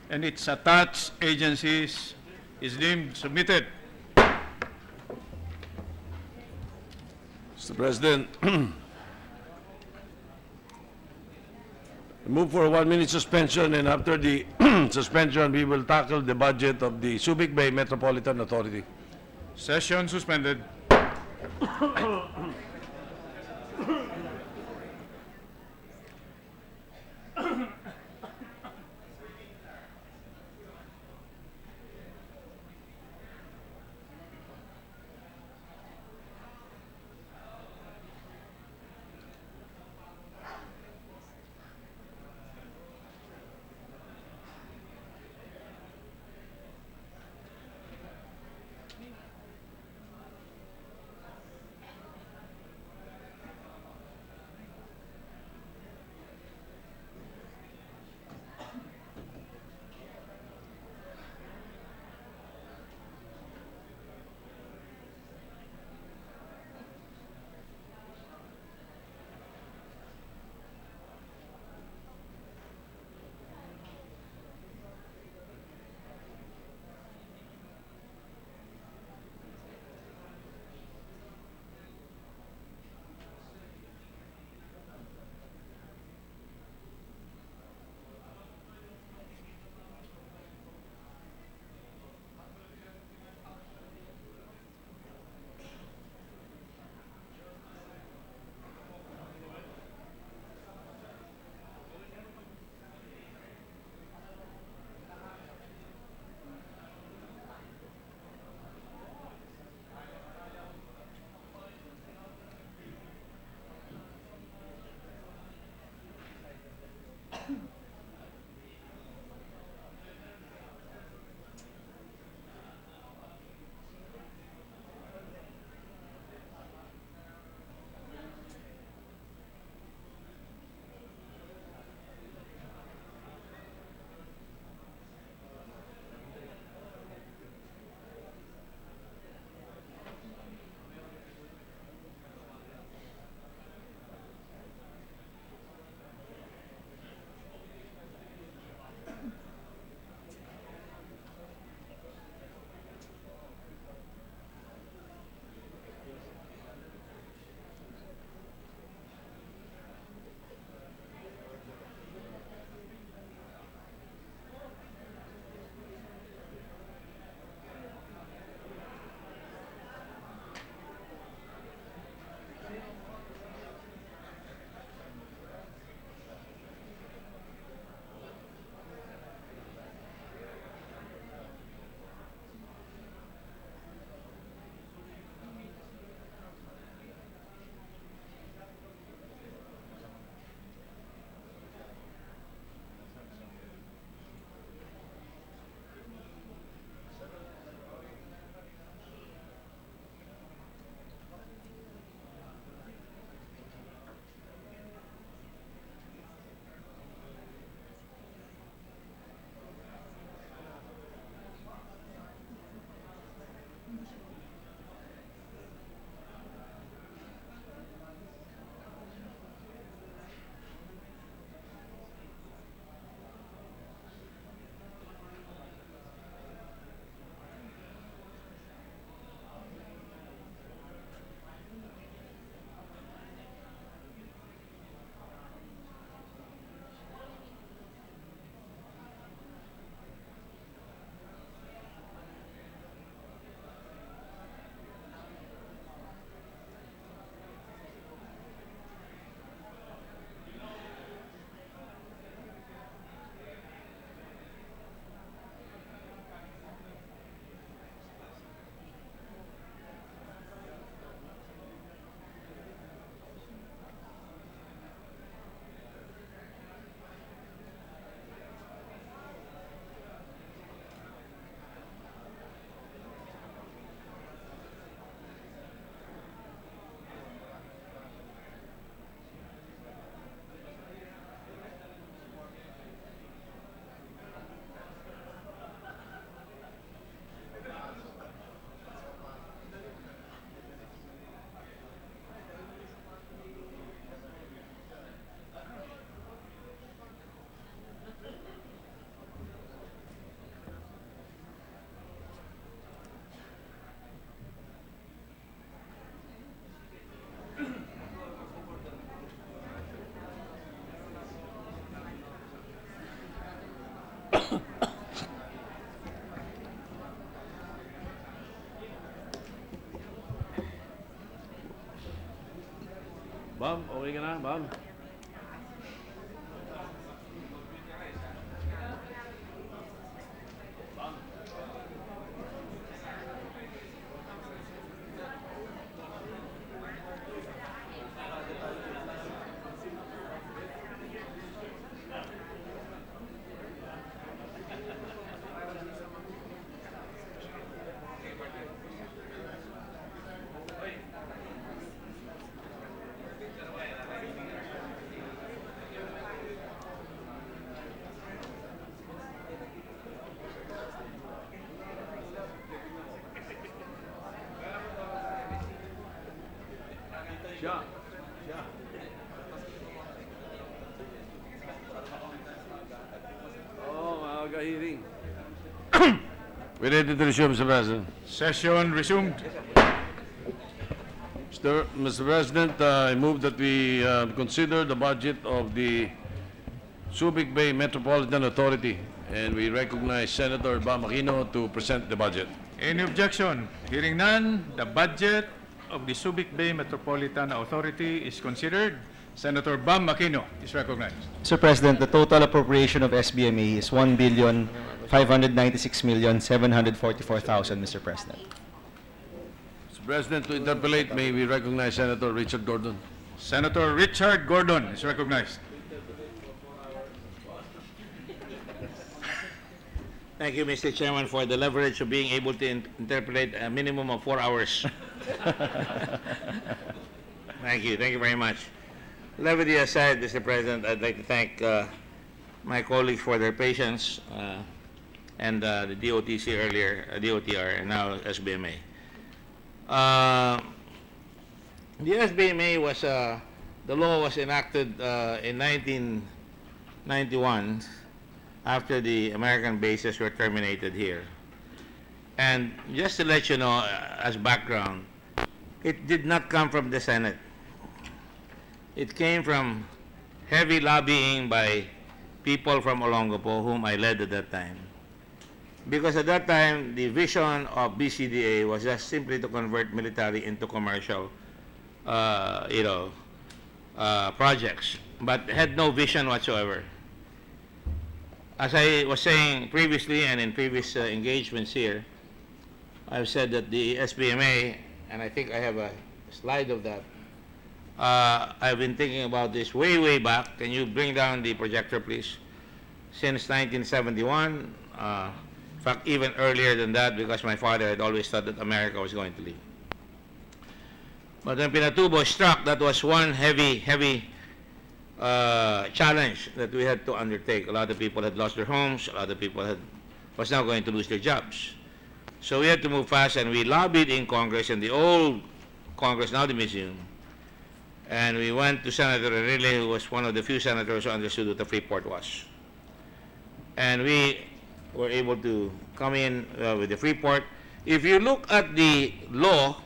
and its attached agencies is deemed submitted. Mr. President, move for a 1-minute suspension, and after the suspension, we will tackle the budget of the Subic Bay Metropolitan Authority. Session suspended. Okay ka na, Bam? Siya. Oo, hearing. We're ready to resume, Mr. President. Session resumed. Mr. President, I move that we consider the budget of the Subic Bay Metropolitan Authority, and we recognize Senator Bam Aquino to present the budget. Any objection? Hearing none, the budget of the Subic Bay Metropolitan Authority is considered. Senator Bam Aquino is recognized. Mr. President, the total appropriation of SBMA is 1,596,744,000, Mr. President. Mr. President, to interpolate, may we recognize Senator Richard Gordon. Senator Richard Gordon is recognized. Thank you, Mr. Chairman, for the leverage of being able to interpolate a minimum of 4 hours. Thank you very much. Levity aside, Mr. President, I'd like to thank my colleagues for their patience and the DOTC earlier, DOTR, and now SBMA. The SBMA was, the law was enacted in 1991 after the American bases were terminated here. And just to let you know, as background, it did not come from the Senate. It came from heavy lobbying by people from Olongapo, whom I led at that time. Because at that time, the vision of BCDA was just simply to convert military into commercial, projects, but had no vision whatsoever. As I was saying previously and in previous engagements here, I've said that the SBMA, and I think I have a slide of that, I've been thinking about this way back. Can you bring down the projector, please? Since 1971, in fact, even earlier than that, because my father had always thought that America was going to leave. But when Pinatubo struck, that was one heavy challenge that we had to undertake. A lot of people had lost their homes. A lot of people was now going to lose their jobs. So we had to move fast, and we lobbied in Congress, in the old Congress, now the museum. And we went to Senator Enrile, who was one of the few senators who understood what a free port was. And we were able to come in with the free port. If you look at the law,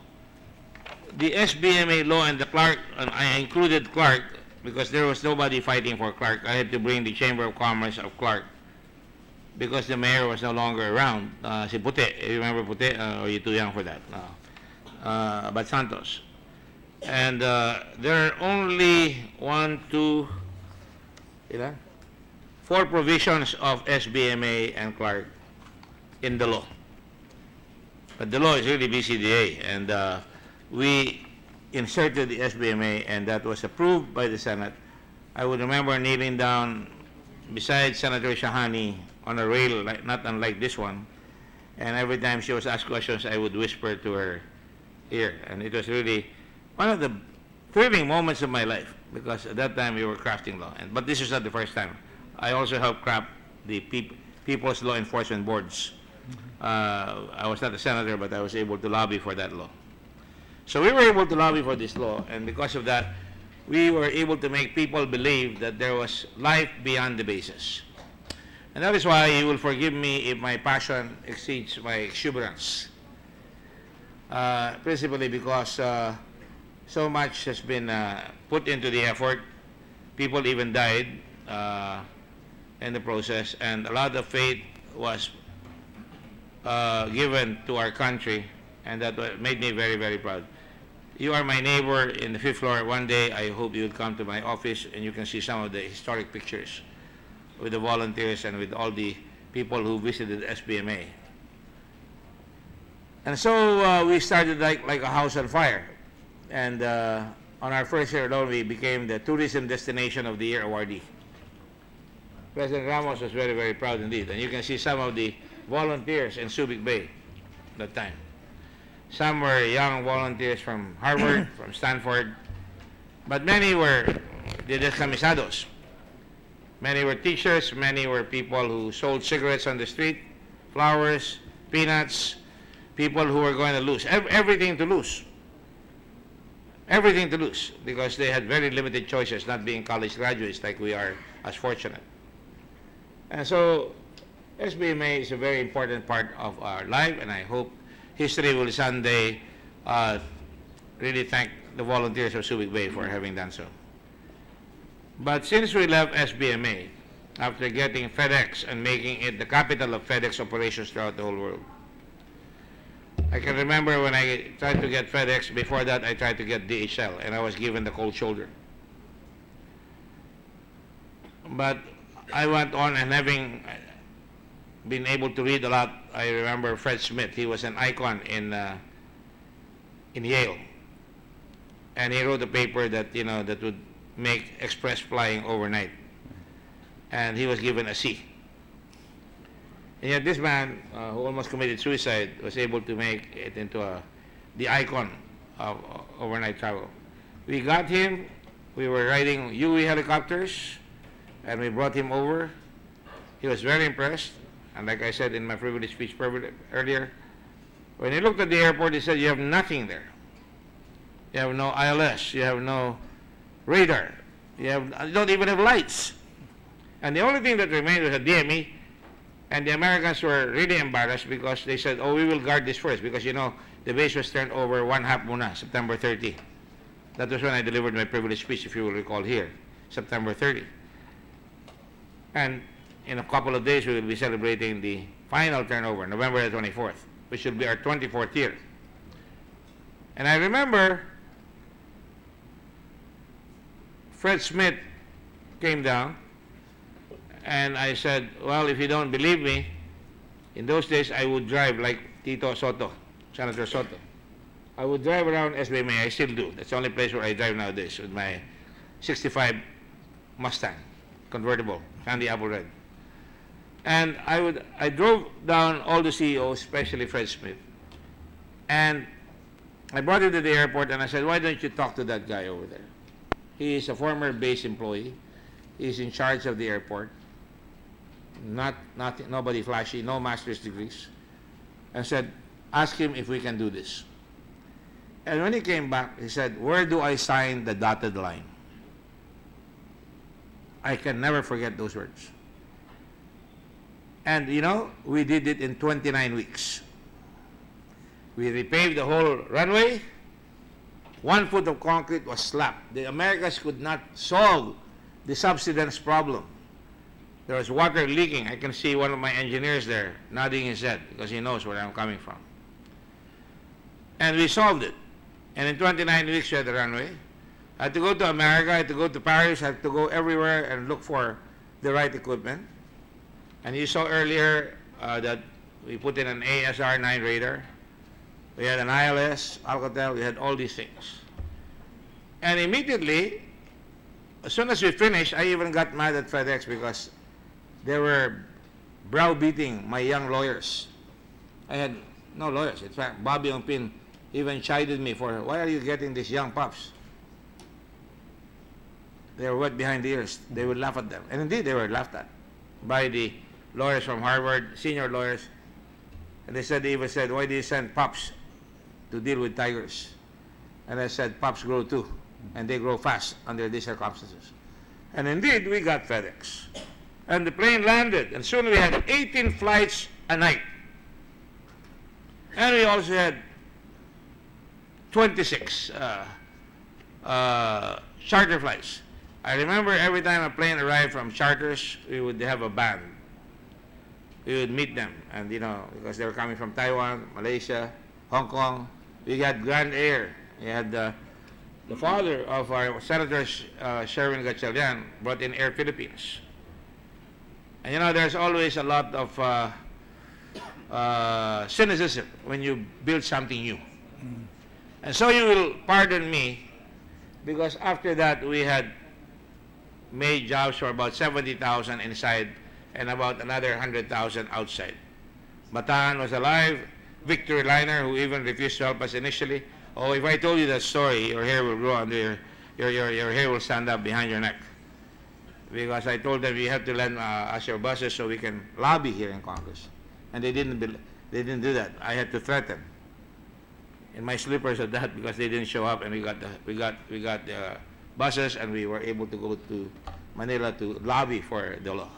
the SBMA law and the Clark, and I included Clark because there was nobody fighting for Clark. I had to bring the Chamber of Commerce of Clark because the mayor was no longer around. Si Puti, you remember Puti? Or are you too young for that? But Santos. And there are only 4 provisions of SBMA and Clark in the law. But the law is really BCDA, and we inserted the SBMA, and that was approved by the Senate. I would remember kneeling down beside Senator Shahani on a rail, not unlike this one, and every time she was asked questions, I would whisper to her ear, and it was really one of the thrilling moments of my life, because at that time we were crafting law. But this is not the first time. I also helped craft the People's Law Enforcement Boards. I was not a senator, but I was able to lobby for that law. So we were able to lobby for this law, and because of that, we were able to make people believe that there was life beyond the bases. And that is why you will forgive me if my passion exceeds my exuberance. Principally because so much has been put into the effort. People even died in the process, and a lot of faith was given to our country, and that made me very, very proud. You are my neighbor in the 5th floor. One day, I hope you will come to my office and you can see some of the historic pictures with the volunteers and with all the people who visited SBMA. And so we started like a house on fire. And on our first year alone, we became the Tourism Destination of the Year awardee. President Ramos was very, very proud indeed. And you can see some of the volunteers in Subic Bay that time. Some were young volunteers from Harvard, from Stanford, but many were descamisados. Many were teachers, many were people who sold cigarettes on the street, flowers, peanuts, people who were going to lose, everything to lose. Everything to lose, because they had very limited choices, not being college graduates like we are as fortunate. And so SBMA is a very important part of our life, and I hope history will someday really thank the volunteers of Subic Bay for having done so. But since we left SBMA, after getting FedEx and making it the capital of FedEx operations throughout the whole world, I can remember when I tried to get FedEx, before that I tried to get DHL, and I was given the cold shoulder. But I went on, and having been able to read a lot, I remember Fred Smith. He was an icon in Yale, and he wrote a paper that that would make express flying overnight, and he was given a C. And yet this man, who almost committed suicide, was able to make it into the icon of overnight travel. We got him. We were riding UE helicopters, and we brought him over. He was very impressed. And like I said in my privilege speech earlier, when he looked at the airport, he said, "You have nothing there. You have no ILS. You have no radar. You don't even have lights." And the only thing that remained was a DME. And the Americans were really embarrassed because they said, "Oh, we will guard this first," because the base was turned over one half muna, September 30. That was when I delivered my privilege speech, if you will recall here, September 30. And in a couple of days, we will be celebrating the final turnover, November the 24th, which will be our 24th year. And I remember Fred Smith came down, and I said, "Well, if you don't believe me," in those days I would drive like Tito Soto, Senator Soto. I would drive around SBMA. I still do. That's the only place where I drive nowadays, with my 65 Mustang, convertible, candy apple red. And I drove down all the CEOs, especially Fred Smith. And I brought him to the airport and I said, "Why don't you talk to that guy over there? He is a former base employee. He's in charge of the airport. Nobody flashy, no master's degrees." And said, "Ask him if we can do this." And when he came back, he said, "Where do I sign the dotted line?" I can never forget those words. And we did it in 29 weeks. We repaved the whole runway. 1 foot of concrete was slapped. The Americans could not solve the subsidence problem. There was water leaking. I can see one of my engineers there nodding his head because he knows where I'm coming from. And we solved it. And in 29 weeks, we had the runway. I had to go to America, I had to go to Paris, I had to go everywhere and look for the right equipment. And you saw earlier that we put in an ASR-9 radar. We had an ILS, Alcatel, we had all these things. And immediately, as soon as we finished, I even got mad at FedEx because they were browbeating my young lawyers. I had no lawyers. In fact, Bobby Ongpin even chided me for, "Why are you getting these young pups? They were wet behind the ears." They would laugh at them. And indeed, they were laughed at by the lawyers from Harvard, senior lawyers. And they even said, "Why do you send pups to deal with tigers?" And I said, "Pups grow too, and they grow fast under these circumstances." And indeed, we got FedEx. And the plane landed, and soon we had 18 flights a night. And we also had 26 charter flights. I remember every time a plane arrived from charters, we would have a band. We would meet them, and because they were coming from Taiwan, Malaysia, Hong Kong. We got Grand Air, He had the father of our Senator Sherwin Gatchalian brought in Air Philippines. And you know, there's always a lot of cynicism when you build something new. And so you will pardon me, because after that we had made jobs for about 70,000 inside and about another 100,000 outside. Bataan was alive. Victory Liner, who even refused to help us initially. Oh, if I told you that story, your hair will grow under your hair will stand up behind your neck. Because I told them, you have to lend us your buses so we can lobby here in Congress. And they didn't do that. I had to threaten in my slippers of that, because they didn't show up, and we got the buses, and we were able to go to Manila to lobby for the law.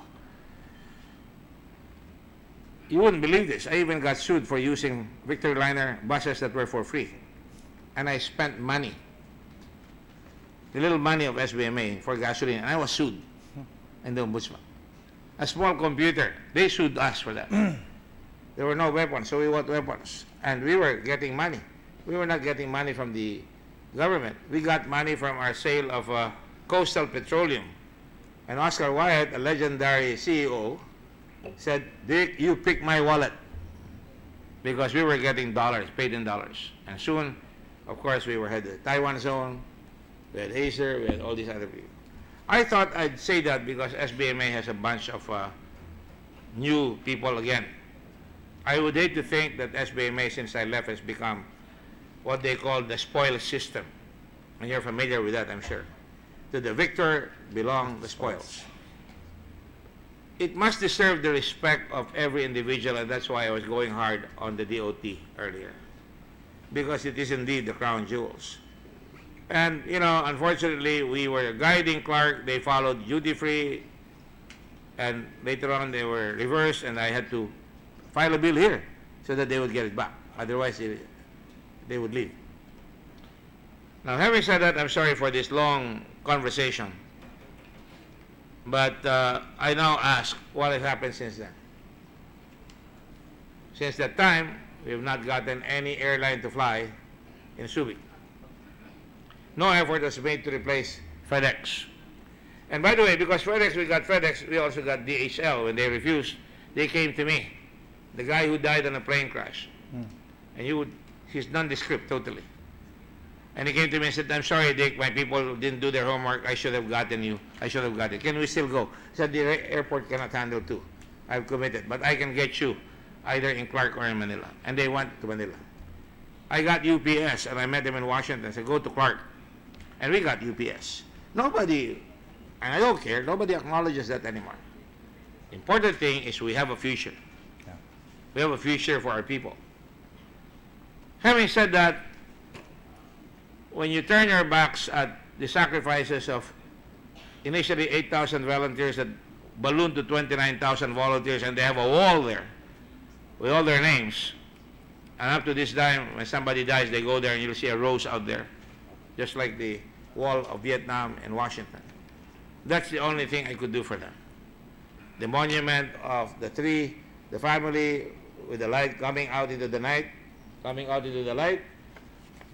You wouldn't believe this. I even got sued for using Victory Liner buses that were for free. And I spent money, the little money of SBMA for gasoline, and I was sued in the ombudsman. A small computer, they sued us for that. There were no weapons, so we want weapons. And we were getting money. We were not getting money from the government. We got money from our sale of Coastal Petroleum. And Oscar Wyatt, a legendary CEO, said, Dick, you pick my wallet. Because we were getting dollars, paid in dollars. And soon, of course, we had the Taiwan Zone, we had Acer, we had all these other people. I thought I'd say that because SBMA has a bunch of new people again. I would hate to think that SBMA, since I left, has become what they call the spoils system. And you're familiar with that, I'm sure. To the victor belong the spoils. It must deserve the respect of every individual, and that's why I was going hard on the DOT earlier. Because it is indeed the crown jewels. And, you know, unfortunately, we were guiding Clark. They followed duty-free, and later on they were reversed, and I had to file a bill here so that they would get it back. Otherwise, they would leave. Now, having said that, I'm sorry for this long conversation. But I now ask, what has happened since then? Since that time, we have not gotten any airline to fly in Subic. No effort was made to replace FedEx. And by the way, because we got FedEx, we also got DHL. When they refused, they came to me. The guy who died in a plane crash. And he's nondescript totally. And he came to me and said, I'm sorry, Dick, my people didn't do their homework. I should have gotten you. I should have got it. Can we still go? He said, the airport cannot handle two. I've committed. But I can get you either in Clark or in Manila. And they went to Manila. I got UPS, and I met them in Washington. I said, go to Clark. And we got UPS. Nobody, and I don't care, nobody acknowledges that anymore. Important thing is we have a future. Yeah. We have a future for our people. Having said that, when you turn your backs at the sacrifices of initially 8,000 volunteers that ballooned to 29,000 volunteers, and they have a wall there with all their names, and up to this time, when somebody dies, they go there and you'll see a rose out there, just like the wall of Vietnam in Washington. That's the only thing I could do for them. The monument of the tree, the family with the light coming out into the night,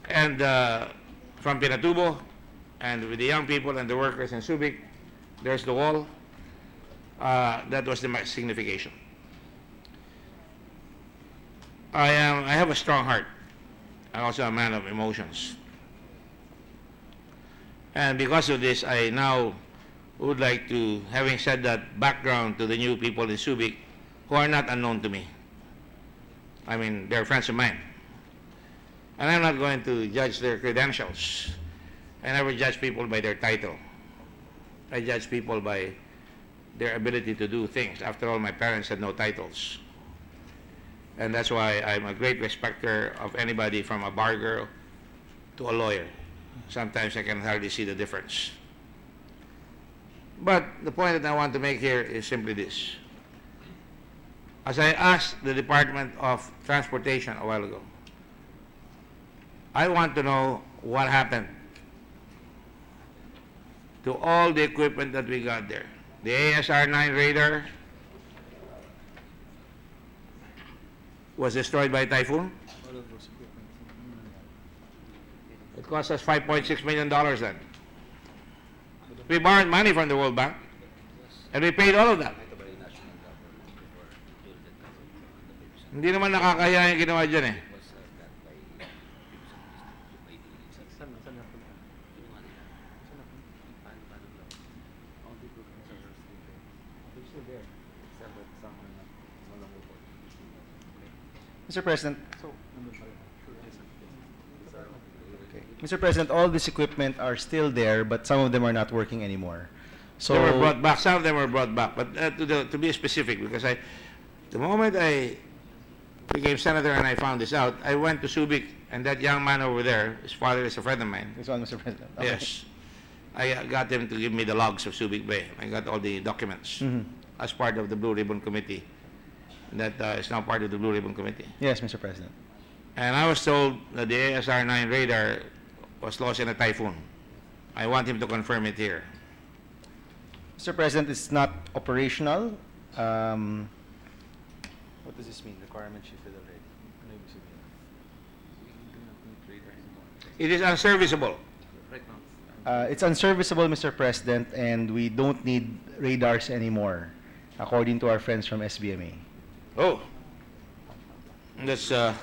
and from Pinatubo, and with the young people and the workers in Subic, there's the wall. That was the signification. I have a strong heart. I'm also a man of emotions. And because of this, I now would like to, having said that background to the new people in Subic, who are not unknown to me. I mean, they're friends of mine. And I'm not going to judge their credentials. I never judge people by their title. I judge people by their ability to do things. After all, my parents had no titles. And that's why I'm a great respecter of anybody from a bar girl to a lawyer. Sometimes I can hardly see the difference. But the point that I want to make here is simply this. As I asked the Department of Transportation a while ago, I want to know what happened to all the equipment that we got there. The ASR-9 radar was destroyed by typhoon. It cost us $5.6 million then. We borrowed money from the World Bank, and we paid all of that. Hindi naman nakakaya yung ginawa dyan eh. Mr. President. Okay. Mr. President, all this equipment are still there, but some of them are not working anymore. So They were brought back. Some of them were brought back. But to be specific, because the moment I became senator and I found this out, I went to Subic, and that young man over there, his father is a friend of mine. this one, Mr. President. Okay. Yes. I got him to give me the logs of Subic Bay. I got all the documents as part of the Blue Ribbon Committee. That is now part of the Blue Ribbon Committee. Yes, Mr. President. And I was told that the ASR-9 radar was lost in a typhoon. I want him to confirm it here. Mr. President, it's not operational. What does this mean? Requirement shifted already. Ano ibig sabihin? It is unserviceable. It's unserviceable, Mr. President, and we don't need radars anymore, according to our friends from SBMA. Oh. That's, do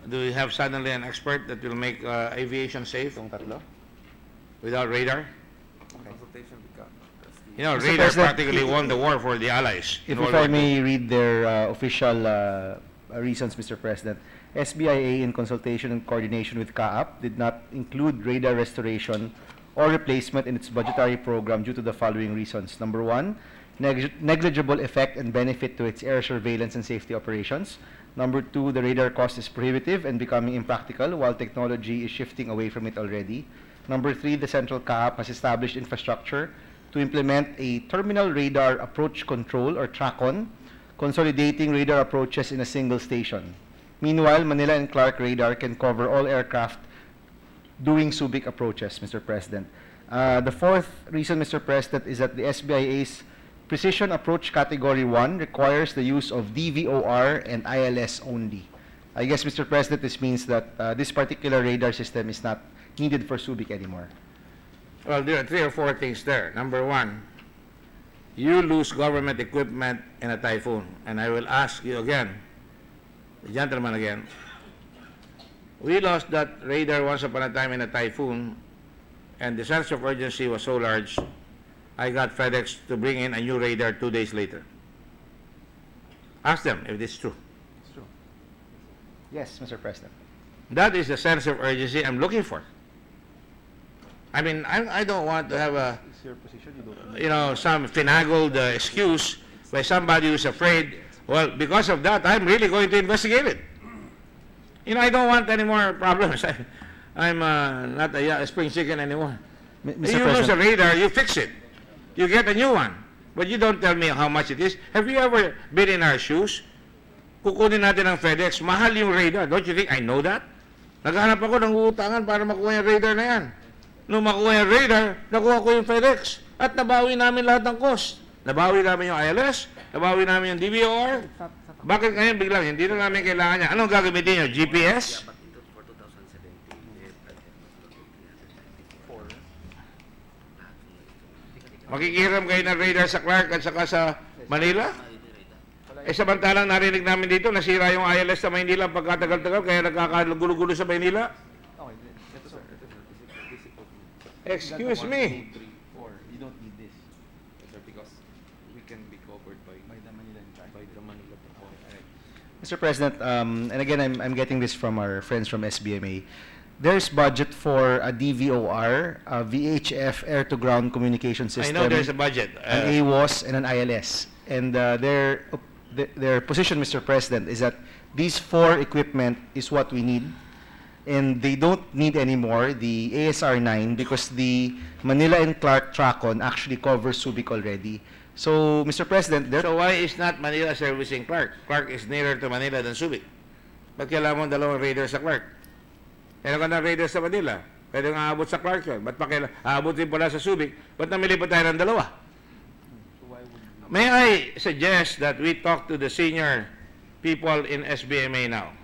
we have suddenly an expert that will make aviation safe without radar? You know, Mr. radar President, practically won the war for the Allies. in If World I War may II. read their official reasons, Mr. President, SBIA, in consultation and coordination with CAAP, did not include radar restoration or replacement in its budgetary program due to the following reasons. Number one, negligible effect and benefit to its air surveillance and safety operations. Number two, the radar cost is prohibitive and becoming impractical while technology is shifting away from it already. Number three, the Central CAAP has established infrastructure to implement a terminal radar approach control or TRACON, consolidating radar approaches in a single station. Meanwhile, Manila and Clark radar can cover all aircraft doing Subic approaches, Mr. President. The fourth reason, Mr. President, is that the SBIA's Precision Approach Category 1 requires the use of DVOR and ILS only. I guess, Mr. President, this means that this particular radar system is not needed for Subic anymore. Well, there are 3 or 4 things there. Number one, you lose government equipment in a typhoon. And I will ask you again, the gentleman again, we lost that radar once upon a time in a typhoon, and the sense of urgency was so large, I got FedEx to bring in a new radar 2 days later. Ask them if this is true. It's true. Yes, Mr. President. That is the sense of urgency I'm looking for. I mean, I don't want to have a, Is your position you don't you know, some finagled excuse by somebody who's afraid, well, because of that, I'm really going to investigate it. You know, I don't want any more problems. I'm not a spring chicken anymore. Mr. You lose a President, radar, you fix it. You get a new one. But you don't tell me how much it is. Have you ever been in our shoes? Kukunin natin ng FedEx, mahal yung radar. Don't you think I know that? Naghanap ako ng uutangan para makuha yung radar na yan. Nung makuha yung radar, nakuha ko yung FedEx. At nabawi namin lahat ng cost. Nabawi namin yung ILS, nabawi namin yung DVOR. Bakit ngayon biglang hindi na namin kailangan niya? Anong gagamitin niyo? GPS? Makikiram kayo ng radar sa Clark at saka sa Manila? Eh samantalang narinig namin dito, nasira yung ILS sa Maynila pagkatagal-tagal, kaya nagkakagulo-gulo sa Maynila. Excuse me. You don't need this. Sir, because we can be covered by the Manila Mr. President, and again, I'm getting this from our friends from SBMA. There's budget for a DVOR, a VHF air-to-ground communication system. I know there's a budget. An AWOS and an ILS. And their position, Mr. President, is that these 4 equipment is what we need. And they don't need anymore the ASR-9 because the Manila and Clark TRACON actually covers Subic already. So, Mr. President, So why is not Manila servicing Clark? Clark is nearer to Manila than Subic. Ba't kailangan mo dalawang radar sa Clark? Kailan ka ng radar sa Manila? Pwede nga aabot sa Clark yun. Ba't pa aabot din pala sa Subic? Ba't namili pa tayo ng dalawa? May I suggest that we talk to the senior people in SBMA now?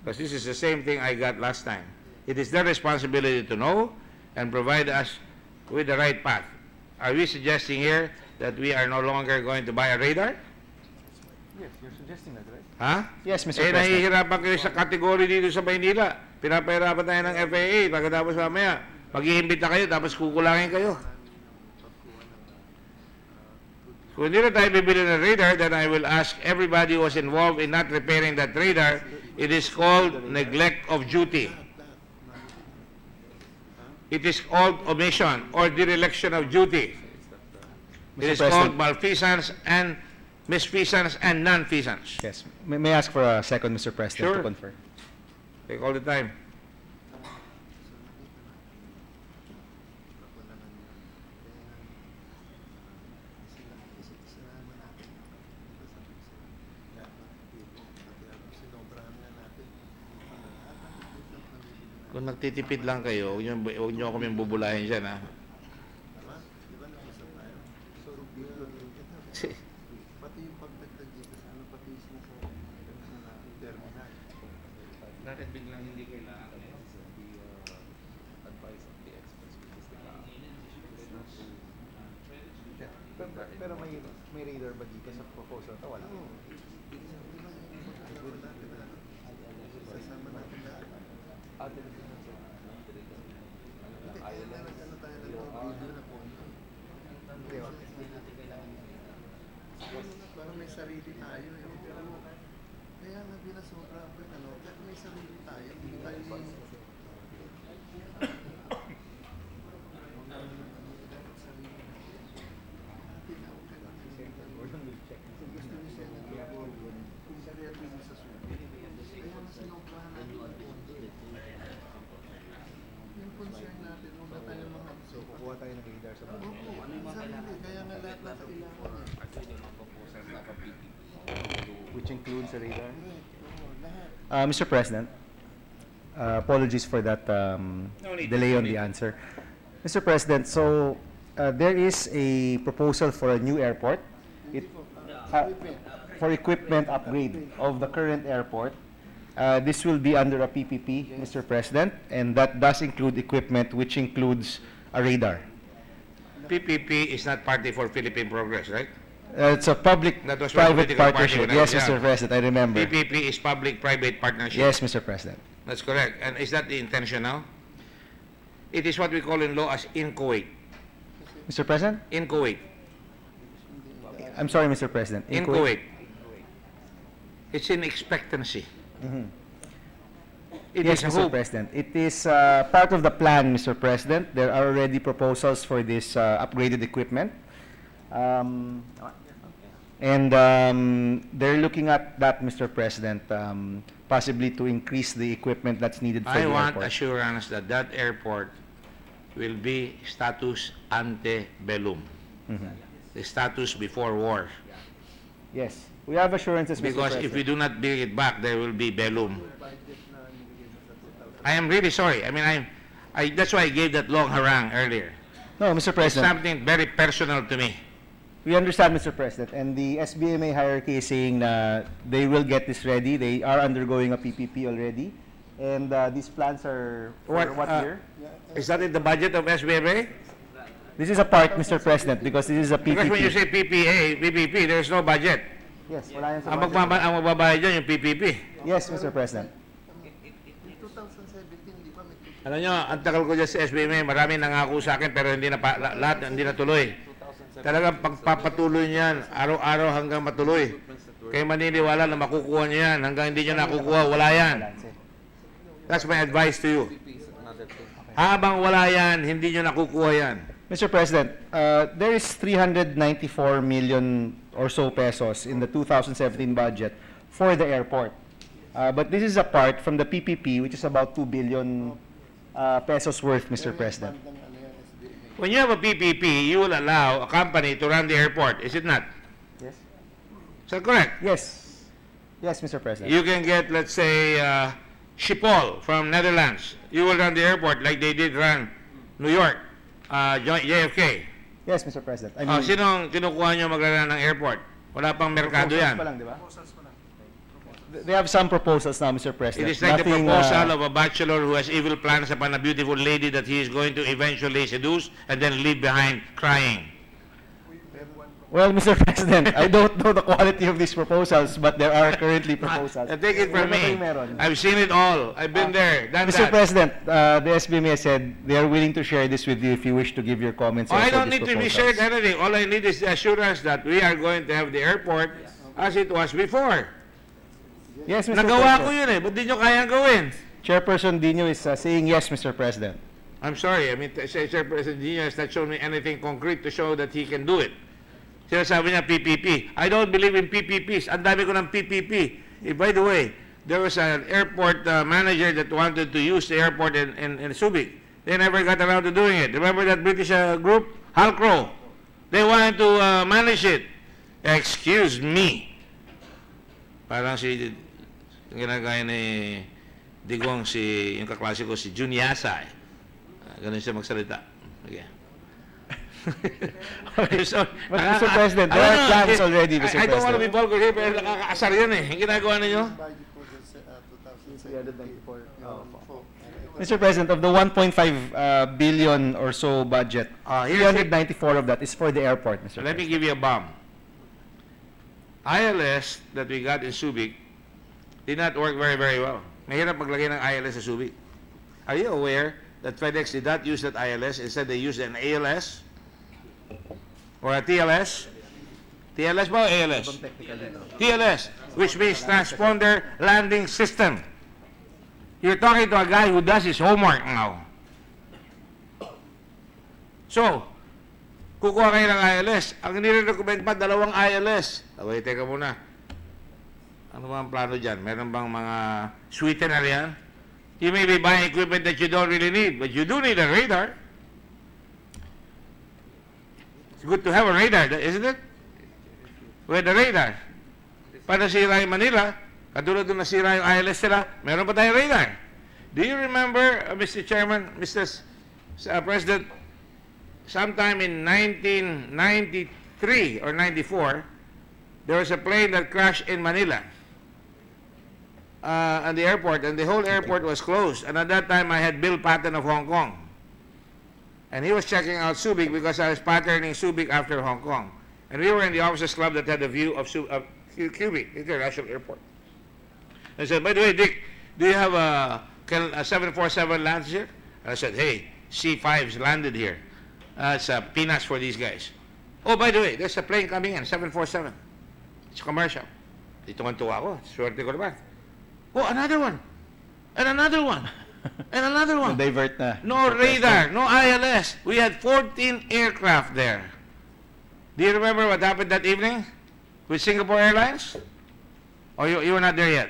because this is the same thing I got last time. It is their responsibility to know and provide us with the right path. Are we suggesting here that we are no longer going to buy a radar? Yes, you're suggesting that, right? Ha? Yes, Mr. Eh, President. nahihirapan kayo sa category dito sa Maynila. Pinapahirapan tayo ng FAA. Pagkatapos mamaya, mag-iimbita kayo, tapos kukulangin kayo. Kung hindi na tayo bibili ng radar, then I will ask everybody who was involved in not repairing that radar. It is called neglect of duty. It is called omission or dereliction of duty. It is called malfeasance and misfeasance and non-feasance. Yes. May I ask for a second, Mr. President, Sure. to confirm? Take all the time. Kung nagtitipid lang kayo, huwag niyo kami bubulahin dyan, ha? Pati yung pagdagdag dito sa ano, pati sa terminal. Bakit biglang hindi kailangan the advice of the experts because Pero may radar ba dito sa proposal ito? Wala. Sasama natin lahat. Nagano tayo ng video na po. Parang may sarili tayo. Kaya nga binasobra ako yung ano, pero may sarili tayo. Hindi tayo yung concern natin, huwag na tayo mga So, kukuha tayo ng radar sa mga. opo, sarili. Kaya nga lahat na kailangan Which includes the radar? lahat. Mr. President, apologies for that delay on the answer. Mr. President, so there is a proposal for a new airport. For equipment upgrade of the current airport. This will be under a PPP, Mr. President, and that does include equipment which includes a radar. PPP is not Party for Philippine Progress, right? It's a That was my public-private political party partnership. when I was Yes, Mr. young. President, I remember. PPP is public-private partnership. Yes, Mr. President. That's correct. And is that the intention now? It is what we call in law as inchoate. Mr. President? Inchoate. I'm sorry, Mr. President. Inchoate. It's in expectancy. It Yes, is Mr. hope. President. It is part of the plan, Mr. President. There are already proposals for this upgraded equipment. They're looking at that, Mr. President, possibly to increase the equipment that's needed for I the want airport. assurance that that airport will be status ante bellum. The status before war. Yes, we have assurances, Mr. Because President. if we do not bring it back, there will be bellum. I am really sorry. I mean, that's why I gave that long harangue earlier. No, Mr. It's President, something very personal to me. we understand, Mr. President, and the SBMA hierarchy is saying they will get this ready. They are undergoing a PPP already. And these plans are for what year? Is that in the budget of SBMA? This is a part, Mr. President, because this is a PPP. Because when you say PPP, there's no budget. Yes, wala yan sa Ang budget. magbabayad dyan yung PPP. Yes, Mr. President. In 2017, di ba may Alam nyo, ang tagal ko dyan sa SBMA, marami nangako sa akin pero hindi na lahat hindi natuloy. Talagang pagpapatuloy niyan, araw-araw hanggang matuloy. Kayo maniniwala na makukuha niyo yan. Hanggang hindi niyo nakukuha, wala yan. That's my advice to you. Habang wala yan, hindi niyo nakukuha yan. Mr. President, there is 394 million or so pesos in the 2017 budget for the airport. But this is apart from the PPP, which is about 2 billion pesos worth, Mr. President. When you have a PPP, you will allow a company to run the airport, is it not? Yes? Is that correct? Yes. Yes, Mr. President. You can get, let's say, Schiphol from Netherlands. You will run the airport like they did run New York, JFK. Yes, Mr. President. I mean, Sinong kinukuha nyo maglala ng airport? Wala pang merkado proposals yan. pa lang, di ba? They have some proposals now, Mr. President. It is like the Nothing, proposal of a bachelor who has evil plans upon a beautiful lady that he is going to eventually seduce and then leave behind crying. Well, Mr. President, I don't know the quality of these proposals, but there are currently proposals. Take it from Ano ba me. yung meron? I've seen it all. I've been there, done Mr. that. President, the SBMA said they are willing to share this with you if you wish to give your comments. Oh, I also don't these need to be proposals. shared anything. All I need is the assurance that we are going to have the airport as it was before. Yes, Mr. Nagawa ko President. yun eh. Ba't di nyo kayang gawin? Chairperson Dino is saying yes, Mr. President. I'm sorry. I mean, Chairperson Dino has not shown me anything concrete to show that he can do it. Sinasabi niya PPP. I don't believe in PPPs. Ang dami ko ng PPP. By the way, there was an airport manager that wanted to use the airport in Subic. They never got around to doing it. Remember that British group? Halcro. They wanted to manage it. Excuse me. Parang si ginagaya ni Digong yung kaklase ko, si Jun Yasa. Ganun siya magsalita. Okay. So, But Mr. President, there are plans already, Mr. I don't want to be President. vulgar here, pero nakakaasar yan eh. Yung ginagawa ninyo? Mr. President, of the 1.5 billion or so budget, here's 394 of that is for the airport, Mr. So let me President. give you a bomb. ILS that we got in Subic did not work very, very well. Mahirap maglagay ng ILS sa Subic. Are you aware that FedEx did not use that ILS? Instead, they used an ALS or a TLS? TLS ba o ALS? TLS, which means Transponder Landing System. You're talking to a guy who does his homework now. So, kukuha kayo ng ILS. Ang nire-recommend pa, 2 ILS. Okay, teka muna. Ano ba ang plano dyan? Meron bang mga sweetener yan? You may be buying equipment that you don't really need, but you do need a radar. It's good to have a radar, isn't it? With the radar. Para nasira yung Manila, katulad nung nasira yung ILS nila, meron pa tayong radar. Do you remember, Mr. Chairman, Mr. President, sometime in 1993 or 94, there was a plane that crashed in Manila at the airport, and the whole airport was closed. And at that time, I had Bill Patton of Hong Kong. And he was checking out Subic because I was patterning Subic after Hong Kong. And we were in the officers club that had a view of Cubic International Airport. I said, by the way, Dick, do you have a 747 lands here? And I said, hey, C5s landed here. It's peanuts for these guys. Oh, by the way, there's a plane coming in, 747. It's commercial. Dito nga tuwa ako. Swerte ko naman. Oh, another one. And another one. And another one. Divert na. No Mr. radar, no ILS. We had 14 aircraft there. Do you remember what happened that evening with Singapore Airlines? Or you were not there yet?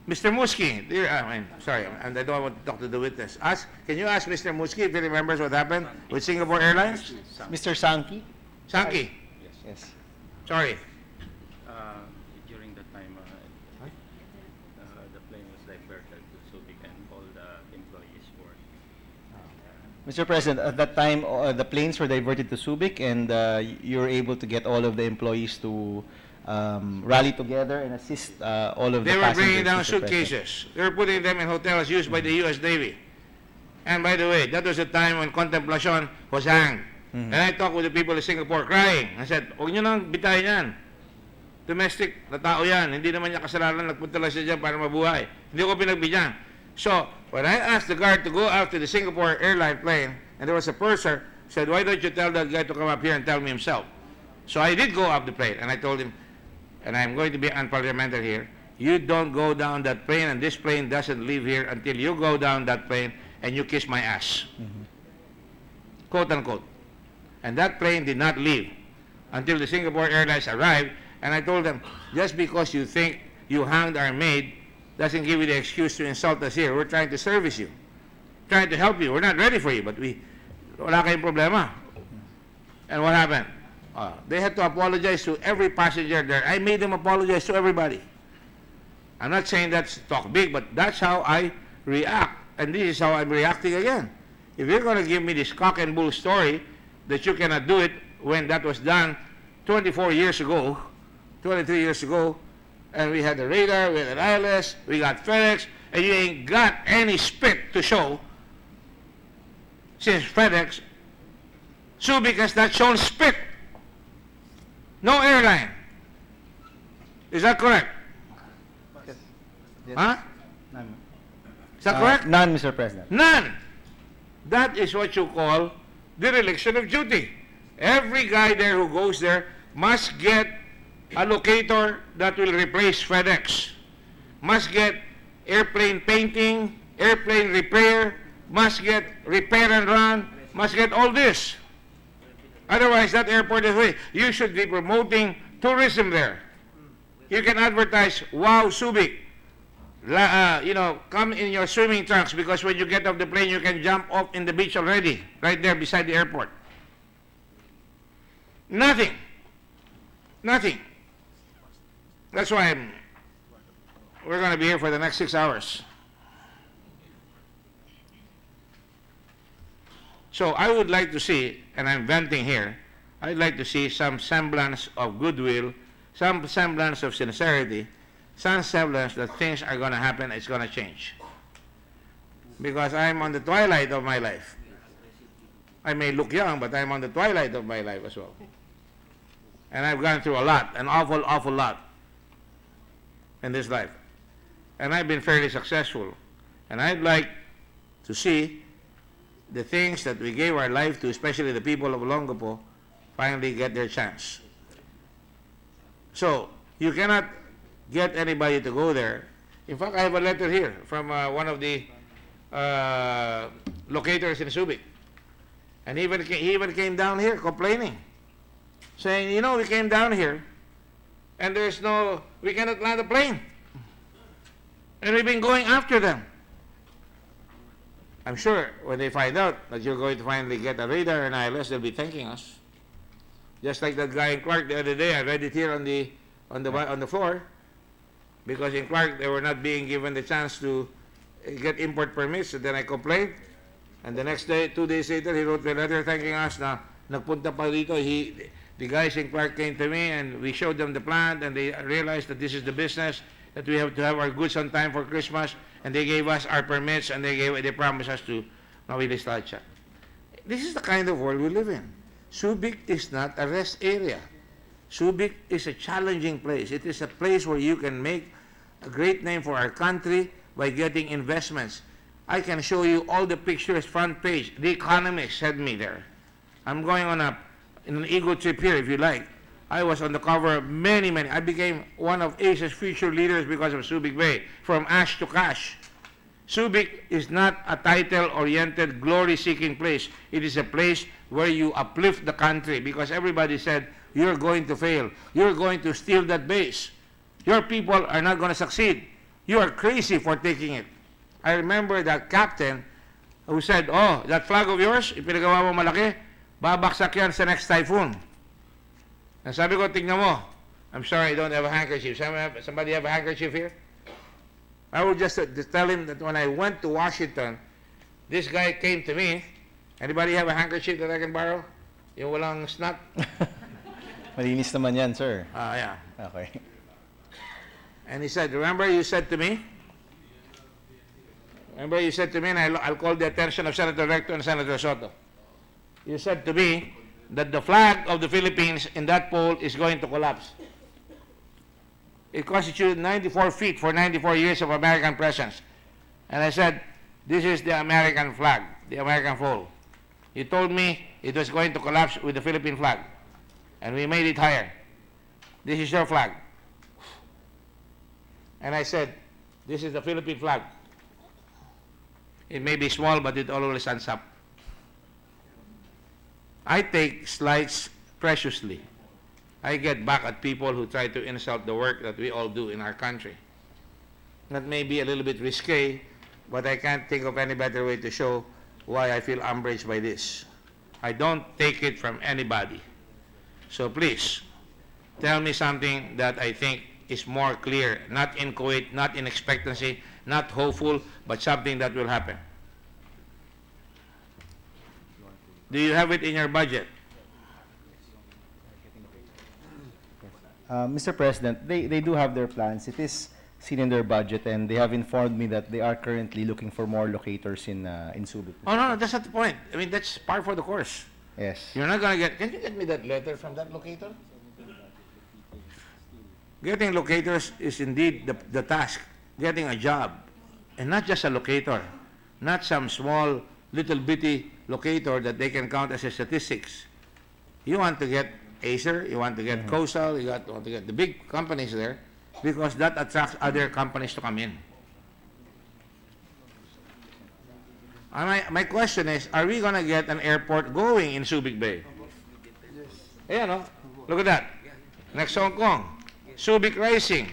Mr. Muski, sorry, I don't want to talk to the witness. Can you ask Mr. Muski if he remembers what happened with Singapore Airlines? Mr. Sankey? Sankey, Yes. sorry. During that time, the plane was diverted to Subic and all the employees were. Mr. President, at that time, the planes were diverted to Subic, and you were able to get all of the employees to rally together and assist all of the They were passengers. bringing down Mr. President. suitcases. They were putting them in hotels used by the U.S. Navy. And by the way, that was the time when Contemplacion was hanged. And I talked with the people in Singapore crying. I said, huwag nyo nang bitayin yan. Domestic na tao yan. Hindi naman niya kasalanan. Nagpunta lang siya dyan para mabuhay. Hindi ko pinagbigyan. So, when I asked the guard to go after the Singapore airline plane, and there was a purser, said, why don't you tell that guy to come up here and tell me himself? So I did go up the plane, and I told him, and I'm going to be unparliamentary here, you don't go down that plane, and this plane doesn't leave here until you go down that plane and you kiss my ass. Quote unquote. And that plane did not leave until the Singapore Airlines arrived, and I told them, just because you think you hanged our maid doesn't give you the excuse to insult us here. We're trying to service you, trying to help you. We're not ready for you, but wala kayong problema. And what happened? They had to apologize to every passenger there. I made them apologize to everybody. I'm not saying that's talk big, but that's how I react. And this is how I'm reacting again. If you're going to give me this cock and bull story that you cannot do it when that was done 24 years ago, 23 years ago, and we had the radar, we had the ILS, we got FedEx, and you ain't got any spit to show since FedEx. Subic has not shown spit. No airline. Is that correct? Yes. Huh? None. Is that correct? None, Mr. President. None. That is what you call dereliction of duty. Every guy there who goes there must get a locator that will replace FedEx, must get airplane painting, airplane repair, must get repair and run, must get all this. Otherwise, that airport is way. You should be promoting tourism there. You can advertise, wow, Subic. Come in your swimming trunks, because when you get off the plane, you can jump off in the beach already, right there beside the airport. Nothing. Nothing. That's why we're going to be here for the next 6 hours. So I would like to see, and I'm venting here, I'd like to see some semblance of goodwill, some semblance of sincerity, some semblance that things are going to happen, it's going to change. Because I'm on the twilight of my life. I may look young, but I'm on the twilight of my life as well. And I've gone through a lot, an awful, awful lot in this life. And I've been fairly successful. And I'd like to see the things that we gave our life to, especially the people of Olongapo, finally get their chance. So, you cannot get anybody to go there. In fact, I have a letter here from one of the locators in Subic. And he even came down here complaining, saying, we came down here and we cannot land a plane. And we've been going after them. I'm sure when they find out that you're going to finally get a radar and ILS, they'll be thanking us. Just like that guy in Clark the other day, I read it here on the floor, because in Clark they were not being given the chance to get import permits, and then I complained. And the next day, 2 days later, he wrote me a letter thanking us na nagpunta pa dito. The guys in Clark came to me and we showed them the plant, and they realized that this is the business, that we have to have our goods on time for Christmas, and they gave us our permits, and they promised us to mabilis lahat siya. This is the kind of world we live in. Subic is not a rest area. Subic is a challenging place. It is a place where you can make a great name for our country by getting investments. I can show you all the pictures, front page. The Economist had me there. I'm going on an ego trip here, if you like. I was on the cover of many. I became one of Asia's future leaders because of Subic Bay, from ash to cash. Subic is not a title-oriented, glory-seeking place. It is a place where you uplift the country, because everybody said, you're going to fail. You're going to steal that base. Your people are not going to succeed. You are crazy for taking it. I remember that captain who said, that flag of yours, ipinagawa mo malaki, babaksak yan sa next typhoon. And sabi ko, tingnan mo. I'm sorry, I don't have a handkerchief. Somebody have a handkerchief here? I would just tell him that when I went to Washington, this guy came to me. Anybody have a handkerchief that I can borrow? Yung walang snot? Malinis naman yan, sir. Yeah. Okay. And he said, remember you said to me, and I'll call the attention of Senator Recto and Senator Soto. You said to me that the flag of the Philippines in that pole is going to collapse. It constituted 94 feet for 94 years of American presence. And I said, this is the American flag, the American pole. You told me it was going to collapse with the Philippine flag. And we made it higher. This is your flag. And I said, this is the Philippine flag. It may be small, but it always stands up. I take slights preciously. I get back at people who try to insult the work that we all do in our country. That may be a little bit risque, but I can't think of any better way to show why I feel umbraged by this. I don't take it from anybody. So please, tell me something that I think is more clear, not in Kuwait, not in expectancy, not hopeful, but something that will happen. Do you have it in your budget? Mr. President, they do have their plans. It is seen in their budget, and they have informed me that they are currently looking for more locators in Subic. Oh, no, that's not the point. I mean, that's par for the course. Yes. You're not gonna get, can you get me that letter from that locator? Getting locators is indeed the task, getting a job, and not just a locator, not some small, little bitty locator that they can count as a statistics. You want to get Acer, you want to get Coastal, you want to get the big companies there, because that attracts other companies to come in. My question is, are we gonna get an airport going in Subic Bay? Ayan, no? Look at that. Next Hong Kong. Subic Rising.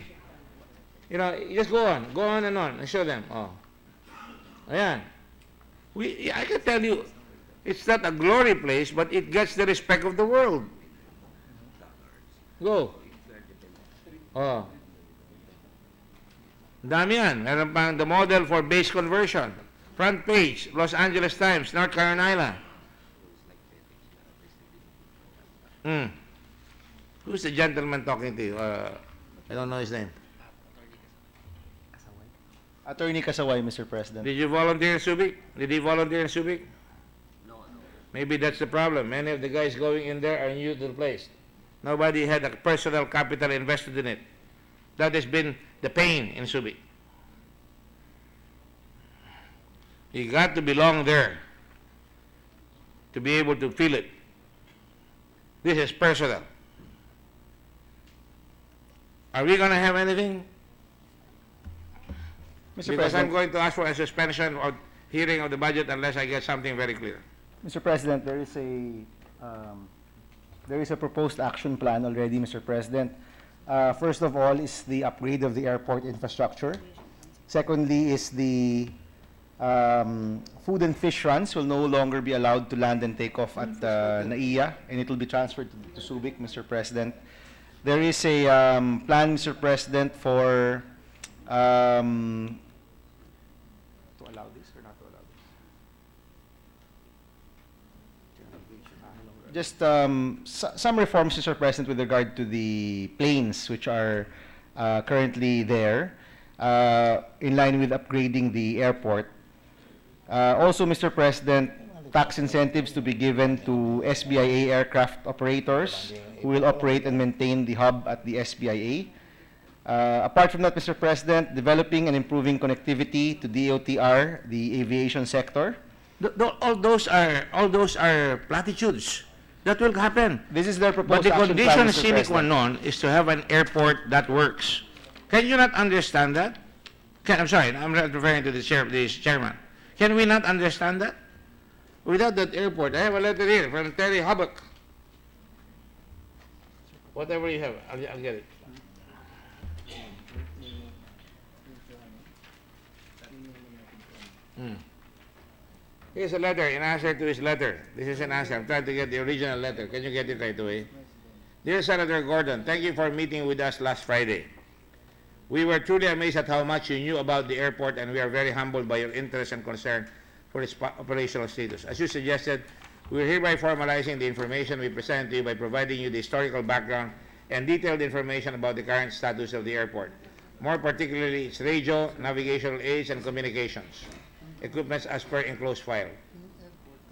You know, you just go on and on, and show them. Oh. Ayan. I can tell you, it's not a glory place, but it gets the respect of the world. Go. Oh. Dami yan. Meron pang the model for base conversion. Front page, Los Angeles Times, North Carolina. Who's the gentleman talking to you? I don't know his name. Attorney Kasaway, Mr. President. Did you volunteer in Subic? Did he volunteer in Subic? No. Maybe that's the problem. Many of the guys going in there are new to the place. Nobody had a personal capital invested in it. That has been the pain in Subic. You got to belong there to be able to feel it. This is personal. Are we going to have anything? Mr. Because I'm President, going to ask for a suspension or hearing of the budget unless I get something very clear. Mr. President, there is a proposed action plan already, Mr. President. First of all is the upgrade of the airport infrastructure. Secondly is the food and fish runs will no longer be allowed to land and take off at NAIA, and it will be transferred to Subic, Mr. President. There is a plan, Mr. President, for to allow this or not to allow this? Just some reforms, Mr. President, with regard to the planes which are currently there, in line with upgrading the airport. Also, Mr. President, tax incentives to be given to SBIA aircraft operators who will operate and maintain the hub at the SBIA. Apart from that, Mr. President, developing and improving connectivity to DOTR, the aviation sector. All those are platitudes. That will happen. This is their proposed But the action plan, condition Mr. sine qua President. non is to have an airport that works. Can you not understand that? I'm sorry, I'm not referring to the chairman. Can we not understand that? Without that airport, I have a letter here from Terry Hubbock. Whatever you have, I'll get it. Here's a letter in answer to his letter. This is an answer. I'm trying to get the original letter. Can you get it right away? Dear Senator Gordon, thank you for meeting with us last Friday. We were truly amazed at how much you knew about the airport, and we are very humbled by your interest and concern for its operational status. As you suggested, we are hereby formalizing the information we present to you by providing you the historical background and detailed information about the current status of the airport, more particularly its radio, navigational aids, and communications equipments as per enclosed file.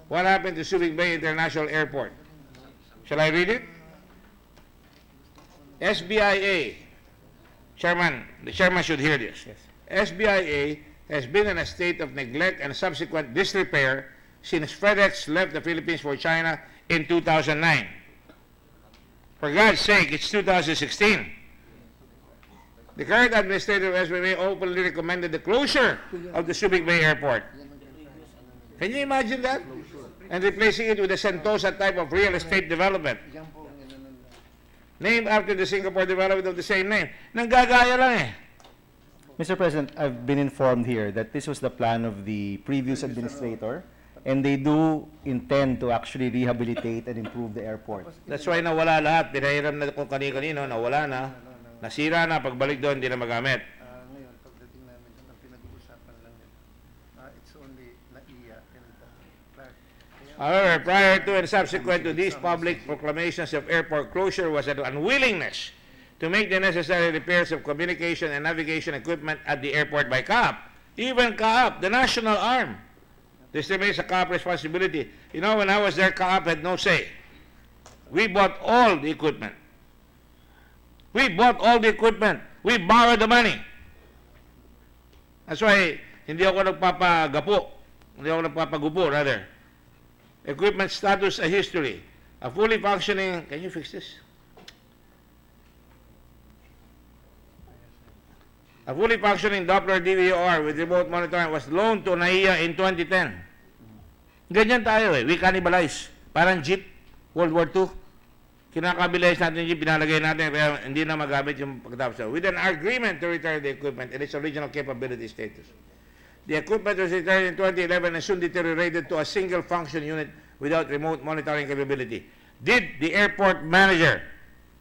What happened to Subic Bay International Airport? Shall I read it? SBIA, the chairman should hear this. Yes. SBIA has been in a state of neglect and subsequent disrepair since FedEx left the Philippines for China in 2009. For God's sake, it's 2016. The current administrator of SBIA openly recommended the closure of the Subic Bay Airport. Can you imagine that? And replacing it with a Sentosa type of real estate development, named after the Singapore development of the same name. Nanggagaya lang eh. Mr. President, I've been informed here that this was the plan of the previous administrator, and they do intend to actually rehabilitate and improve the airport. That's why nawala lahat. Pinahiram na kung kanino, nawala na. Nasira na, pagbalik doon, hindi na magamit. Ngayon, pagdating namin doon, ang pinag-uusapan lang yun. It's only NAIA and Clark. However, prior to and subsequent to these public proclamations of airport closure was an unwillingness to make the necessary repairs of communication and navigation equipment at the airport by CAAP. Even CAAP, the national arm. This remains a CAAP responsibility. You know, when I was there, CAAP had no say. We bought all the equipment. We bought all the equipment. We borrowed the money. That's why hindi ako nagpapagapo. Hindi ako nagpapagupo, rather. Equipment status, a history. A fully functioning, can you fix this? A fully functioning Doppler DVOR with remote monitoring was loaned to NAIA in 2010. Ganyan tayo eh. We cannibalize. Parang jeep, World War II. Kinakabilize natin yung jeep, pinalagay natin, kaya hindi na magamit yung pagkatapos. With an agreement to retire the equipment in its original capability status. The equipment was retired in 2011 and soon deteriorated to a single function unit without remote monitoring capability. Did the airport manager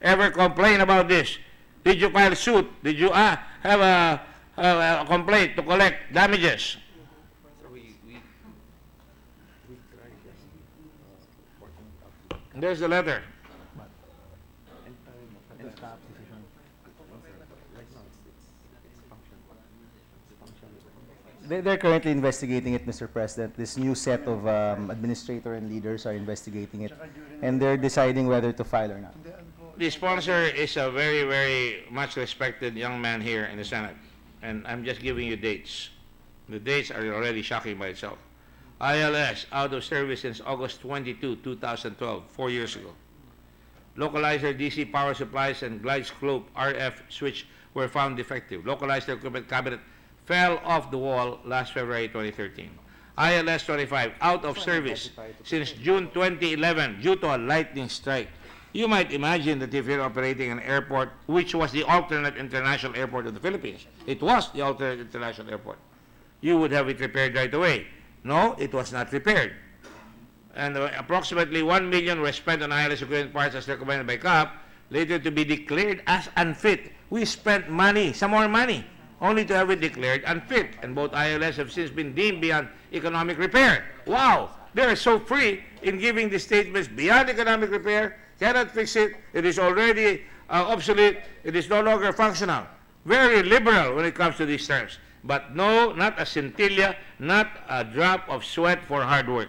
ever complain about this? Did you file suit? Did you have a complaint to collect damages? There's the letter. They're currently investigating it, Mr. President. This new set of administrator and leaders are investigating it, and they're deciding whether to file or not. The sponsor is a very, very much respected young man here in the Senate, and I'm just giving you dates. The dates are already shocking by itself. ILS, out of service since August 22, 2012, 4 years ago. Localizer DC power supplies and glide slope RF switch were found defective. Localizer equipment cabinet fell off the wall last February 2013. ILS 25, out of service since June 2011 due to a lightning strike. You might imagine that if you're operating an airport, which was the alternate international airport of the Philippines, it was the alternate international airport, you would have it repaired right away. No, it was not repaired. And approximately 1 million were spent on ILS equipment parts as recommended by CAAP, later to be declared as unfit. We spent money, some more money, only to have it declared unfit. And both ILS have since been deemed beyond economic repair. Wow! They are so free in giving the statements beyond economic repair, cannot fix it, it is already obsolete, it is no longer functional. Very liberal when it comes to these terms. But no, not a scintilla, not a drop of sweat for hard work.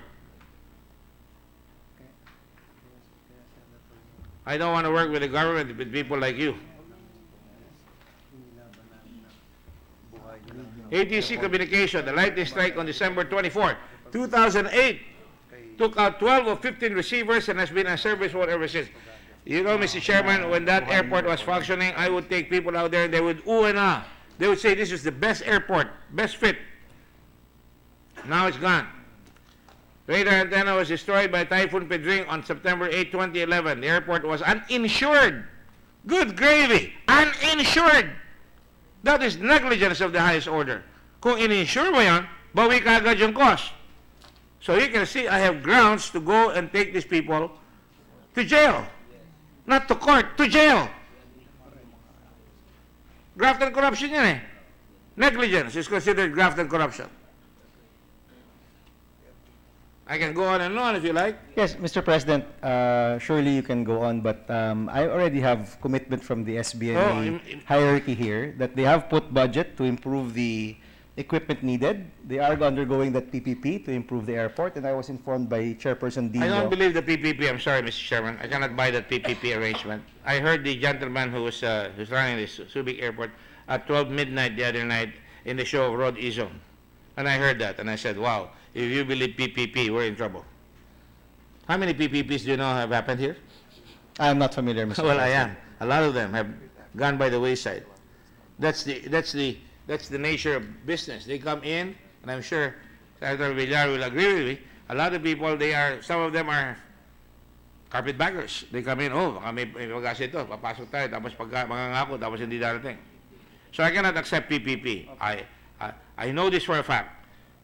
I don't want to work with the government with people like you. ATC Communication, the lightning strike on December 24, 2008, took out 12 of 15 receivers and has been in service for ever since. You know, Mr. Chairman, when that airport was functioning, I would take people out there and they would ooh and ah. They would say this is the best airport, best fit. Now it's gone. Radar antenna was destroyed by Typhoon Pedring on September 8, 2011. The airport was uninsured. Good gravy, uninsured. That is negligence of the highest order. Kung in-insure mo yan, bawi ka agad yung cost. So you can see I have grounds to go and take these people to jail. Not to court, to jail. Graft and corruption yan eh. Negligence is considered graft and corruption. I can go on and on if you like. Yes, Mr. President, surely you can go on, but I already have commitment from the SBMA hierarchy here that they have put budget to improve the equipment needed. They are undergoing that PPP to improve the airport, and I was informed by Chairperson Dino. I don't believe the PPP. I'm sorry, Mr. Chairman. I cannot buy that PPP arrangement. I heard the gentleman who's running this Subic Airport at 12 midnight the other night in the show of Rod Izon. And I heard that, and I said, wow, if you believe PPP, we're in trouble. How many PPPs do you know have happened here? I am not familiar, Mr. Well, President. I am. A lot of them have gone by the wayside. That's the nature of business. They come in, and I'm sure Senator Villar will agree with me. A lot of people, some of them are carpetbaggers. They come in, oh, baka may pag-asa ito, papasok tayo, tapos mangangako, tapos hindi darating. So I cannot accept PPP. I know this for a fact.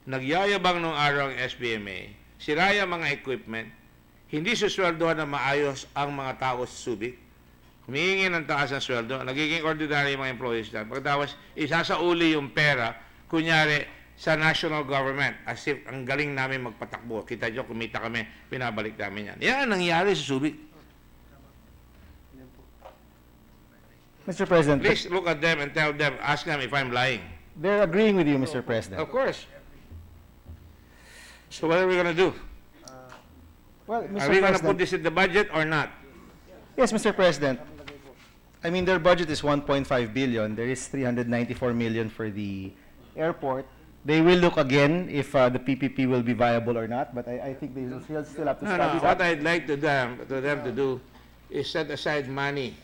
Nagyayabang nung araw ang SBMA, siraya mga equipment, hindi susweldohan na maayos ang mga tao sa Subic, humihingi ng taas ng sweldo, nagiging ordinary yung mga employees dyan. Pagkatapos, isasauli yung pera, kunyari, sa national government, as if ang galing namin magpatakbo. Kita nyo, kumita kami, pinabalik namin yan. Yan ang nangyari sa Subic. Mr. President, Please look at them and tell them, ask them if I'm lying. they're agreeing with you, Mr. President. Of course. So what are we going to do? Well, Are Mr. we going to President, put this in the budget or not? yes, Mr. President. I mean, their budget is 1.5 billion. There is 394 million for the airport. They will look again if the PPP will be viable or not, but I think they will still have to No, study no. that. What I'd like to them to do is set aside money.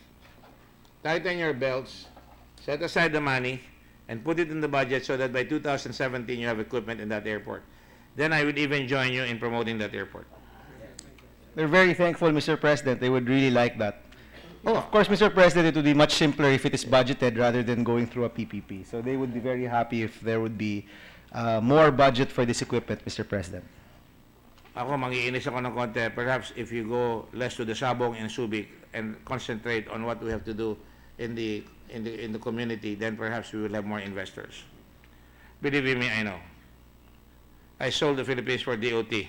Tighten your belts, set aside the money, and put it in the budget so that by 2017 you have equipment in that airport. Then I would even join you in promoting that airport. They're very thankful, Mr. President. They would really like that. Oh, of course, Mr. President, it would be much simpler if it is budgeted rather than going through a PPP. So they would be very happy if there would be more budget for this equipment, Mr. President. Ako, mangiinis ako ng konti. Perhaps if you go less to the Sabong and Subic and concentrate on what we have to do in the community, then perhaps we will have more investors. Believe me, I know. I sold the Philippines for DOT,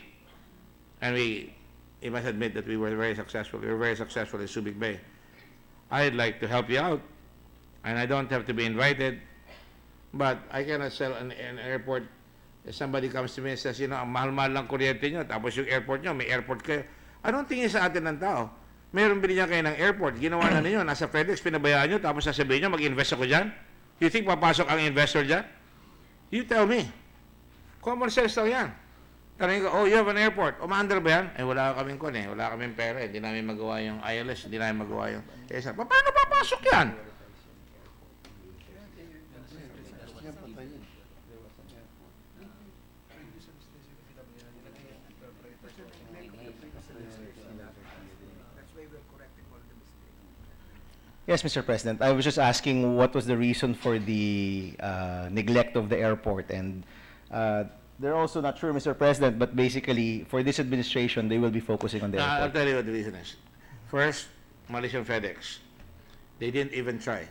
and you must admit that we were very successful. We were very successful in Subic Bay. I'd like to help you out, and I don't have to be invited, but I cannot sell an airport. If somebody comes to me and says, you know, ang mahal-mahal lang kuryente nyo, tapos yung airport nyo, may airport kayo. I don't think sa atin ng tao. Meron binigyan kayo ng airport, ginawa na ninyo, nasa FedEx, pinabayaan nyo, tapos sasabihin nyo, mag-invest ako dyan? You think papasok ang investor dyan? You tell me. Common sense lang yan. Tanongin ko, oh, you have an airport. O, ma-under ba yan? Eh, wala kaming kun eh. Wala kaming pera eh. Hindi namin magawa yung ILS. Hindi namin magawa yung ESA. Paano papasok yan? Yes, Mr. President. I was just asking what was the reason for the neglect of the airport, and they're also not sure, Mr. President, but basically, for this administration, they will be focusing on the I'll airport. tell you what the reason is. First, Malaysian FedEx. They didn't even try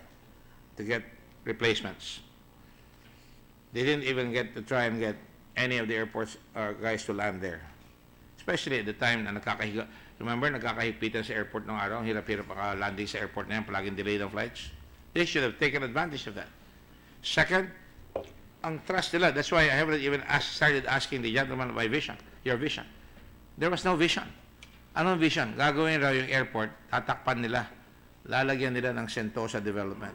to get replacements. They didn't even get to try and get any of the airports guys to land there. Especially at the time na nakakahiga. Remember, nagkakahigpitan sa airport ng araw, hirap-hirap landing sa airport na yan, palaging delayed ang flights. They should have taken advantage of that. Second, ang trust nila. That's why I haven't even started asking the gentleman of my vision, your vision. There was no vision. Anong vision? Gagawin raw yung airport, tatakpan nila. Lalagyan nila ng Sentosa development.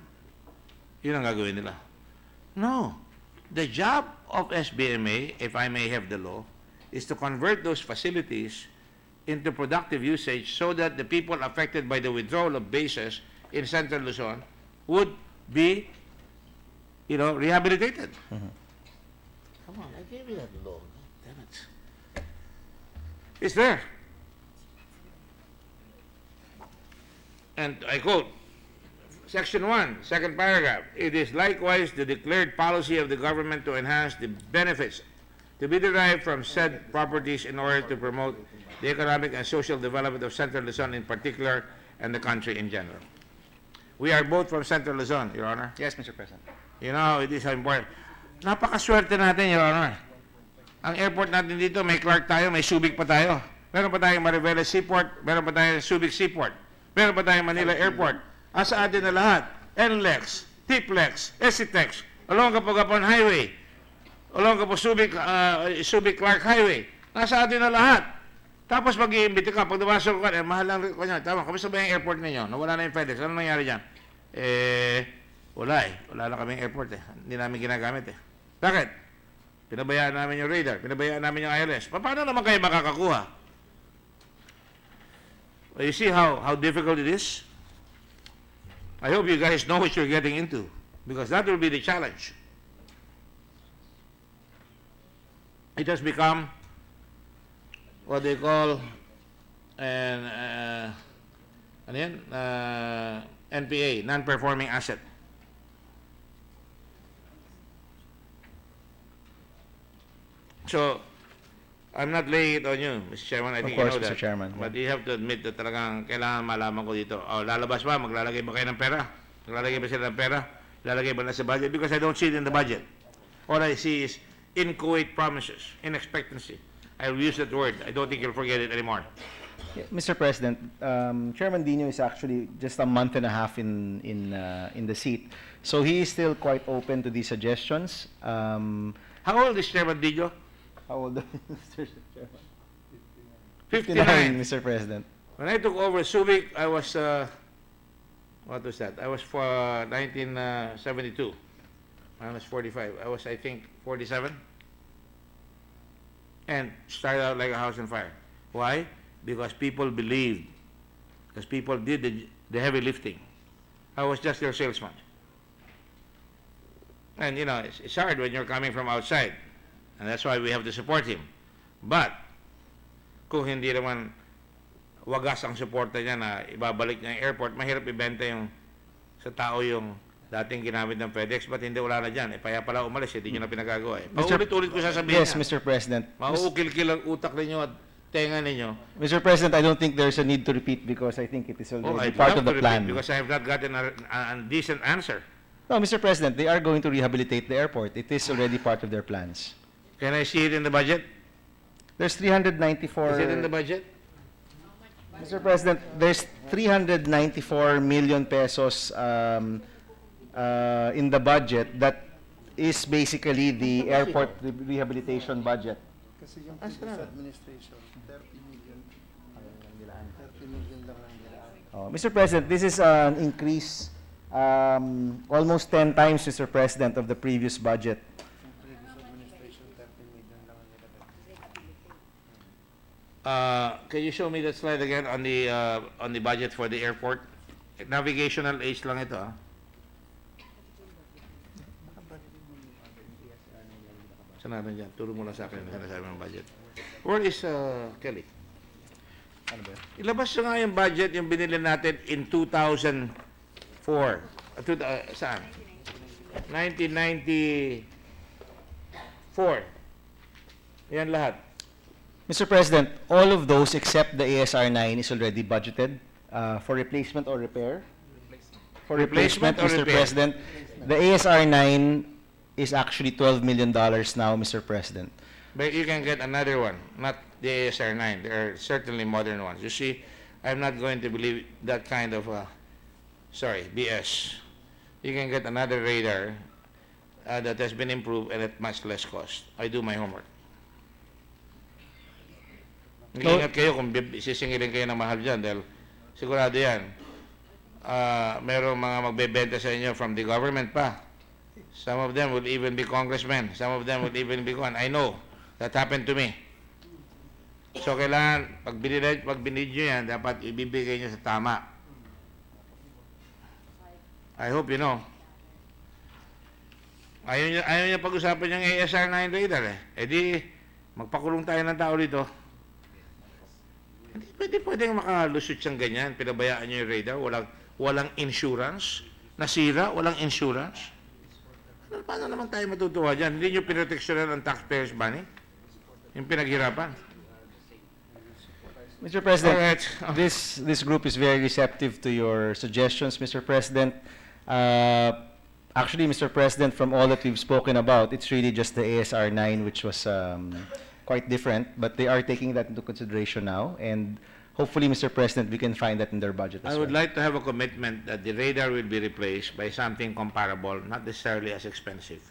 Yun ang gagawin nila. No. The job of SBMA, if I may have the law, is to convert those facilities into productive usage so that the people affected by the withdrawal of bases in Central Luzon would be, you know, rehabilitated. Come on, I gave you that law. Damn it. It's there. And I quote, Section 1, second paragraph, it is likewise the declared policy of the government to enhance the benefits to be derived from said properties in order to promote the economic and social development of Central Luzon in particular and the country in general. We are both from Central Luzon, Your Honor. Yes, Mr. President. You know, it is important. Napakaswerte natin, Your Honor. Ang airport natin dito, may Clark tayo, may Subic pa tayo. Meron pa tayong Mariveles Seaport, meron pa tayong Subic Seaport, meron pa tayong Manila Airport. Asa atin na lahat? NLEX, TPLEX, SCTEX, along Kapagapan Highway, along Subic Clark Highway. Nasa atin na lahat. Tapos mag-iimbita ka, pag dumasok ka, mahal lang kanya. Tama, kamusta ba yung airport ninyo? Nawala na yung FedEx. Ano nangyari dyan? Wala eh. Wala lang kaming airport eh. Hindi namin ginagamit eh. Bakit? Pinabayaan namin yung radar. Pinabayaan namin yung ILS. Paano naman kayo makakakuha? Well, you see how difficult it is? I hope you guys know what you're getting into, because that will be the challenge. It has become what they call an NPA, non-performing asset. So, I'm not laying it on you, Mr. Chairman. I think Of course, you know Mr. that. Chairman. But you have to admit that talagang kailangan malaman ko dito. Oh, lalabas ba? Maglalagay ba kayo ng pera? Maglalagay ba sila ng pera? Lalagay ba na sa budget? Because I don't see it in the budget. All I see is inchoate promises, in expectancy. I will use that word. I don't think you'll forget it anymore. Yeah, Mr. President, Chairman Dino is actually just a month and a half in the seat, so he is still quite open to these suggestions. How old is Chairman Dillo? How old are you, Mr. Chairman? 59. Mr. President. When I took over Subic, I was, what was that? I was for 1972. I was 45. I was, I think, 47. And started out like a house on fire. Why? Because people believed. Because people did the heavy lifting. I was just their salesman. And, you know, it's hard when you're coming from outside. And that's why we have to support him. But, kung hindi naman wagas ang suporta niya na ibabalik niya yung airport, mahirap ibenta yung sa tao yung dating ginamit ng FedEx, ba't hindi wala na dyan? Eh, kaya pala umalis, hindi nyo na pinagagawa eh. Paulit-ulit ko sasabihin Yes, niya. Mr. President. Mauukil-kil ang utak ninyo at tenga ninyo. Mr. President, I don't think there's a need to repeat because I think it is Oh, already I'd part love of to the repeat plan. because I have not gotten a decent answer. No, Mr. President, they are going to rehabilitate the airport. It is already part of their plans. Can I see it in the budget? There's 394... Is it in the budget? Mr. President, there's 394 million pesos in the budget that is basically the airport rehabilitation budget. Kasi yung previous administration, 30 million lang ang nilaan. Mr. President, this is an increase almost 10 times, Mr. President, of the previous budget. Yung previous administration, 30 million lang ang nilaan. Can you show me that slide again on the budget for the airport? Navigational age lang ito, ah. Saan natin dyan? Turo mo lang sa akin ang sinasabi ng budget. Where is Kelly? Ano ba? Ilabas nyo nga yung budget yung binili natin in 2004. Saan? 1994. Yan lahat. Mr. President, all of those except the ASR 9 is already budgeted for replacement or repair. For replacement, Replacement or Mr. repair? President, the ASR 9 is actually $12 million now, Mr. President. But you can get another one, not the ASR 9. There are certainly modern ones. You see, I'm not going to believe that kind of, BS. You can get another radar that has been improved and at much less cost. I do my homework. Ingat kayo kung sisingilin kayo ng mahal dyan dahil sigurado yan, merong mga magbebenta sa inyo from the government pa. Some of them will even be congressmen. Some of them will even be one. I know. That happened to me. So, kailangan, pag binid nyo yan, dapat ibibigay nyo sa tama. I hope you know. Ayaw nyo pag-usapan yung ASR 9 radar eh. E di, magpakulong tayo ng tao dito. Hindi pwedeng makalusot siyang ganyan. Pinabayaan nyo yung radar. Walang insurance. Nasira, walang insurance. Paano naman tayo matutuwa dyan? Hindi nyo pinoteksyonan ang taxpayers' money? Yung pinaghirapan. Mr. President, Alright. this group is very receptive to your suggestions, Mr. President. Actually, Mr. President, from all that we've spoken about, it's really just the ASR 9 which was quite different, but they are taking that into consideration now, and hopefully, Mr. President, we can find that in their budget as I would well. like to have a commitment that the radar will be replaced by something comparable, not necessarily as expensive.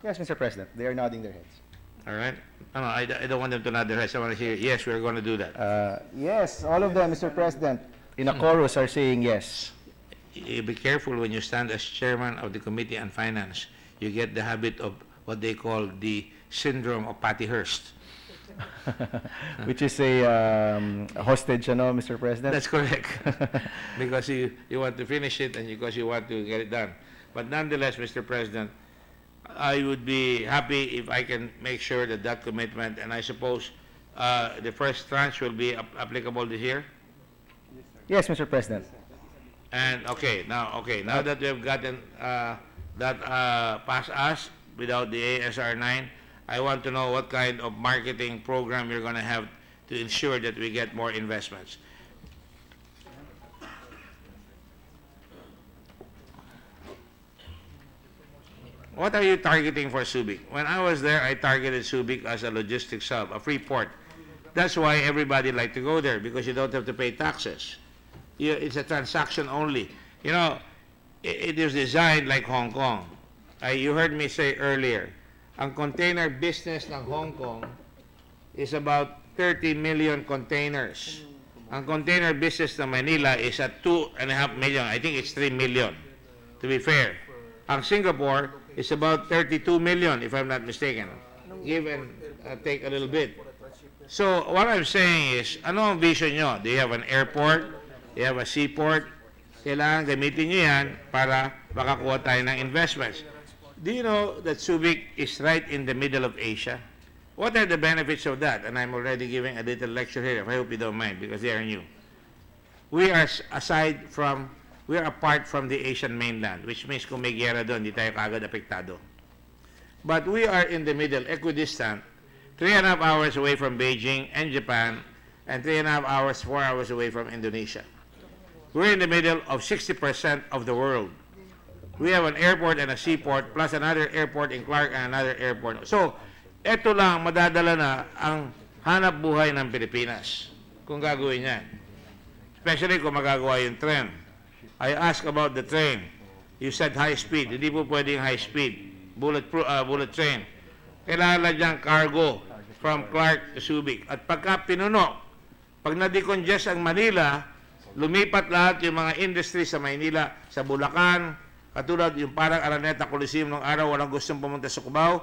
Yes, Mr. President, they are nodding their heads. All right? No, I don't want them to nod their heads. I want to hear, yes, we're going to do that. Yes, all of them, Mr. President, in a chorus are saying yes. You be careful when you stand as chairman of the Committee on Finance. You get the habit of what they call the syndrome of Patty Hearst. Which is a hostage, Mr. President? That's correct. Because you want to finish it and because you want to get it done. But nonetheless, Mr. President, I would be happy if I can make sure that that commitment, and I suppose the first tranche will be applicable this year. Yes, Mr. President. And now that we have gotten that past us without the ASR 9, I want to know what kind of marketing program you're going to have to ensure that we get more investments. What are you targeting for Subic? When I was there, I targeted Subic as a logistics hub, a free port. That's why everybody like to go there, because you don't have to pay taxes. It's a transaction only. You know, it is designed like Hong Kong. You heard me say earlier, ang container business ng Hong Kong is about 30 million containers. Ang container business ng Manila is at 2.5 million. I think it's 3 million, to be fair. Ang Singapore is about 32 million, if I'm not mistaken. Give and take a little bit. So, what I'm saying is, ano ang vision nyo? Do you have an airport? Do you have a seaport? Kailangan gamitin nyo yan para makakuha tayo ng investments. Do you know that Subic is right in the middle of Asia? What are the benefits of that? And I'm already giving a little lecture here. I hope you don't mind, because they are new. We are apart from the Asian mainland, which means kung may giyera doon, hindi tayo kagad apektado. But we are in the middle, equidistant, 3.5 hours away from Beijing and Japan, and 3.5 hours, 4 hours away from Indonesia. We're in the middle of 60% of the world. We have an airport and a seaport, plus another airport in Clark and another airport. So, eto lang, madadala na ang hanap buhay ng Pilipinas kung gagawin yan. Especially kung magagawa yung tren. I asked about the train. You said high speed. Hindi po pwedeng high speed. Bullet train. Kailangan lang dyan cargo from Clark to Subic. At pagka pinuno, pag na-decongest ang Manila, lumipat lahat yung mga industry sa Maynila, sa Bulacan, katulad yung parang Araneta Coliseum nung araw, walang gustong pumunta sa Cubao.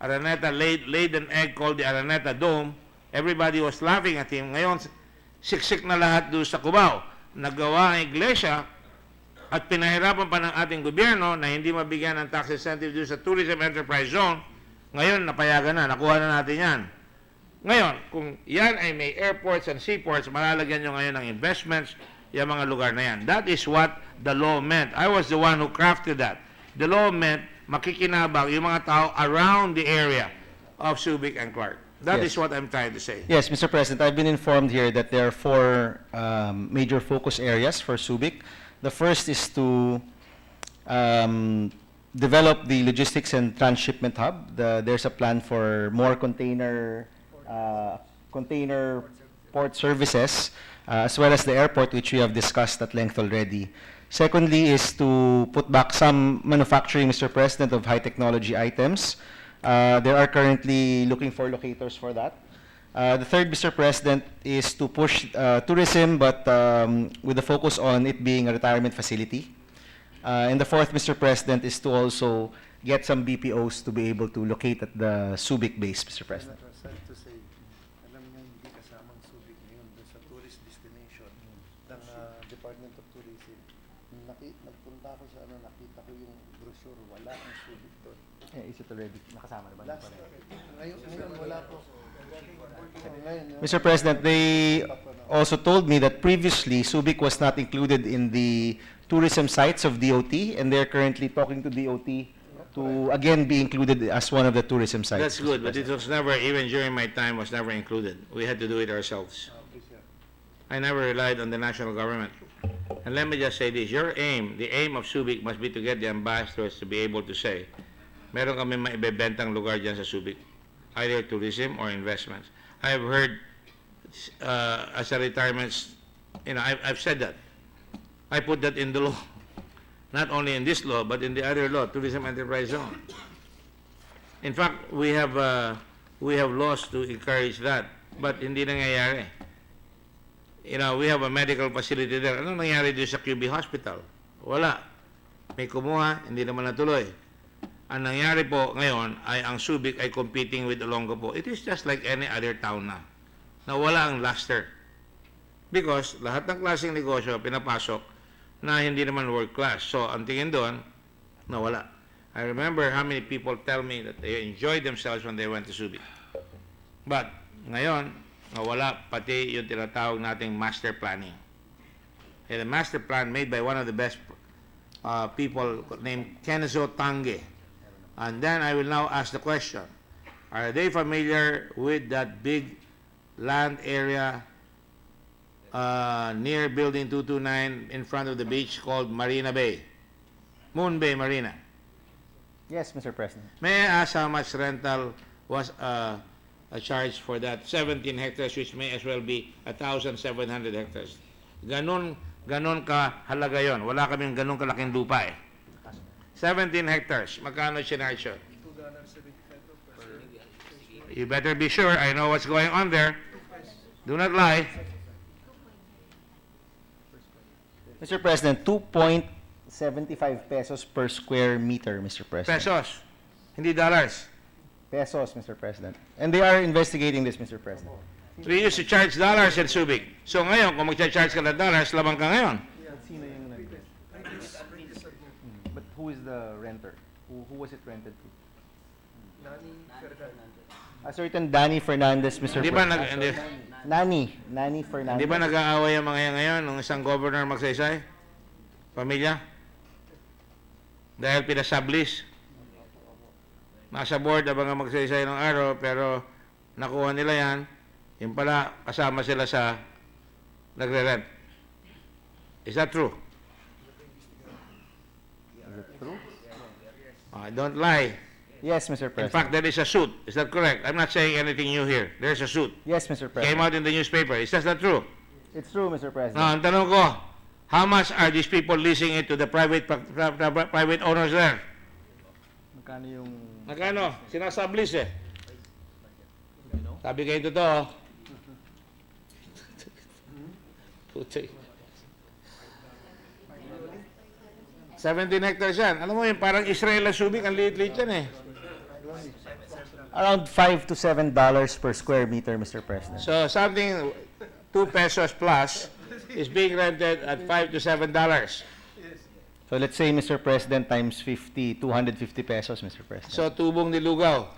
Araneta laid an egg called the Araneta Dome. Everybody was laughing at him. Ngayon, siksik na lahat doon sa Cubao. Nagawa ang iglesia at pinahirapan pa ng ating gobyerno na hindi mabigyan ng tax incentive doon sa Tourism Enterprise Zone. Ngayon, napayagan na. Nakuha na natin yan. Ngayon, kung yan ay may airports and seaports, malalagyan nyo ngayon ng investments, yung mga lugar na yan. That is what the law meant. I was the one who crafted that. The law meant makikinabang yung mga tao around the area of Subic and Clark. That is what I'm trying to say. Yes, Mr. President, I've been informed here that there are 4 major focus areas for Subic. The first is to develop the logistics and transshipment hub. There's a plan for more container port services, as well as the airport, which we have discussed at length already. Secondly is to put back some manufacturing, Mr. President, of high technology items. There are currently looking for locators for that. The third, Mr. President, is to push tourism, but with the focus on it being a retirement facility. And the fourth, Mr. President, is to also get some BPOs to be able to locate at the Subic base, Mr. President. Sad to say, alam niyo hindi kasamang Subic ngayon doon sa tourist destination ng Department of Tourism. Nagpunta ako sa nakita ko yung brochure, wala ang Subic doon. Is it already nakasama na ba? Ngayon wala po. Mr. President, they also told me that previously Subic was not included in the tourism sites of DOT, and they're currently talking to DOT to again be included as one of the tourism sites. That's good, but it was never, even during my time, was never included. We had to do it ourselves. I never relied on the national government. And let me just say this, your aim, the aim of Subic must be to get the ambassadors to be able to say, meron kami maibebentang lugar dyan sa Subic, either tourism or investments. I have heard, as a retirement, I've said that. I put that in the law. Not only in this law, but in the other law, Tourism Enterprise Zone. In fact, we have laws to encourage that, but hindi nangyayari. We have a medical facility there. Anong nangyari doon sa QB Hospital? Wala. May kumuha, hindi naman natuloy. Ang nangyari po ngayon ay ang Subic ay competing with Olongapo. It is just like any other town na. Nawala ang luster. Because lahat ng klaseng negosyo pinapasok na hindi naman world class. So, ang tingin doon, nawala. I remember how many people tell me that they enjoyed themselves when they went to Subic. But, ngayon, nawala pati yung tinatawag nating master planning. And the master plan made by one of the best people named Kenzo Tange. And then I will now ask the question, are they familiar with that big land area near Building 229 in front of the beach called Marina Bay? Moon Bay Marina. Yes, Mr. President. May I ask how much rental charge for that 17 hectares, which may as well be 1,700 hectares. Ganon ka halaga yon. Wala kaming ganon kalaking lupa eh. 17 hectares. Magkano sinarge? You better be sure I know what's going on there. Do not lie. Mr. President, 2.75 pesos per square meter, Mr. President. Pesos. Hindi dollars. Pesos, Mr. President. And they are investigating this, Mr. President. We used to charge dollars in Subic. So ngayon, kung mag-charge ka ng dollars, lamang ka ngayon. But who is the renter? Who was it rented to? A certain Danny Fernandez, Mr. Hindi ba President. Nani Fernandez. Hindi ba nag-aaway ang mga yan ngayon nung isang governor magsaysay? Pamilya? Dahil pinasublease. Nasa board ang mga magsaysay ng araw, pero nakuha nila yan, yung pala kasama sila sa nagre-rent. Is that true? Is it true? Don't lie. Yes, Mr. In President. fact, there is a suit. Is that correct? I'm not saying anything new here. There's a suit. Yes, Mr. Came President. out in the newspaper. Is that true? It's true, Mr. President. Ang tanong ko, how much are these people leasing it to the private owners there? Magkano yung... Magkano? Sinasublease eh. Sabi kayo totoo. Puti. 17 hectares yan. Alam mo yung parang Israel na Subic, ang liit-liit yan eh. Around $5 to $7 per square meter, Mr. President. So something 2 pesos plus is being rented at $5 to $7. So let's say, Mr. President, times 50, 250 pesos, Mr. President. So tubong nilugaw.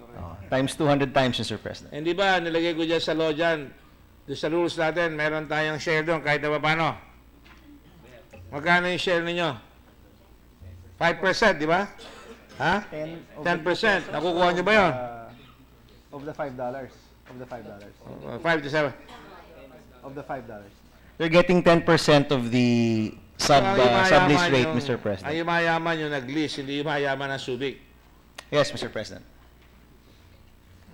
Times 200 times, Mr. President. Hindi ba, nilagay ko dyan sa law dyan, doon sa rules natin, meron tayong share doon kahit na paano. Magkano yung share ninyo? 5%, di ba? Ha? 10%. Nakukuha nyo ba yun? Of the $5. Of the $5. 5 to 7. Of the $5. They're getting 10% of the sublease rate, Mr. President. Ang yumayaman yung nag-lease, hindi yumayaman ang Subic. Yes, Mr. President.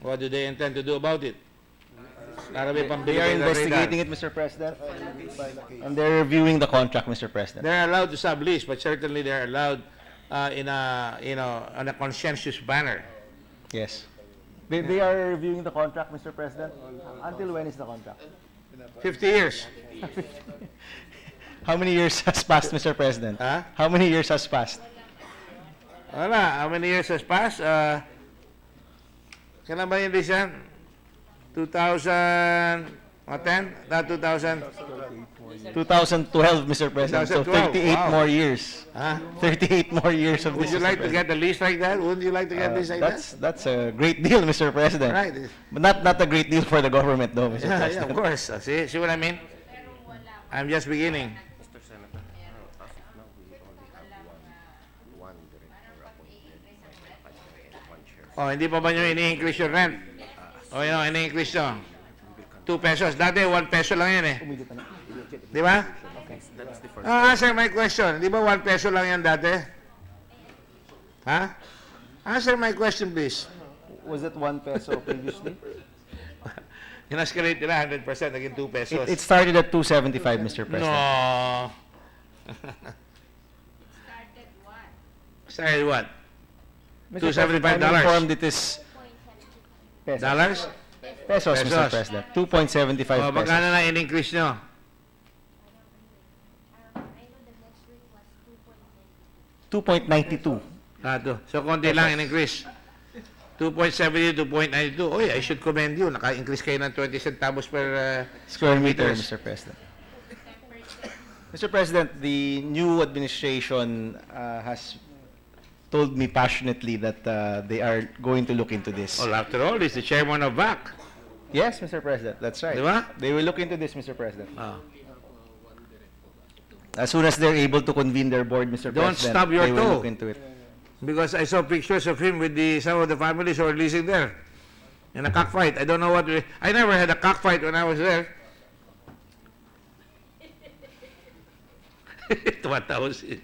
What do they intend to do about it? Para may pambili They are kayo ng investigating radar. it, Mr. President, and they're reviewing the contract, Mr. President. They're allowed to sublease, but certainly they're allowed in a, on a conscientious manner. Yes. They are reviewing the contract, Mr. President. Until when is the contract? 50 years. How many years has passed, Mr. President? Huh? How many years has passed? Wala. How many years has passed? Kailan ba yung lease yan? 2010? Not 2000? 2012, Mr. President. So 2012, 38 wow. more years. Huh? 38 more years of Would this. you Mr. like to President. get a lease like that? Wouldn't you like to get a lease like That's a great deal, Mr. President. Right. But not a great deal for the government, though, Mr. that? Yeah, President. of course. See what I mean? I'm just beginning. Mr. Senator, as of now, we only have one director appointed, one chair. Oh, hindi pa ba nyo ini-increase yung rent? Oh, yun, ini-increase nyo. 2 pesos. Dati 1 peso lang yan eh. Di ba? That's the first. Answer my question. Di ba 1 peso lang yan dati? Ha? Answer my question, please. Was it 1 peso previously? In-escalate nila 100%, naging 2 pesos. It started at 275, Mr. President. No. Started what? Mr. President, I'm $275. informed it is pesos. Dollars? Pesos, Mr. Pesos. President. 2.75 O, magkano pesos. na in-increase nyo? 2.92. So, konti lang in-increase. 2.70 to 2.92. Oy, I should commend you. Naka-increase kayo ng 20 centavos per Square meter, meters. Mr. President. Mr. President, the new administration has told me passionately that they are going to look into this. Well, after all, he's the chairman of VAC. Yes, Mr. President, that's right. Di ba? They will look into this, Mr. President. Ah. As soon as they're able to convene their board, Mr. Don't President, stub your they will toe. look into it. Because I saw pictures of him with some of the families who are leasing there. In a cockfight. I don't know what... I never had a cockfight when I was there. Tumatawa si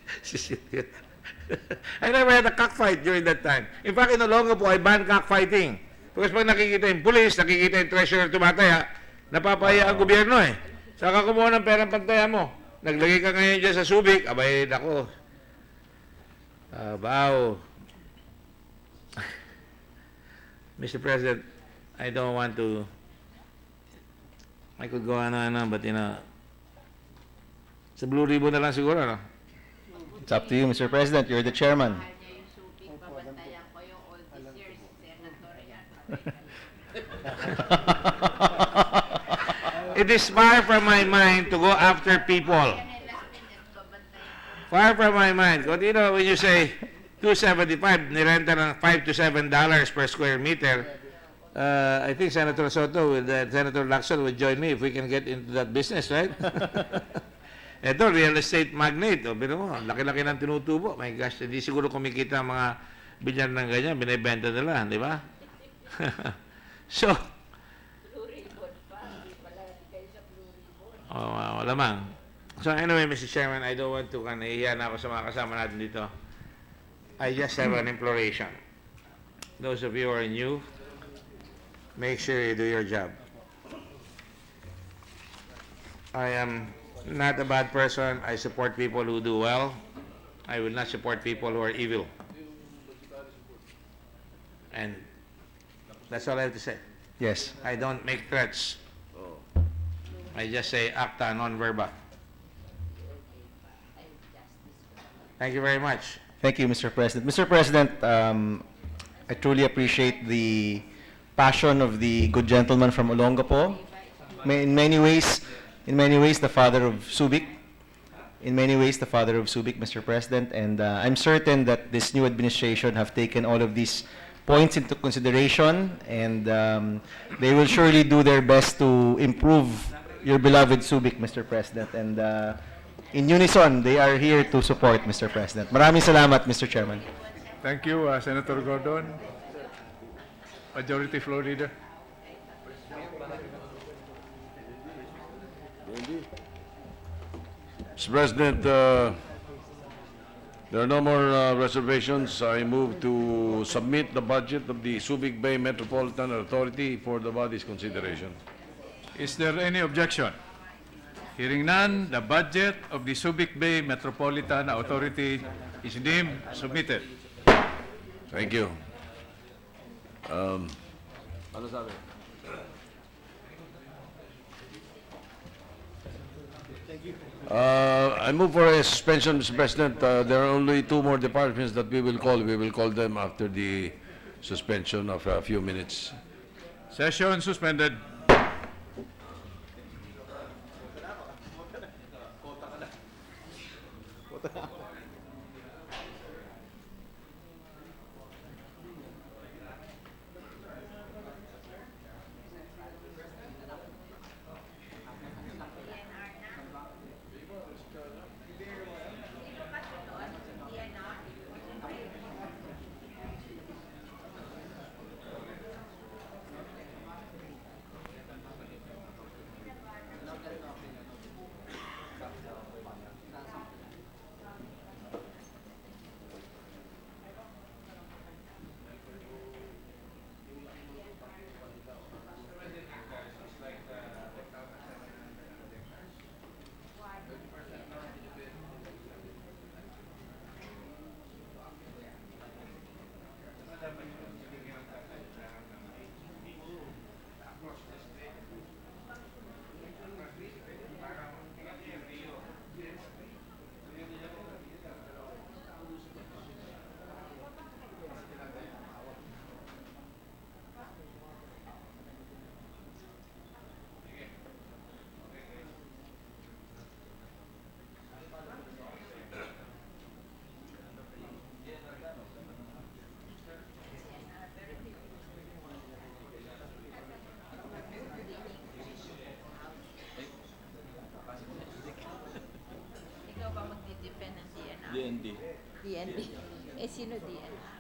I never had a cockfight during that time. In fact, in Olonga po, I banned cockfighting. Because pag nakikita yung police, nakikita yung treasurer tumataya, napapaya ang gobyerno eh. Saka kumuha ng perang pantaya mo. Naglagay ka ngayon dyan sa Subic, abay, nako. Bao. Mr. President, I don't want to, I could go on, but sa Blue Ribbon na lang siguro, no? It's up to you, Mr. President. You're the chairman. It is far from my mind to go after people. Far from my mind. Because, when you say 275, nirenta ng $5 to $7 per square meter, I think Senator Soto with Senator Lacson would join me if we can get into that business, right? Ito, real estate magnate. O, bino mo, laki-laki ng tinutubo. My gosh, hindi siguro kumikita ang mga binyan ng ganyan, binibenta nila, di ba? So, malamang. So anyway, Mr. Chairman, I don't want to, nahihiya na ako sa mga kasama natin dito. I just have an imploration. Those of you who are new, make sure you do your job. I am not a bad person. I support people who do well. I will not support people who are evil. And that's all I have to say. Yes. I don't make threats. I just say acta non verba. Thank you very much. Thank you, Mr. President. Mr. President, I truly appreciate the passion of the good gentleman from Olongapo. In many ways, the father of Subic. In many ways, the father of Subic, Mr. President. And I'm certain that this new administration have taken all of these points into consideration, and they will surely do their best to improve your beloved Subic, Mr. President. And in unison, they are here to support, Mr. President. Maraming salamat, Mr. Chairman. Thank you, Senator Gordon. Majority Floor Leader. Mr. President, there are no more reservations. I move to submit the budget of the Subic Bay Metropolitan Authority for the body's consideration. Is there any objection? Hearing none, the budget of the Subic Bay Metropolitan Authority is deemed submitted. Thank you. Ano sabi? I move for a suspension, Mr. President. There are only two more departments that we will call. We will call them after the suspension of a few minutes. Session suspended. DND. DND. Eh, sino DND?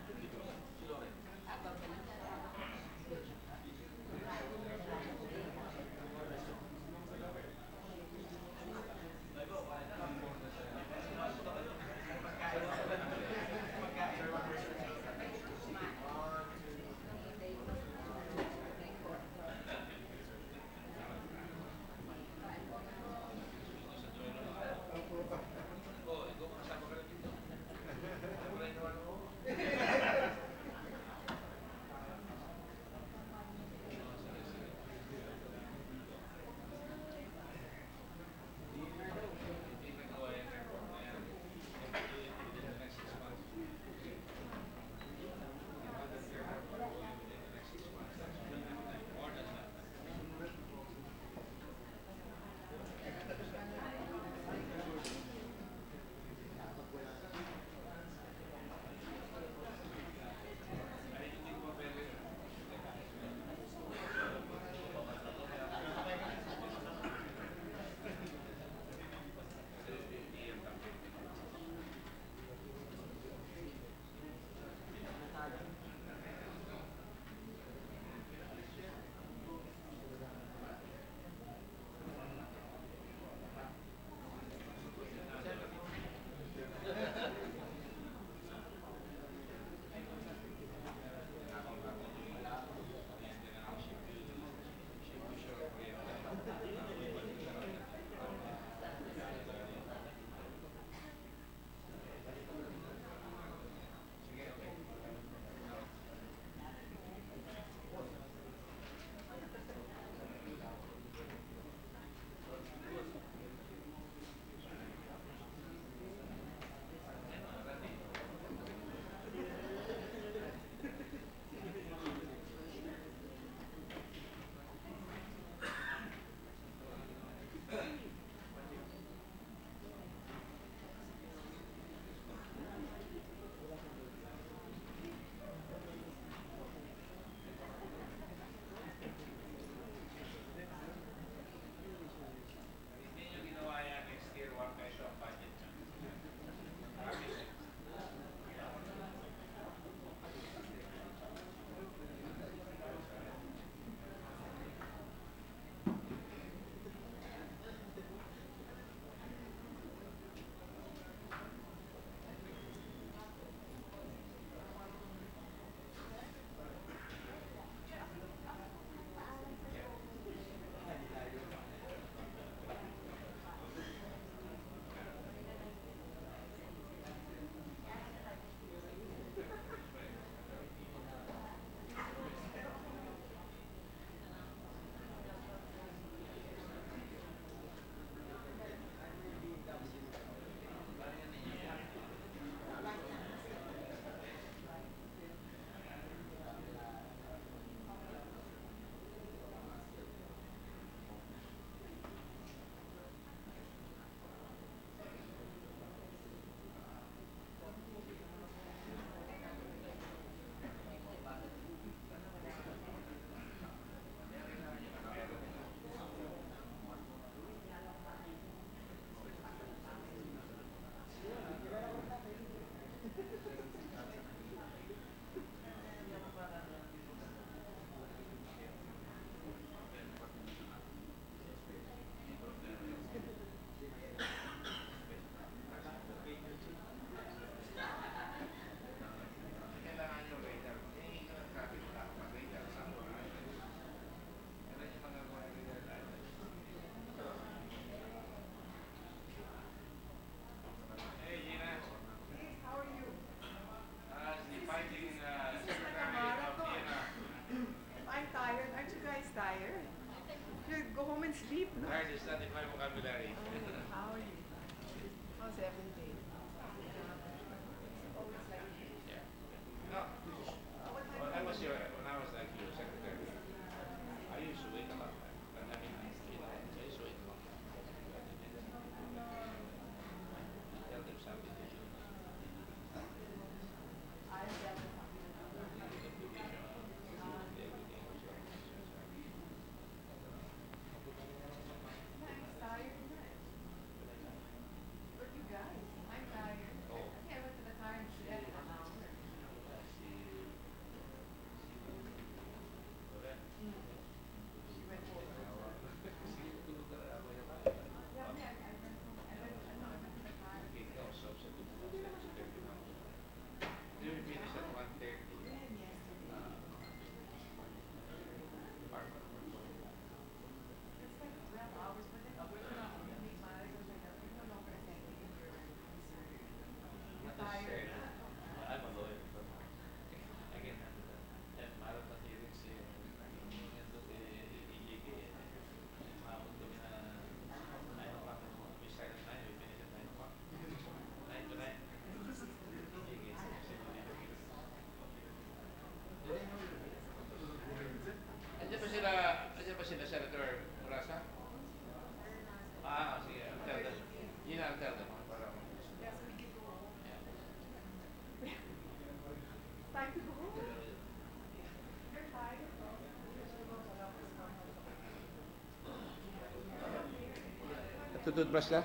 Tututbrush ka?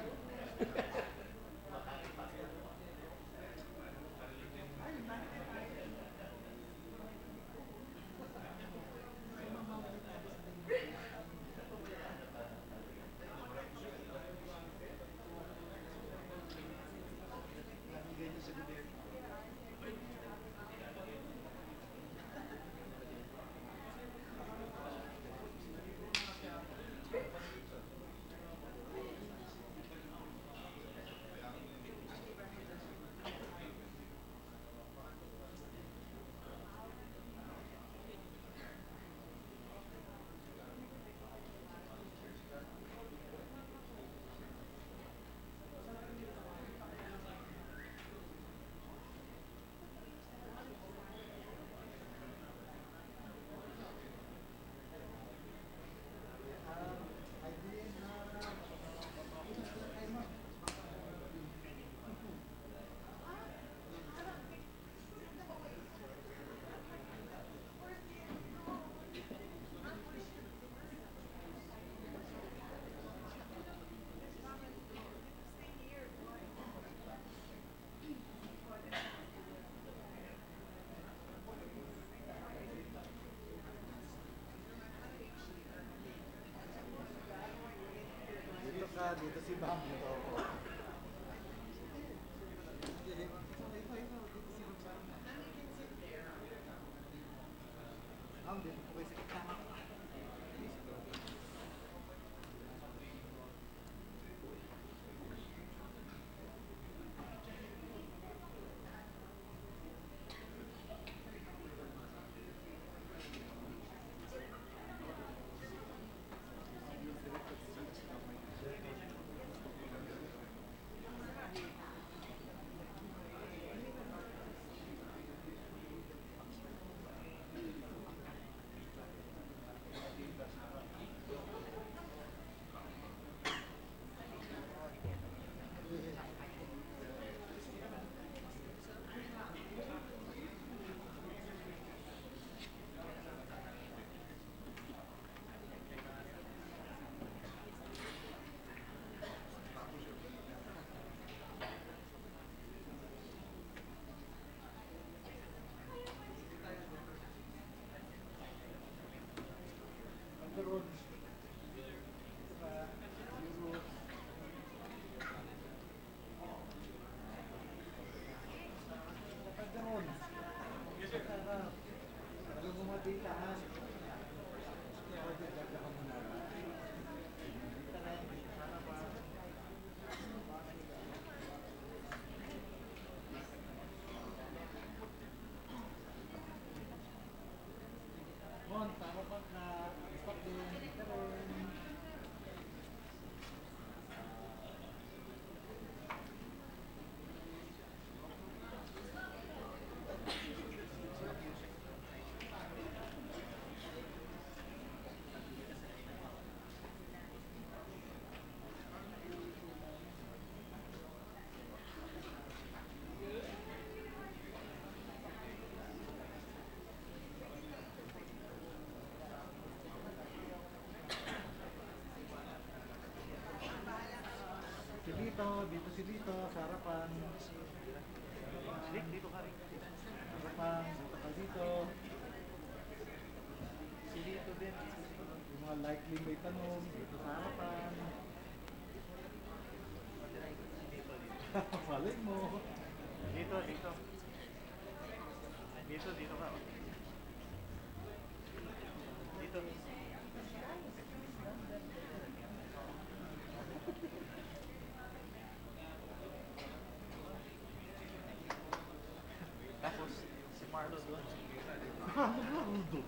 Dito si Ma'am. Dito po sa kitna. Dito si Lito, sa harapan. Dito ka rin. Harapan, dito ka dito. Si Lito din. Yung mga likely may tanong, dito sa harapan. Malay mo. Dito. Dito ka. Dito. Tapos, si Marlo doon. Marlo doon.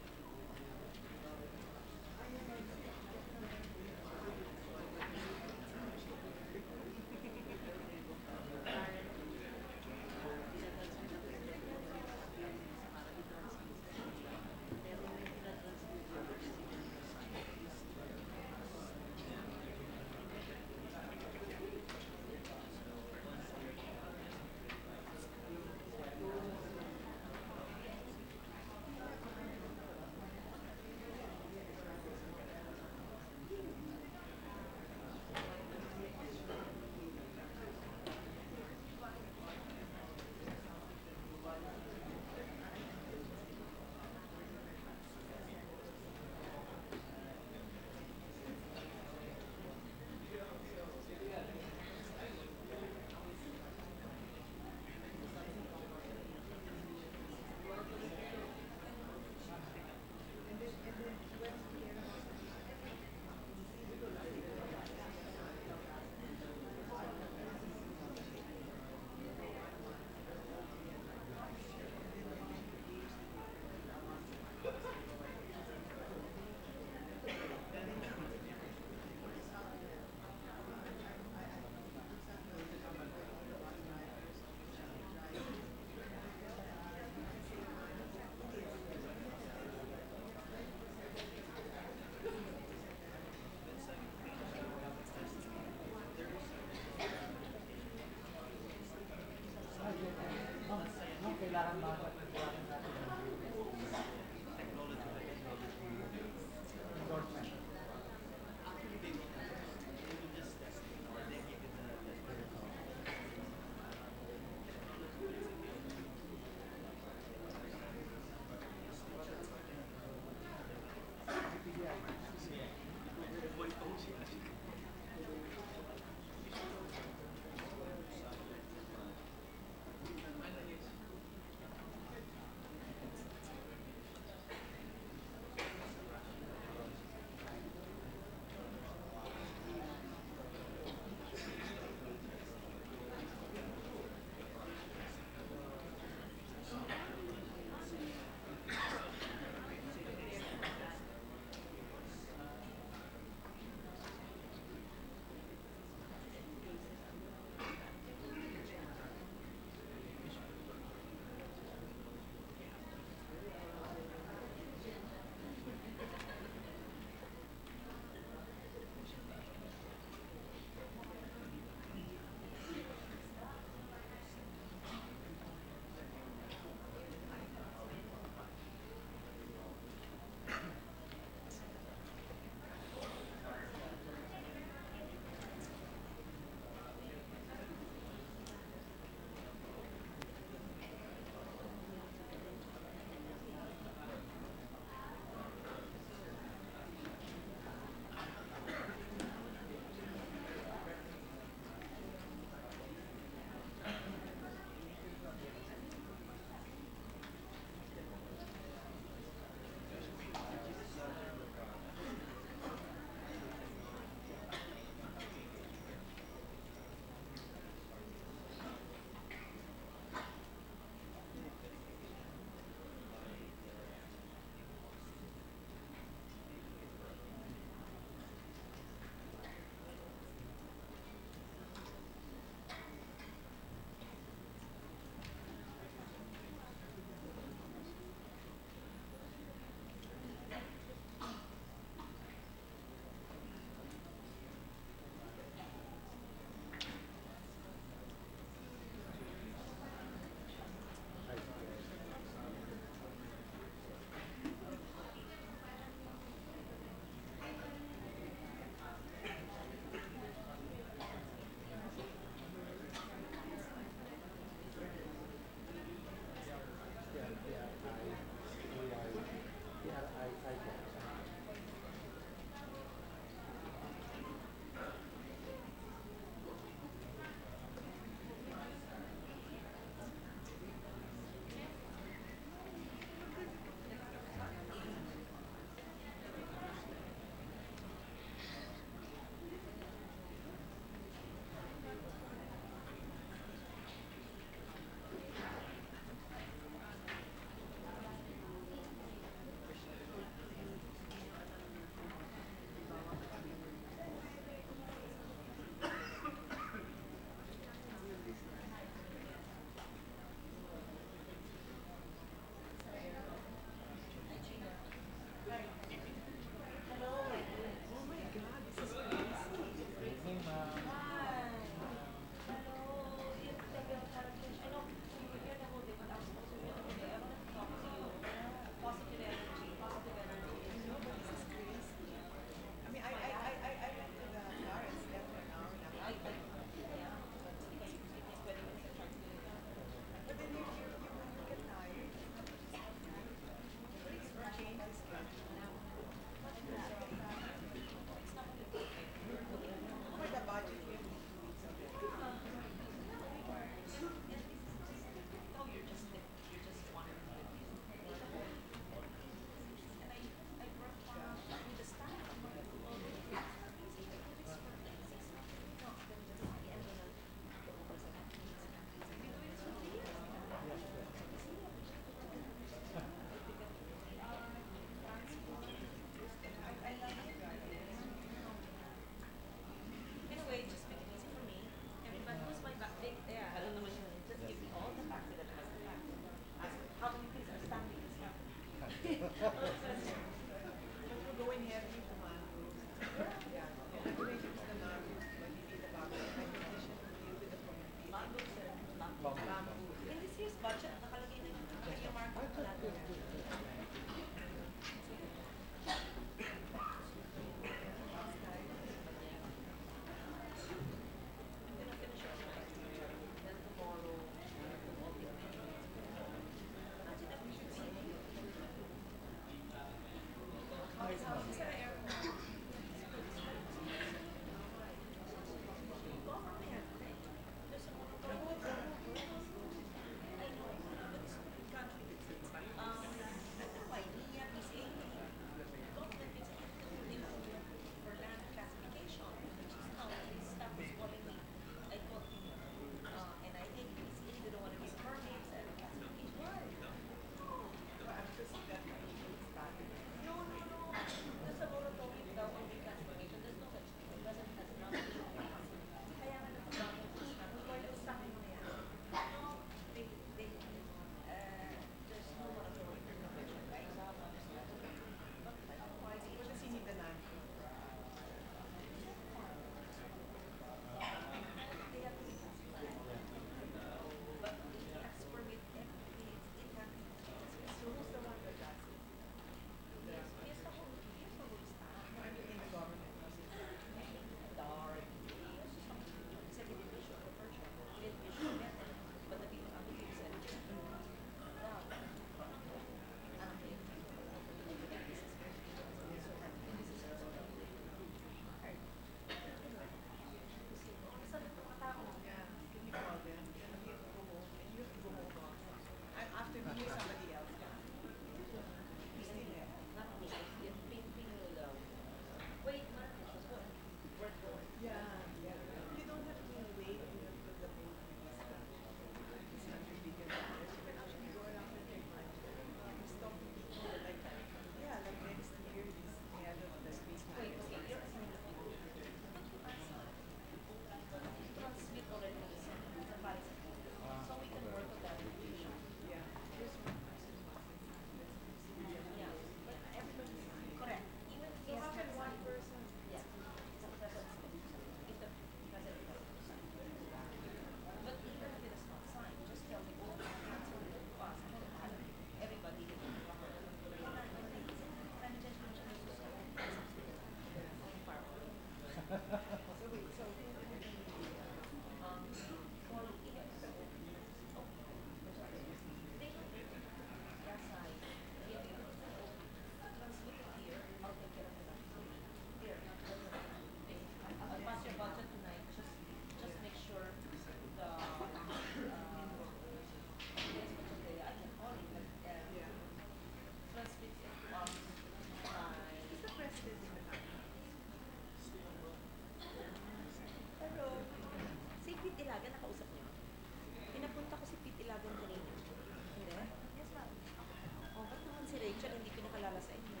sa inyo.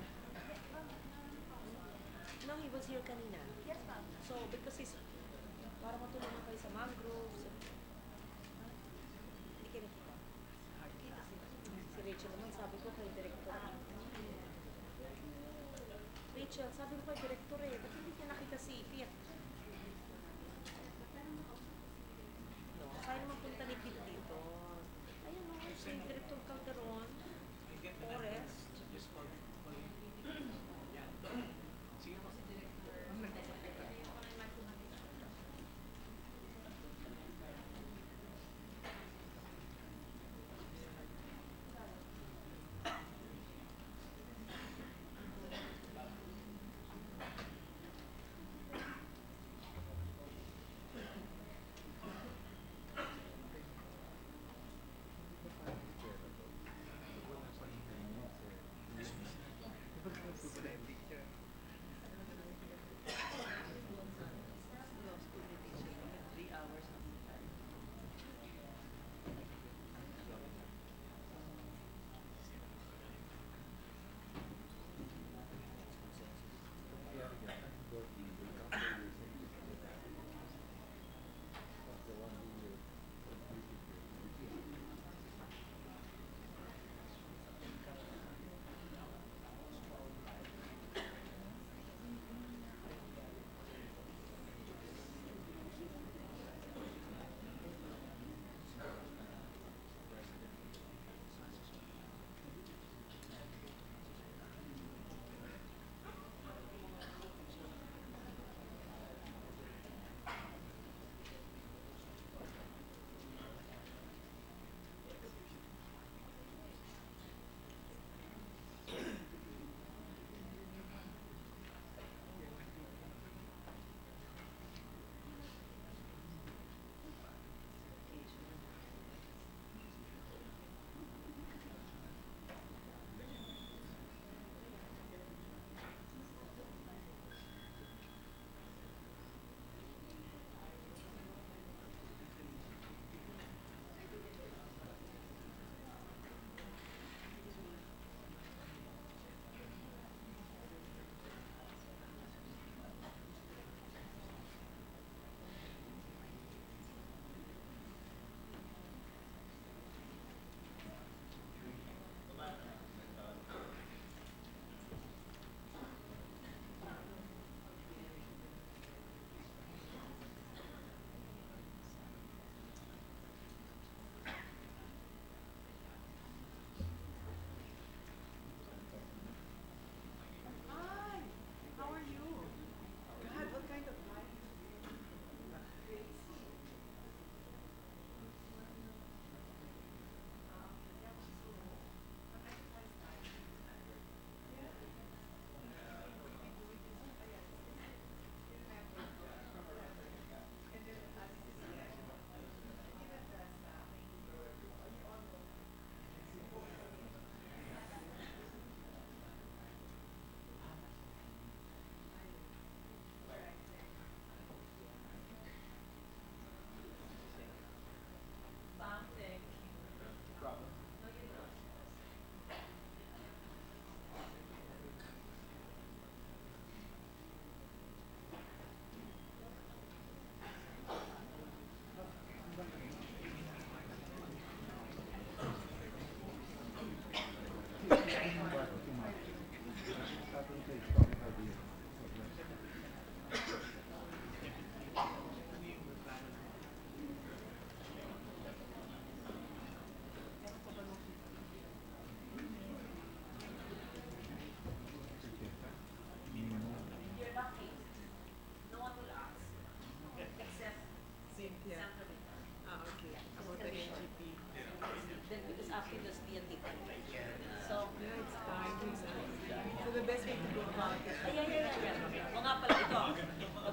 No, he was here kanina. Yes, ma'am. So, because he's, para matulungan kayo sa mangroves. Hindi kayo nakita. Si Rachel naman, sabi ko kay Director. Rachel, sabi ko kay Director ba't hindi niya nakita si Piet? No, kaya naman punta ni Piet dito. Ayun o, si Director Calderon, Forest.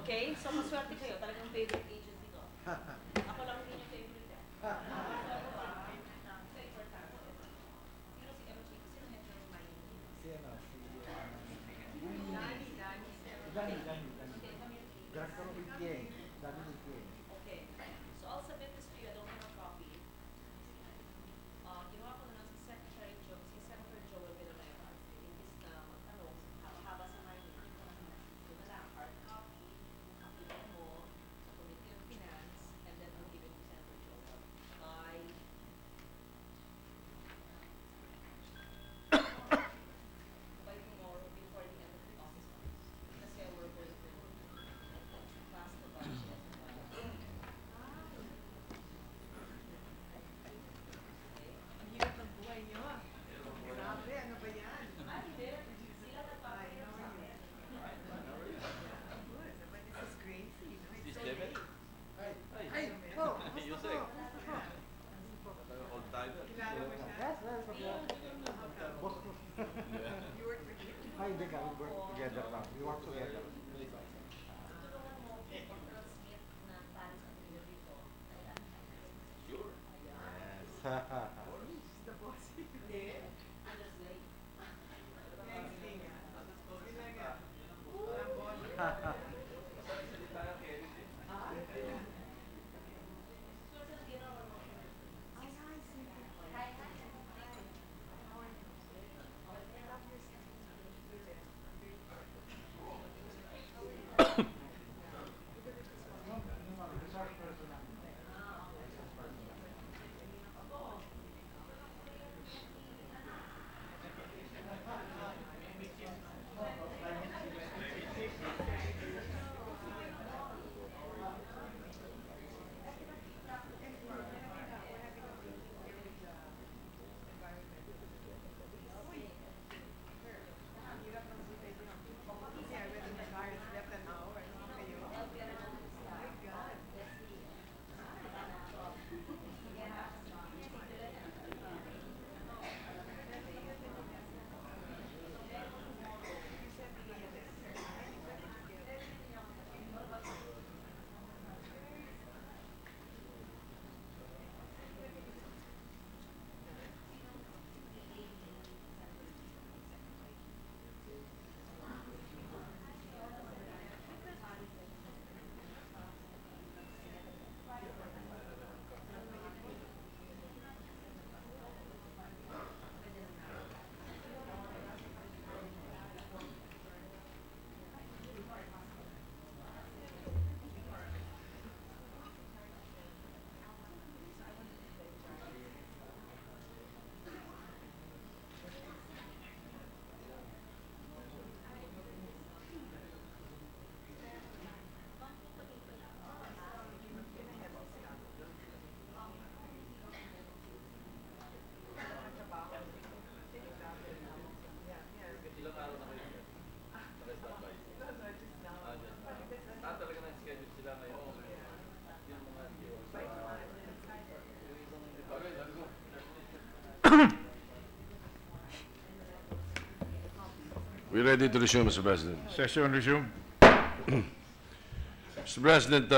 Okay? So, maswerte kayo. Talagang favorite agency ko. Ako lang din yung favorite. Sino si MG? Sino head ng Okay. So, I'll submit this to you. I don't have a copy. Ginawa ko na lang si Secretary Joe, si Senator Joel Villanueva. I think he's We're ready to resume, Mr. President. Session resumed. Mr. President,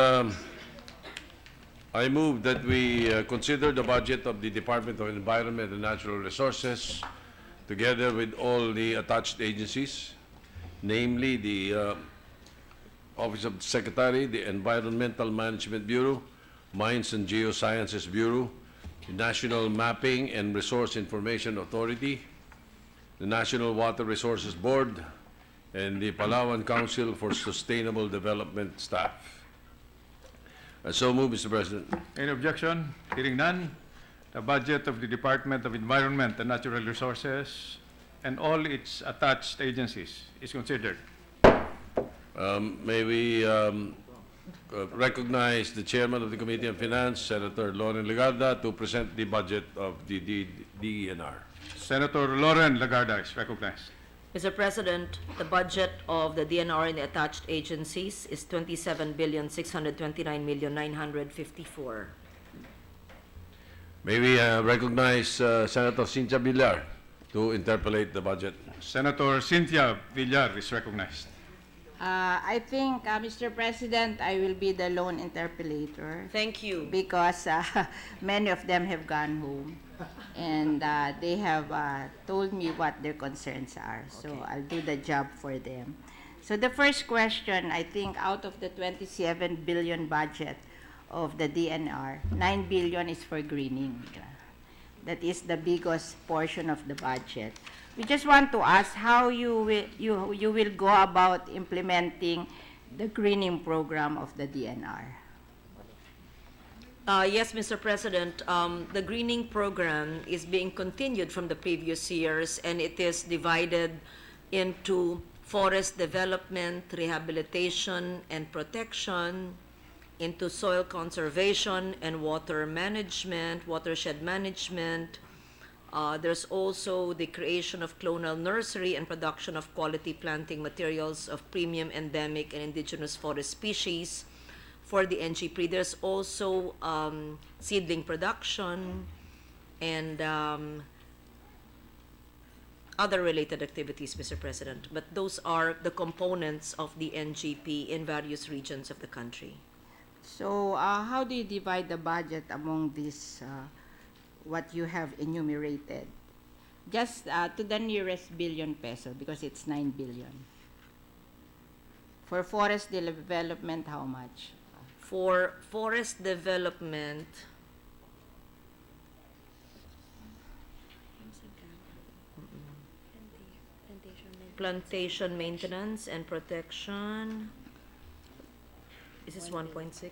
I move that we consider the budget of the Department of Environment and Natural Resources together with all the attached agencies, namely the Office of the Secretary, the Environmental Management Bureau, Mines and Geosciences Bureau, the National Mapping and Resource Information Authority, the National Water Resources Board, and the Palawan Council for Sustainable Development staff. I so move, Mr. President. Any objection? Hearing none, the budget of the Department of Environment and Natural Resources and all its attached agencies is considered. May we recognize the Chairman of the Committee on Finance, Senator Loren Legarda, to present the budget of the DENR. Senator Loren Legarda is recognized. Mr. President, the budget of the DNR and the attached agencies is 27,629,954. May we recognize Senator Cynthia Villar to interpolate the budget. Senator Cynthia Villar is recognized. I think, Mr. President, I will be the lone interpellator Thank you. because many of them have gone home and they have told me what their concerns are. So I'll do the job for them. So the first question, I think out of the 27 billion budget of the DNR, 9 billion is for greening. That is the biggest portion of the budget. We just want to ask how you will go about implementing the greening program of the DNR. Yes, Mr. President, the greening program is being continued from the previous years, and it is divided into forest development, rehabilitation, and protection, into soil conservation and water management, watershed management. There's also the creation of clonal nursery and production of quality planting materials of premium endemic and indigenous forest species for the NGP. There's also seedling production and other related activities, Mr. President. But those are the components of the NGP in various regions of the country. So how do you divide the budget among these, what you have enumerated? Just to the nearest billion peso, because it's 9 billion. For forest development, how much? For forest development, plantation maintenance and protection, this is 1.6.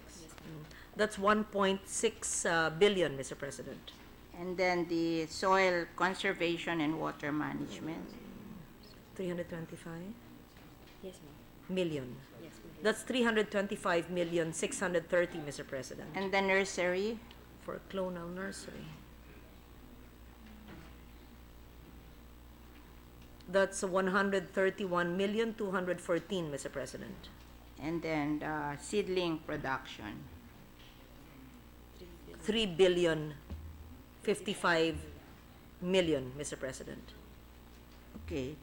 That's 1.6 billion, Mr. President. And then the soil conservation and water management. 325 Yes, million. Yes, That's 325,630,000, Mr. President, and the nursery. for clonal nursery. That's 131,214,000, Mr. President. And then seedling production. 3,055,000,000, Mr. President. Okay.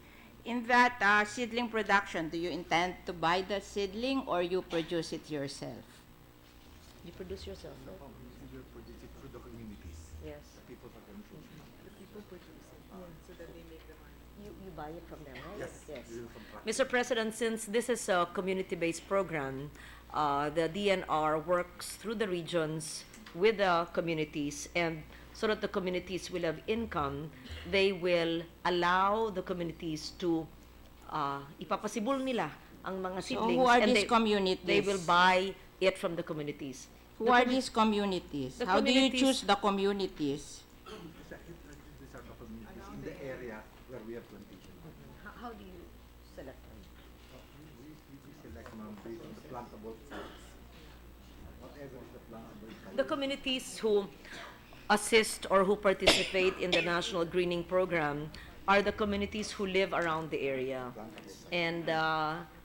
In that seedling production, do you intend to buy the seedling or you produce it yourself? You produce yourself, right? You produce it through the communities. Yes. People are control. People produce it, so that they make the money. You buy it from them, right? Yes. Mr. President, since this is a community-based program, the DNR works through the regions with the communities, and so that the communities will have income, they will allow the communities to ipapasibol nila ang mga So seedlings. who are and these communities? They will buy it from the communities. Who are these communities? The How do you communities- choose the communities? These are the communities in the area where we have plantation. How do you select them? We select based on the plantable sites. Whatever is the plantable site. The communities who assist or who participate in the National Greening Program are the communities who live around the area. And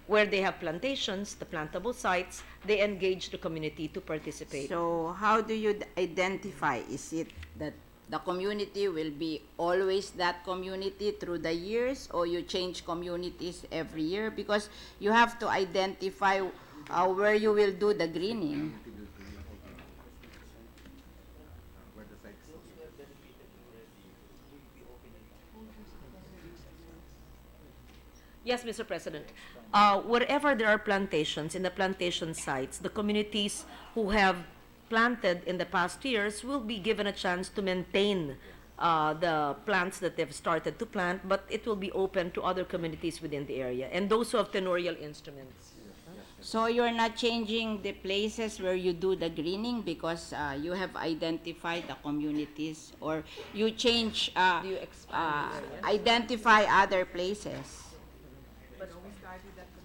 where they have plantations, the plantable sites, they engage the community to participate. So how do you identify? Is it that the community will be always that community through the years, or you change communities every year? Because you have to identify where you will do the greening. Yes, Mr. President. Wherever there are plantations, in the plantation sites, the communities who have planted in the past years will be given a chance to maintain the plants that they've started to plant, but it will be open to other communities within the area, and those who have tenorial instruments. So you're not changing the places where you do the greening because you have identified the communities, or you change, Do you expand the area? identify other places?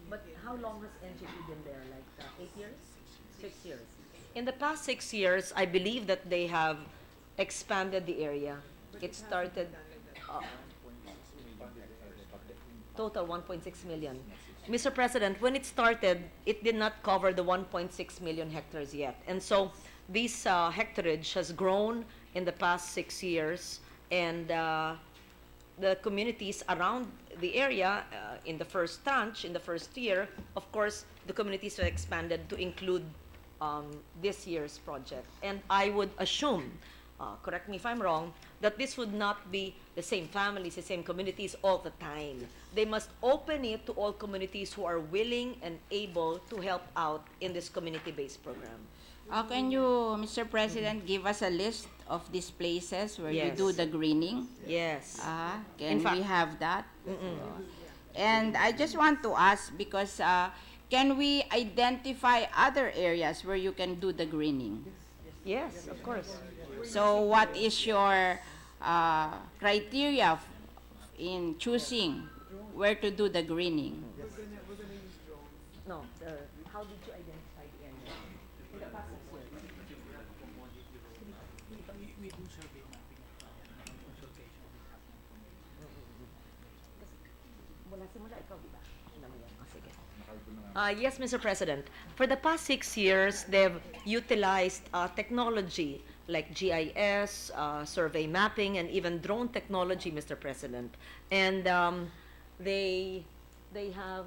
But how long has NGP been there? Like 8 years? 6 years. In the past 6 years, I believe that they have expanded the area. It started total 1.6 million. Mr. President, when it started, it did not cover the 1.6 million hectares yet. And so this hectarage has grown in the past 6 years, and the communities around the area in the first tranche, in the first year, of course, the communities are expanded to include this year's project. And I would assume, correct me if I'm wrong, that this would not be the same families, the same communities all the time. They must open it to all communities who are willing and able to help out in this community-based program. Can you, Mr. President, give us a list of these places where you Yes. do the greening? Yes. Can In fact- we have that? And I just want to ask, because can we identify other areas where you can do the greening? Yes, of course. So what is your criteria in choosing where to do the greening? No, how did you identify the area? In the past 6 years. Mula simula, ikaw, di ba? Sinabi yan. Sige. Yes, Mr. President. For the past 6 years, they've utilized technology like GIS, survey mapping, and even drone technology, Mr. President. And they have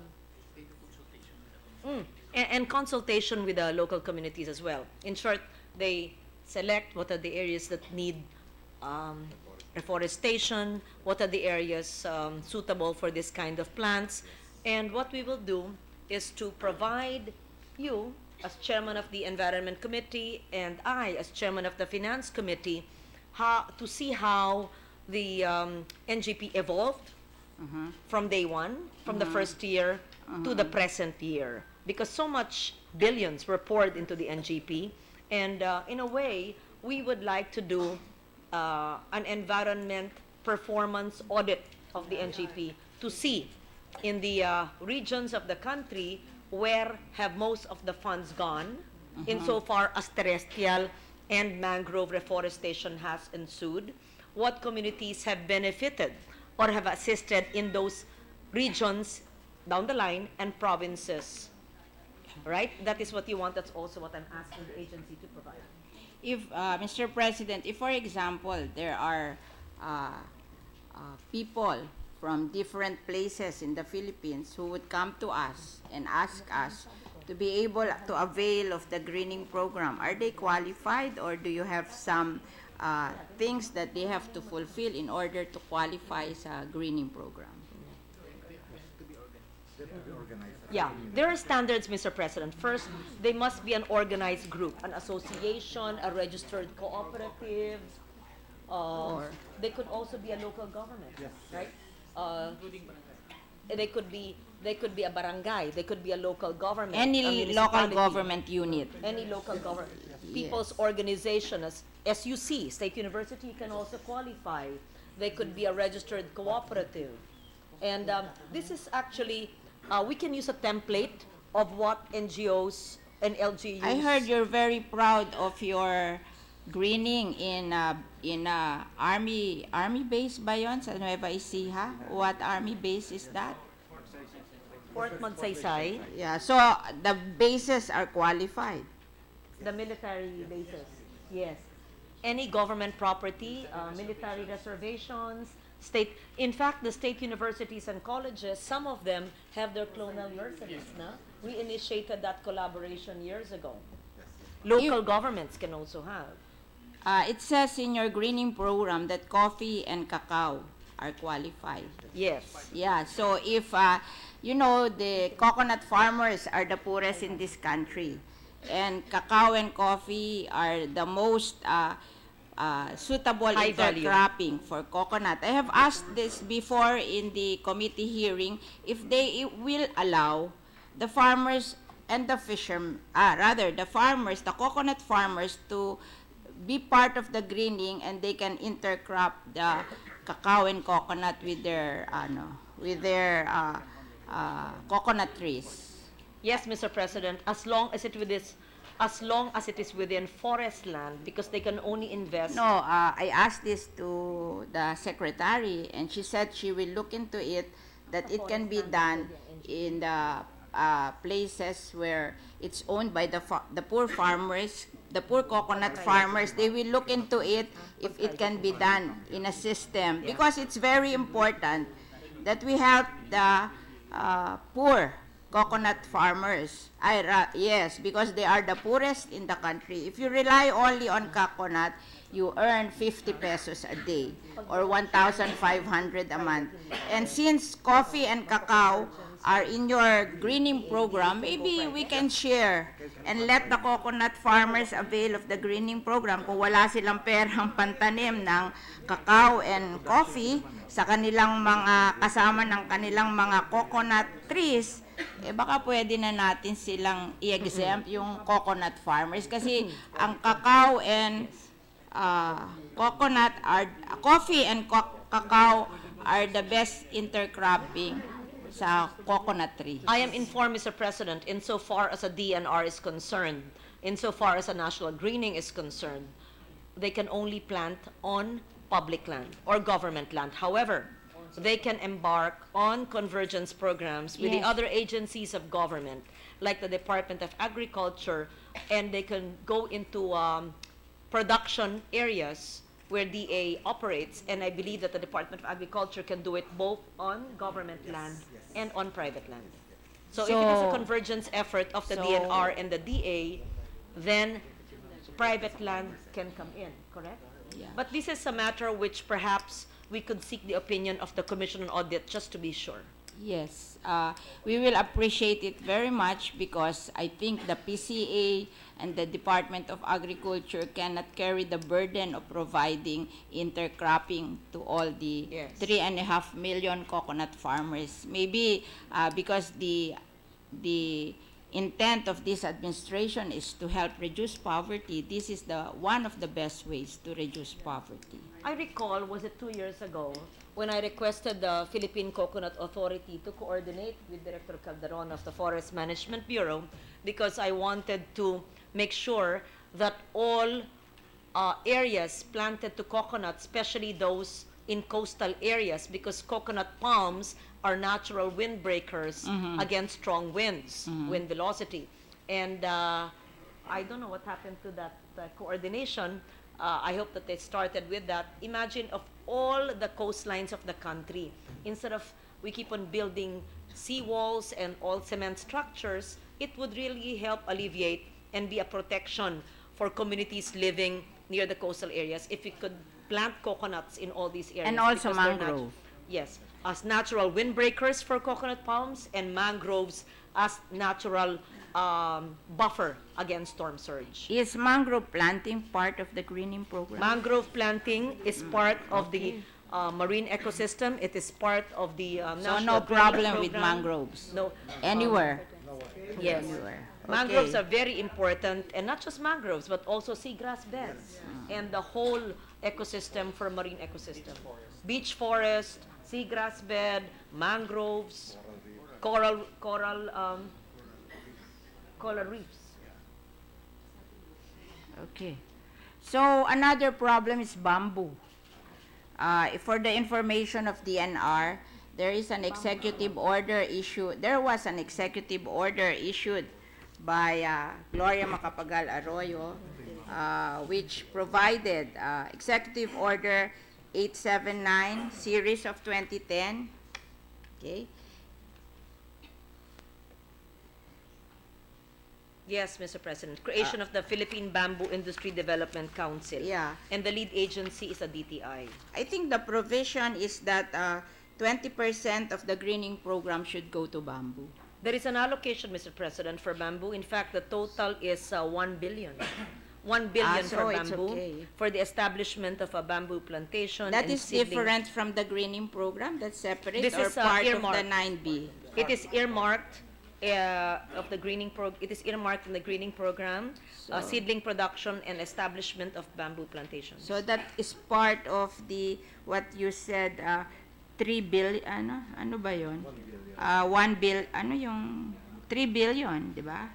and consultation with the local communities as well. In short, they select what are the areas that need reforestation, what are the areas suitable for this kind of plants, and what we will do is to provide you, as chairman of the Environment Committee, and I, as chairman of the Finance Committee, to see how the NGP evolved from day one, from the first year to the present year. Because so much billions were poured into the NGP, and in a way, we would like to do an environment performance audit of the NGP to see in the regions of the country where have most of the funds gone, insofar as terrestrial and mangrove reforestation has ensued, what communities have benefited or have assisted in those regions down the line, and provinces. Right? That is what you want. That's also what I'm asking the agency to provide. If, Mr. President, if, for example, there are people from different places in the Philippines who would come to us and ask us to be able to avail of the greening program, are they qualified, or do you have some things that they have to fulfill in order to qualify sa greening program? Yeah, there are standards, Mr. President. First, they must be an organized group, an association, a registered cooperative, or they could also be a local government, right? They could be a barangay, they could be a local government, a Any local municipality, government unit. any local government, people's organization, as SUC, State University can also qualify. They could be a registered cooperative. And this is actually, we can use a template of what NGOs and LGUs. I heard you're very proud of your greening in army base ba yun sa Nueva Ecija? What army base is that? Fort Magsaysay, Yeah, so the bases are qualified. the military bases, yes. any government property, military reservations, in fact, the state universities and colleges, some of them have their clonal nurseries, na? We initiated that collaboration years ago. Local governments can also have. It says in your greening program that coffee and cacao are qualified. Yes. Yeah, so if, the coconut farmers are the poorest in this country, and cacao and coffee are the most suitable High value. intercropping for coconut. I have asked this before in the committee hearing, if they will allow the farmers and the the farmers, the coconut farmers, to be part of the greening, and they can intercrop the cacao and coconut with their coconut trees. Yes, Mr. President, as long as it is within forest land, because they can only invest. No, I asked this to the secretary, and she said she will look into it, that it can be done in the places where it's owned by the poor farmers, the poor coconut farmers. They will look into it if it can be done in a system, because it's very important that we help the poor coconut farmers. Yes, because they are the poorest in the country. If you rely only on coconut, you earn 50 pesos a day or 1,500 a month. And since coffee and cacao are in your greening program, maybe we can share and let the coconut farmers avail of the greening program. Kung wala silang perang pantanim ng cacao and coffee sa kanilang mga kasama ng kanilang mga coconut trees, baka pwede na natin silang i-exempt yung coconut farmers, kasi ang cacao and coffee and cacao are the best intercropping sa coconut tree. I am informed, Mr. President, insofar as a DNR is concerned, insofar as a national greening is concerned, they can only plant on public land or government land. However, they can embark on convergence programs with the Yes. other agencies of government, like the Department of Agriculture, and they can go into production areas where DA operates, and I believe that the Department of Agriculture can do it both on government land and on private land. So if it is a So- convergence effort of the so- DNR and the DA, then private land can come in, correct? Yeah. But this is a matter which perhaps we could seek the opinion of the Commission on Audit just to be sure. Yes, we will appreciate it very much, because I think the PCA and the Department of Agriculture cannot carry the burden of providing intercropping to all the Yes. 3.5 million coconut farmers. Maybe because the intent of this administration is to help reduce poverty, this is one of the best ways to reduce poverty. I recall, was it 2 years ago, when I requested the Philippine Coconut Authority to coordinate with Director Calderon of the Forest Management Bureau, because I wanted to make sure that all areas planted to coconut, especially those in coastal areas, because coconut palms are natural windbreakers against strong winds, wind velocity. And I don't know what happened to that coordination. I hope that they started with that. Imagine of all the coastlines of the country, instead of we keep on building seawalls and all cement structures, it would really help alleviate and be a protection for communities living near the coastal areas if we could plant coconuts in all these areas. And also because they're mangrove. Yes, as natural windbreakers for coconut palms, and mangroves as natural buffer against storm surge. Is mangrove planting part of the greening program? Mangrove planting is part of the marine ecosystem. It is part of the So national no greening problem with program. mangroves? No. Anywhere? Yes. Anywhere. Mangroves Okay. are very important, and not just mangroves, but also seagrass beds and the whole ecosystem for marine ecosystem. Beach forest, seagrass bed, mangroves, coral reefs. Okay. So another problem is bamboo. For the information of DNR, there was an executive order issued by Gloria Macapagal Arroyo which provided Executive Order 879, Series of 2010. Okay. Yes, Mr. President. Creation of the Philippine Bamboo Industry Development Council. Yeah. And the lead agency is a DTI. I think the provision is that 20% of the greening program should go to bamboo. There is an allocation, Mr. President, for bamboo. In fact, the total is 1 billion. 1 billion so for it's bamboo, okay. for the establishment of a bamboo plantation. That and is seedling. different from the greening program, that's separate, This or is, part of the earmarked. 9B? It is earmarked of the greening it is earmarked in the greening program, So- seedling production and establishment of bamboo plantations. So that is part of the, what you said, 3 billion, ano ba yun? 1 bill, ano yung 3 billion, di ba?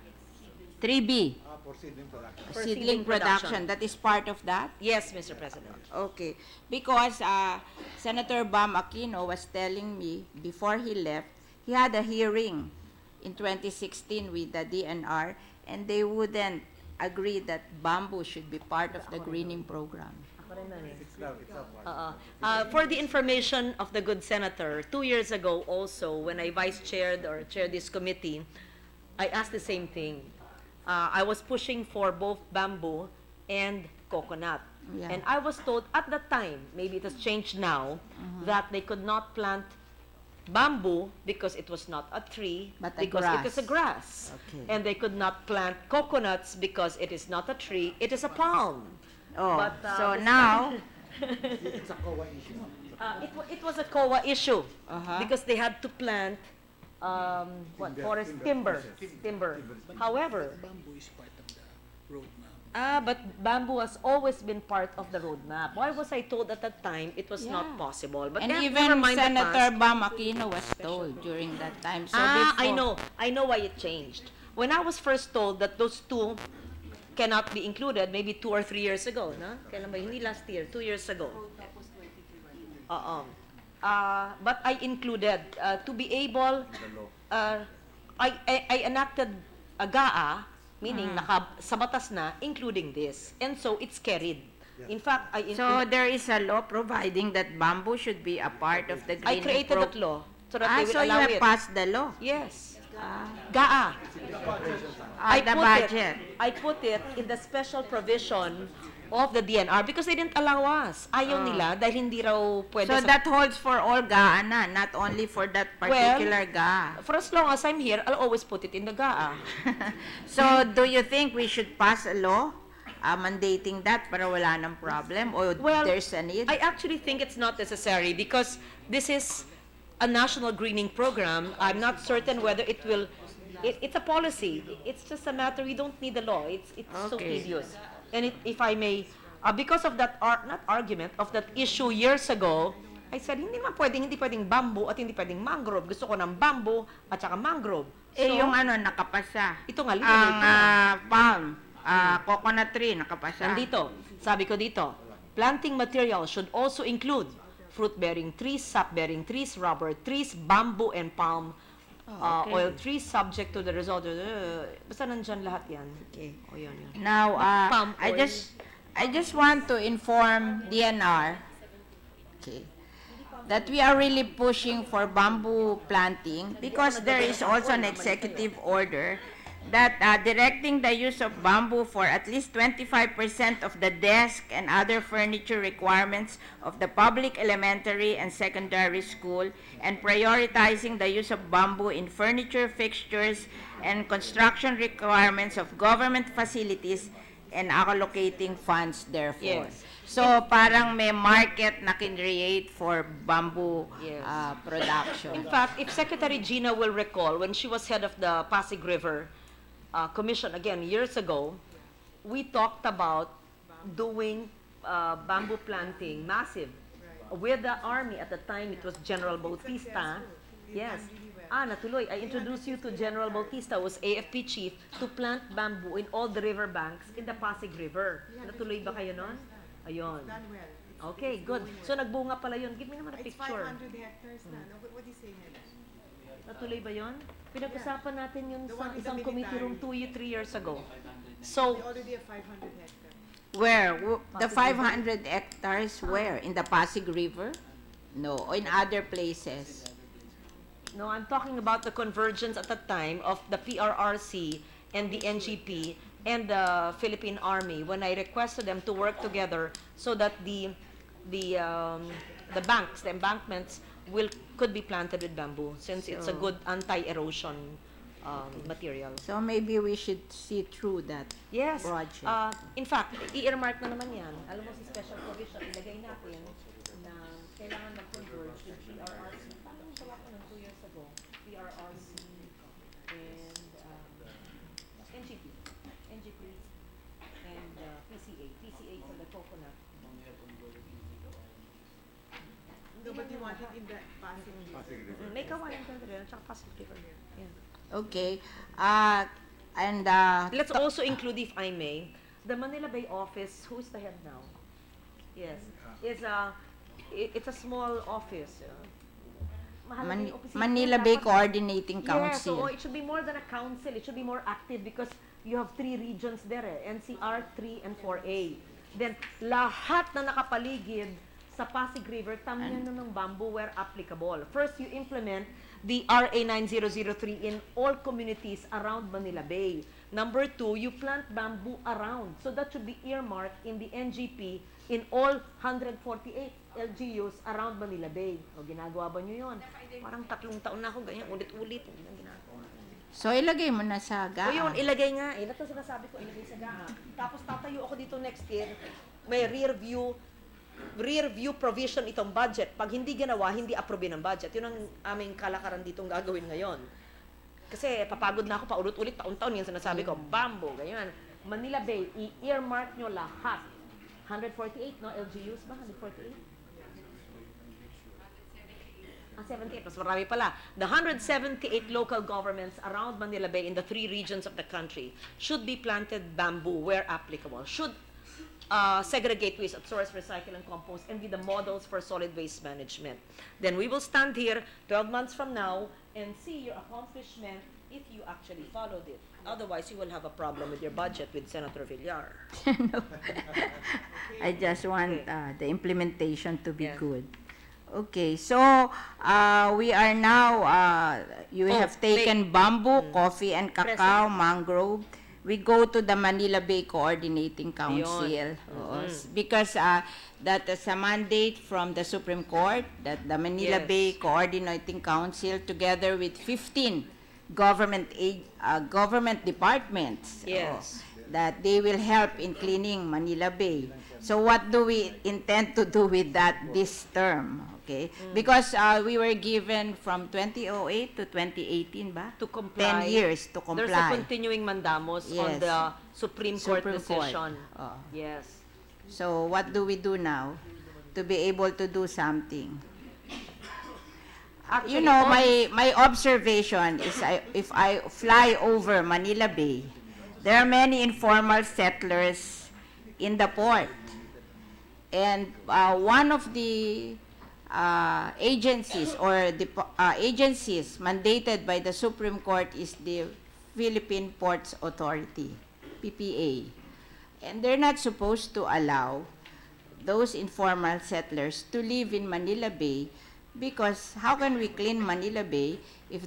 3B. For seedling production. For Seedling production, that is part of that? Yes, Mr. President. Okay. Because Senator Bam Aquino was telling me before he left, he had a hearing in 2016 with the DNR, and they wouldn't agree that bamboo should be part of the greening program. For the information of the good senator, 2 years ago also, when I vice-chaired or chaired this committee, I asked the same thing. I was pushing for both bamboo and coconut. Yeah. And I was told at that time, maybe it has changed now, that they could not plant bamboo because it was not a tree, But a because it is a grass. grass. Okay. And they could not plant coconuts because it is not a tree, it is a palm. Oh, But, so this now, It's a COA issue. it was a COA issue Uh-huh. because they had to plant forest timber. However, Bamboo is part of the roadmap. but bamboo has always been part of the roadmap. Why was I told at that time it was not Yeah. possible? But and never even mind the Senator past. Bam Aquino was told during that time. So I before- know why it changed. When I was first told that those two cannot be included, maybe 2 or 3 years ago, no? Kailan ba? Hindi last year, 2 years ago. But I included to be able, I enacted a GAA, meaning sa batas na, including this. And so it's carried. In fact, So there is a law providing that bamboo should be a part of the I greening created that law so that they will so you allow have it. passed the law? Yes. GAA. The budget. I put it in the special provision of the DNR because they didn't allow us. Ayaw nila dahil hindi raw pwede So sa... that holds for all GAA na, not only for that particular GAA. For as long as I'm here, I'll always put it in the GAA. So do you think we should pass a law mandating that para wala ng problem, or Well, there's a need? I actually think it's not necessary because this is a national greening program. I'm not certain whether it will... it's a policy. It's just a matter, we don't need the law. It's so Okay. tedious. And if I may, because of that, not argument, of that issue years ago, I said, hindi pwedeng bamboo at hindi pwedeng mangrove. Gusto ko ng bamboo at saka mangrove. Yung nakapasa. Ito nga, Ang palm, coconut tree, nakapasa. Nandito, sabi ko dito, planting material should also include fruit-bearing trees, sap-bearing trees, rubber trees, bamboo and palm oil trees subject to the result. Basta nandyan lahat yan. Okay. O yun. Now, Palm I oil. just want to inform DNR, that we are really pushing for bamboo planting because there is also an executive order that directing the use of bamboo for at least 25% of the desk and other furniture requirements of the public elementary and secondary school, and prioritizing the use of bamboo in furniture, fixtures, and construction requirements of government facilities, and allocating funds therefore. Yes. So parang may market na create for bamboo Yes. production. In fact, if Secretary Gina will recall, when she was head of the Pasig River Commission, again, years ago, we talked about doing bamboo planting, massive, with the Army. At the time, it was General Bautista. Yes. Natuloy. I introduced you to General Bautista, who was AFP chief, to plant bamboo in all the river banks in the Pasig River. Natuloy ba kayo nun? Ayun. Okay, good. So, nagbunga pala yun. Give me naman a picture. 500 hectares na. No? What do you say, Helen? Natuloy ba yun? Pinag-usapan natin yun The sa one in the isang committee room military. 3 years ago. So, We already have 500 hectares. Where? The 500 hectares, where? In the Pasig River? No, or in other places? No, I'm talking about the convergence at that time of the PRRC and the NGP and the Philippine Army when I requested them to work together so that the banks, the embankments could be planted with bamboo since it's a good anti-erosion material. So maybe we should see through that Yes. project. In fact, i-earmark na naman yan. Alam mo sa special provision, ilagay natin na kailangan mag-converge with PRRC. Paano yung gawa ko ng 2 years ago? PRRC and NGP. NGP and PCA. PCA for the coconut. No, but you want it in the Pasig River. May kawalan ka rin, tsaka Pasig River. Yeah. Okay. Let's also include, if I may, the Manila Bay office. Who is the head now? Yes, it's a small office. Mahalaga yung opisina. Manila Bay Dapat- Coordinating Yes, Council. so it should be more than a council. It should be more active because you have 3 regions there, NCR 3 and 4A. Then lahat na nakapaligid sa Pasig River, tamyan na ng bamboo where applicable. First, you implement the RA 9003 in all communities around Manila Bay. Number 2, you plant bamboo around. So that should be earmarked in the NGP in all 148 LGUs around Manila Bay. O, ginagawa ba nyo yun? Parang 3 taon na ako, ganyan, ulit-ulit. Hindi na ginagawa. So ilagay mo na sa O yun, GAA. ilagay nga. Ito sinasabi ko, ilagay sa GAA. Tapos tatayo ako dito next year, may rear view provision itong budget. Pag hindi ginawa, hindi approve ng budget. Yun ang aming kalakaran ditong gagawin ngayon. Kasi papagod na ako paulit-ulit, taon-taon yung sinasabi ko, bamboo, ganyan. Manila Bay, i-earmark nyo lahat. 148, no? LGUs ba? 148? 78, mas marami pala. The 178 local governments around Manila Bay in the 3 regions of the country should be planted bamboo where applicable. Should segregate waste at source, recycle, and compost, and be the models for solid waste management. Then we will stand here 12 months from now and see your accomplishment if you actually followed it. Otherwise, you will have a problem with your budget with Senator Villar. No. I just want the implementation to be Yeah. good. Okay, so we are now, you have taken bamboo, coffee, and cacao, mangrove. We go to the Manila Bay Coordinating Council. Oo. Because that is a mandate from the Supreme Court that the Manila Yes. Bay Coordinating Council together with 15 government departments Yes. that they will help in cleaning Manila Bay. So what do we intend to do with that this term? Okay? Because we were given from 2008 to 2018 ba? To comply. 10 years to There's a comply. continuing mandamos on Yes. the Supreme Court Supreme Court. decision. Oh. Yes. So what do we do now to be able to do something? Actually, You know, all my observation is if I fly over Manila Bay, there are many informal settlers in the port. And one of the agencies or the agencies mandated by the Supreme Court is the Philippine Ports Authority, PPA. And they're not supposed to allow those informal settlers to live in Manila Bay because how can we clean Manila Bay if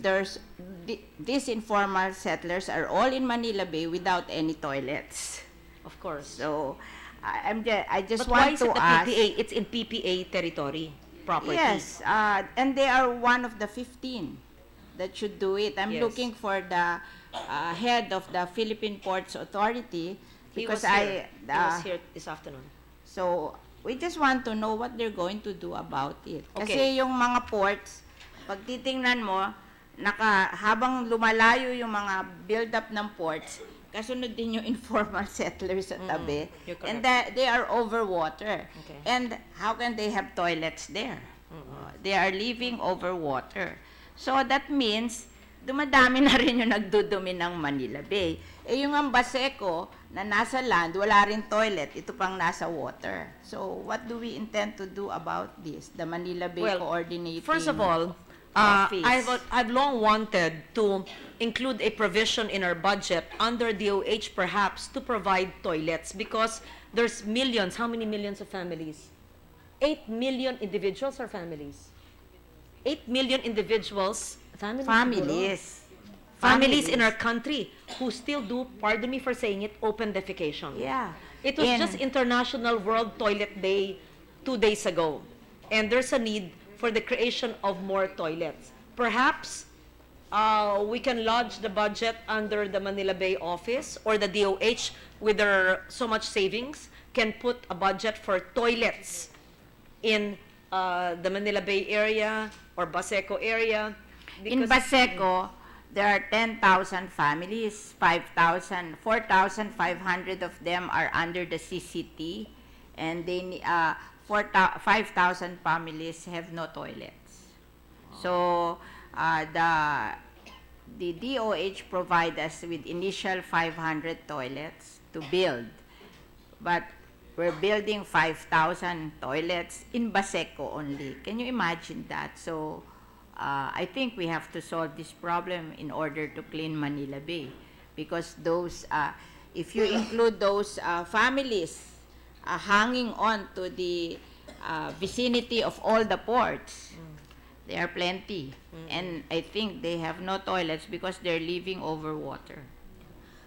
these informal settlers are all in Manila Bay without any toilets? Of course. So I just But why want is it to the ask. PPA? It's in PPA territory, property. Yes, and they are one of the 15 that should do it. I'm Yes. looking for the head of the Philippine Ports Authority He because was here this afternoon. So we just want to know what they're going to do about it. Okay. Kasi yung mga ports, pag titingnan mo, habang lumalayo yung mga build-up ng ports, kasunod din yung informal settlers sa tabi. You're And correct. they are over water. Okay. And how can they have toilets there? They are living over water. So that means, dumadami na rin yung nagdudumi ng Manila Bay. Eh yung Ambaseco na nasa land, wala rin toilet, ito pang nasa water. So what do we intend to do about this? The Manila Bay Well, Coordinating. first of all, office. I've long wanted to include a provision in our budget under DOH perhaps to provide toilets because there's millions, how many millions of families? 8 million individuals or families? 8 million individuals, families. Families. siguro. Families in our country who still do, pardon me for saying it, open defecation. Yeah. It was In- just International World Toilet Day 2 days ago. And there's a need for the creation of more toilets. Perhaps we can lodge the budget under the Manila Bay office or the DOH with their so much savings can put a budget for toilets in the Manila Bay area or Baseco area. In because- Baseco, there are 10,000 families, 4,500 of them are under the CCT, and 5,000 families have no toilets. So, the DOH provide us with initial 500 toilets to build, but we're building 5,000 toilets in Baseco only. Can you imagine that? So, I think we have to solve this problem in order to clean Manila Bay, because those, if you include those families hanging on to the vicinity of all the ports, there are plenty. And I think they have no toilets because they're living over water.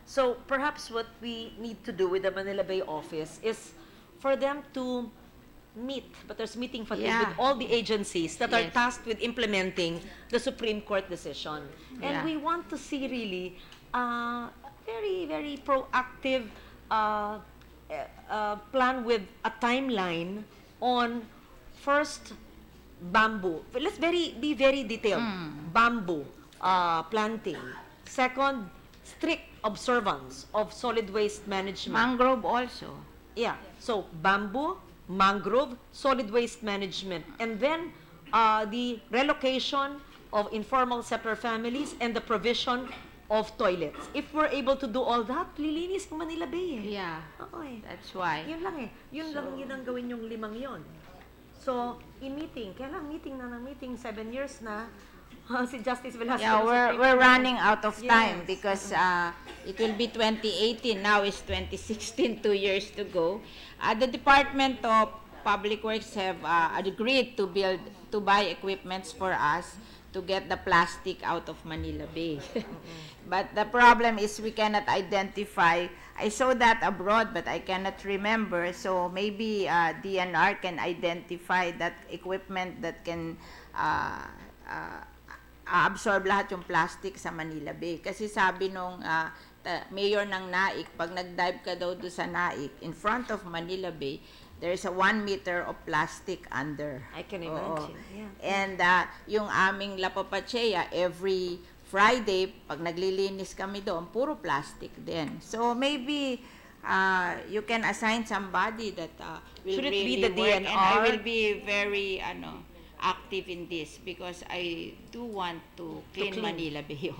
So perhaps what we need to do with the Manila Bay office is for them to meet, but there's meeting fatigue Yeah. with all the agencies that are Yes. tasked with implementing the Supreme Court decision. And Yeah. we want to see really very, very proactive plan with a timeline on first bamboo. Let's be very detailed. Bamboo planting. Second, strict observance of solid waste management. Mangrove also. Yeah. So bamboo, mangrove, solid waste management, and then the relocation of informal settler families and the provision of toilets. If we're able to do all that, lilinis ang Manila Bay eh. Yeah, Oo eh. that's why. Yun lang eh. Yun ang gawin yung 5 yon. So, i-meeting. Kaya lang meeting na ng meeting, 7 years na. Si Justice Velasquez. Yeah, we're running out of time Yes. because it will be 2018. Now is 2016, 2 years to go. The Department of Public Works have agreed to buy equipments for us to get the plastic out of Manila Bay. But the problem is we cannot identify. I saw that abroad, but I cannot remember. So maybe DNR can identify that equipment that can absorb lahat yung plastic sa Manila Bay. Kasi sabi nung mayor ng Naik, pag nag-dive ka daw doon sa Naik, in front of Manila Bay, there's a 1 meter of plastic under. I can Oo. imagine. Yeah. And yung aming La Papachea, every Friday, pag naglilinis kami doon, puro plastic din. So maybe you can assign somebody that will Should it really be the work, and I DNR? will be very active in this because I do want to clean clean. Manila Bay.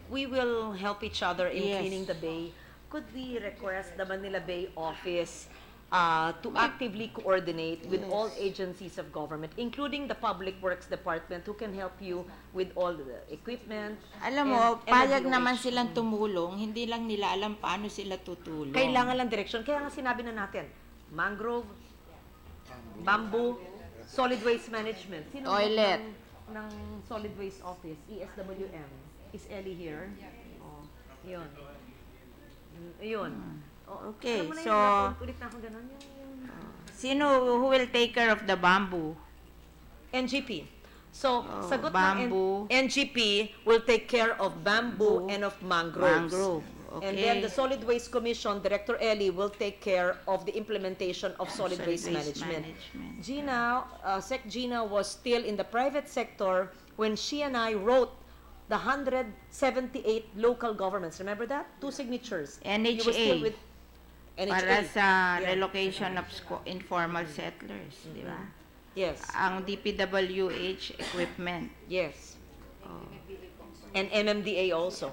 We will help each other in Yes. cleaning the bay. Could we request the Manila Bay office to actively coordinate with all agencies of government, including the Public Works Department, who can help you with all the equipment? Alam mo, and the payag DOH. naman silang tumulong, hindi lang nila alam paano sila tutulong. Kailangan lang direction. Kaya nga sinabi na natin, mangrove, bamboo, solid waste management. Sino Toilet. ng solid waste office? ESWM. Is Ellie here? Oh, yun. Yun. Oh, Okay, alam mo na so, yun, ulit na akong ganun. Sino who will take care of the bamboo? NGP. So, Oh, sagot bamboo. ng NGP will take care of bamboo and of mangroves. Mangrove. And Okay. then the Solid Waste Commission, Director Ellie, will take care of the implementation of solid waste management. Gina, Sec Gina was still in the private sector when she and I wrote the 178 local governments. Remember that? 2 signatures. You were still NHA. with NHA. Para sa Yeah. relocation of informal settlers, di ba? Yes. Ang DPWH equipment. Yes. And MMDA also.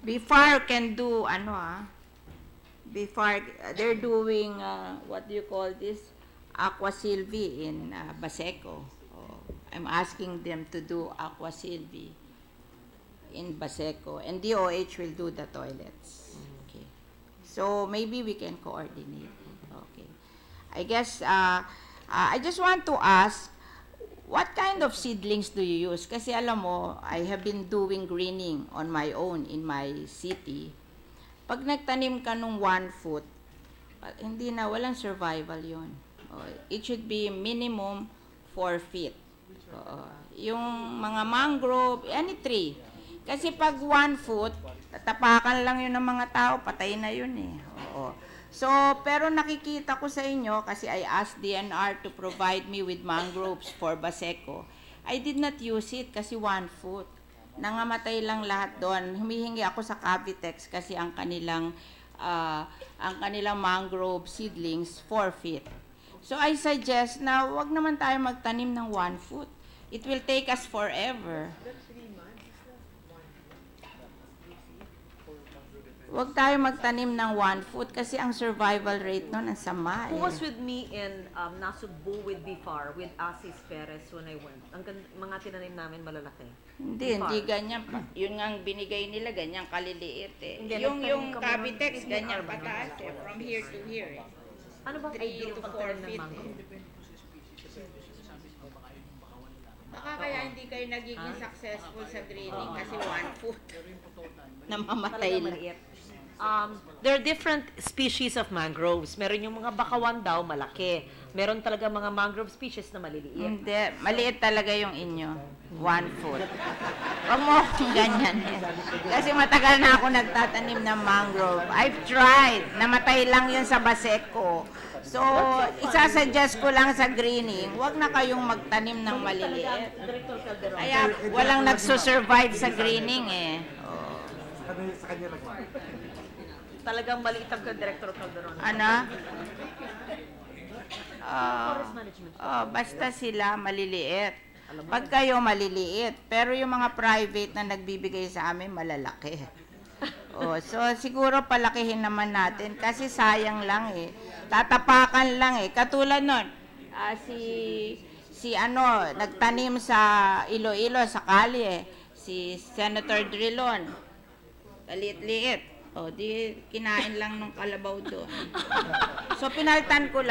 BIFAR can do, BIFAR, they're doing, what do you call this? Aqua Silvi in Baseco. Oh, I'm asking them to do Aqua Silvi in Baseco, and DOH will do the toilets. Okay. So maybe we can coordinate. Okay. I guess I just want to ask, what kind of seedlings do you use? Kasi alam mo, I have been doing greening on my own in my city. Pag nagtanim ka nung 1 foot, hindi na, walang survival yun. It should be minimum 4 feet. Yung mga mangrove, any tree. Kasi pag 1 foot, tatapakan lang yun ng mga tao, patay na yun eh. Oo. So, pero nakikita ko sa inyo, kasi I asked DNR to provide me with mangroves for Baseco. I did not use it kasi 1 foot. Nangamatay lang lahat doon. Humihingi ako sa Cavitex kasi ang kanilang mangrove seedlings 4 feet. So, I suggest na wag naman tayo magtanim ng 1 foot. It will take us forever. Huwag tayo magtanim ng 1 foot kasi ang survival rate nun ang sama. Who was with me in Nasugbu with Bifar, with Asis Perez when I went? Mga tinanim namin malalaki. Hindi ganyan pa. Yun nga ang binigay nila, ganyan kaliliit eh. Hindi, yung nagtanim kami Cavitex, ng ganyan Bifar, pataas eh, from here to here eh. Ano bang 3 ideal to 4 pagtanim ng feet mango? Baka kaya hindi kayo nagiging successful sa greening kasi 1 foot. Namamatay Talagang lang. maliit. There are different species of mangroves. Meron yung mga bakawan daw, malaki. Meron talaga mga mangrove species na maliliit. Hindi, maliit talaga yung inyo. 1 foot. Huwag mo akong ganyan eh. Kasi matagal na ako nagtatanim ng mangrove. I've tried. Namatay lang yun sa Baseco. So, isasuggest ko lang sa greening, huwag na kayong magtanim ng maliliit. Kaya walang nagsusurvive sa greening eh. Oh. Talagang maliit ang Director Calderon. Ano? Basta sila maliliit. Pag kayo maliliit, pero yung mga private na nagbibigay sa amin malalaki. So siguro palakihin naman natin kasi sayang lang eh. Tatapakan lang eh. Katulad nun, si nagtanim sa Iloilo sa kalye, si Senator Drilon. Liit-liit. Di kinain lang nung kalabaw doon. So, pinaltan ko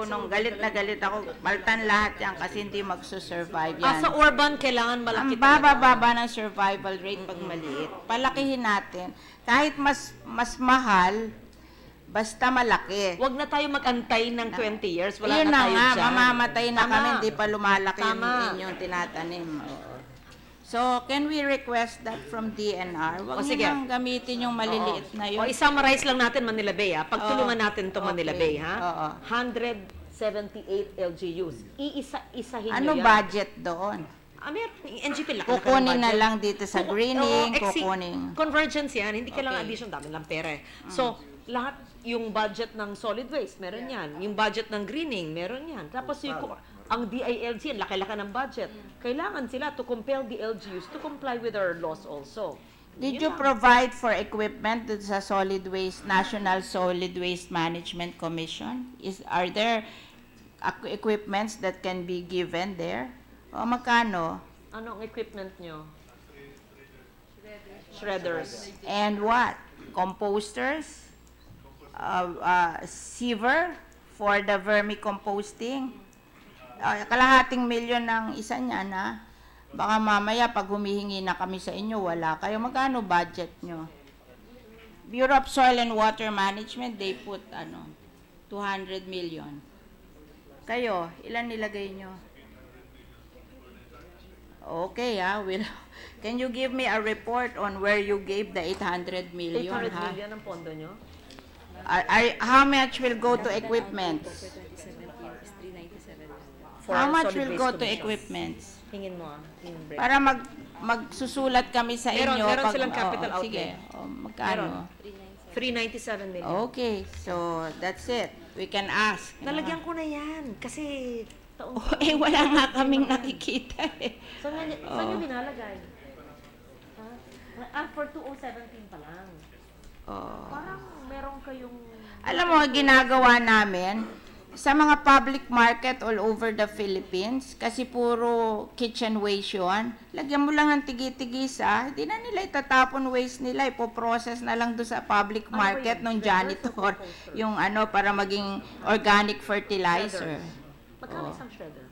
nung galit na galit ako. Paltan lahat yan kasi hindi magsusurvive yan. Sa urban, kailangan malaki Ang baba-baba ng survival rate pag maliit. Palakihin natin. Kahit mas mahal, basta malaki. Huwag na tayo mag-antay ng 20 years. Wala Yun na tayo nga, dyan. mamamatay na Tama. kami, hindi pa lumalaki yung Tama. inyong tinatanim. So, can we request that from DNR? Huwag sige. niyo nang gamitin yung maliliit na yun. I-summarize lang natin Manila Bay, ha? Pagtulungan natin to Manila Bay, ha? Oo. 178 LGUs. Iisa-isahin Ano nyo yan. budget doon? NGP lang. Kukunin na lang dito sa greening, Oo, kukunin. Convergence yan, hindi kailangan Okay. addition, dami lang pera eh. So, lahat yung budget ng solid waste, meron yan. Yung budget ng greening, meron yan. Tapos ang DILG, ang laki-laki ng budget. Kailangan sila to compel the LGUs to comply with our laws also. Did you provide for equipment dun sa solid waste, National Solid Waste Management Commission? Are there equipments that can be given there? O magkano? Anong equipment nyo? Shredders. And what? Composters? Sieve for the vermicomposting? Kalahating milyon ng isa niya na. Baka mamaya pag humihingi na kami sa inyo, wala kayo. Magkano budget nyo? Bureau of Soil and Water Management, they put 200 million. Kayo, ilan nilagay nyo? Okay, can you give me a report on where you gave the 800 million? 800 million ang pondo nyo? How much will go to equipments? How much will go to equipments? Hingin mo, break. Para magsusulat kami sa inyo. Meron silang capital outlay. Sige, magkano? 397 million. Okay, so that's it. We can ask. Nalagyan ko na yan, kasi taon. Wala nga kaming nakikita eh. Saan nyo binalagay? For 2017 pa lang. Parang meron kayong... Alam mo, ginagawa namin, sa mga public market all over the Philippines, kasi puro kitchen waste yun, lagyan mo lang ng tigi-tigisa, hindi na nila itatapon waste nila, ipoprocess na lang doon sa public market ng janitor, yung ano, para maging organic fertilizer. Magkano isang shredder?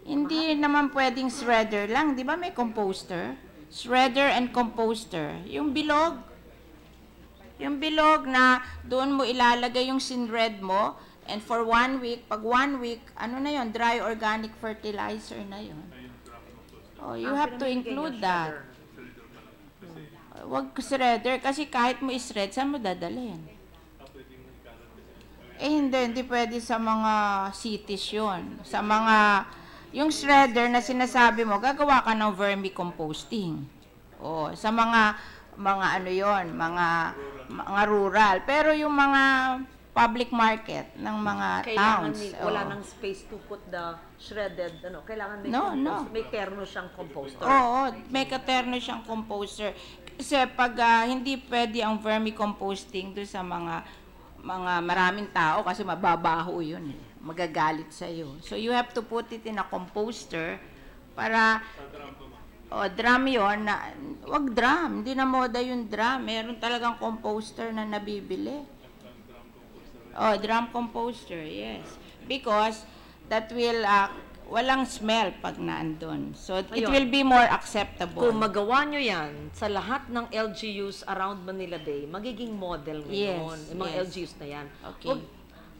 Hindi naman pwedeng shredder lang, di ba may composter? Shredder and composter. Yung bilog na doon mo ilalagay yung sinred mo, and for 1 week, pag 1 week, ano na yon, dry organic fertilizer na yon. Oh, you have to include that. Wag shredder, kasi kahit mo ishred, saan mo dadalhin? Hindi pwede sa mga cities yun. Sa mga, yung shredder na sinasabi mo, gagawa ka ng vermicomposting. O, sa mga ano yon, mga rural. Pero yung mga public market ng mga towns. Wala nang space to put the shredded, ano, kailangan may terno siyang composter. Oo, may katerno siyang composter. Kasi pag hindi pwede ang vermicomposting doon sa mga maraming tao, kasi mababaho yun, magagalit sa iyo. So you have to put it in a composter para drum yon, wag drum, hindi na moda yung drum. Meron talagang composter na nabibili. Drum composter, yes. Because that will, walang smell pag naandun. So it Ayun. will be more acceptable. Kung magawa nyo yan sa lahat ng LGUs around Manila Bay, magiging model ngayon. Yes, Yung mga yes. LGUs na yan. Okay.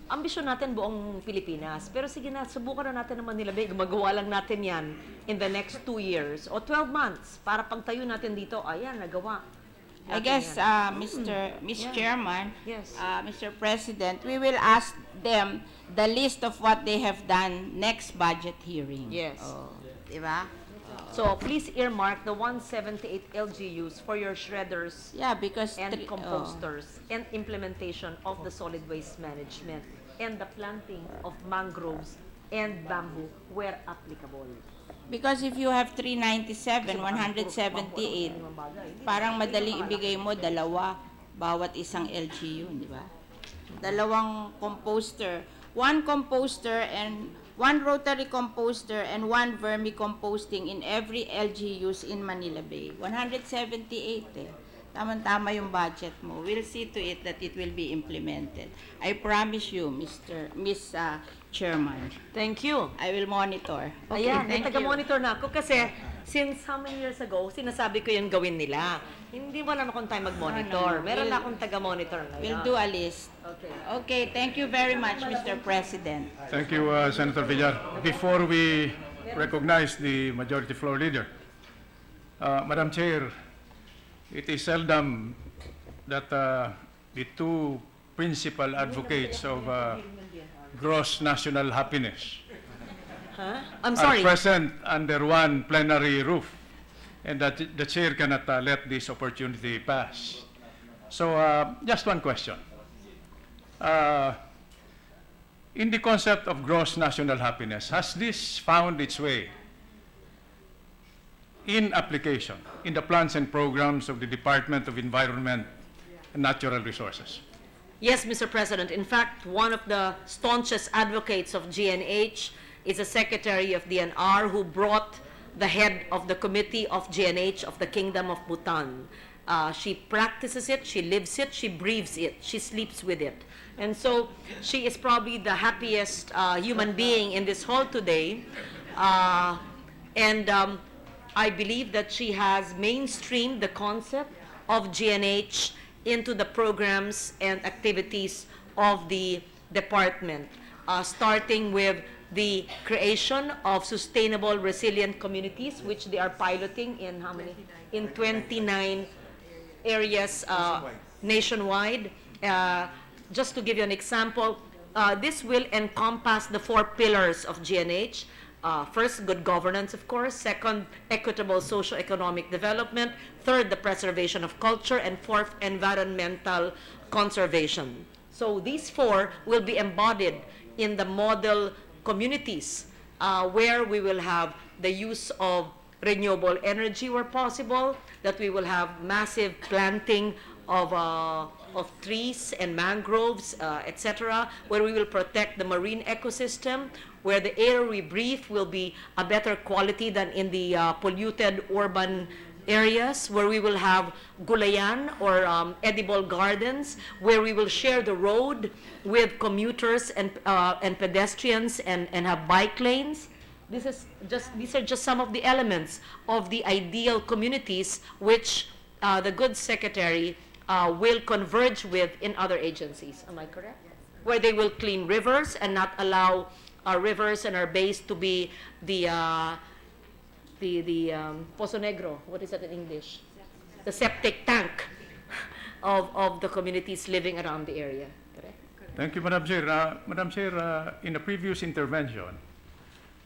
Ambisyon natin buong Pilipinas. Pero sige na, subukan na natin ng Manila Bay. Magawa lang natin yan in the next 2 years o 12 months para pagtayo natin dito, ayan, nagawa. I natin guess, yan. Mr. Chairman, Yes. Mr. President, we will ask them the list of what they have done next budget hearing. Yes. Diba? So please earmark the 178 LGUs for your shredders Yeah, because and composters and implementation of the solid waste management and the planting of mangroves and bamboo where applicable. Because if you have 397, 178, parang madali ibigay mo dalawa bawat isang LGU, di ba? Dalawang composter, one rotary composter and one vermicomposting in every LGUs in Manila Bay. 178 eh. Tama-tama yung budget mo. We'll see to it that it will be implemented. I promise you, Miss Chairman. Thank you. I will monitor. Ayan, may thank you. taga-monitor na ako kasi since how many years ago, sinasabi ko yung gawin nila. Hindi wala na akong time mag-monitor. Meron na akong taga-monitor na We'll do a list. Okay. Okay, thank you very much, Mr. President. Thank you, Senator Villar. Before we recognize the majority floor leader, Madam Chair, it is seldom that the two principal advocates of gross national happiness Huh? I'm are sorry. present under one plenary roof, and that the chair cannot let this opportunity pass. So, just one question. In the concept of gross national happiness, has this found its way in application in the plans and programs of the Department of Environment and Natural Resources? Yes, Mr. President. In fact, one of the staunchest advocates of GNH is the Secretary of DNR who brought the head of the Committee of GNH of the Kingdom of Bhutan. She practices it, she lives it, she breathes it, she sleeps with it. And so she is probably the happiest human being in this hall today. I believe that she has mainstreamed the concept of GNH into the programs and activities of the department, starting with the creation of sustainable resilient communities, which they are piloting in how many? In 29 areas nationwide. Just to give you an example, this will encompass the 4 pillars of GNH. First, good governance, of course. Second, equitable socio-economic development. Third, the preservation of culture. And fourth, environmental conservation. So these 4 will be embodied in the model communities where we will have the use of renewable energy where possible, that we will have massive planting of trees and mangroves, etc., where we will protect the marine ecosystem, where the air we breathe will be a better quality than in the polluted urban areas, where we will have gulayan or edible gardens, where we will share the road with commuters and pedestrians and have bike lanes. These are just some of the elements of the ideal communities which the good secretary will converge with in other agencies. Am I correct? Where they will clean rivers and not allow our rivers and our bays to be the Pozo Negro. What is that in English? The septic tank of the communities living around the area. Correct? Thank you, Madam Chair. Madam Chair, in a previous intervention,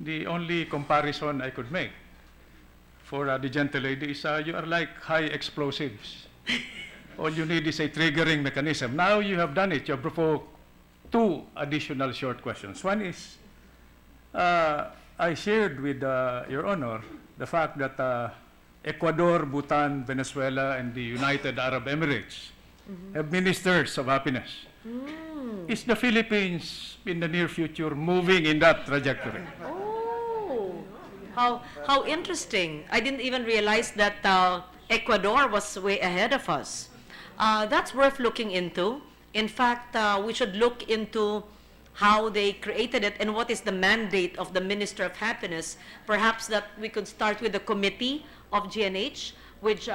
the only comparison I could make for the gentle lady is you are like high explosives. All you need is a triggering mechanism. Now you have done it. You have provoked two additional short questions. One is, I shared with Your Honor the fact that Ecuador, Bhutan, Venezuela, and the United Arab Emirates have ministers of happiness. Is the Philippines in the near future moving in that trajectory? How interesting. I didn't even realize that Ecuador was way ahead of us. That's worth looking into. In fact, we should look into how they created it and what is the mandate of the Minister of Happiness. Perhaps that we could start with the committee of GNH, which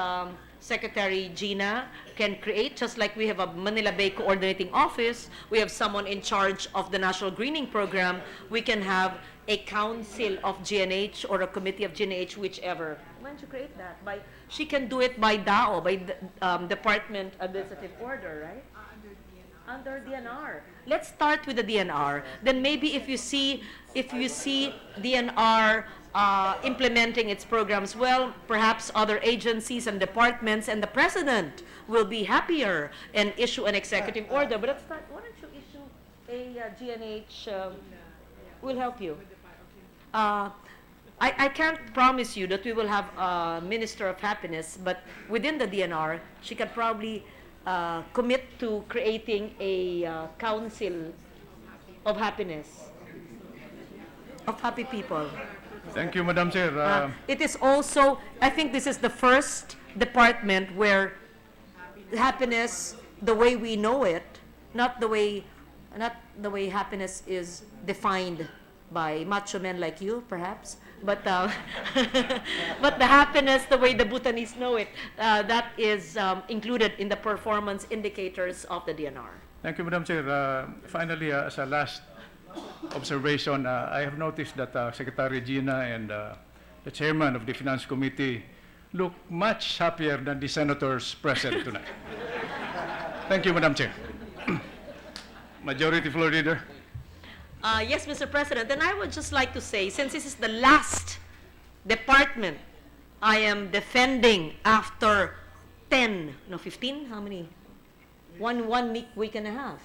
Secretary Gina can create, just like we have a Manila Bay Coordinating Office, we have someone in charge of the National Greening Program, we can have a council of GNH or a committee of GNH, whichever. Why don't you create that? She can do it by DAO, by Department Administrative Order, right? Under DNR. Let's start with the DNR. Then maybe if you see DNR implementing its programs well, perhaps other agencies and departments and the president will be happier and issue an executive order. But let's start. Why don't you issue a GNH? We'll help you. I can't promise you that we will have a Minister of Happiness, but within the DNR, she can probably commit to creating a council of happiness, of happy people. Thank you, Madam Chair. It is also, I think this is the first department where happiness, the way we know it, not the way happiness is defined by macho men like you, perhaps, but but the happiness, the way the Bhutanese know it, that is included in the performance indicators of the DNR. Thank you, Madam Chair. Finally, as a last observation, I have noticed that Secretary Gina and the chairman of the Finance Committee look much happier than the senators present tonight. Thank you, Madam Chair. Majority Floor Leader. Yes, Mr. President, and I would just like to say, since this is the last department I am defending after 15, how many? One week and a half.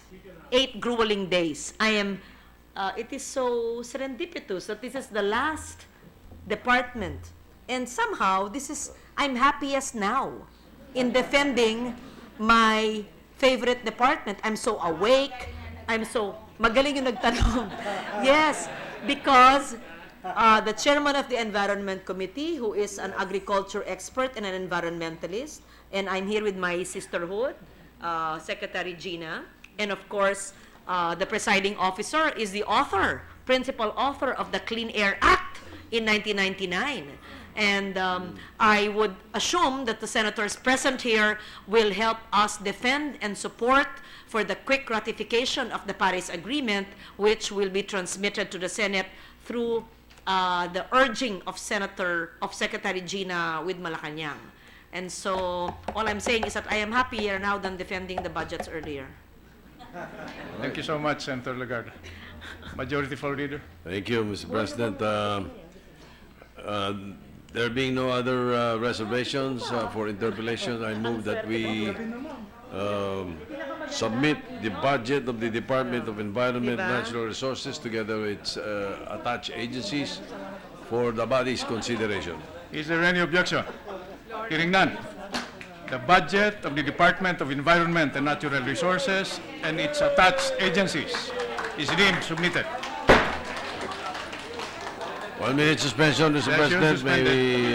8 grueling days. It is so serendipitous that this is the last department. And somehow, I'm happiest now in defending my favorite department. I'm so awake. Magaling yung nagtanong. Yes, because the chairman of the Environment Committee, who is an agriculture expert and an environmentalist, and I'm here with my sisterhood, Secretary Gina, and of course, the presiding officer is the principal author of the Clean Air Act in 1999. And I would assume that the senators present here will help us defend and support for the quick ratification of the Paris Agreement, which will be transmitted to the Senate through the urging of Secretary Gina with Malacanang. And so all I'm saying is that I am happier now than defending the budgets earlier. Thank you so much, Senator Lagarde. Majority Floor Leader. Thank you, Mr. President. There being no other reservations for interpellation, I move that we submit the budget of the Department of Environment and Natural Resources together with its attached agencies for the body's consideration. Is there any objection? Hearing none. the budget of the Department of Environment and Natural Resources and its attached agencies is deemed submitted. 1 minute suspension, Mr. Session President. May we,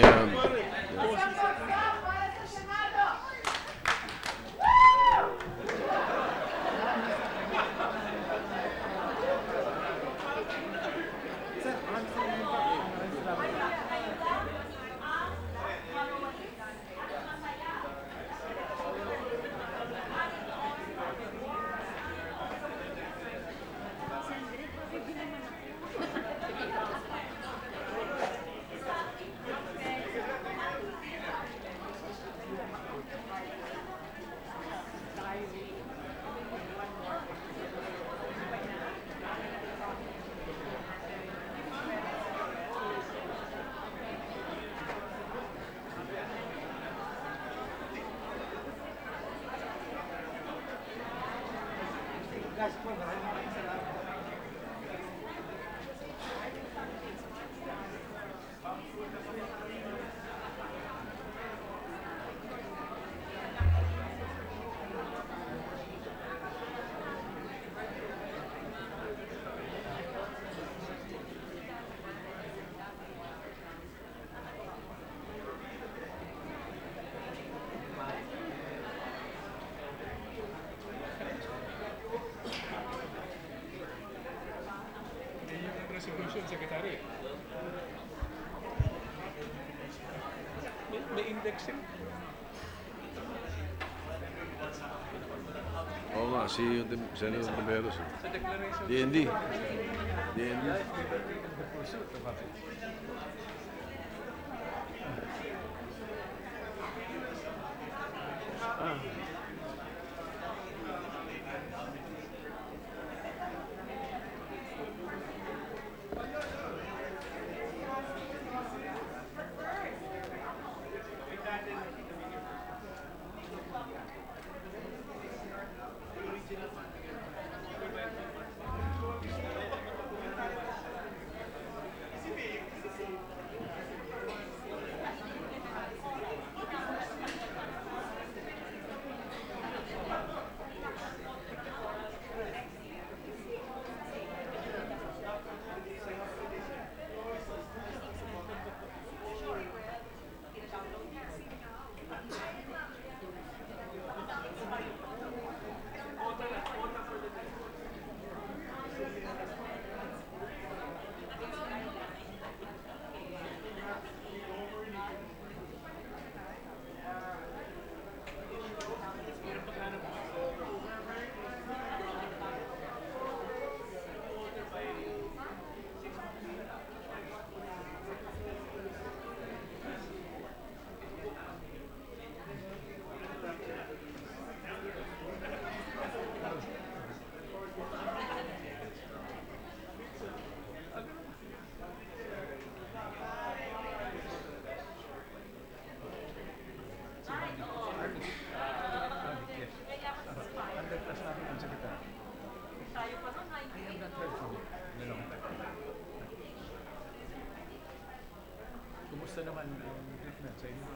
Resolution, Secretary. May indexing. oo nga, si Senator Taveros. Sa declaration. DND. DND. The pursuit of happiness. Kumusta naman ang treatment sa inyo?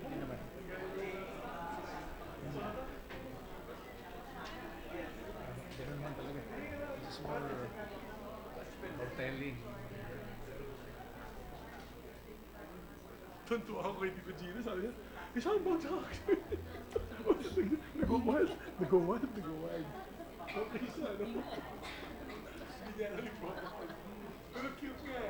Hindi naman. Ganun naman talaga. This is more telling. Tuntua ako kay Tito Gino, sabi niya, isang bang sa akin. Nag-wild. Okay, sana mo. Hindi niya alam po. Pero cute nga.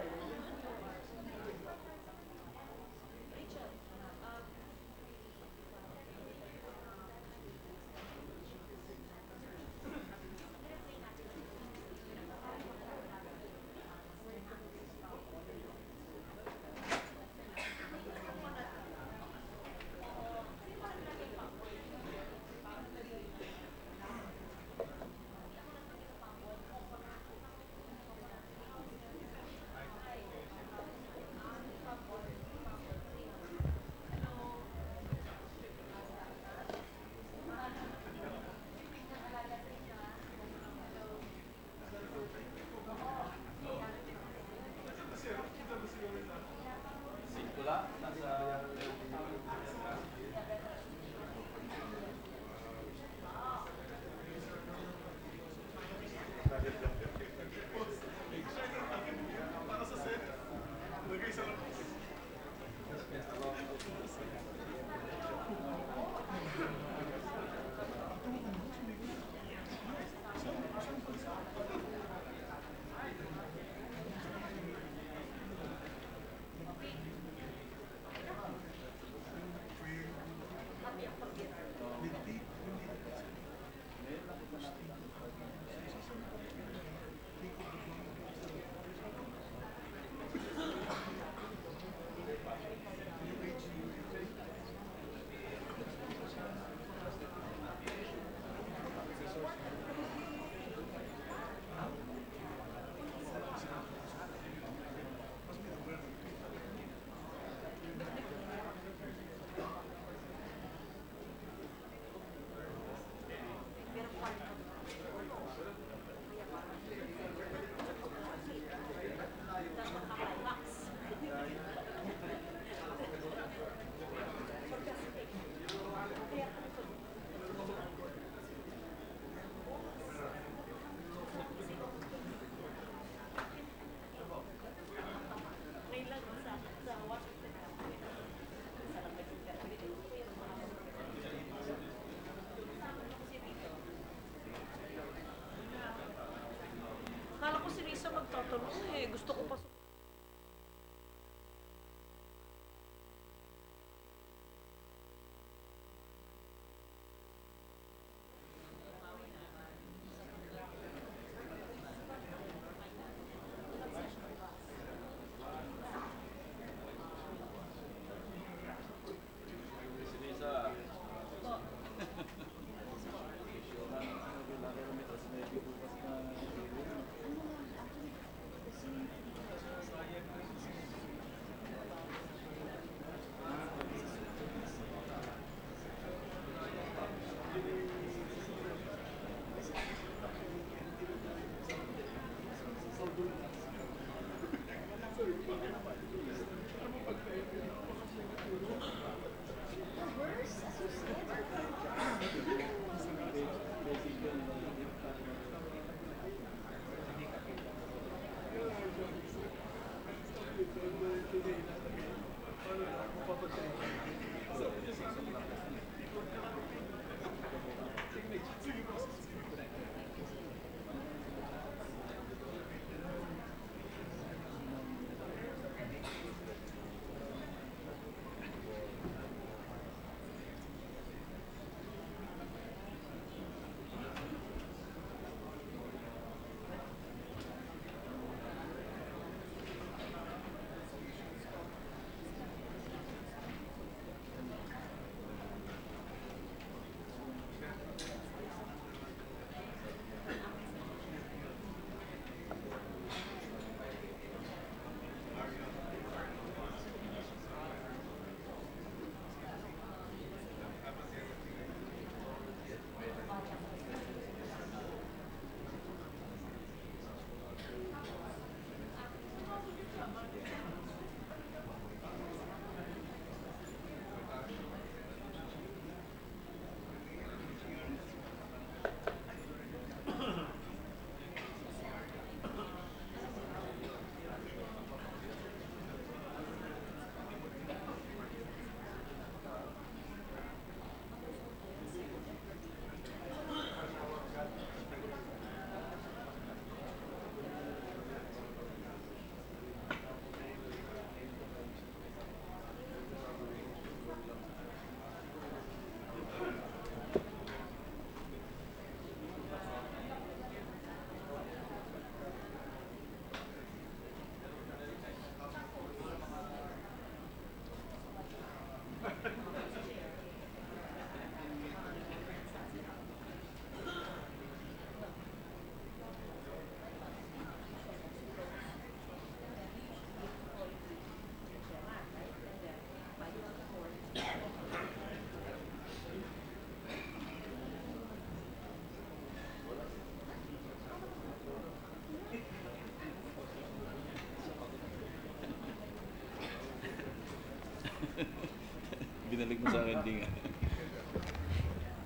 Binalik mo sa akin, di nga.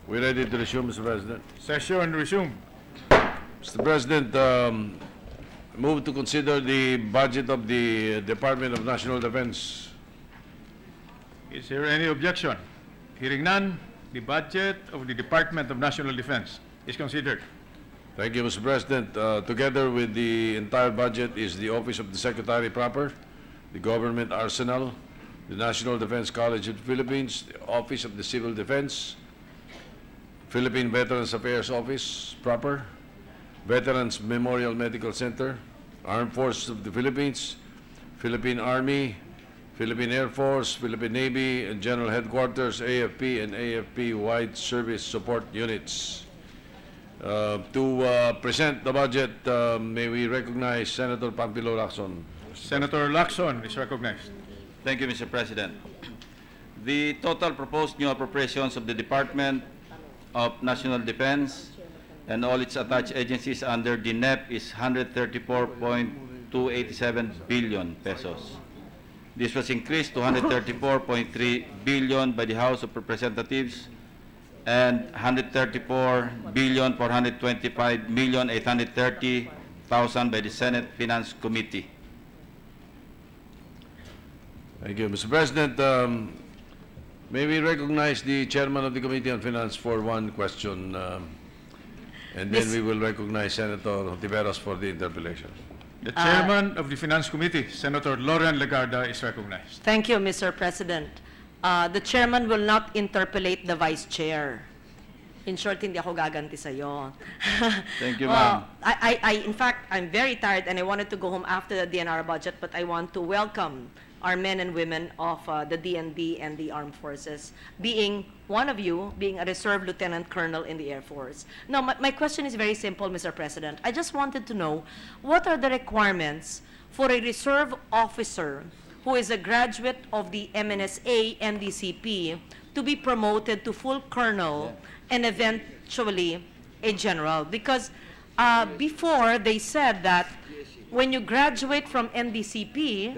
We ready to resume, Mr. President? Session resumed. Mr. President, move to consider the budget of the Department of National Defense. Is there any objection? Hearing none, the budget of the Department of National Defense is considered. Thank you, Mr. President. Together with the entire budget is the Office of the Secretary proper, the Government Arsenal, the National Defense College of the Philippines, the Office of the Civil Defense, Philippine Veterans Affairs Office proper, Veterans Memorial Medical Center, Armed Forces of the Philippines, Philippine Army, Philippine Air Force, Philippine Navy, and General Headquarters, AFP and AFP-wide service support units. To present the budget, may we recognize Senator Pampilo Lacson. Senator Lacson is recognized. Thank you, Mr. President. The total proposed new appropriations of the Department of National Defense and all its attached agencies under the NEP is 134.287 billion pesos. This was increased to 134.3 billion by the House of Representatives and 134,425,830,000 by the Senate Finance Committee. Thank you, Mr. President. May we recognize the Chairman of the Committee on Finance for one question, and then we will recognize Senator Tiveros for the interpellation. The Chairman of the Finance Committee, Senator Lauren Legarda, is recognized. Thank you, Mr. President. The Chairman will not interpellate the Vice Chair. In short, hindi ako gaganti sa'yo. Thank you, ma'am. In fact, I'm very tired and I wanted to go home after the DNR budget, but I want to welcome our men and women of the DND and the Armed Forces, being one of you, being a reserve lieutenant colonel in the Air Force. Now, my question is very simple, Mr. President. I just wanted to know, what are the requirements for a reserve officer who is a graduate of the MNSA NDCP to be promoted to full colonel and eventually a general? Because before they said that when you graduate from NDCP,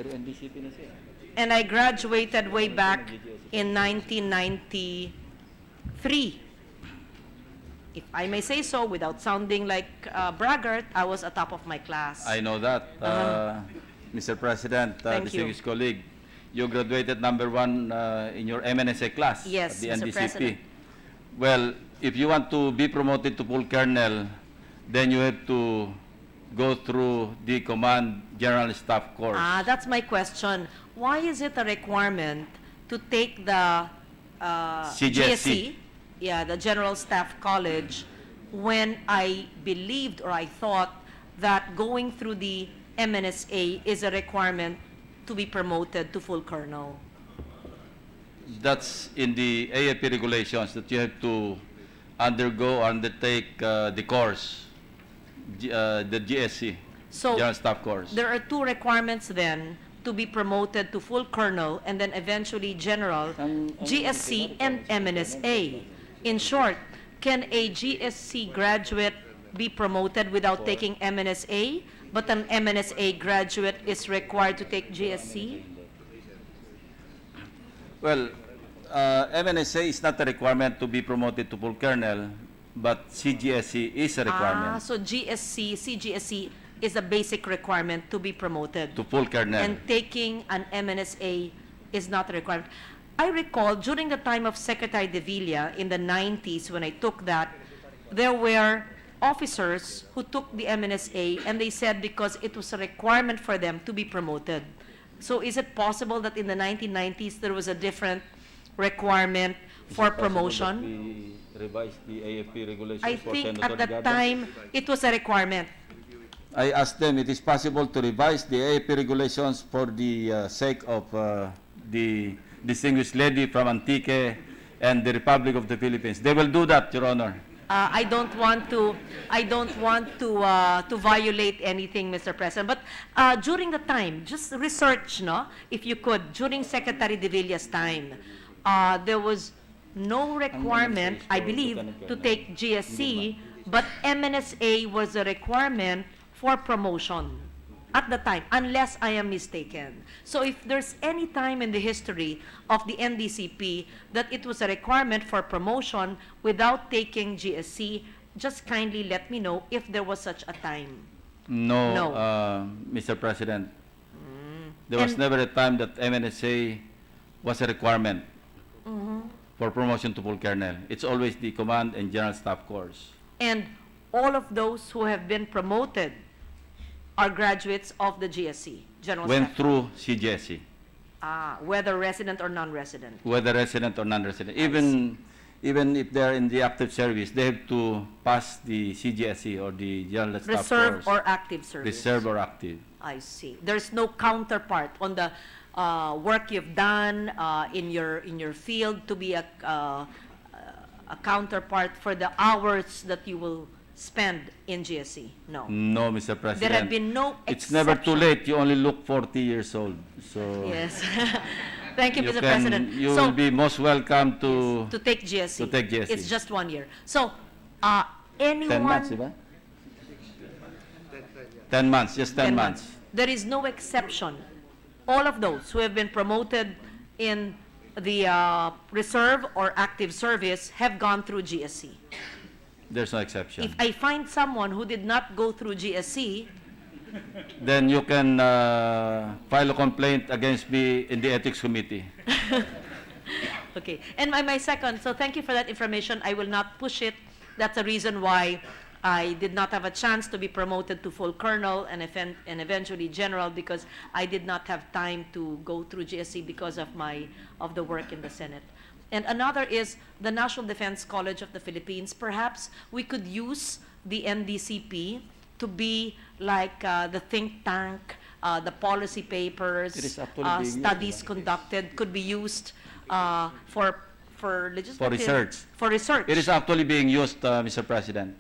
and I graduated way back in 1993, if I may say so without sounding like a braggart, I was atop of my class. I know that, Mr. President, Thank you. distinguished colleague. You graduated #1 in your MNSA class Yes, at the Mr. NDCP. President. Well, if you want to be promoted to full colonel, then you have to go through the Command General Staff course. That's my question. Why is it a requirement to take the CGSC? yeah, the General Staff College, when I believed or I thought that going through the MNSA is a requirement to be promoted to full colonel? That's in the AFP regulations that you have to undertake the course, the GSC, So General Staff course. there are two requirements then to be promoted to full colonel and then eventually general, GSC and MNSA. In short, can a GSC graduate be promoted without taking MNSA, but an MNSA graduate is required to take GSC? Well, MNSA is not a requirement to be promoted to full colonel, but CGSC is a requirement So GSC, CGSC is a basic requirement to be promoted. to full colonel. And taking an MNSA is not a requirement. I recall during the time of Secretary De Villa in the 90s, when I took that, there were officers who took the MNSA and they said because it was a requirement for them to be promoted. So is it possible that in the 1990s there was a different requirement for promotion? We revised the AFP regulations I for think Senator at that Gada. time it was a requirement. I asked them, it is possible to revise the AFP regulations for the sake of the distinguished lady from Antique and the Republic of the Philippines. They will do that, Your Honor. I don't want to violate anything, Mr. President. But during the time, just research, no, if you could, during Secretary De Villa's time, there was no requirement, I believe, to take GSC, but MNSA was a requirement for promotion. at the time, unless I am mistaken. So if there's any time in the history of the NDCP that it was a requirement for promotion without taking GSC, just kindly let me know if there was such a time. No, No. Mr. President. There was And- never a time that MNSA was a requirement for promotion to full colonel. It's always the Command and General Staff Corps. And all of those who have been promoted are graduates of the GSC, General Went Staff. through CGSE, Whether resident or non-resident. whether resident or non-resident. Even if they're in the active service, they have to pass the CGSE or the General Staff Reserve Corps. or active service. Reserve or active. I see. There's no counterpart on the work you've done in your field to be a counterpart for the hours that you will spend in GSC. No. No, Mr. President. There have been no It's never too exception. late. You only look 40 years old. So Yes. Thank you, you Mr. can- President. You So, will be most welcome to take GSC. to take GSC. It's just 1 year. So, 10 months, anyone, diba? 10 months, just 10 months. there is no exception. All of those who have been promoted in the reserve or active service have gone through GSC. There's no exception. If I find someone who did not go through GSC, Then you can file a complaint against me in the Ethics Committee. okay. And my second, so thank you for that information. I will not push it. That's the reason why I did not have a chance to be promoted to full colonel and eventually general, because I did not have time to go through GSC because of the work in the Senate. And another is the National Defense College of the Philippines. Perhaps we could use the NDCP to be like the think tank, the policy papers, It is actually being used, studies conducted could be used for legislative. research. For research. It is actually being used, Mr. President.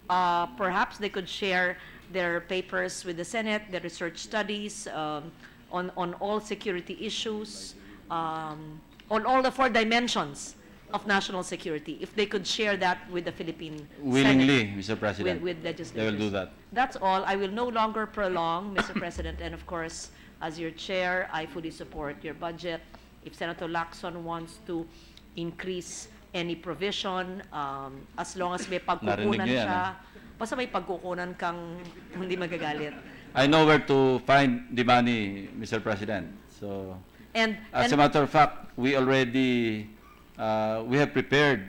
Perhaps they could share their papers with the Senate, their research studies on all security issues, on all the 4 dimensions of national security. If they could share that with the Philippine Willingly, Senate, Mr. President. with They legislators. will do that. That's all. I will no longer prolong, Mr. President, and of course, as your chair, I fully support your budget. If Senator Lacson wants to increase any provision, as long as may pagkukunan Narinig niyo yan, siya, basta may pagkukunan kang hindi magagalit. I know where to find the money, Mr. President. So, And, as a and matter of fact, we already we have prepared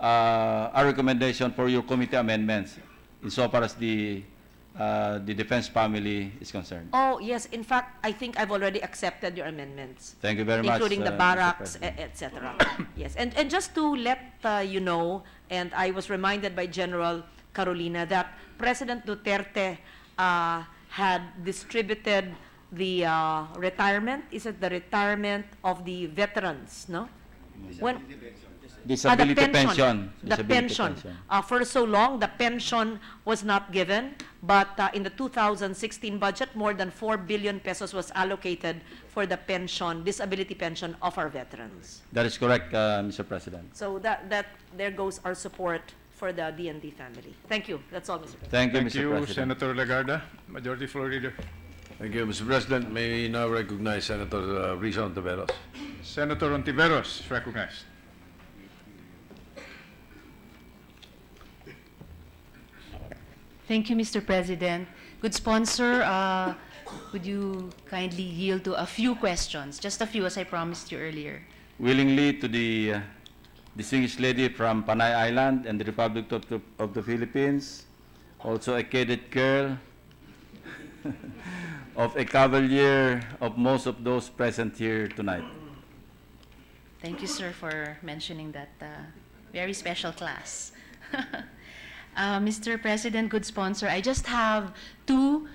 our recommendation for your committee amendments insofar as the defense family is concerned. oh yes, in fact, I think I've already accepted your amendments. Thank you very much, Including the Mr. barracks, President. etc. Yes, and just to let you know, and I was reminded by General Carolina that President Duterte had distributed the retirement. Is it the retirement of the veterans? No. When Disability the pension. The Disability pension. For so long, the pension was not given, but in the 2016 budget, more than 4 billion pesos was allocated for the pension, disability pension of our veterans. That is correct, Mr. President. So that there goes our support for the DND family. Thank you. That's all, Mr. President. Thank you, Thank Mr. you, President. Senator Legarda, Majority Floor Leader. Thank you, Mr. President. May we now recognize Senator Risa Ontiveros. Senator Ontiveros is recognized. Thank you, Mr. President. Good sponsor, would you kindly yield to a few questions? Just a few, as I promised you earlier. Willingly to the distinguished lady from Panay Island and the Republic of the Philippines, also a cadet girl of a cavalier of most of those present here tonight. Thank you, sir, for mentioning that very special class. Mr. President, good sponsor, I just have 2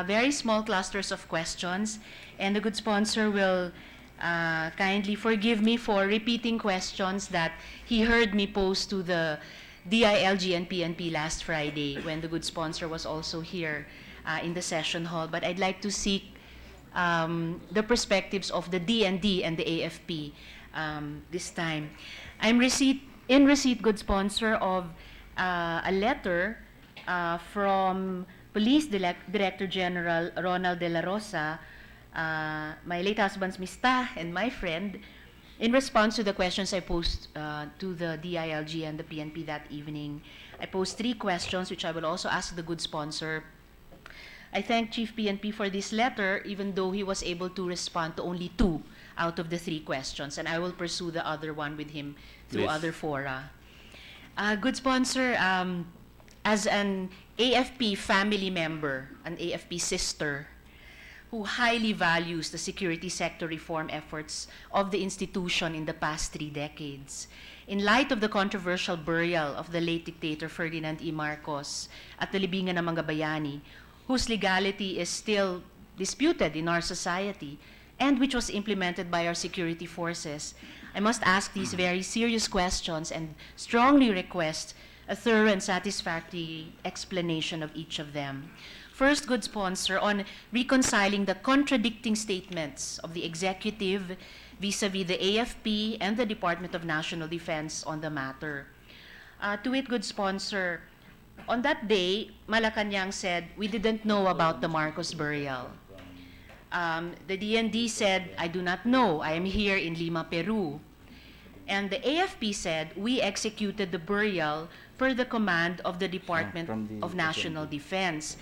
very small clusters of questions, and the good sponsor will kindly forgive me for repeating questions that he heard me pose to the DILG and PNP last Friday when the good sponsor was also here in the session hall. But I'd like to seek the perspectives of the DND and the AFP this time. I'm in receipt, good sponsor, of a letter from Police Director General Ronald De La Rosa, my late husband's mista and my friend, in response to the questions I posed to the DILG and the PNP that evening. I posed 3 questions, which I will also ask the good sponsor. I thank Chief PNP for this letter, even though he was able to respond to only 2 out of the 3 questions, and I will pursue the other one with him through Please. other fora. Good sponsor, as an AFP family member, an AFP sister, who highly values the security sector reform efforts of the institution in the past 3 decades. In light of the controversial burial of the late dictator Ferdinand E. Marcos at the Libingan ng mga Bayani, whose legality is still disputed in our society and which was implemented by our security forces, I must ask these very serious questions and strongly request a thorough and satisfactory explanation of each of them. First, good sponsor, on reconciling the contradicting statements of the executive vis-a-vis the AFP and the Department of National Defense on the matter. To it, good sponsor, on that day, Malacanang said, we didn't know about the Marcos burial. The DND said, I do not know, I am here in Lima, Peru. And the AFP said, we executed the burial per the command of the Department of National Defense.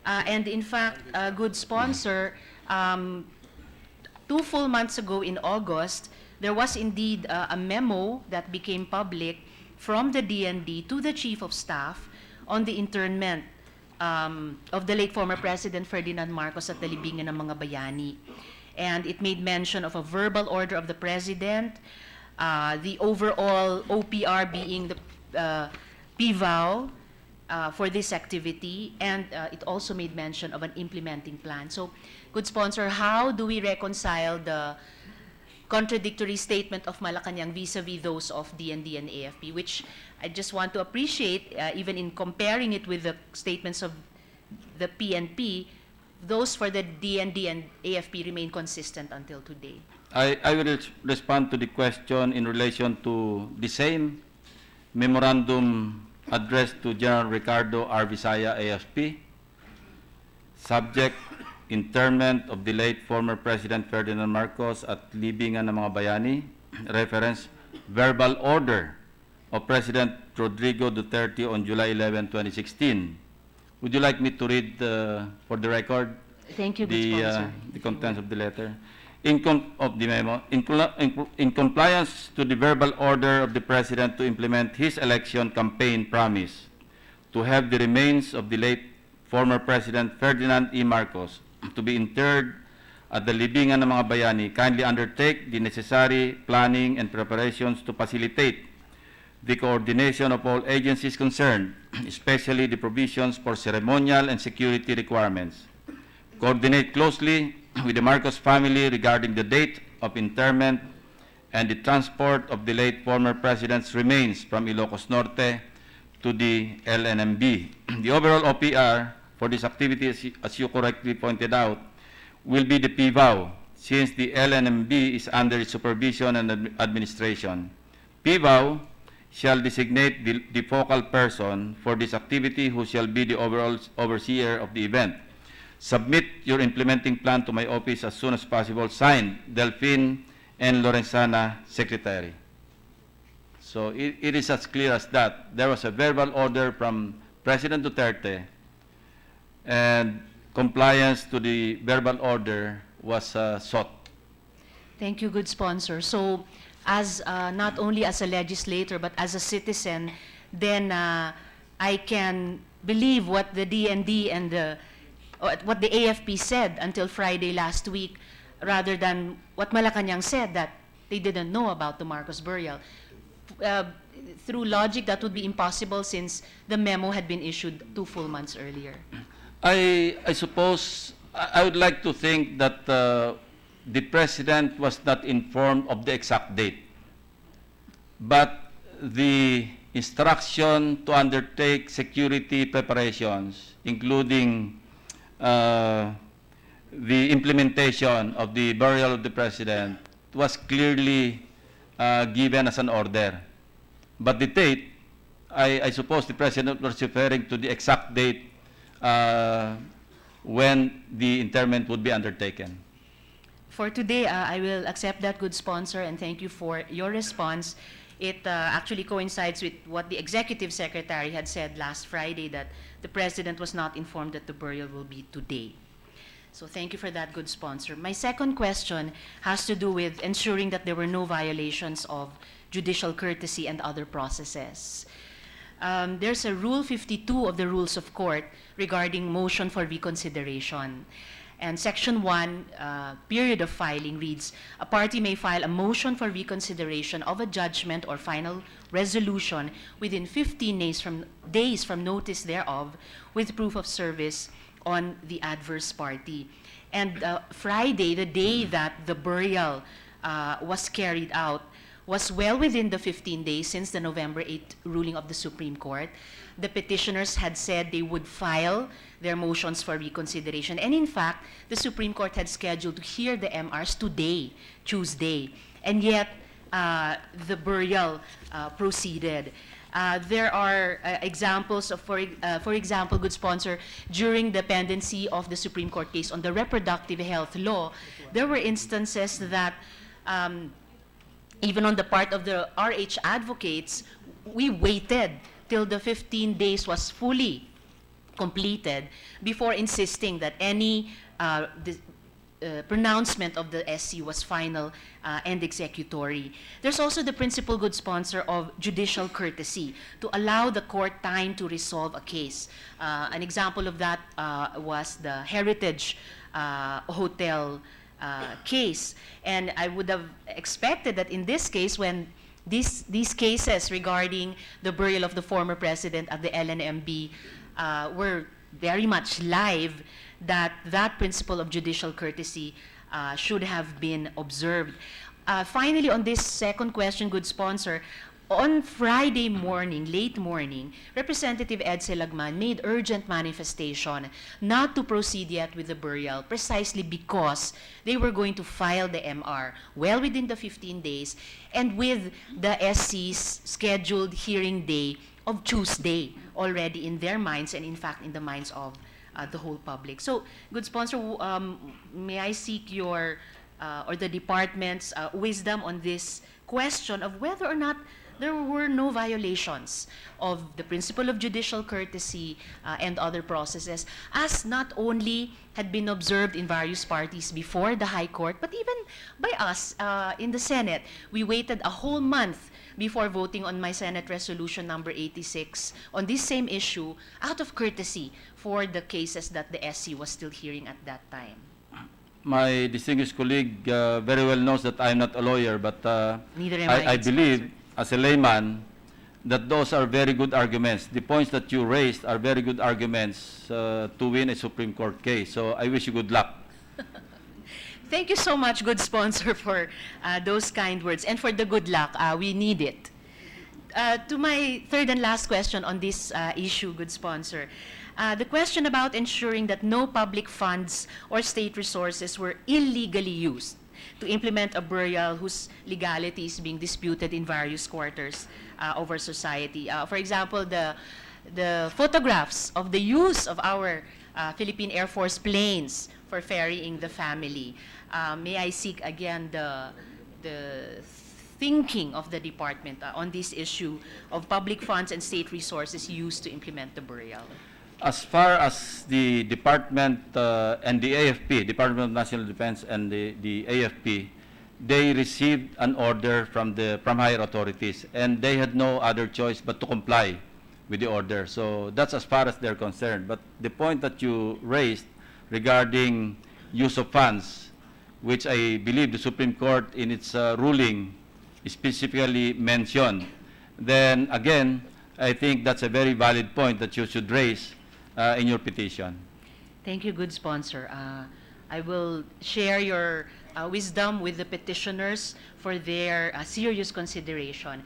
And in fact, a good sponsor, 2 full months ago in August, there was indeed a memo that became public from the DND to the Chief of Staff on the internment of the late former President Ferdinand Marcos at the Libingan ng mga Bayani. And it made mention of a verbal order of the President, the overall OPR being the PVAO for this activity, and it also made mention of an implementing plan. So, good sponsor, how do we reconcile the contradictory statement of Malacanang vis-a-vis those of DND and AFP, which I just want to appreciate, even in comparing it with the statements of the PNP, those for the DND and AFP remain consistent until today. I will respond to the question in relation to the same memorandum addressed to General Ricardo R. Visaya, AFP, subject interment of the late former President Ferdinand Marcos at Libingan ng mga Bayani, reference verbal order of President Rodrigo Duterte on July 11, 2016. Would you like me to read for the record Thank you, good sponsor. the contents of the letter? Of the memo, in compliance to the verbal order of the President to implement his election campaign promise to have the remains of the late former President Ferdinand E. Marcos to be interred at the Libingan ng mga Bayani, kindly undertake the necessary planning and preparations to facilitate the coordination of all agencies concerned, especially the provisions for ceremonial and security requirements. Coordinate closely with the Marcos family regarding the date of interment and the transport of the late former President's remains from Ilocos Norte to the LNMB. The overall OPR for this activity, as you correctly pointed out, will be the PVAO, since the LNMB is under its supervision and administration. PVAO shall designate the focal person for this activity, who shall be the overall overseer of the event. Submit your implementing plan to my office as soon as possible. Signed, Delphine and Lorenzana, Secretary. So it is as clear as that. There was a verbal order from President Duterte, and compliance to the verbal order was sought. Thank you, good sponsor. So, as not only as a legislator but as a citizen, then I can believe what the DND and what the AFP said until Friday last week, rather than what Malacanang said, that they didn't know about the Marcos burial. Through logic, that would be impossible since the memo had been issued 2 full months earlier. I suppose I would like to think that the President was not informed of the exact date, but the instruction to undertake security preparations, including the implementation of the burial of the President, was clearly given as an order. But the date, I suppose the President was referring to the exact date when the interment would be undertaken. For today, I will accept that, good sponsor, and thank you for your response. It actually coincides with what the executive secretary had said last Friday, that the president was not informed that the burial will be today. So thank you for that, good sponsor. My second question has to do with ensuring that there were no violations of judicial courtesy and other processes. There's a Rule 52 of the Rules of Court regarding motion for reconsideration. And Section 1, period of filing reads, a party may file a motion for reconsideration of a judgment or final resolution within 15 days from notice thereof with proof of service on the adverse party. And Friday, the day that the burial was carried out, was well within the 15 days since the November 8th ruling of the Supreme Court. The petitioners had said they would file their motions for reconsideration. And in fact, the Supreme Court had scheduled to hear the MRs today, Tuesday. And yet, the burial proceeded. There are examples of, for example, good sponsor, during the pendency of the Supreme Court case on the reproductive health law, there were instances that even on the part of the RH advocates, we waited till the 15 days was fully completed before insisting that any pronouncement of the SC was final and executory. There's also the principal, good sponsor, of judicial courtesy, to allow the court time to resolve a case. An example of that was the Heritage Hotel case. And I would have expected that in this case, when these cases regarding the burial of the former president at the LNMB were very much live, that principle of judicial courtesy should have been observed. Finally, on this second question, good sponsor, on Friday morning, late morning, Representative Edse Lagman made urgent manifestation not to proceed yet with the burial, precisely because they were going to file the MR well within the 15 days and with the SC's scheduled hearing day of Tuesday already in their minds and in fact in the minds of the whole public. So, good sponsor, may I seek your or the department's wisdom on this question of whether or not there were no violations of the principle of judicial courtesy and other processes, as not only had been observed in various parties before the High Court, but even by us in the Senate. We waited a whole month before voting on my Senate Resolution number 86 on this same issue out of courtesy for the cases that the SC was still hearing at that time. My distinguished colleague very well knows that I'm not a lawyer, but Neither am I good believe, sponsor. as a layman, that those are very good arguments. The points that you raised are very good arguments to win a Supreme Court case. So I wish you good luck. Thank you so much, good sponsor, for those kind words and for the good luck. We need it. To my third and last question on this issue, good sponsor, the question about ensuring that no public funds or state resources were illegally used to implement a burial whose legality is being disputed in various quarters over society. For example, the photographs of the use of our Philippine Air Force planes for ferrying the family. May I seek again the thinking of the department on this issue of public funds and state resources used to implement the burial? As far as the department and the AFP, Department of National Defense and the AFP, they received an order from higher authorities, and they had no other choice but to comply with the order. So that's as far as they're concerned. But the point that you raised regarding use of funds, which I believe the Supreme Court in its ruling specifically mentioned, then again, I think that's a very valid point that you should raise in your petition. Thank you, good sponsor. I will share your wisdom with the petitioners for their serious consideration.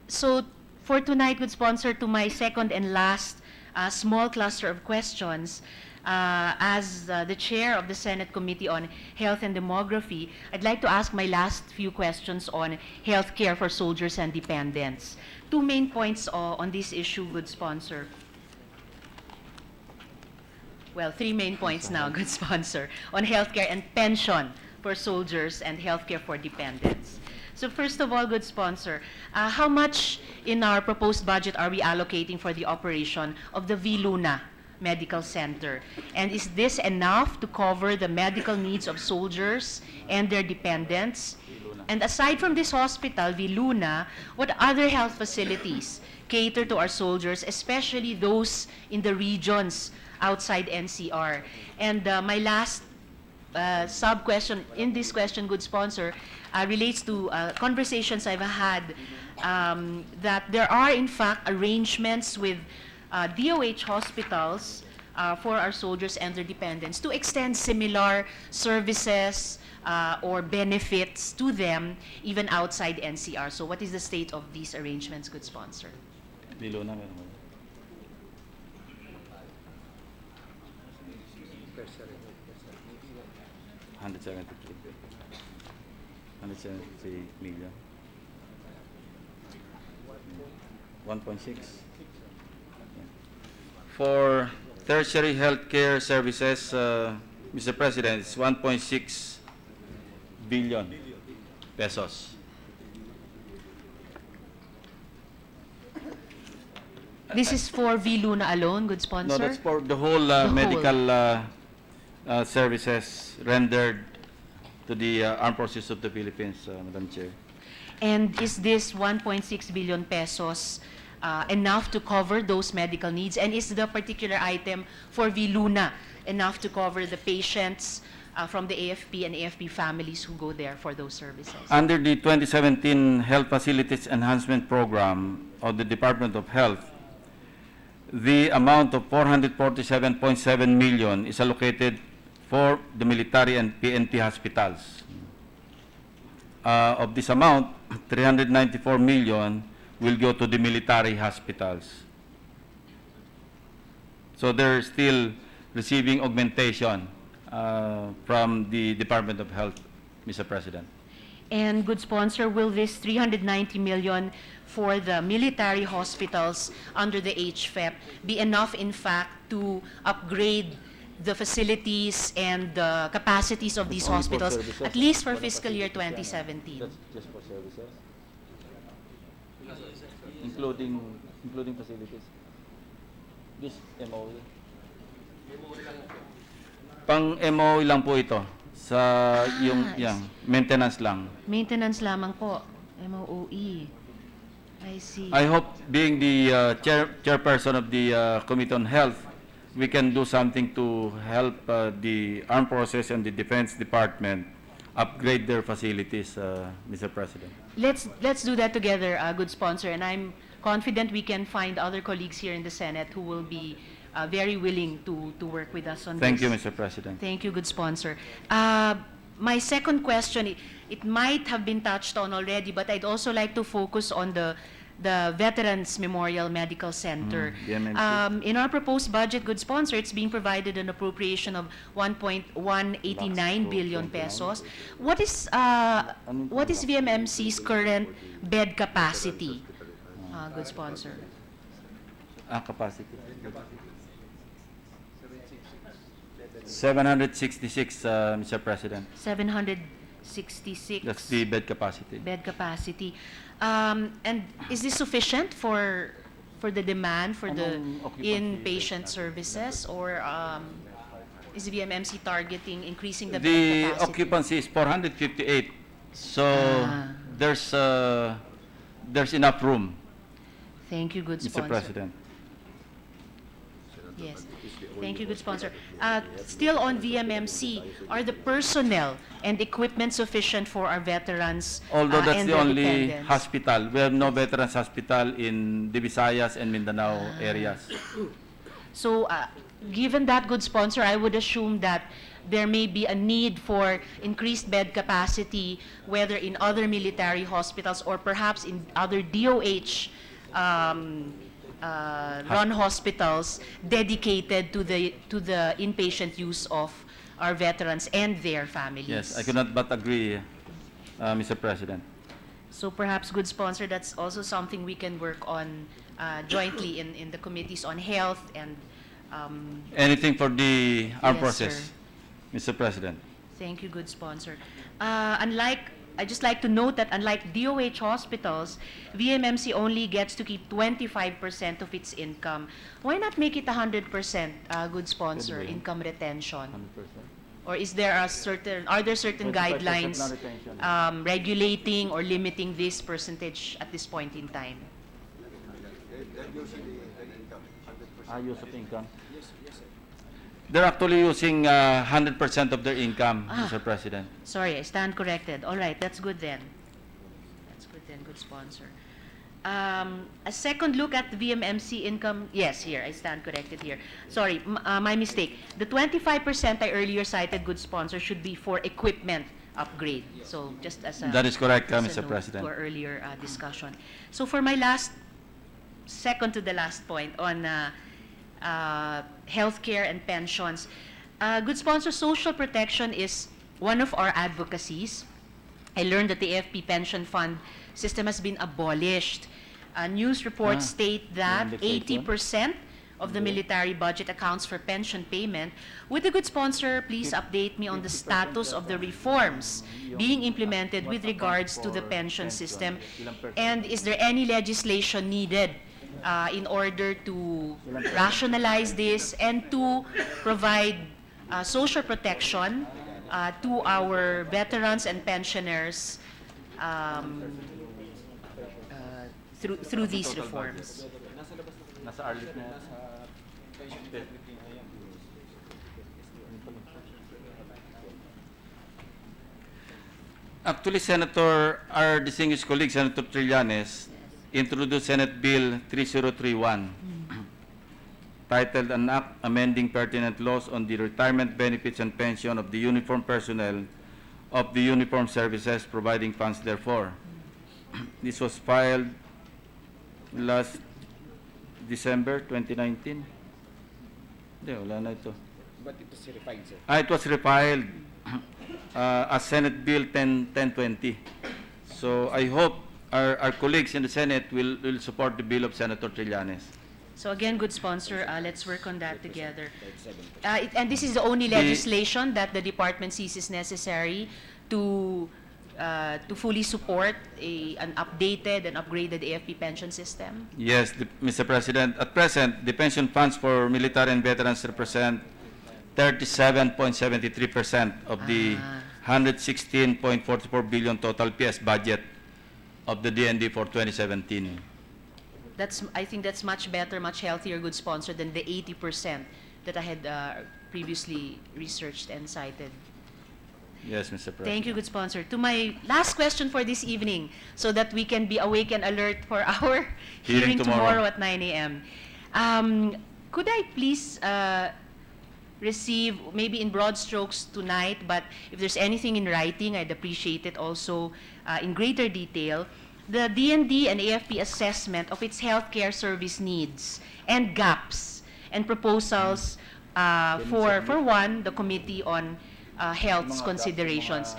So for tonight, good sponsor, to my second and last small cluster of questions, as the chair of the Senate Committee on Health and Demography, I'd like to ask my last few questions on health care for soldiers and dependents. Two main points on this issue, good sponsor. well, three main points now, good sponsor, on healthcare and pension for soldiers and healthcare for dependents. So first of all, good sponsor, how much in our proposed budget are we allocating for the operation of the Viluna Medical Center? And is this enough to cover the medical needs of soldiers and their dependents? And aside from this hospital, Viluna, what other health facilities cater to our soldiers, especially those in the regions outside NCR? And my last sub-question in this question, good sponsor, relates to conversations I've had that there are in fact arrangements with DOH hospitals for our soldiers and their dependents to extend similar services or benefits to them even outside NCR. So what is the state of these arrangements, good sponsor? Viluna, meron mo. 173 million. 1.6. For tertiary healthcare services, Mr. President, it's 1.6 billion pesos. This is for Viluna alone, good No, sponsor? that's for the whole The whole. medical services rendered to the armed forces of the Philippines, Madam Chair. And is this 1.6 billion pesos enough to cover those medical needs? And is the particular item for Viluna enough to cover the patients from the AFP and AFP families who go there for those services? Under the 2017 Health Facilities Enhancement Program of the Department of Health, the amount of 447.7 million is allocated for the military and PNP hospitals. Of this amount, 394 million will go to the military hospitals. So they're still receiving augmentation from the Department of Health, Mr. President. And good sponsor, will this 390 million for the military hospitals under the HFEP be enough, in fact, to upgrade the facilities and the capacities of these Only for hospitals, services? at least for fiscal year 2017? That's just for services? Including facilities? This MOE? Pang MOE lang po ito. Sa yung maintenance lang. Maintenance lamang po, MOOE. I see. I hope, being the chairperson of the Committee on Health, we can do something to help the Armed Forces and the Defense Department upgrade their facilities, Mr. President. Let's do that together, good sponsor, and I'm confident we can find other colleagues here in the Senate who will be very willing to work with us on this. Thank you, Mr. President. Thank you, good sponsor. My second question, it might have been touched on already, but I'd also like to focus on the Veterans Memorial Medical Center. VMMC. In our proposed budget, good sponsor, it's being provided an appropriation of 1.189 billion pesos. What is VMMC's current bed capacity, good sponsor? Capacity. 766, Mr. President. 766. That's the bed capacity. Bed capacity. And is this sufficient for the demand for the inpatient services, or is VMMC targeting increasing the bed The capacity? occupancy is 458, so there's enough room, Thank you, good sponsor. Mr. President. Yes. Thank you, good sponsor. Still on VMMC, are the personnel and equipment sufficient for our veterans Although that's and the their only dependents? hospital, we have no veterans hospital in the Visayas and Mindanao areas. So, given that, good sponsor, I would assume that there may be a need for increased bed capacity, whether in other military hospitals or perhaps in other DOH run hospitals dedicated to the inpatient use of our veterans and their families. Yes, I cannot but agree, Mr. President. So perhaps, good sponsor, that's also something we can work on jointly in the committees on health and Anything for the armed Yes, process, sir. Mr. President. Thank you, good sponsor. I'd just like to note that unlike DOH hospitals, VMMC only gets to keep 25% of its income. Why not make it 100%, good sponsor, Pwede ba yun? income retention? 100%. Or are there certain 25% guidelines na retention. regulating or limiting this percentage at this point in time? Use of income. They're actually using 100% of their income, Mr. President. Sorry, I stand corrected. All right, that's good then. That's good then, good sponsor. A second look at the VMMC income. Yes, here, I stand corrected here. Sorry, my mistake. The 25% I earlier cited, good sponsor, should be for equipment upgrade. So just as a... That is correct, as a Mr. note President. To our earlier discussion. So for my second to the last point on healthcare and pensions. Good sponsor, social protection is one of our advocacies. I learned that the AFP pension fund system has been abolished. News reports state that 80% of the military budget accounts for pension payment. Would the good sponsor please update me on the status of the reforms being implemented with regards to the pension system? And is there any legislation needed in order to rationalize this and to provide social protection to our veterans and pensioners through these reforms? Actually, Senator, our distinguished colleague, Senator Trillanes, introduced Senate Bill 3031, titled An Act Amending Pertinent Laws on the Retirement Benefits and Pension of the Uniformed Personnel of the Uniformed Services, providing funds therefore. This was filed last December 2019. Hindi, wala na ito. But it was refined, sir. It was refiled as Senate Bill 1020. So I hope our colleagues in the Senate will support the bill of Senator Trillanes. So again, good sponsor, let's work on that together. And this is the only legislation that the department sees is necessary to fully support an updated and upgraded AFP pension system? Yes, Mr. President. At present, the pension funds for military and veterans represent 37.73% of the 116.44 billion total PS budget of the DND for 2017. I think that's much better, much healthier, good sponsor than the 80% that I had previously researched and cited. Yes, Mr. President. Thank you, good sponsor. To my last question for this evening, so that we can be awake and alert for our hearing tomorrow at 9 a.m. Could I please receive, maybe in broad strokes tonight, but if there's anything in writing, I'd appreciate it also in greater detail, the DND and AFP assessment of its healthcare service needs and gaps and proposals for one, the Committee on Health's considerations.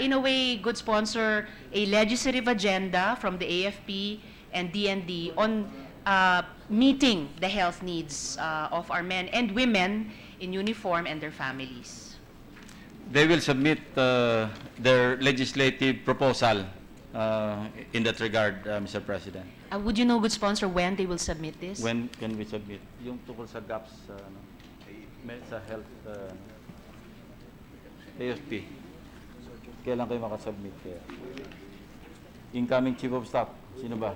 In a way, good sponsor, a legislative agenda from the AFP and DND on meeting the health needs of our men and women in uniform and their families. They will submit their legislative proposal in that regard, Mr. President. Would you know, good sponsor, when they will submit this? When can we submit? Yung tungkol sa gaps sa health AFP. Kailan kayo makasubmit? Kaya? Incoming Chief of Staff. Sino ba?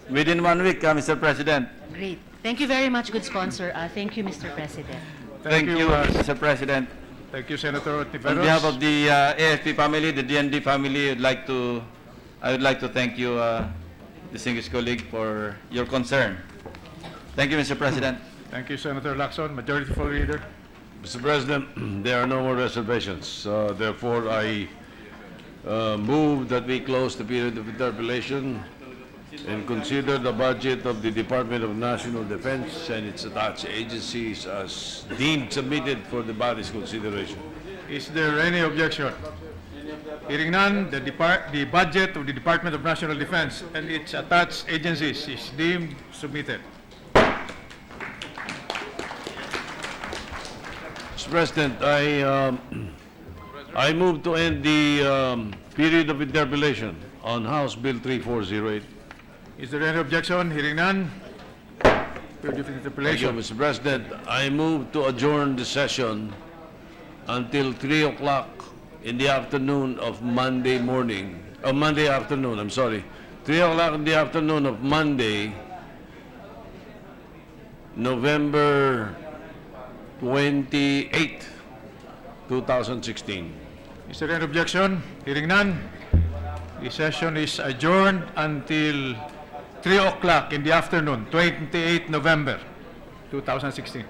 Within 1 week, Mr. President. Great. Thank you very much, good sponsor. Thank you, Mr. President. Thank you, Mr. President. Thank you, Senator On Tiveros. behalf of the AFP family, the DND family, I would like to thank you, distinguished colleague, for your concern. Thank you, Mr. President. Thank you, Senator Lacson. Majority Floor Leader. Mr. President, there are no more reservations. Therefore, I move that we close the period of interpellation and consider the budget of the Department of National Defense and its attached agencies as deemed submitted for the body's consideration. Is there any objection? Hearing none, the budget of the Department of National Defense and its attached agencies is deemed submitted. Mr. President, I move to end the period of interpellation on House Bill 3408. Is there any objection? Hearing none. Period of Thank you, interpellation. Mr. President. I move to adjourn the session until 3 o'clock in the afternoon of Monday morning, Monday afternoon, I'm sorry. 3 o'clock in the afternoon of Monday, November 28, 2016. Is there any objection? Hearing none. The session is adjourned until 3 o'clock in the afternoon, 28 November 2016.